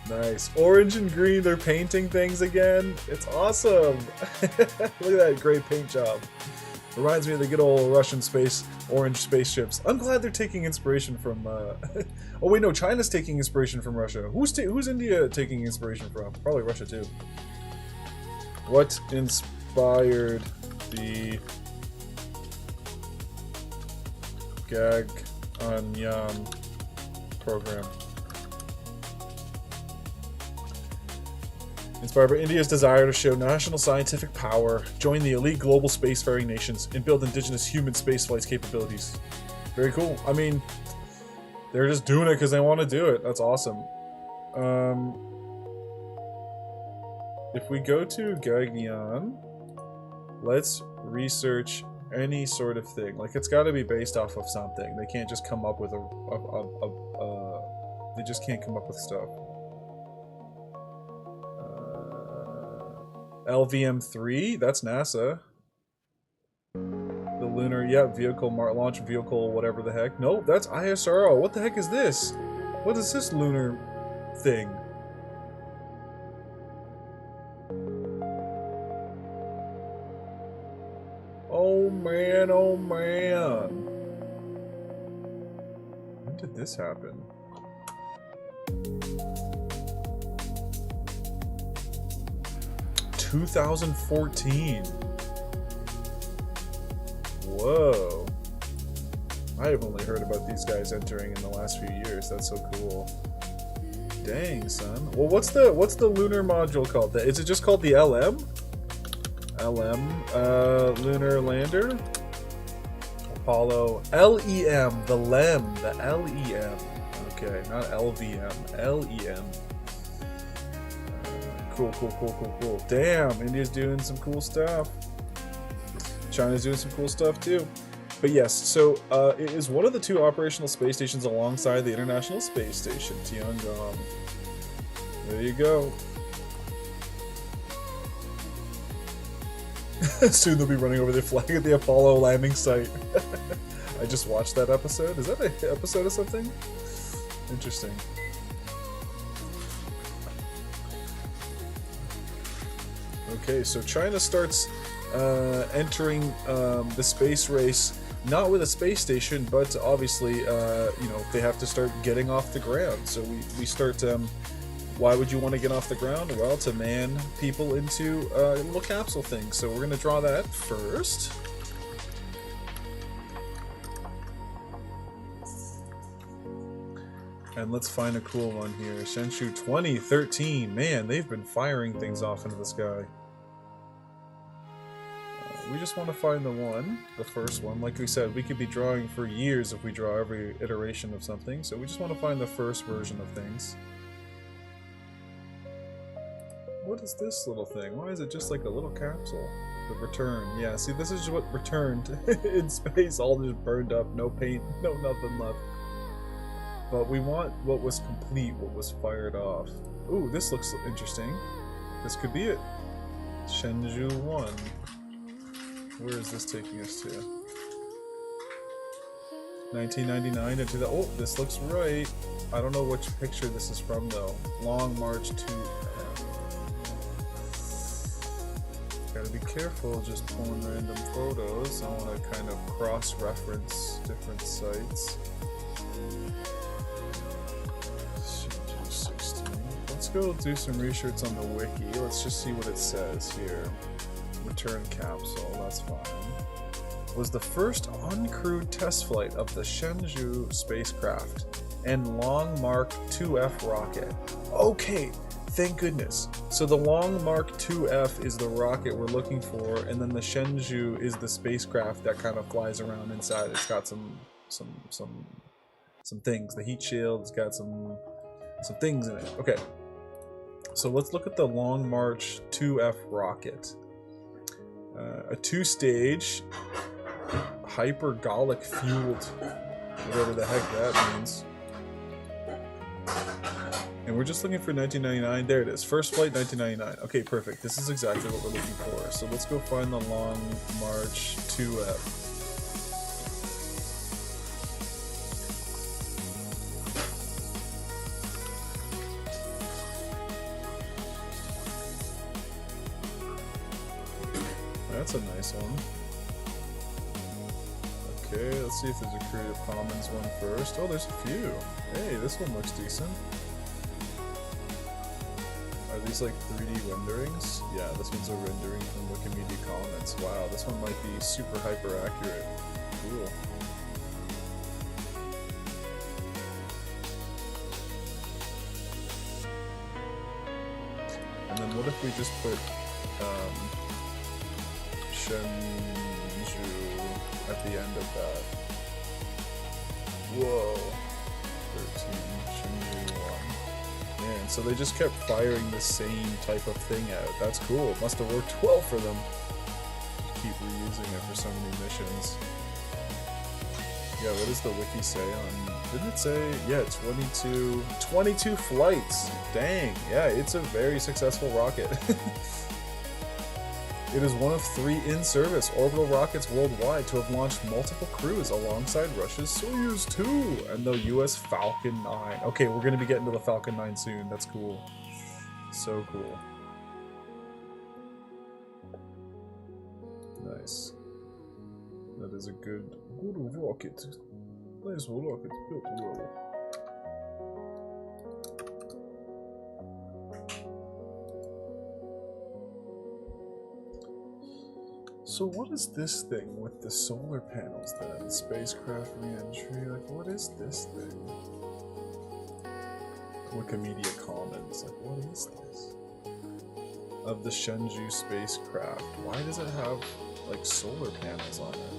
Nice. Orange and green, they're painting things again. It's awesome. Look at that great paint job. Reminds me of the good old Russian orange spaceships. I'm glad they're taking inspiration from... oh wait, no, China's taking inspiration from Russia. Who's India taking inspiration from? Probably Russia too. What inspired the Gaganyaan program? Inspired by India's desire to show national scientific power, join the elite global spacefaring nations, and build indigenous human spaceflight capabilities. Very cool. I mean, they're just doing it because they want to do it. That's awesome. If we go to Gaganyaan, let's research any sort of thing. Like, it's got to be based off of something. They can't just come up with they just can't come up with stuff. LVM-3, that's NASA. The lunar, yeah, vehicle, launch vehicle, whatever the heck. Nope, that's ISRO. What the heck is this? What is this lunar thing? Oh man, oh man. When did this happen? (2014). Whoa. I have only heard about these guys entering in the last few years. That's so cool. Dang, son. Well, what's the lunar module called? Is it just called the LM? Lunar lander? Apollo. LEM. The LEM. The LEM. Okay, not LVM. LEM. Cool. Damn, India's doing some cool stuff. China's doing some cool stuff too. But yes, so it is one of the 2 operational space stations alongside the International Space Station, Tiangong. There you go. Soon they'll be running over their flag at the Apollo landing site. I just watched that episode. Is that an episode of something? Interesting. Okay, so China starts entering the space race, not with a space station, but obviously, they have to start getting off the ground. So we start, why would you want to get off the ground? Well, to man people into a little capsule thing. So we're going to draw that first. And let's find a cool one here. Shenzhou 2013. Man, they've been firing things off into the sky. We just want to find the first one. Like we said, we could be drawing for years if we draw every iteration of something. So we just want to find the first version of things. What is this little thing? Why is it just like a little capsule? The return. Yeah, see, this is what returned in space. All just burned up. No paint. No nothing left. But we want what was complete, what was fired off. Ooh, this looks interesting. This could be it. Shenzhou 1. Where is this taking us to? 1999 into the... Oh, this looks right. I don't know which picture this is from, though. Long March to... Gotta be careful just pulling random photos. I want to kind of cross-reference different sites. Let's go do some research on the wiki. Let's just see what it says here. return capsule, that's fine. Was the first uncrewed test flight of the Shenzhou spacecraft and Long Mark 2F rocket. Okay, thank goodness. So the Long Mark 2F is the rocket we're looking for, and then the Shenzhou is the spacecraft that kind of flies around inside. It's got some things. The heat shield, it's got some things in it. Okay. So let's look at the Long March 2F rocket. A two-stage hypergolic fueled, whatever the heck that means. And we're just looking for 1999. There it is. First flight 1999. Okay, perfect. This is exactly what we're looking for. So let's go find the Long March 2F. That's a nice one. Okay, let's see if there's a Creative Commons one first. Oh, there's a few. Hey, this one looks decent. Are these like 3D renderings? Yeah, this one's a rendering from Wikimedia Commons. Wow, this one might be super hyper accurate. Cool. And then what if we just put Shenzhou at the end of that? Whoa. 13, Shenzhou 1. Man, so they just kept firing the same type of thing out. That's cool. It must have worked well for them. Keep reusing it for so many missions. Yeah, what does the wiki say on... Didn't it say... Yeah, 22 flights! Dang! Yeah, it's a very successful rocket. It is one of 3 in-service orbital rockets worldwide to have launched multiple crews alongside Russia's Soyuz 2 and the US Falcon 9. Okay, we're going to be getting to the Falcon 9 soon. That's cool. So cool. Nice. That is a good rocket. Nice rocket. Built well. So what is this thing with the solar panels then? Spacecraft re-entry? Like, what is this thing? Wikimedia Commons. Like, what is this? Of the Shenzhou spacecraft. Why does it have, like, solar panels on it?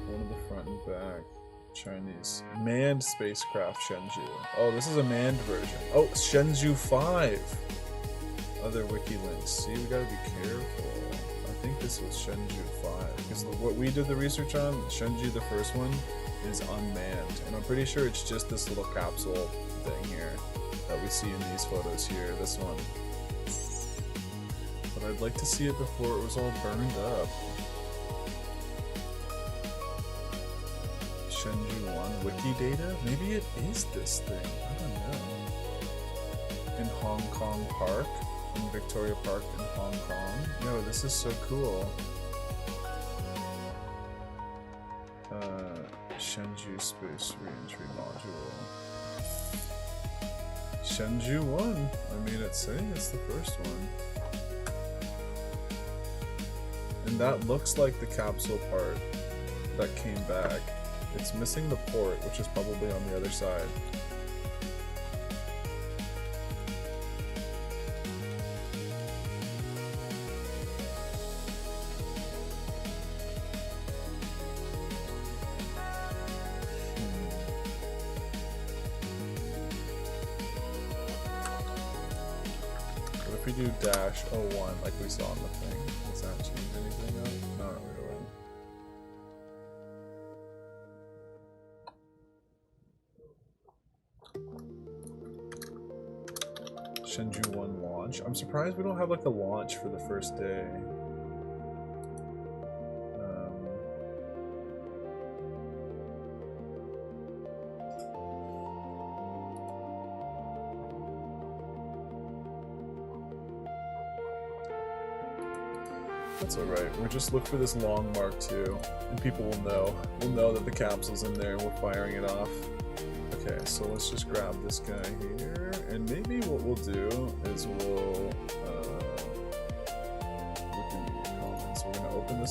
One of the front and back. Chinese. Manned spacecraft Shenzhou. Oh, this is a manned version. Oh, Shenzhou 5! Other wiki links. See, we gotta be careful. I think this was Shenzhou 5. Because what we did the research on, Shenzhou, the first one, is unmanned. And I'm pretty sure it's just this little capsule thing here that we see in these photos here. This one. But I'd like to see it before it was all burned up. Shenzhou 1 wiki data? Maybe it is this thing. I don't know. In Hong Kong Park? In Victoria Park in Hong Kong. Yo, this is so cool. Shenzhou Space Reentry Module. Shenzhou 1. I mean, it's saying it's the first one. And that looks like the capsule part that came back. It's missing the port, which is probably on the other side. If we do -01 like we saw on the thing, does that change anything up? No, not really. Shenzhou 1 launch. I'm surprised we don't have like a launch for the first day. That's alright. We'll just look for this Long Mark 2, and people will know. We'll know that the capsule's in there and we're firing it off. Okay, so let's just grab this guy here, and maybe what we'll do is we'll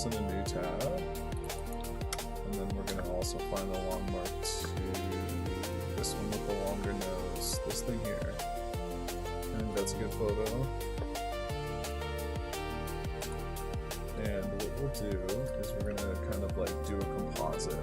this in a new tab. And then we're gonna also find the long mark to this one with the longer nose. This thing here. I think that's a good photo. And what we'll do is we're gonna kind of like do a composite.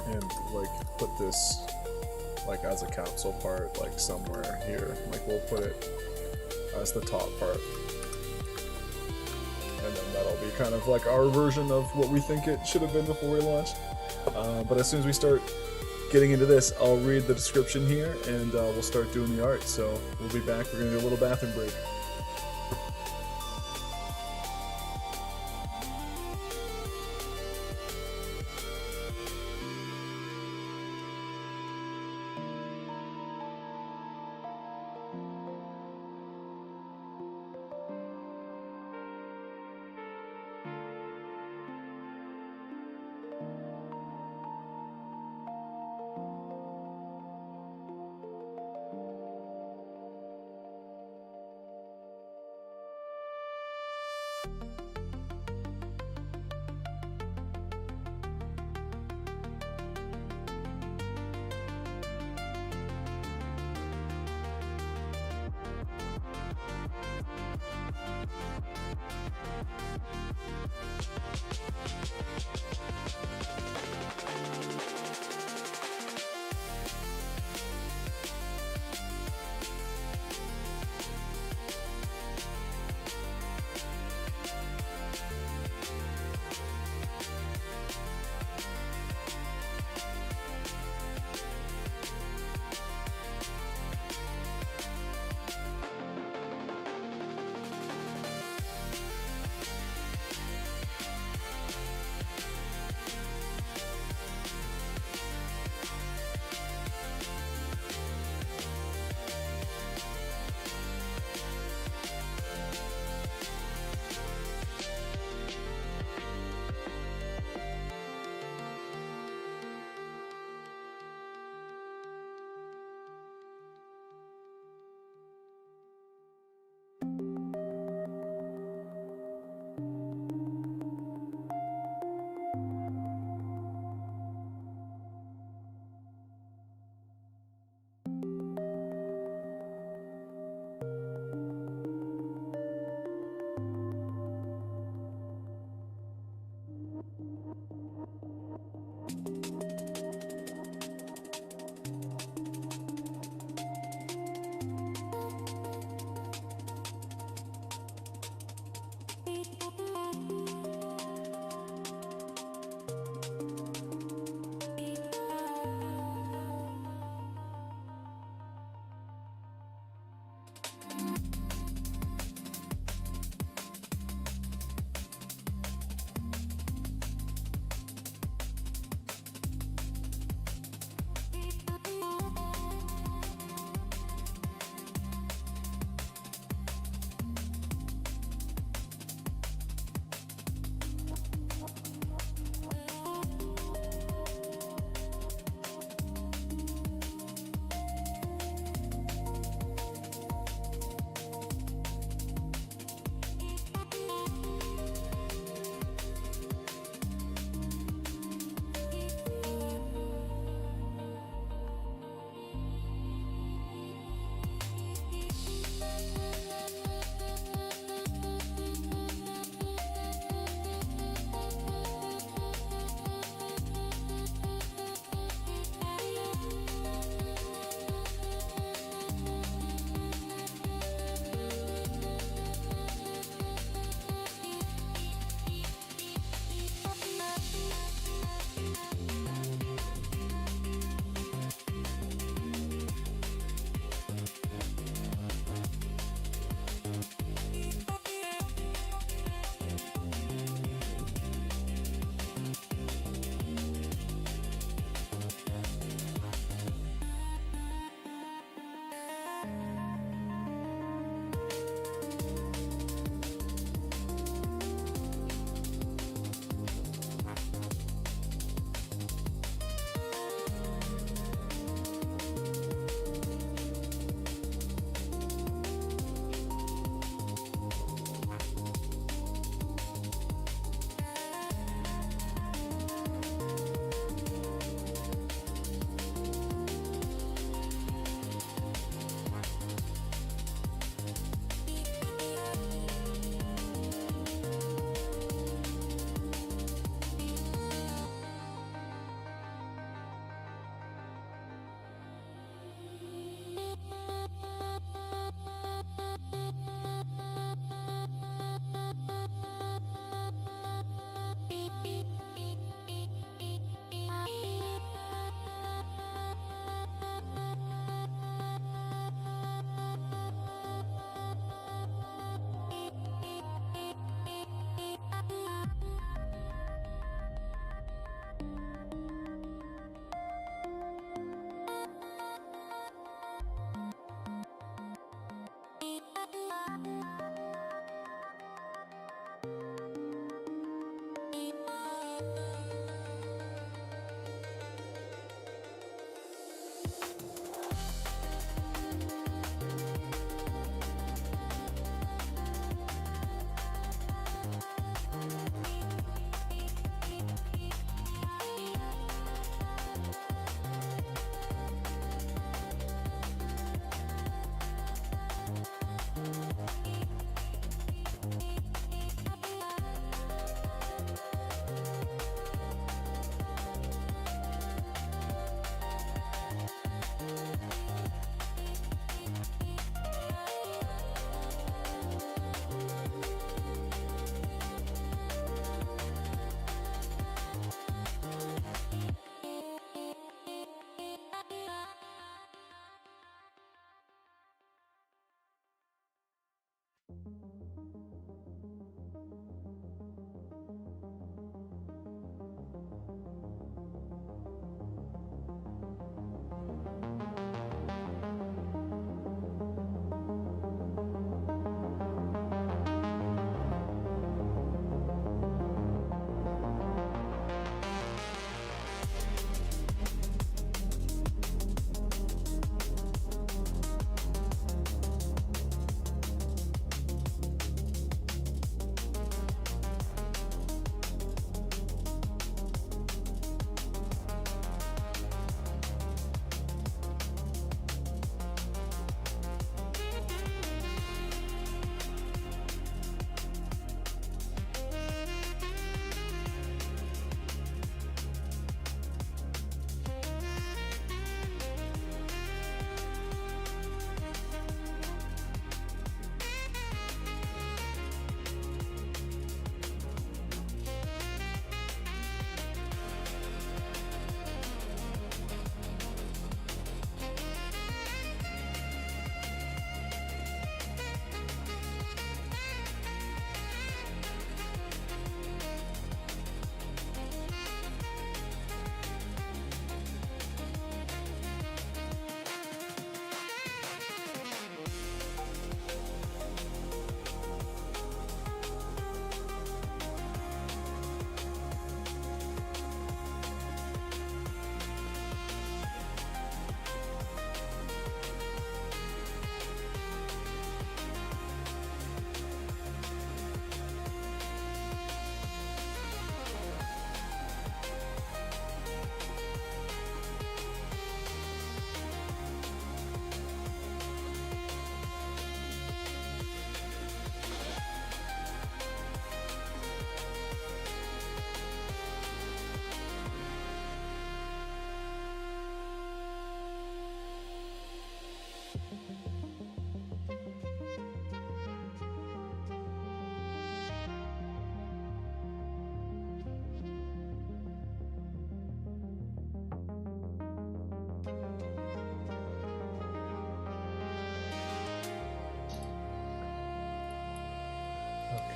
And like put this like as a capsule part like somewhere here. Like we'll put it as the top part. And then that'll be kind of like our version of what we think it should have been before we launched. But as soon as we start getting into this, I'll read the description here and we'll start doing the art. So we'll be back. We're gonna do a little bathroom break.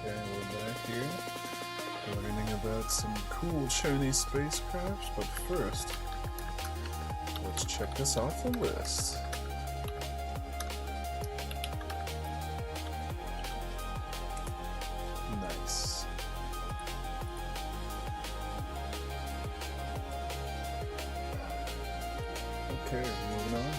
Okay, we're back here. Learning about some cool Chinese spacecrafts, but first, let's check this off the list. Nice. Okay, moving on.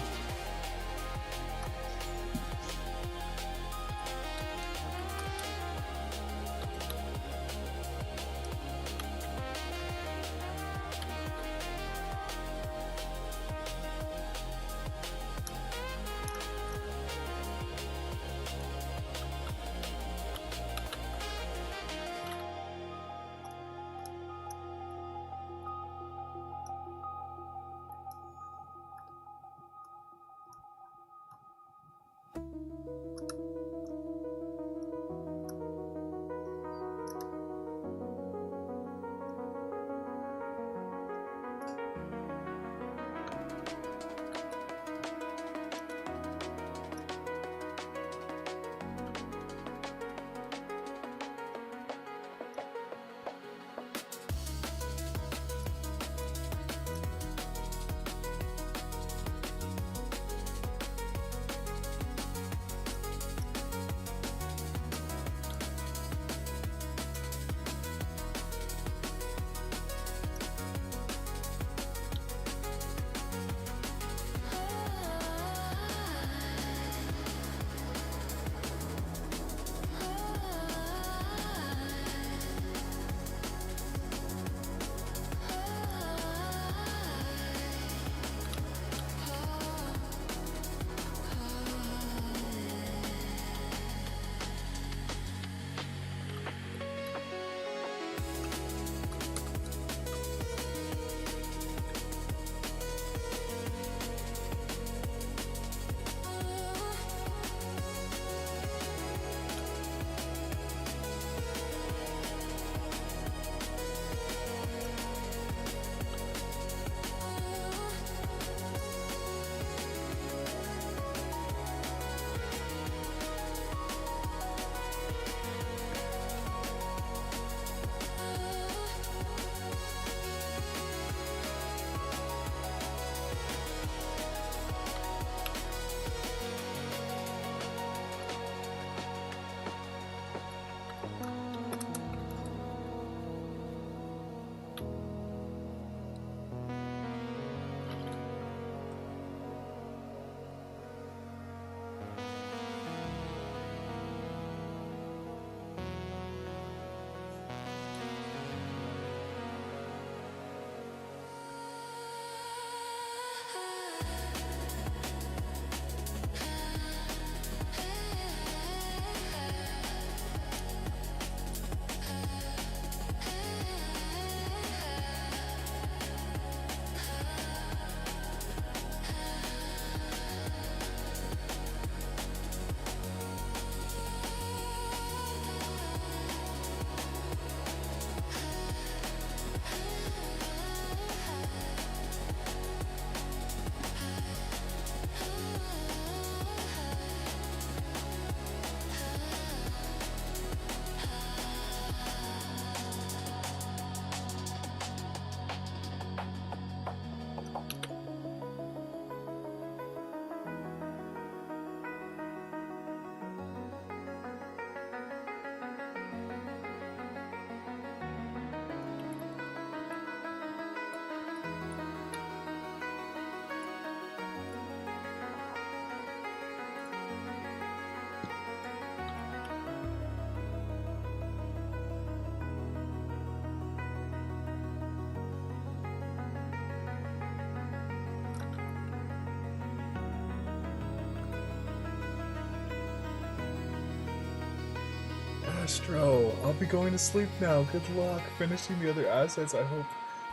Astro, I'll be going to sleep now. Good luck finishing the other assets. I hope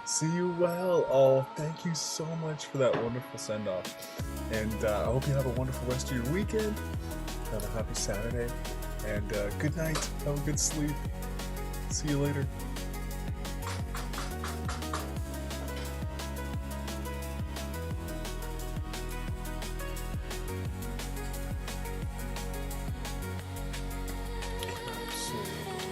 see you well. Oh, thank you so much for that wonderful send-off. And I hope you have a wonderful rest of your weekend. Have a happy Saturday. And good night. Have a good sleep. See you later. Absolutely.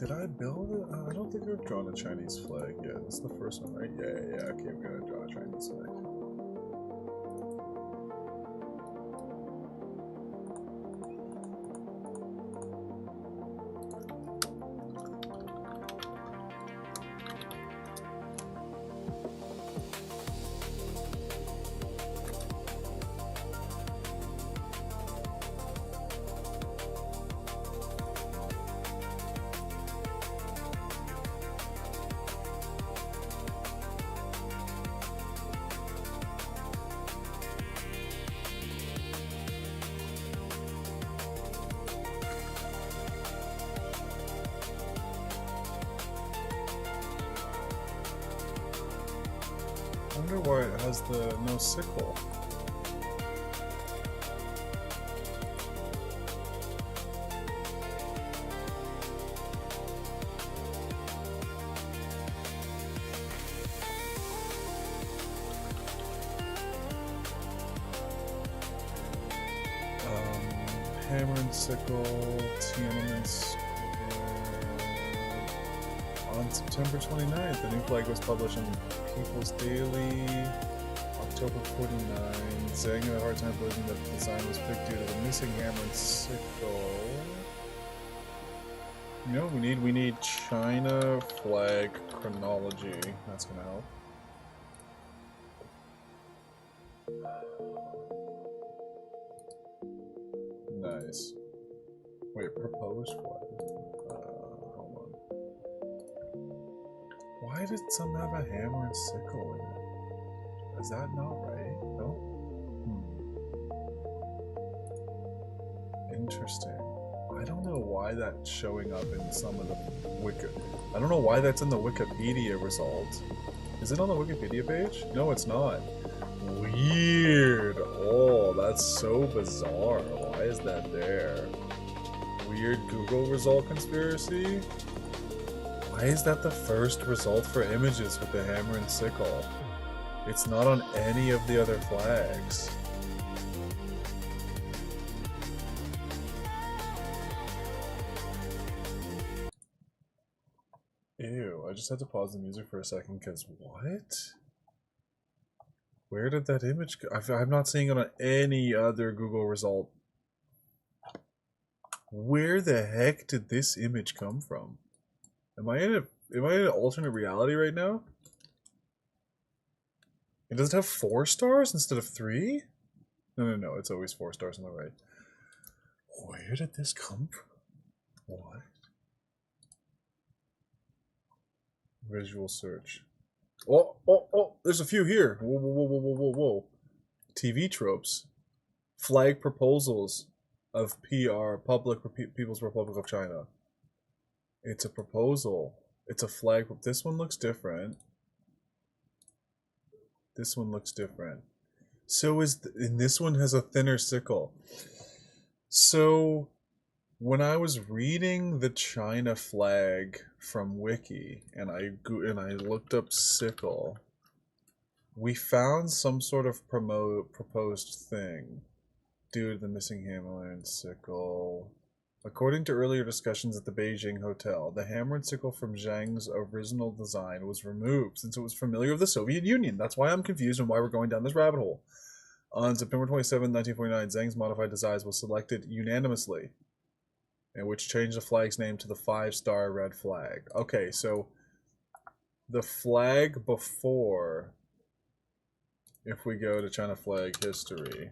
Did I build it? I don't think I've drawn a Chinese flag yet. That's the first one, right? Yeah. Okay, we're gonna draw a Chinese flag. I wonder why it has the no sickle. Hammer and sickle, Tiananmen Square. On September 29th, the new flag was published in People's Daily. October 49. Zhang had a hard time believing that the design was picked due to the missing hammer and sickle. You know what we need China flag chronology. That's gonna help. Nice. Wait, proposed flag. Hold on. Why did some have a hammer and sickle in it? Is that not right? No? Interesting. I don't know why that's showing up in some of the I don't know why that's in the Wikipedia result. Is it on the Wikipedia page? No, it's not. Weird. Oh, that's so bizarre. Why is that there? Weird Google result conspiracy? Why is that the first result for images with the hammer and sickle? It's not on any of the other flags. Ew, I just had to pause the music for a second because what? Where did that image go? I'm not seeing it on any other Google result. Where the heck did this image come from? Am I in an alternate reality right now? It does have 4 stars instead of 3? No, it's always 4 stars on the right. Where did this come from? What? Visual search. Oh, there's a few here. Whoa. TV tropes. Flag proposals of PR, People's Republic of China. It's a proposal. It's a flag. This one looks different. This one looks different. So and this one has a thinner sickle. So when I was reading the China flag from Wiki and I looked up sickle, we found some sort of proposed thing due to the missing hammer and sickle. According to earlier discussions at the Beijing hotel, the hammer and sickle from Zhang's original design was removed since it was familiar with the Soviet Union. That's why I'm confused and why we're going down this rabbit hole. On September 27, 1949, Zhang's modified design was selected unanimously, which changed the flag's name to the 5-star red flag. Okay, so the flag before, if we go to China flag history,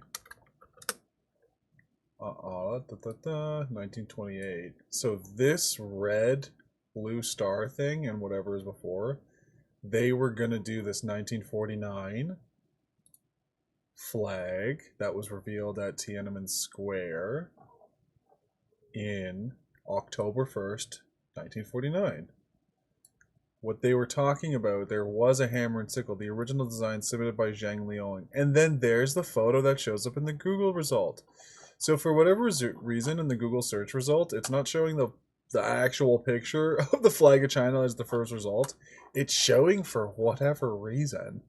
1928. So this red blue star thing and whatever is before, they were gonna do this 1949 flag that was revealed at Tiananmen Square in October 1st, 1949. What they were talking about, there was a hammer and sickle, the original design submitted by Zhang Liang. And then there's the photo that shows up in the Google result. So for whatever reason in the Google search result, it's not showing the actual picture of the flag of China as the first result. It's showing, for whatever reason,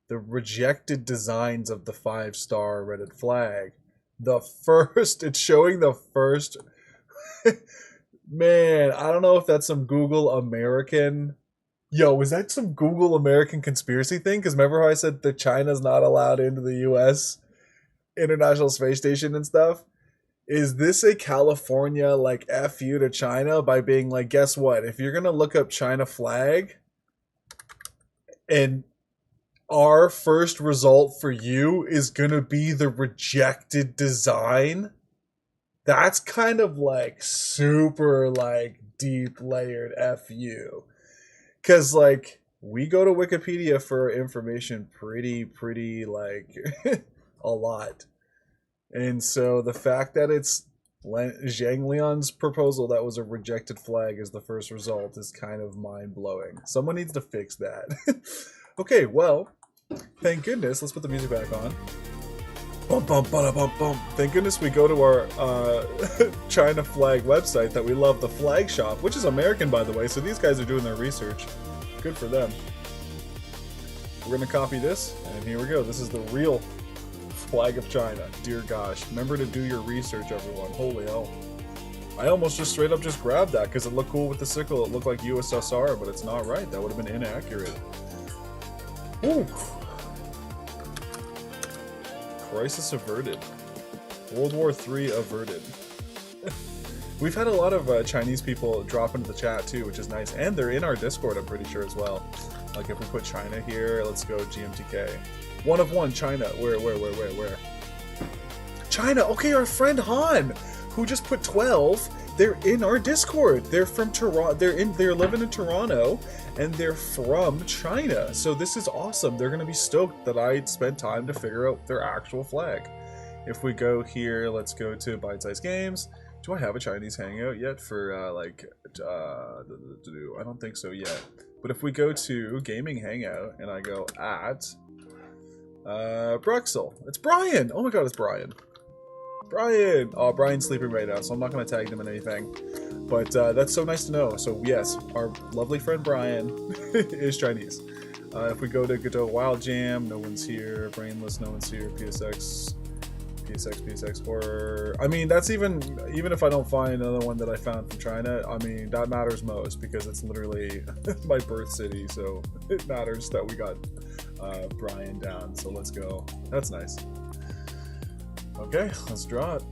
the rejected designs of the 5-star red flag. It's showing the first Man, I don't know if that's some Google American. Yo, was that some Google American conspiracy thing? Because remember how I said that China's not allowed into the U.S. International Space Station and stuff? Is this a California like F you to China by being like, guess what? If you're gonna look up China flag and our first result for you is gonna be the rejected design, that's kind of like super like deep layered fu, because like we go to Wikipedia for information pretty like a lot, and so the fact that it's Zhang Lian's proposal that was a rejected flag as the first result is kind of mind-blowing. Someone needs to fix that. Okay, well, thank goodness. Let's put the music back on. Bum, bum, bada, bum, bum. Thank goodness we go to our China flag website that we love, the Flag Shop, which is American, by the way, so these guys are doing their research. Good for them. We're going to copy this, and here we go. This is the real flag of China. Dear gosh. Remember to do your research, everyone. Holy hell. I almost just straight up just grabbed that because it looked cool with the sickle. It looked like USSR, but it's not right. That would have been inaccurate. Ooh. Crisis averted. World War III averted. We've had a lot of Chinese people drop into the chat too, which is nice. And they're in our Discord, I'm pretty sure, as well. Like if we put China here, let's go GMTK. One of one, China. Where? China! Okay, our friend Han, who just put 12. They're in our Discord. They're from Toronto. They're living in Toronto, and they're from China. So this is awesome. They're gonna be stoked that I spent time to figure out their actual flag. If we go here, let's go to Bytesized Games. Do I have a Chinese hangout yet for I don't think so yet. But if we go to Gaming Hangout and I go at Bruxel, it's Brian. Oh my God, it's Brian. Brian! Oh, Brian's sleeping right now, so I'm not going to tag him in anything. But that's so nice to know. So yes, our lovely friend Brian is Chinese. If we go to Godot Wild Jam, no one's here. Brainless, no one's here. PSX, or... I mean, that's even if I don't find another one that I found from China, I mean, that matters most because it's literally my birth city, so it matters that we got Brian down. So let's go. That's nice. Okay, let's draw it.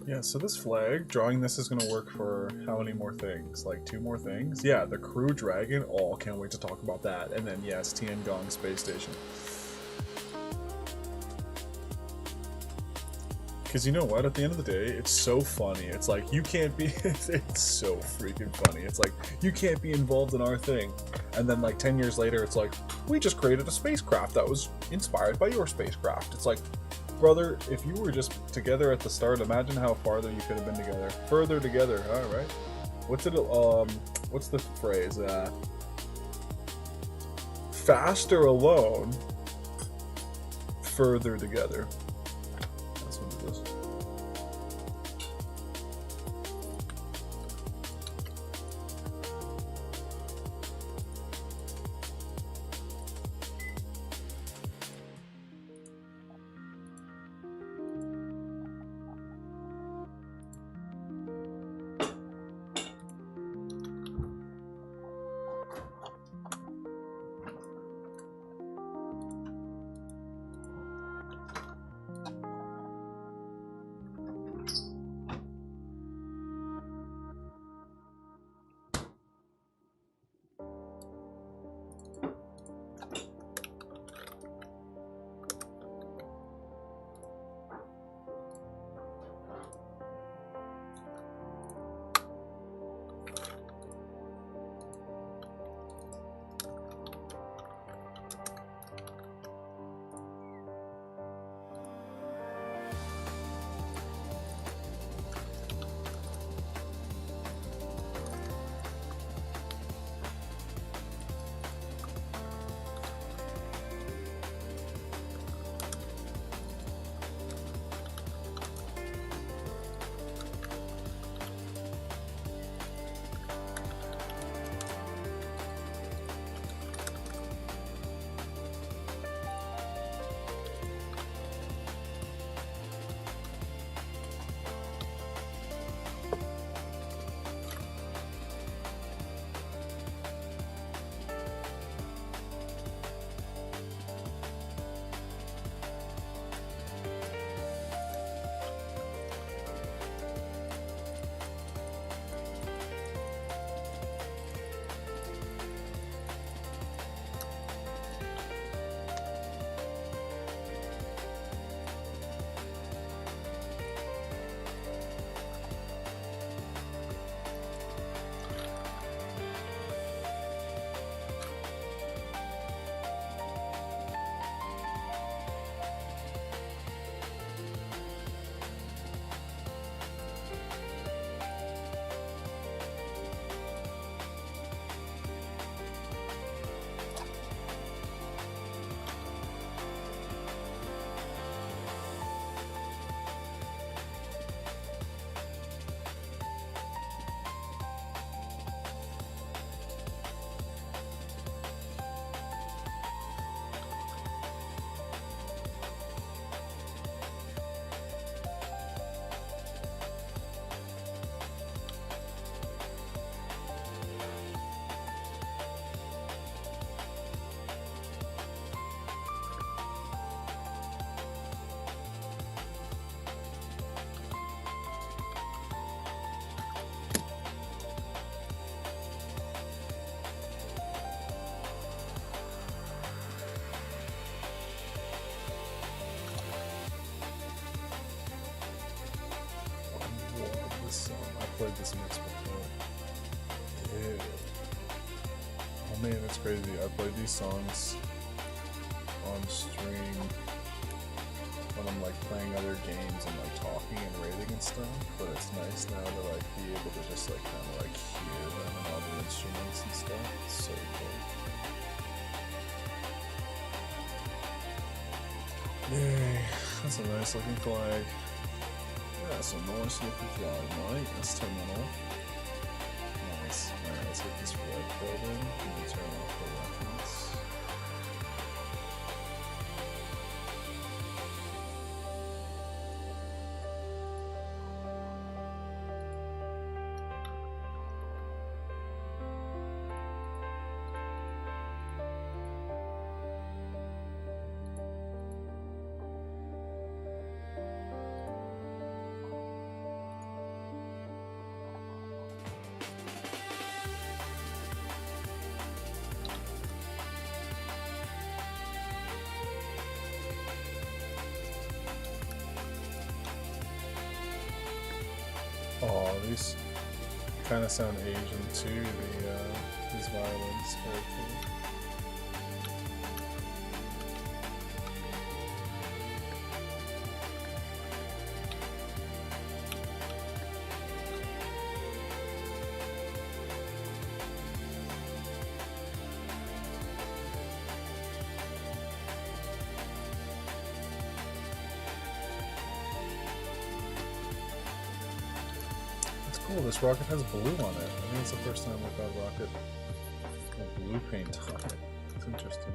Yeah, so this flag, drawing this is going to work for how many more things? Like 2 more things? Yeah, the Crew Dragon. Oh, can't wait to talk about that. And then, yes, Tiangong Space Station. Because you know what? At the end of the day, it's so funny. It's like, you can't be... it's so freaking funny. It's like, you can't be involved in our thing. And then, like, 10 years later, it's like, we just created a spacecraft that was inspired by your spacecraft. It's like... Brother, if you were just together at the start, imagine how farther you could have been together. Further together, alright. What's the phrase? Faster alone, further together. That's what it is. played this mix before. Yeah. Oh man, it's crazy. I played these songs on stream when I'm like playing other games and like talking and rating and stuff, but it's nice now to like be able to just like kind of like hear them and all the instruments and stuff. It's so cool. Yay, that's a nice looking flag. Yeah, that's a nice looking flag, mate. Let's turn that off. Nice. Alright, let's hit this red building and turn off the weapons. Oh, these kind of sound Asian too. These violins, very cool. Cool, this rocket has blue on it. I think it's the first time I've got a rocket with blue paint on it. It's interesting.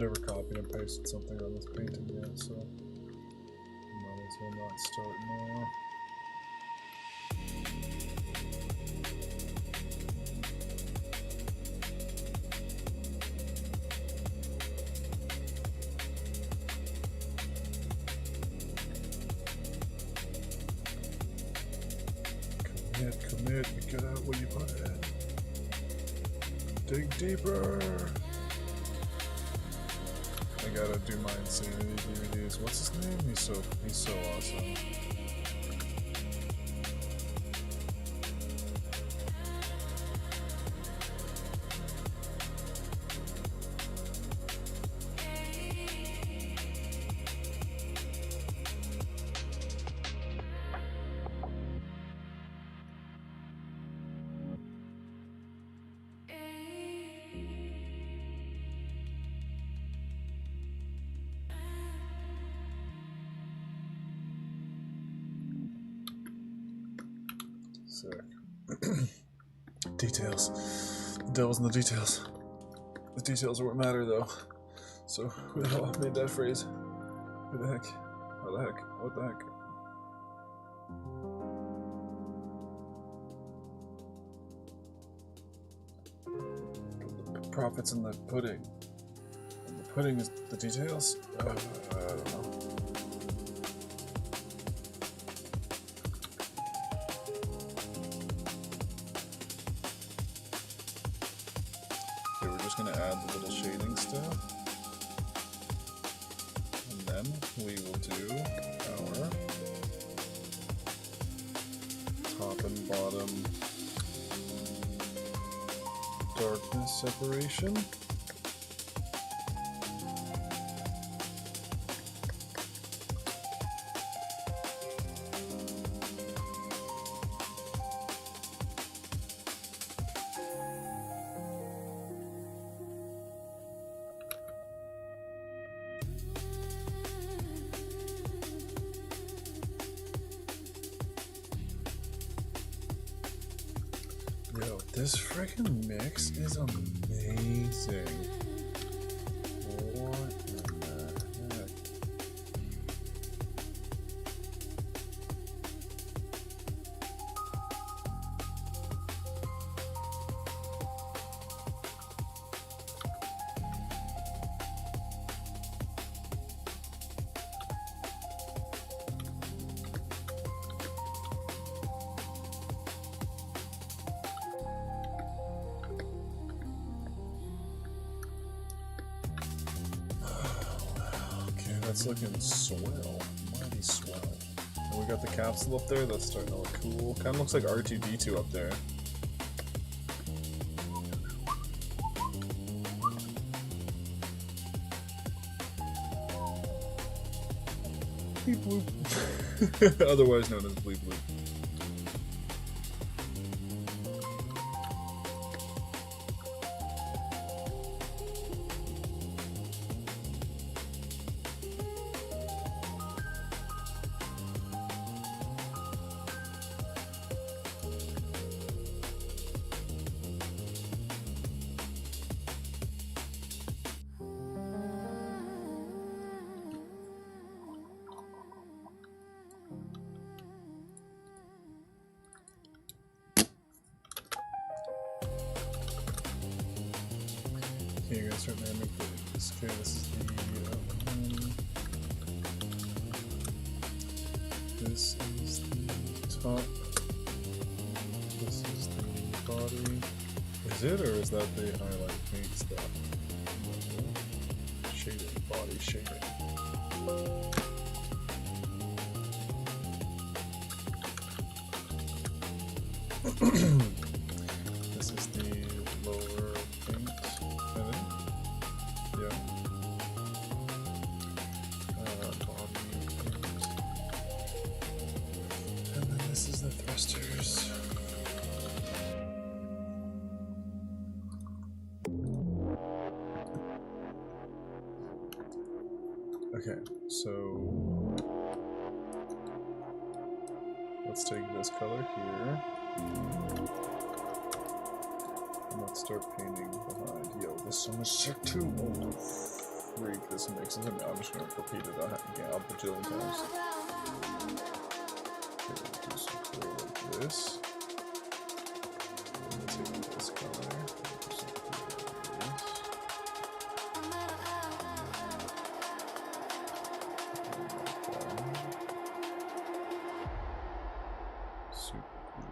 never copied and pasted something on this painting yet, so might as well not start now. Commit, get out where you put it. Dig deeper. I gotta do my insanity DVDs. What's his name? He's so awesome. Sick. Details. The devil's in the details. The details are what matter, though. So, who the hell made that phrase? Who the heck? How the heck? What the heck? The profits in the pudding. And the pudding is the details? I don't know. Gonna add the little shading stuff, and then we will do our top and bottom darkness separation. Yo, this freaking mix is amazing. What in the heck? That's looking swell, mighty swell. And we got the capsule up there, that's starting to look cool. Kinda looks like R2-D2 up there. Bleep bloop. Otherwise known as bleep bloop. Okay, you guys start naming this. Okay, this is the this is the top. This is the body. Is it, or is that the highlight paint stuff? Shading, body shading. This is the lower paint. Yeah. Body paint. And then this is the thrusters. Okay, so let's take this color here. And let's start painting behind. Yo, this song is sick too. Oh. freak this makes it. I'm just gonna repeat it again a bajillion times. Okay, we'll do some cool like this. Let's take this color. Do some cool like this. Super cool.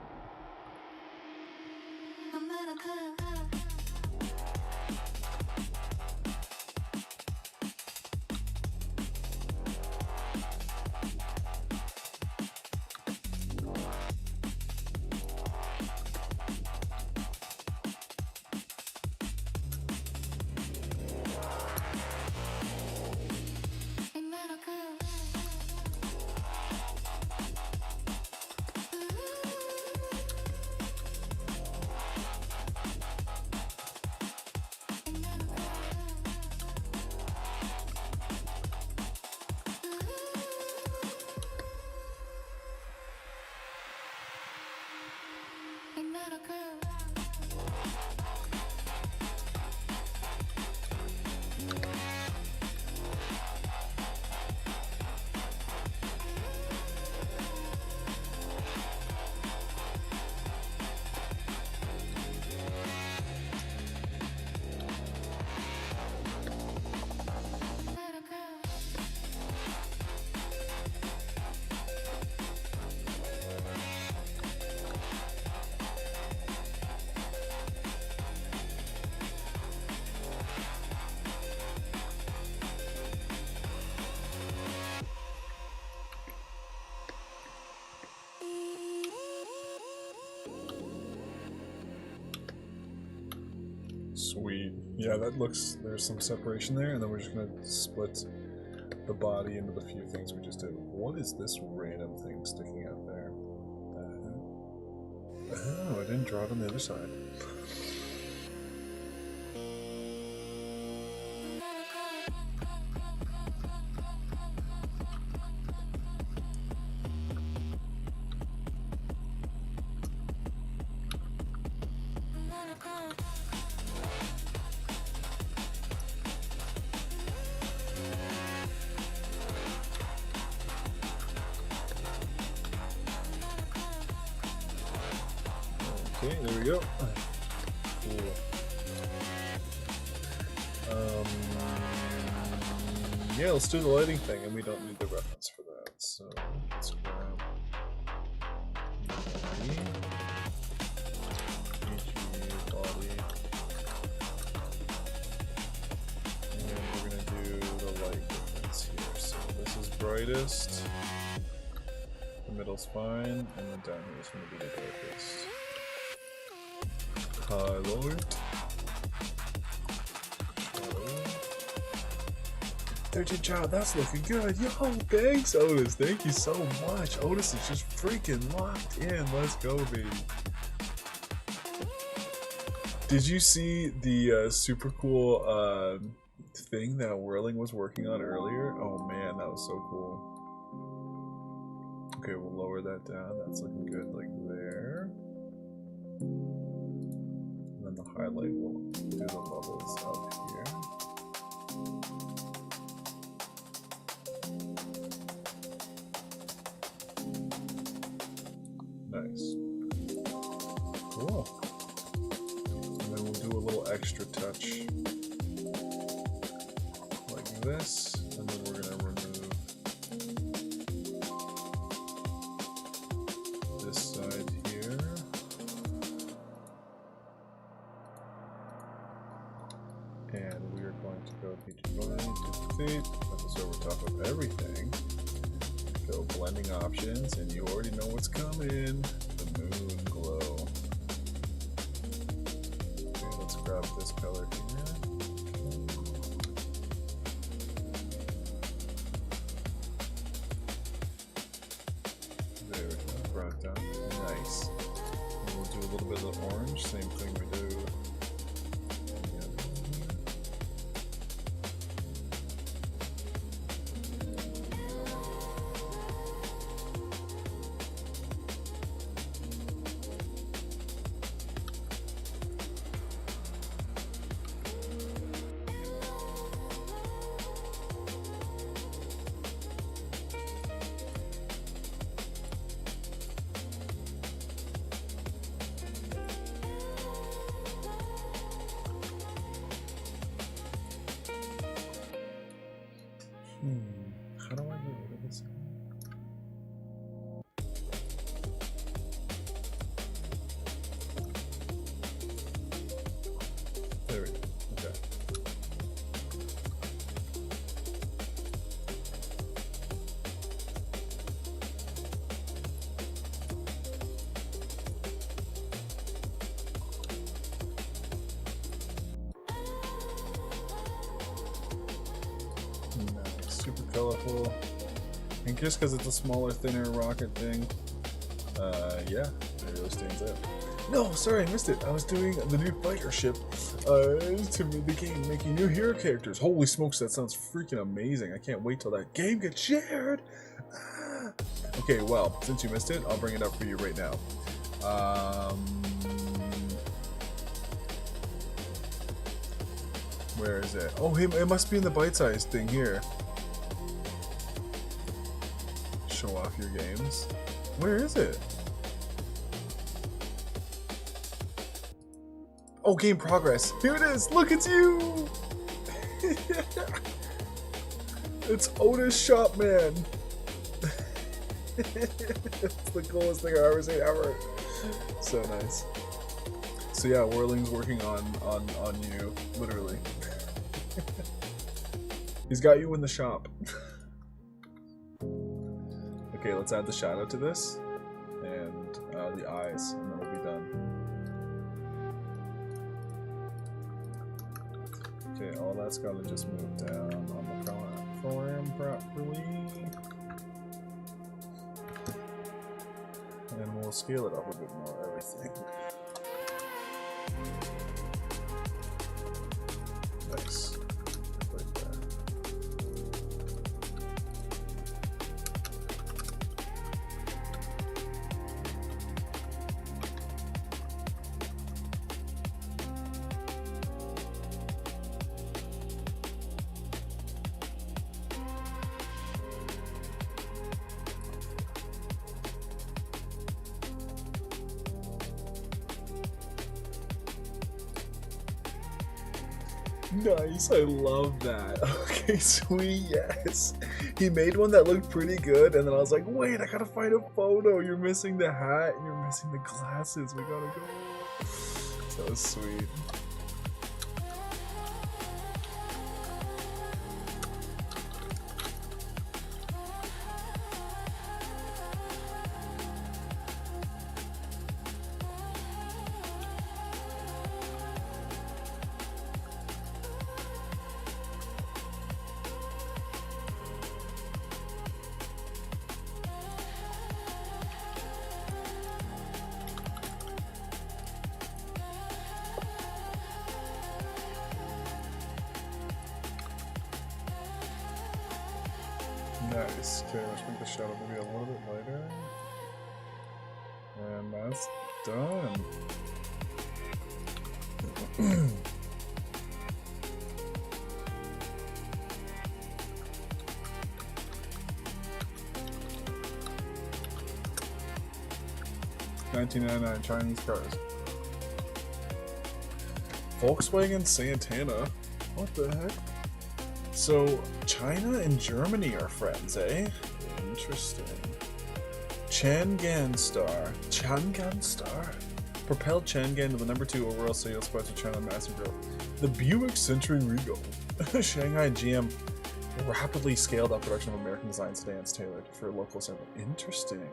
Sweet. Yeah, that looks, there's some separation there, and then we're just gonna split the body into the few things we just did. What is this random thing sticking out there? Oh, I didn't draw it on the other side. Okay, there we go. Cool. Yeah, let's do the lighting thing, and we don't need the reference for that. So let's grab body, and we're gonna do the light difference here. So this is brightest, the middle's fine, and then down here is gonna be the darkest. Highlight. 13 child, that's looking good. Yo, thanks, Otis. Thank you so much. Otis is just freaking locked in. Let's go, baby. Did you see the super cool thing that Whirling was working on earlier? Oh man, that was so cool. Okay, we'll lower that down. That's looking good, like there. And then the highlight will do the levels up here. Nice. Cool. And then we'll do a little extra touch like this, and then we're gonna remove this side here. And we are going to go duplicate, put this over top of everything. Go blending options, and you already know what's coming. The moon glow. Okay, let's grab this color here. There we go, brought it down. Nice. And we'll do a little bit of the orange, same thing we do. How do I get rid of this? There we go. Okay. Nice. Super colorful. And just because it's a smaller, thinner rocket thing, yeah, it really stands out. No, sorry, I missed it. I was doing the new fighter ship to the game, making new hero characters. Holy smokes, that sounds freaking amazing. I can't wait till that game gets shared. Ah. Okay, well, since you missed it, I'll bring it up for you right now. Where is it? Oh, it must be in the bite-sized thing here. Show off your games. Where is it? Oh, game progress. Here it is. Look, it's you. It's Otis Shopman. It's the coolest thing I've ever seen ever. So nice. So yeah, Whirling's working on you, literally. He's got you in the shop. Okay, let's add the shadow to this, and the eyes, and then we'll be done. Okay, all that's gotta just move down on the platform properly. And we'll scale it up a bit more, everything. Nice. Right there. Nice, I love that. Okay, sweet, yes. He made one that looked pretty good, and then I was like, wait, I gotta find a photo. You're missing the hat, you're missing the glasses. We gotta go. So sweet. Nice. Okay, let's make the shadow maybe a little bit lighter. And that's done. $19.99 Chinese cars. Volkswagen Santana. What the heck? So, China and Germany are friends, eh? Interesting. Chang'an Star. Propelled Chang'an to the #2 overall sales spot to China massive growth. The Buick Century Regal. Shanghai GM rapidly scaled up production of American design sedans tailored for local assembly. Interesting.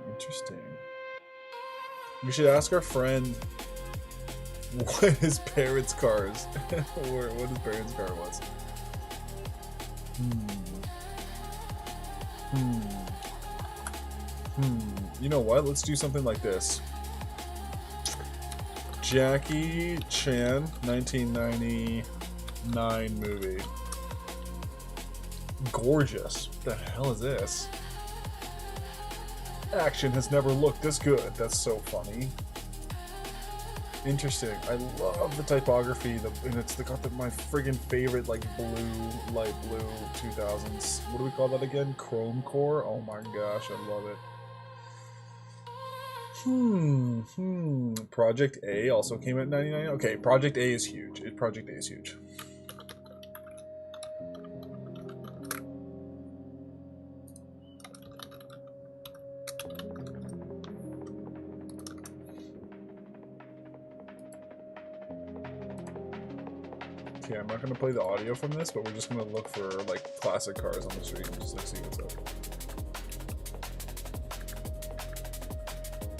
We should ask our friend what his parents' cars, or what his parents' car was. You know what? Let's do something like this. Jackie Chan, 1999 movie. Gorgeous. What the hell is this? Action has never looked this good. That's so funny. Interesting. I love the typography, and it's got my friggin' favorite like light blue 2000s. What do we call that again? Chrome core. Oh my gosh, I love it. Project A also came at 99. Okay, Project A is huge. Project A is huge. Okay, I'm not gonna play the audio from this, but we're just gonna look for like classic cars on the street and just like see what's up.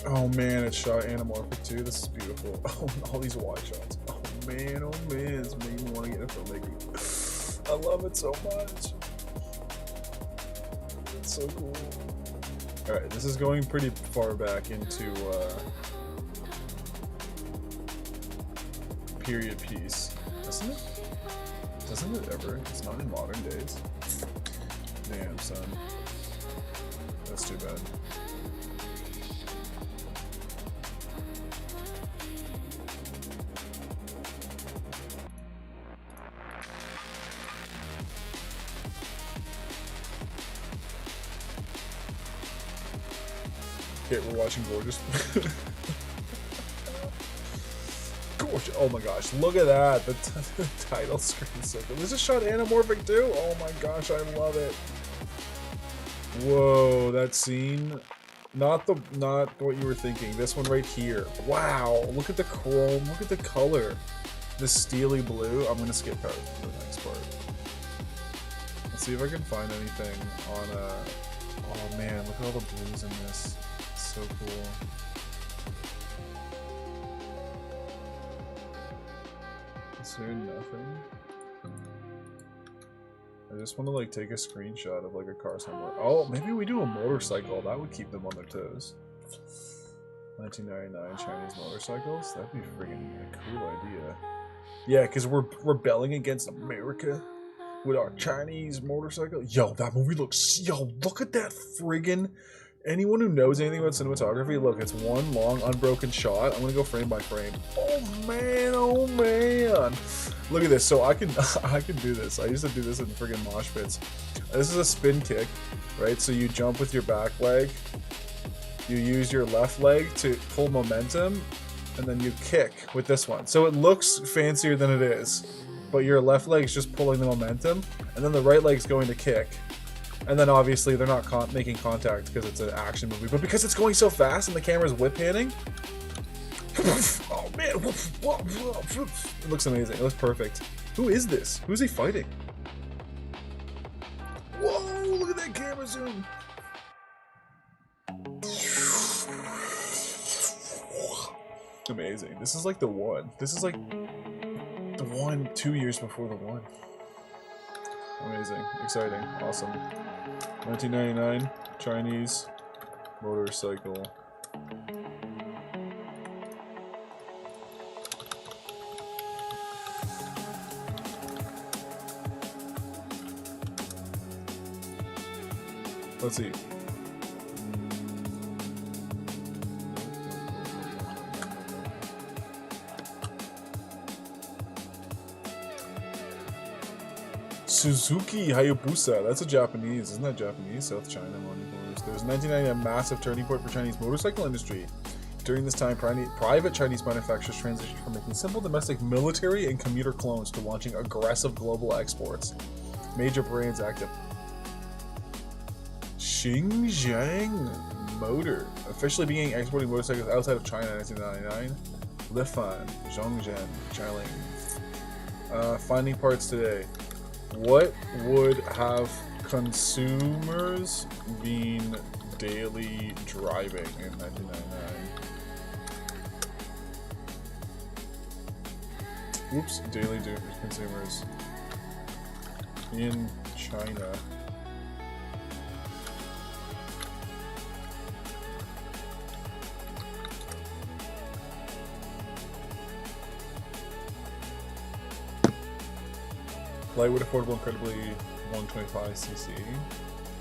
Oh man, it's shot anamorphic too. This is beautiful. Oh, all these wide shots. Oh man, it's making me want to get into filmmaking. I love it so much. It's so cool. Alright, this is going pretty far back into period piece. Isn't it? Doesn't it ever? It's not in modern days. Damn, son. That's too bad. Okay, we're watching Gorgeous. Gorgeous. Oh my gosh, look at that. The title screen is so good. This is shot anamorphic too? Oh my gosh, I love it. Whoa, that scene. Not what you were thinking. This one right here. Wow, look at the chrome. Look at the color. The steely blue. I'm gonna skip out to the next part. Let's see if I can find anything on oh man, look at all the blues in this. So cool. Is there nothing? I just want to like take a screenshot of like a car somewhere. Oh, maybe we do a motorcycle. That would keep them on their toes. 1999 Chinese motorcycles. That'd be friggin' a cool idea. Yeah, because we're rebelling against America with our Chinese motorcycle. Yo, that movie looks. Yo, look at that friggin'. Anyone who knows anything about cinematography, look, it's one long, unbroken shot. I'm gonna go frame by frame. Oh man, oh man. Look at this. So I can do this. I used to do this in friggin' mosh pits. This is a spin kick, right? So you jump with your back leg. You use your left leg to pull momentum, and then you kick with this one. So it looks fancier than it is, but your left leg is just pulling the momentum, and then the right leg's going to kick. And then obviously they're not making contact because it's an action movie, but because it's going so fast and the camera's whip panning, oh man, it looks amazing. It looks perfect. Who is this? Who's he fighting? Whoa, look at that camera zoom. Amazing. This is like the one. This is like the one 2 years before the one. Amazing. Exciting. Awesome. 1999 Chinese motorcycle. Let's see. Suzuki Hayabusa. That's a Japanese. Isn't that Japanese? South China motorcycles. There's 1990 a massive turning point for Chinese motorcycle industry. During this time, private Chinese manufacturers transitioned from making simple domestic military and commuter clones to launching aggressive global exports. Major brands active. Xinjiang Motor officially began exporting motorcycles outside of China in 1999. Lifan, Zhongzhen, Jialing. Finding parts today. What would have consumers been daily driving in 1999? Oops, daily consumers in China. Lightweight, affordable, incredibly 125cc.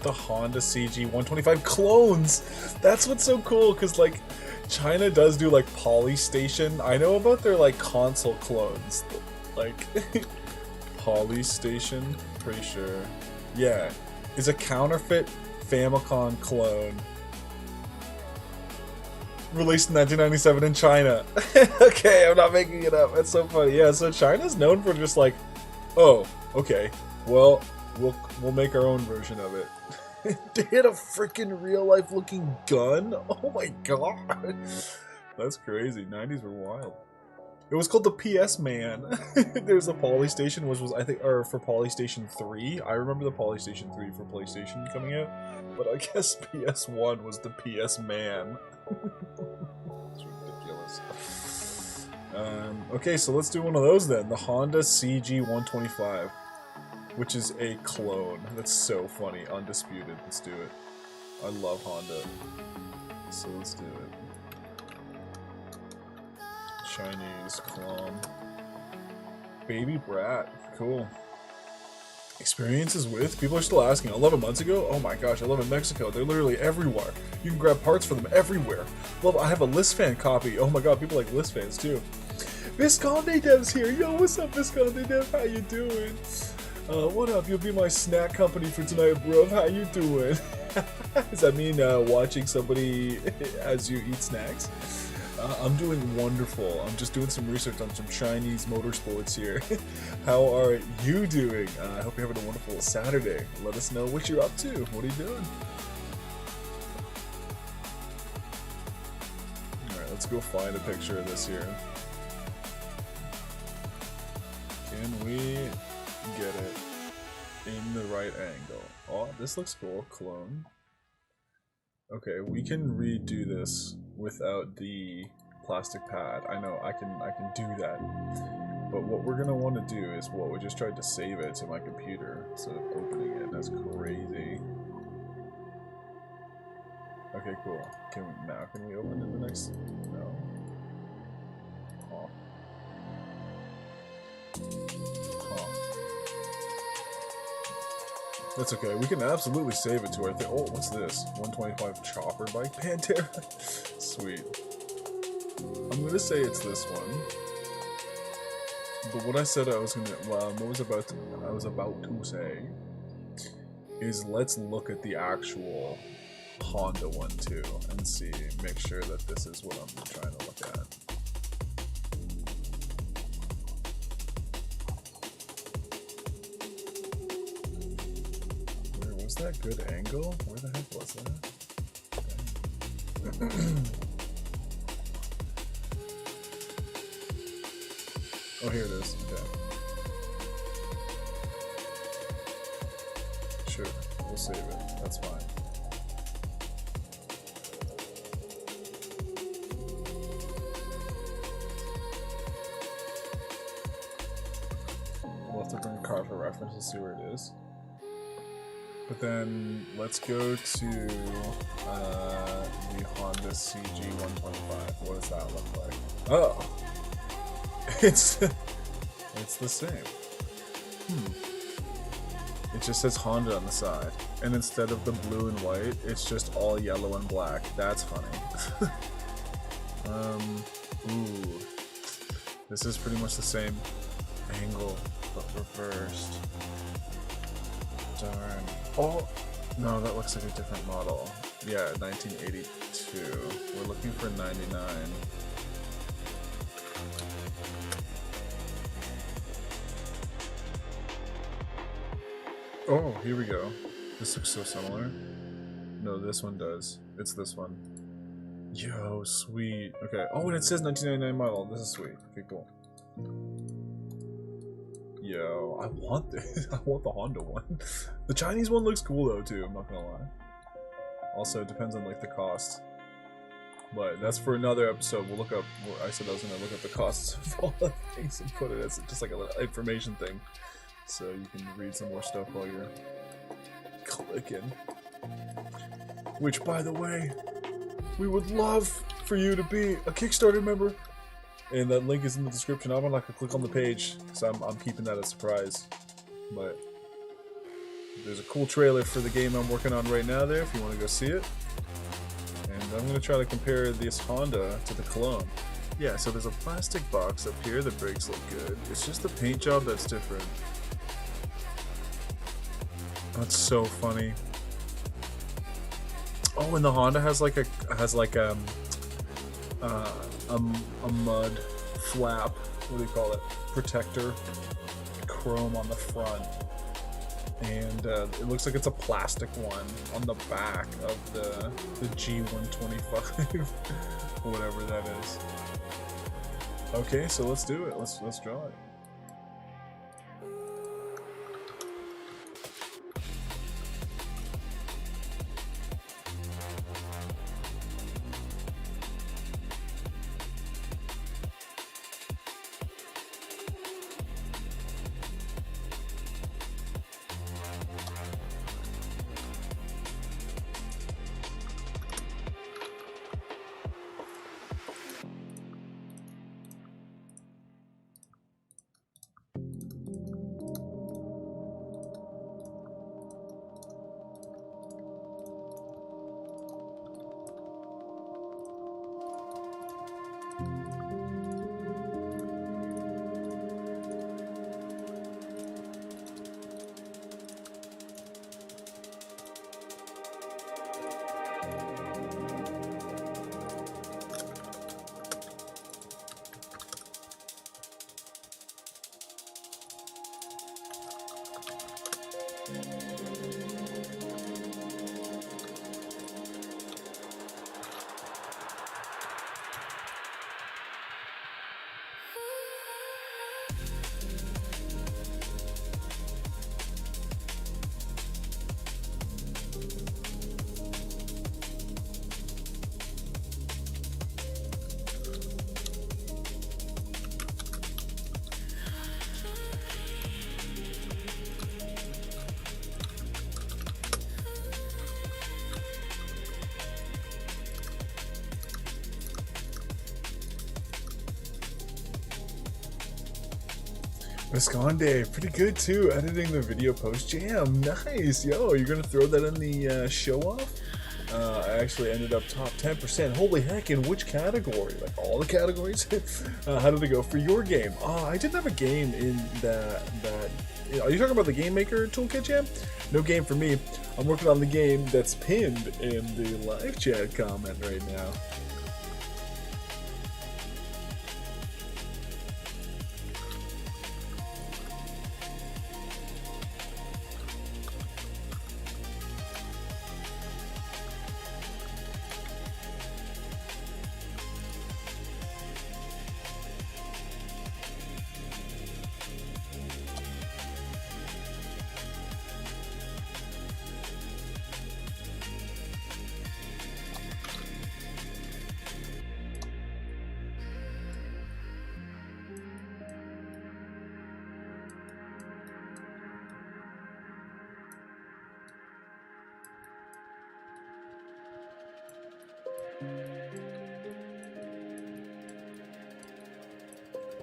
The Honda CG 125 clones! That's what's so cool, because, like, China does do, like, Polystation. I know about their, like, console clones. Like, Polystation? Pretty sure. Yeah. Is a counterfeit Famicom clone. Released in 1997 in China. Okay, I'm not making it up. That's so funny. Yeah, so China's known for just, like, oh, okay. Well, we'll make our own version of it. They had a freaking real life looking gun. Oh my god, that's crazy. 90s were wild. It was called the PS Man. There's a Polystation, which was, I think, or for Polystation 3. I remember the Polystation 3 for PlayStation coming out, but I guess PS1 was the PS Man. It's ridiculous. Okay, so let's do one of those then. The Honda CG125, which is a clone. That's so funny. Undisputed. Let's do it. I love Honda. So let's do it. Chinese clone. Baby Brat. Cool. Experiences with? People are still asking. 11 months ago? Oh my gosh, I live in Mexico. They're literally everywhere. You can grab parts for them everywhere. Love, I have a Listfan copy. Oh my god, people like Listfans too. Visconde Dev's here. Yo, what's up, Visconde Dev? How you doing? What up? You'll be my snack company for tonight, bro. How you doing? Does that mean watching somebody as you eat snacks? I'm doing wonderful. I'm just doing some research on some Chinese motorsports here. How are you doing? I hope you're having a wonderful Saturday. Let us know what you're up to. What are you doing? Alright, let's go find a picture of this here. Can we get it in the right angle? Oh, this looks cool. Clone. Okay, we can redo this without the plastic pad. I know I can do that. But what we're gonna want to do is we just tried to save it to my computer instead of opening it. That's crazy. Okay, cool. Can we open it the next? No. Oh. Huh. That's okay. We can absolutely save it to our thing. Oh, what's this? 125 chopper bike Pantera. Sweet. I'm gonna say it's this one. But what I said I was gonna, what I was about to say is let's look at the actual Honda one too and see, make sure that this is what I'm trying to look at. Was that good angle? Where the heck was that? Oh, here it is. Okay. Sure, we'll save it. That's fine. We'll have to bring a car for reference to see where it is. But then let's go to the Honda CG125. What does that look like? Oh, it's the same. It just says Honda on the side, and instead of the blue and white, it's just all yellow and black. That's funny. Ooh, this is pretty much the same angle but reversed. Darn. Oh, no, that looks like a different model. Yeah, 1982. We're looking for 99. Oh, here we go. This looks so similar. No, this one does. It's this one. Yo, sweet. Okay. Oh, and it says 1999 model. This is sweet. Okay, cool. Yo, I want this. I want the Honda one. The Chinese one looks cool though too, I'm not gonna lie. Also, it depends on like the cost. But that's for another episode. We'll look up, I said I was gonna look up the costs of all the things and put it as just like a little information thing. So you can read some more stuff while you're clicking. Which, by the way, we would love for you to be a Kickstarter member. And that link is in the description. I'm not gonna click on the page because I'm keeping that a surprise. But there's a cool trailer for the game I'm working on right now there if you want to go see it. And I'm gonna try to compare this Honda to the clone. Yeah, so there's a plastic box up here. The brakes look good. It's just the paint job that's different. That's so funny. Oh, and the Honda has like a mud flap, what do you call it, protector, chrome on the front, and it looks like it's a plastic one on the back of the G125 whatever that is. Okay, so let's do it. Let's draw it. Visconde, pretty good too. Editing the video post jam, nice. Yo, you're gonna throw that in the show off? I actually ended up top 10%. Holy heck! In which category? Like all the categories? How did it go for your game? I didn't have a game in that. Are you talking about the Game Maker Toolkit jam? No game for me. I'm working on the game that's pinned in the live chat comment right now.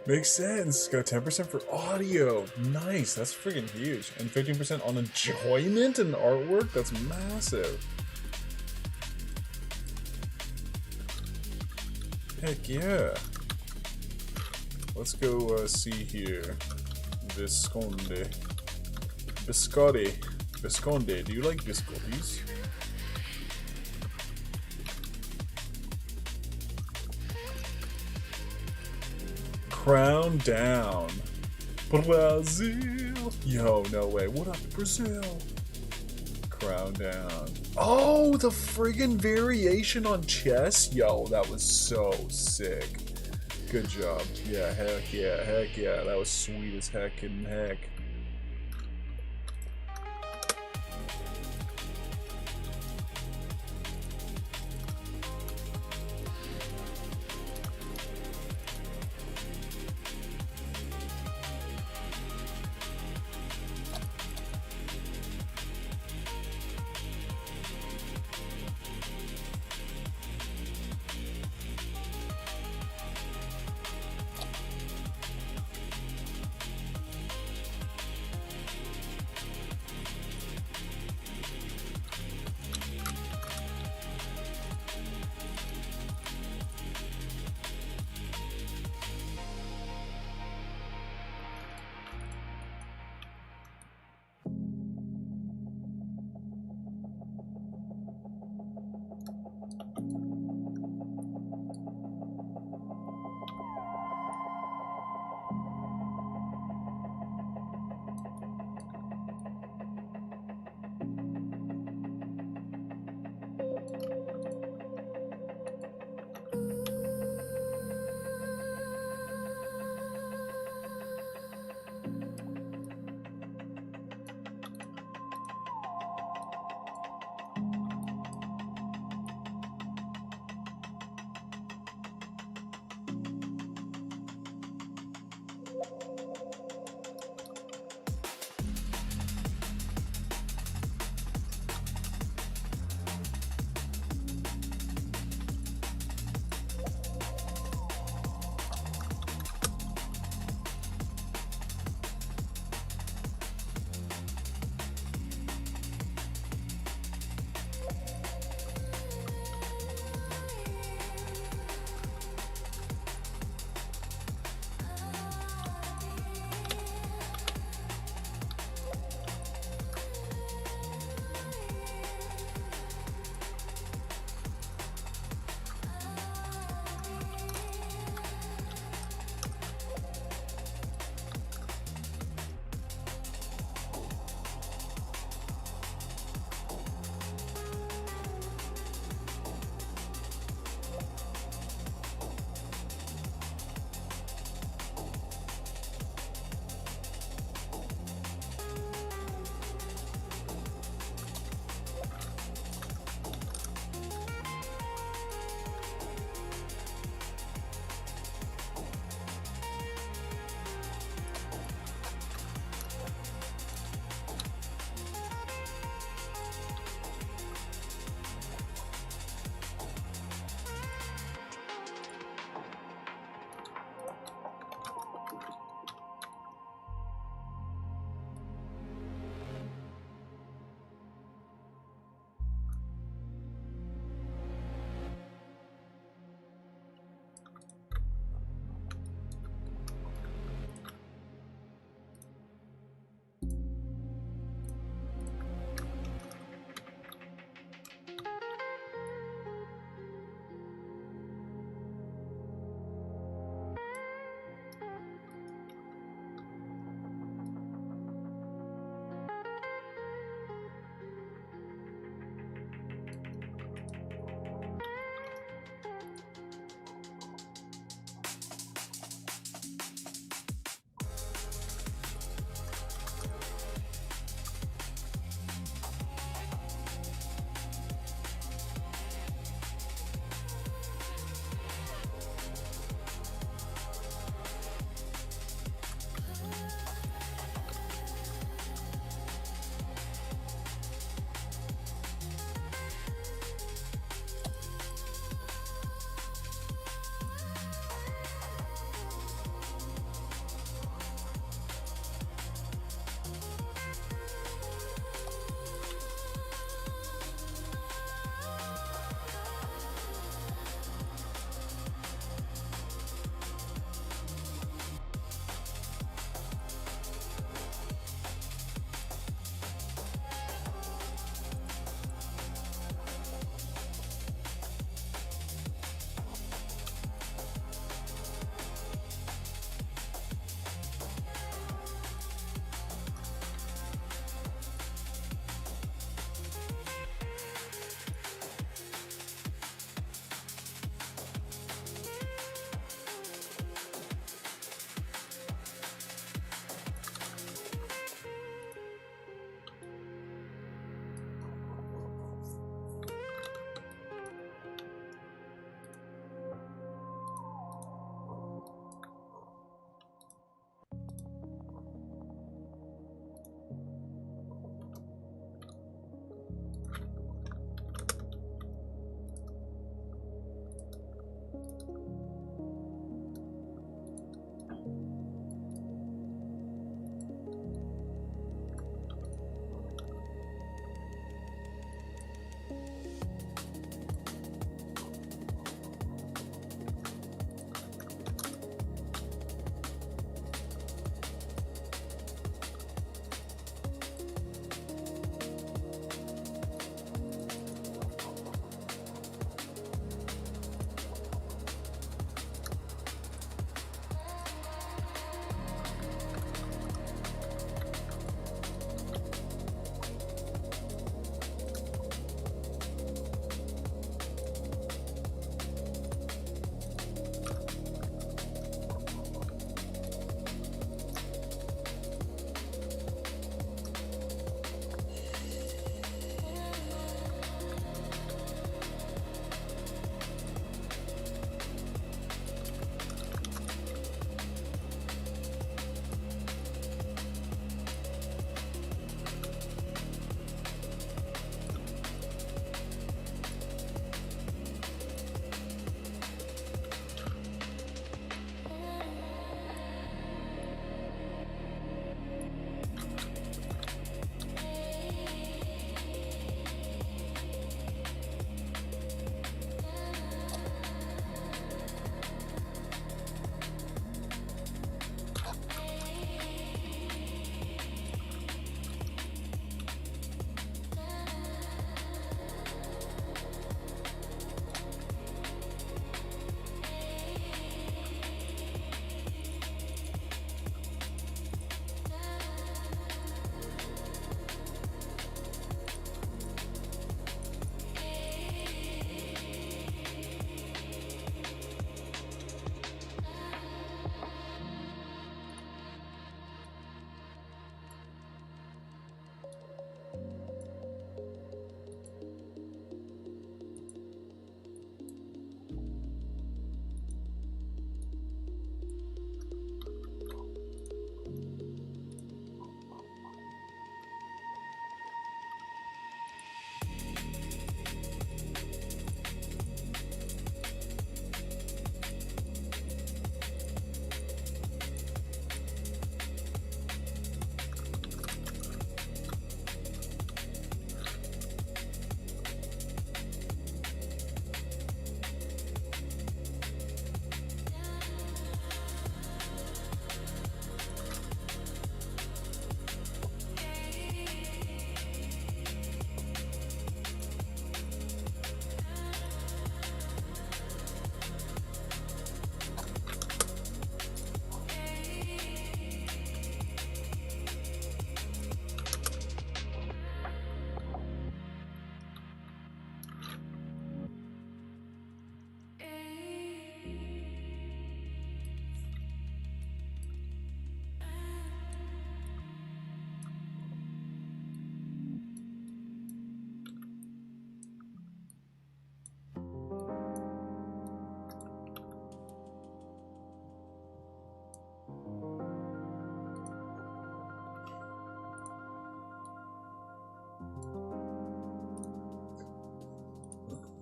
Makes sense. Got 10% for audio. Nice. That's freaking huge. And 15% on enjoyment and artwork. That's massive. Heck yeah. Let's go see here. Visconde. Biscotti. Visconde. Do you like biscottis? Crown down. Brazil. Yo, no way. What up, Brazil? Crown down. Oh, the friggin' variation on chess? Yo, that was so sick. Good job. Yeah, heck yeah, heck yeah. That was sweet as heck and heck.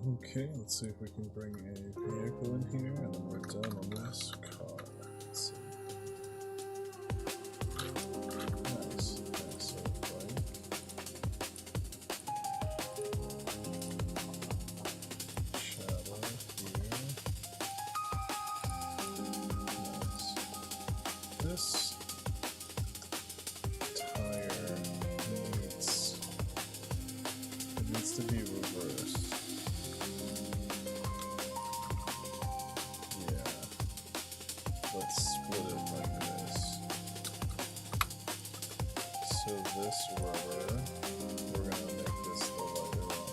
Okay, let's see if we can bring a vehicle in here, and then we're done on this car. Let's see. Nice. So bike. Shadow here. Nice. This tire needs to be reversed. Let's split it like this. So this rubber, we're gonna make this the lighter one.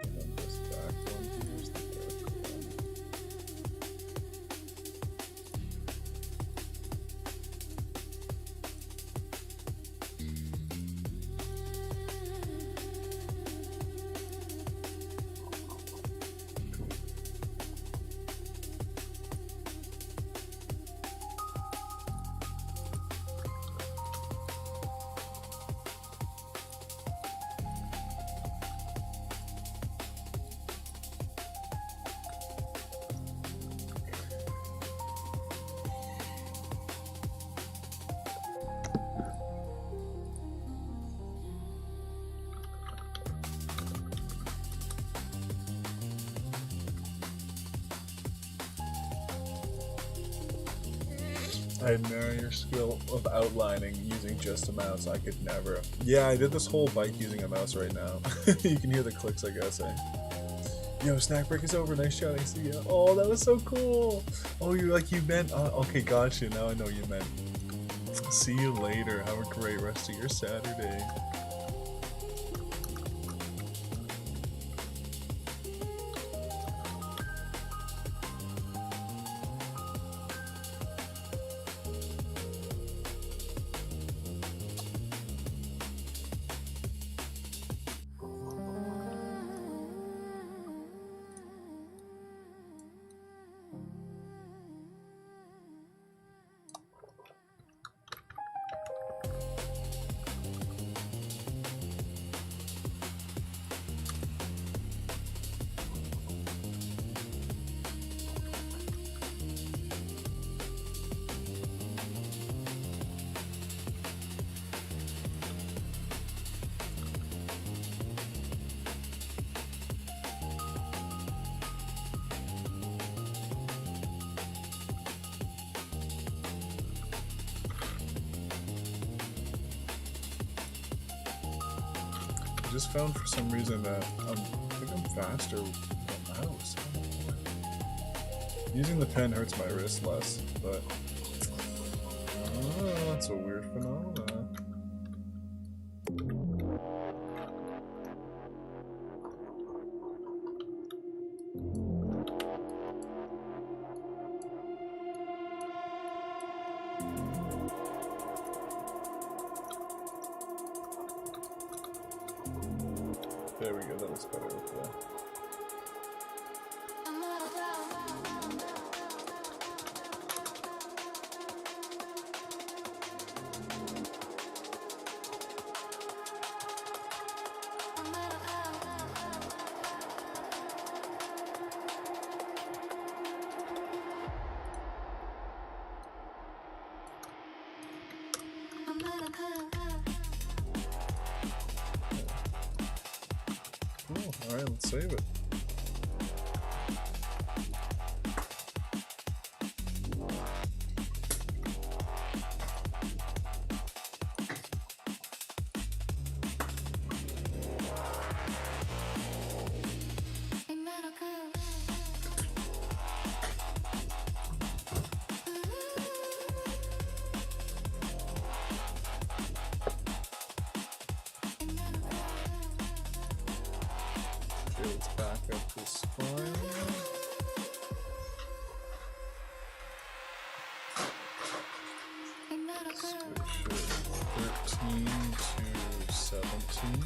And then this back one here's the dark one. I admire your skill of outlining using just a mouse. I could never. Yeah, I did this whole bike using a mouse right now. You can hear the clicks, I guess. Yo, snack break is over. Nice shot. I see ya. Oh, that was so cool. Oh, you meant. Okay, gotcha. Now I know you meant. See you later. Have a great rest of your Saturday. Just found for some reason that I think I'm faster with the mouse. I don't know why. Using the pen hurts my wrist less, but that's a weird phenomenon. There we go, that looks better. Okay. Cool. Alright, let's save it. Okay, let's back up this file. Spaceship 13 to 17.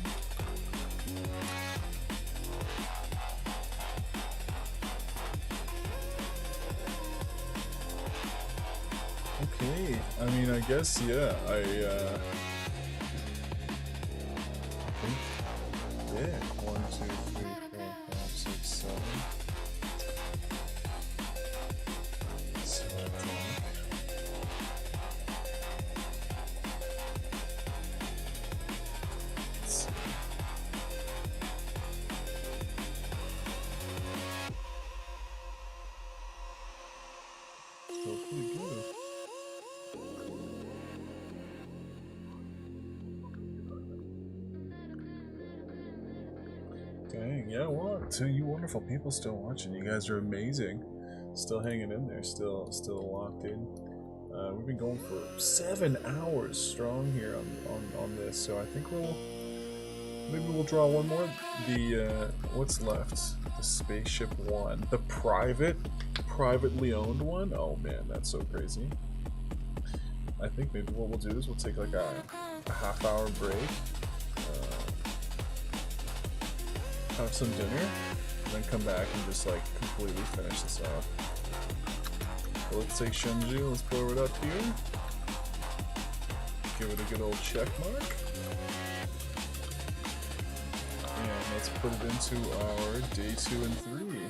Okay, Okay, I mean, I guess, yeah, I think, yeah, 1, 2, 3, 4, 5, 6, 7. Select all. Let's see. Still pretty good. Dang, yeah, well, to you wonderful people still watching, you guys are amazing. Still hanging in there, still locked in. We've been going for 7 hours strong here on this, so I think maybe we'll draw one more. The what's left? The Spaceship one, the privately owned one. Oh man, that's so crazy. I think maybe what we'll do is we'll take like a half-hour break. Have some dinner, and then come back and just like completely finish this off. So let's take Shenju, let's blow it up here. Give it a good old check mark. And let's put it into our day 2 and 3.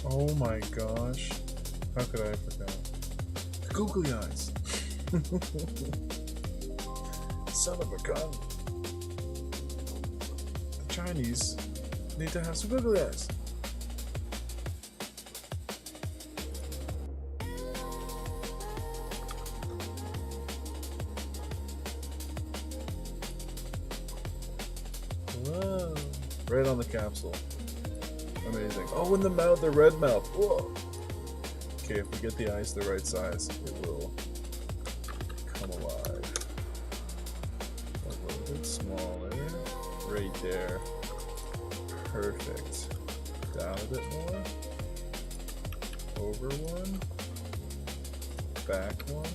Oh my gosh. How could I have forgotten? Googly eyes. Son of a gun. The Chinese need to have some googly eyes. Whoa. Right on the capsule. Amazing. Oh, in the mouth, the red mouth. Whoa. Okay, if we get the eyes the right size, it will come alive. A little bit smaller. Right there. Perfect. Down a bit more. Over one. Back one.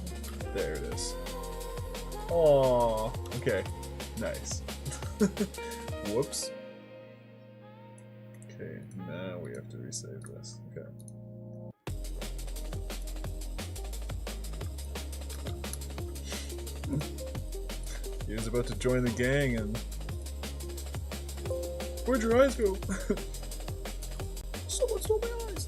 There it is. Aww. Okay. Nice. Whoops. Okay, now we have to resave this. Okay. He was about to join the gang and... Where'd your eyes go? Someone stole my eyes!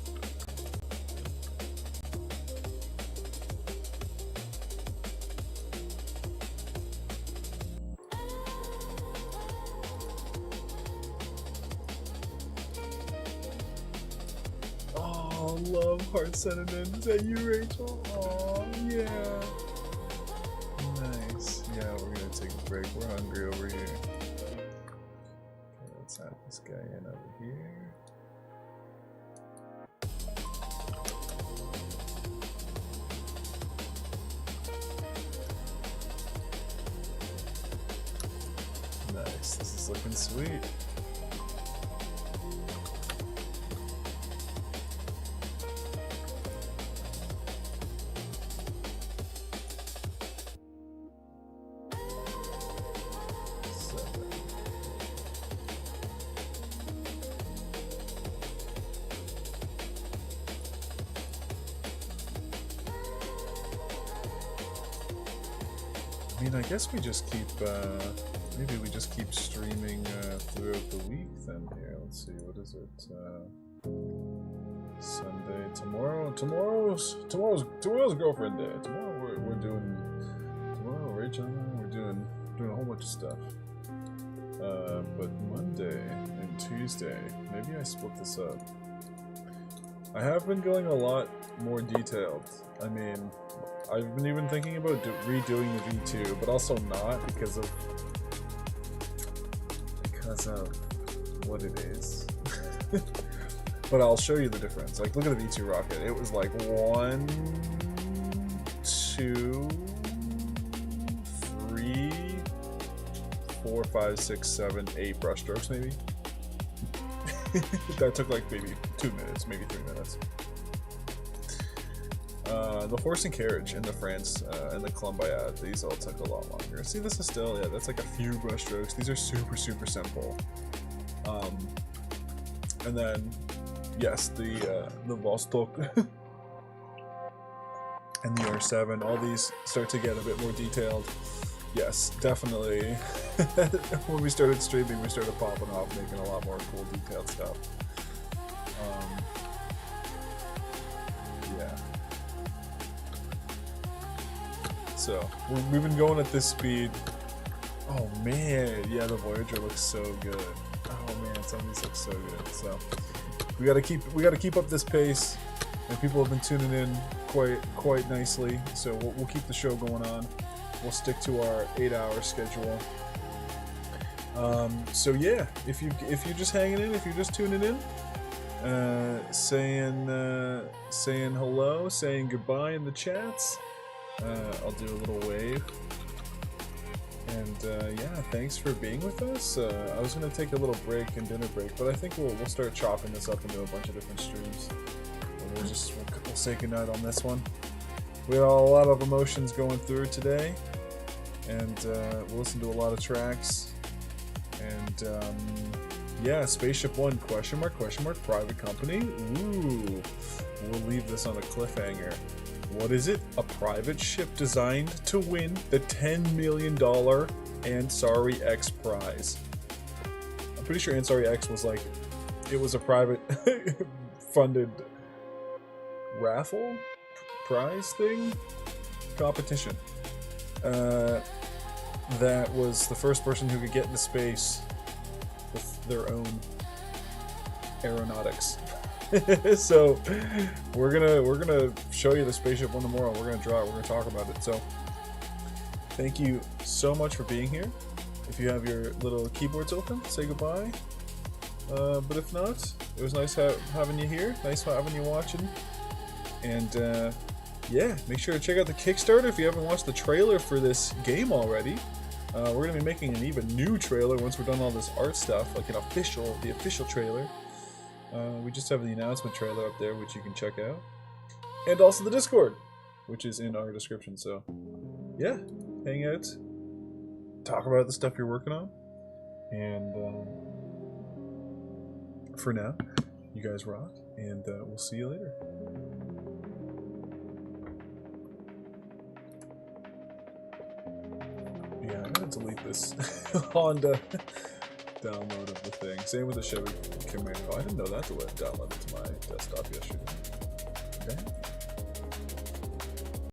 Oh, love heart sentiment. Is that you, Rachel? Oh, yeah. Nice. Yeah, we're gonna take a break. We're hungry over here. Okay, let's have this guy in over here. Nice. This is looking sweet. I mean, I guess we just keep, maybe we just keep streaming throughout the week then here. Let's see, what is it? Sunday, tomorrow's girlfriend day. Tomorrow we're doing, Rachel and I, we're doing a whole bunch of stuff. But Monday and Tuesday, maybe I split this up. I have been going a lot more detailed. I mean, I've been even thinking about redoing the V2, but also not because of what it is. But I'll show you the difference. Like, look at the V2 rocket. It was like 1, 2, 3, 4, 5, 6, 7, 8 brush strokes maybe. That took like maybe 2 minutes, maybe 3 minutes. The horse and carriage and the France and the Columbiad, these all took a lot longer. See, this is still, yeah, that's like a few brush strokes. These are super, super simple. And then, yes, the Vostok and the R7, all these start to get a bit more detailed. Yes, definitely. When we started streaming, we started popping off, making a lot more cool detailed stuff. Yeah. So, we've been going at this speed. Oh man, yeah, the Voyager looks so good. Oh man, some of these look so good. So, we gotta keep up this pace, and people have been tuning in quite nicely. So we'll keep the show going on. We'll stick to our 8-hour schedule. So yeah, if you're just hanging in, if you're just tuning in, saying hello, saying goodbye in the chats, I'll do a little wave. And yeah, thanks for being with us. I was gonna take a little break and dinner break, but I think we'll start chopping this up into a bunch of different streams. And we'll say goodnight on this one. We had a lot of emotions going through today, and we'll listen to a lot of tracks. And yeah, Spaceship 1, question mark, private company. Ooh, we'll leave this on a cliffhanger. What is it? A private ship designed to win the $10 million Ansari X prize. I'm pretty sure Ansari X was like, it was a private funded raffle prize thing competition. That was the first person who could get into space with their own aeronautics. So we're gonna show you the Spaceship One tomorrow. We're gonna draw it. We're gonna talk about it. So thank you so much for being here. If you have your little keyboards open, say goodbye. But if not, it was nice having you here. Nice having you watching. And yeah, make sure to check out the Kickstarter if you haven't watched the trailer for this game already. We're gonna be making an even new trailer once we're done all this art stuff, like the official trailer. We just have the announcement trailer up there, which you can check out. And also the Discord, which is in our description. So, yeah, hang out, talk about the stuff you're working on. And for now, you guys rock, and we'll see you later. Yeah, I'm gonna delete this Honda download of the thing. Same with the Chevy Camaro. I didn't know that to download it to my desktop yesterday. Okay.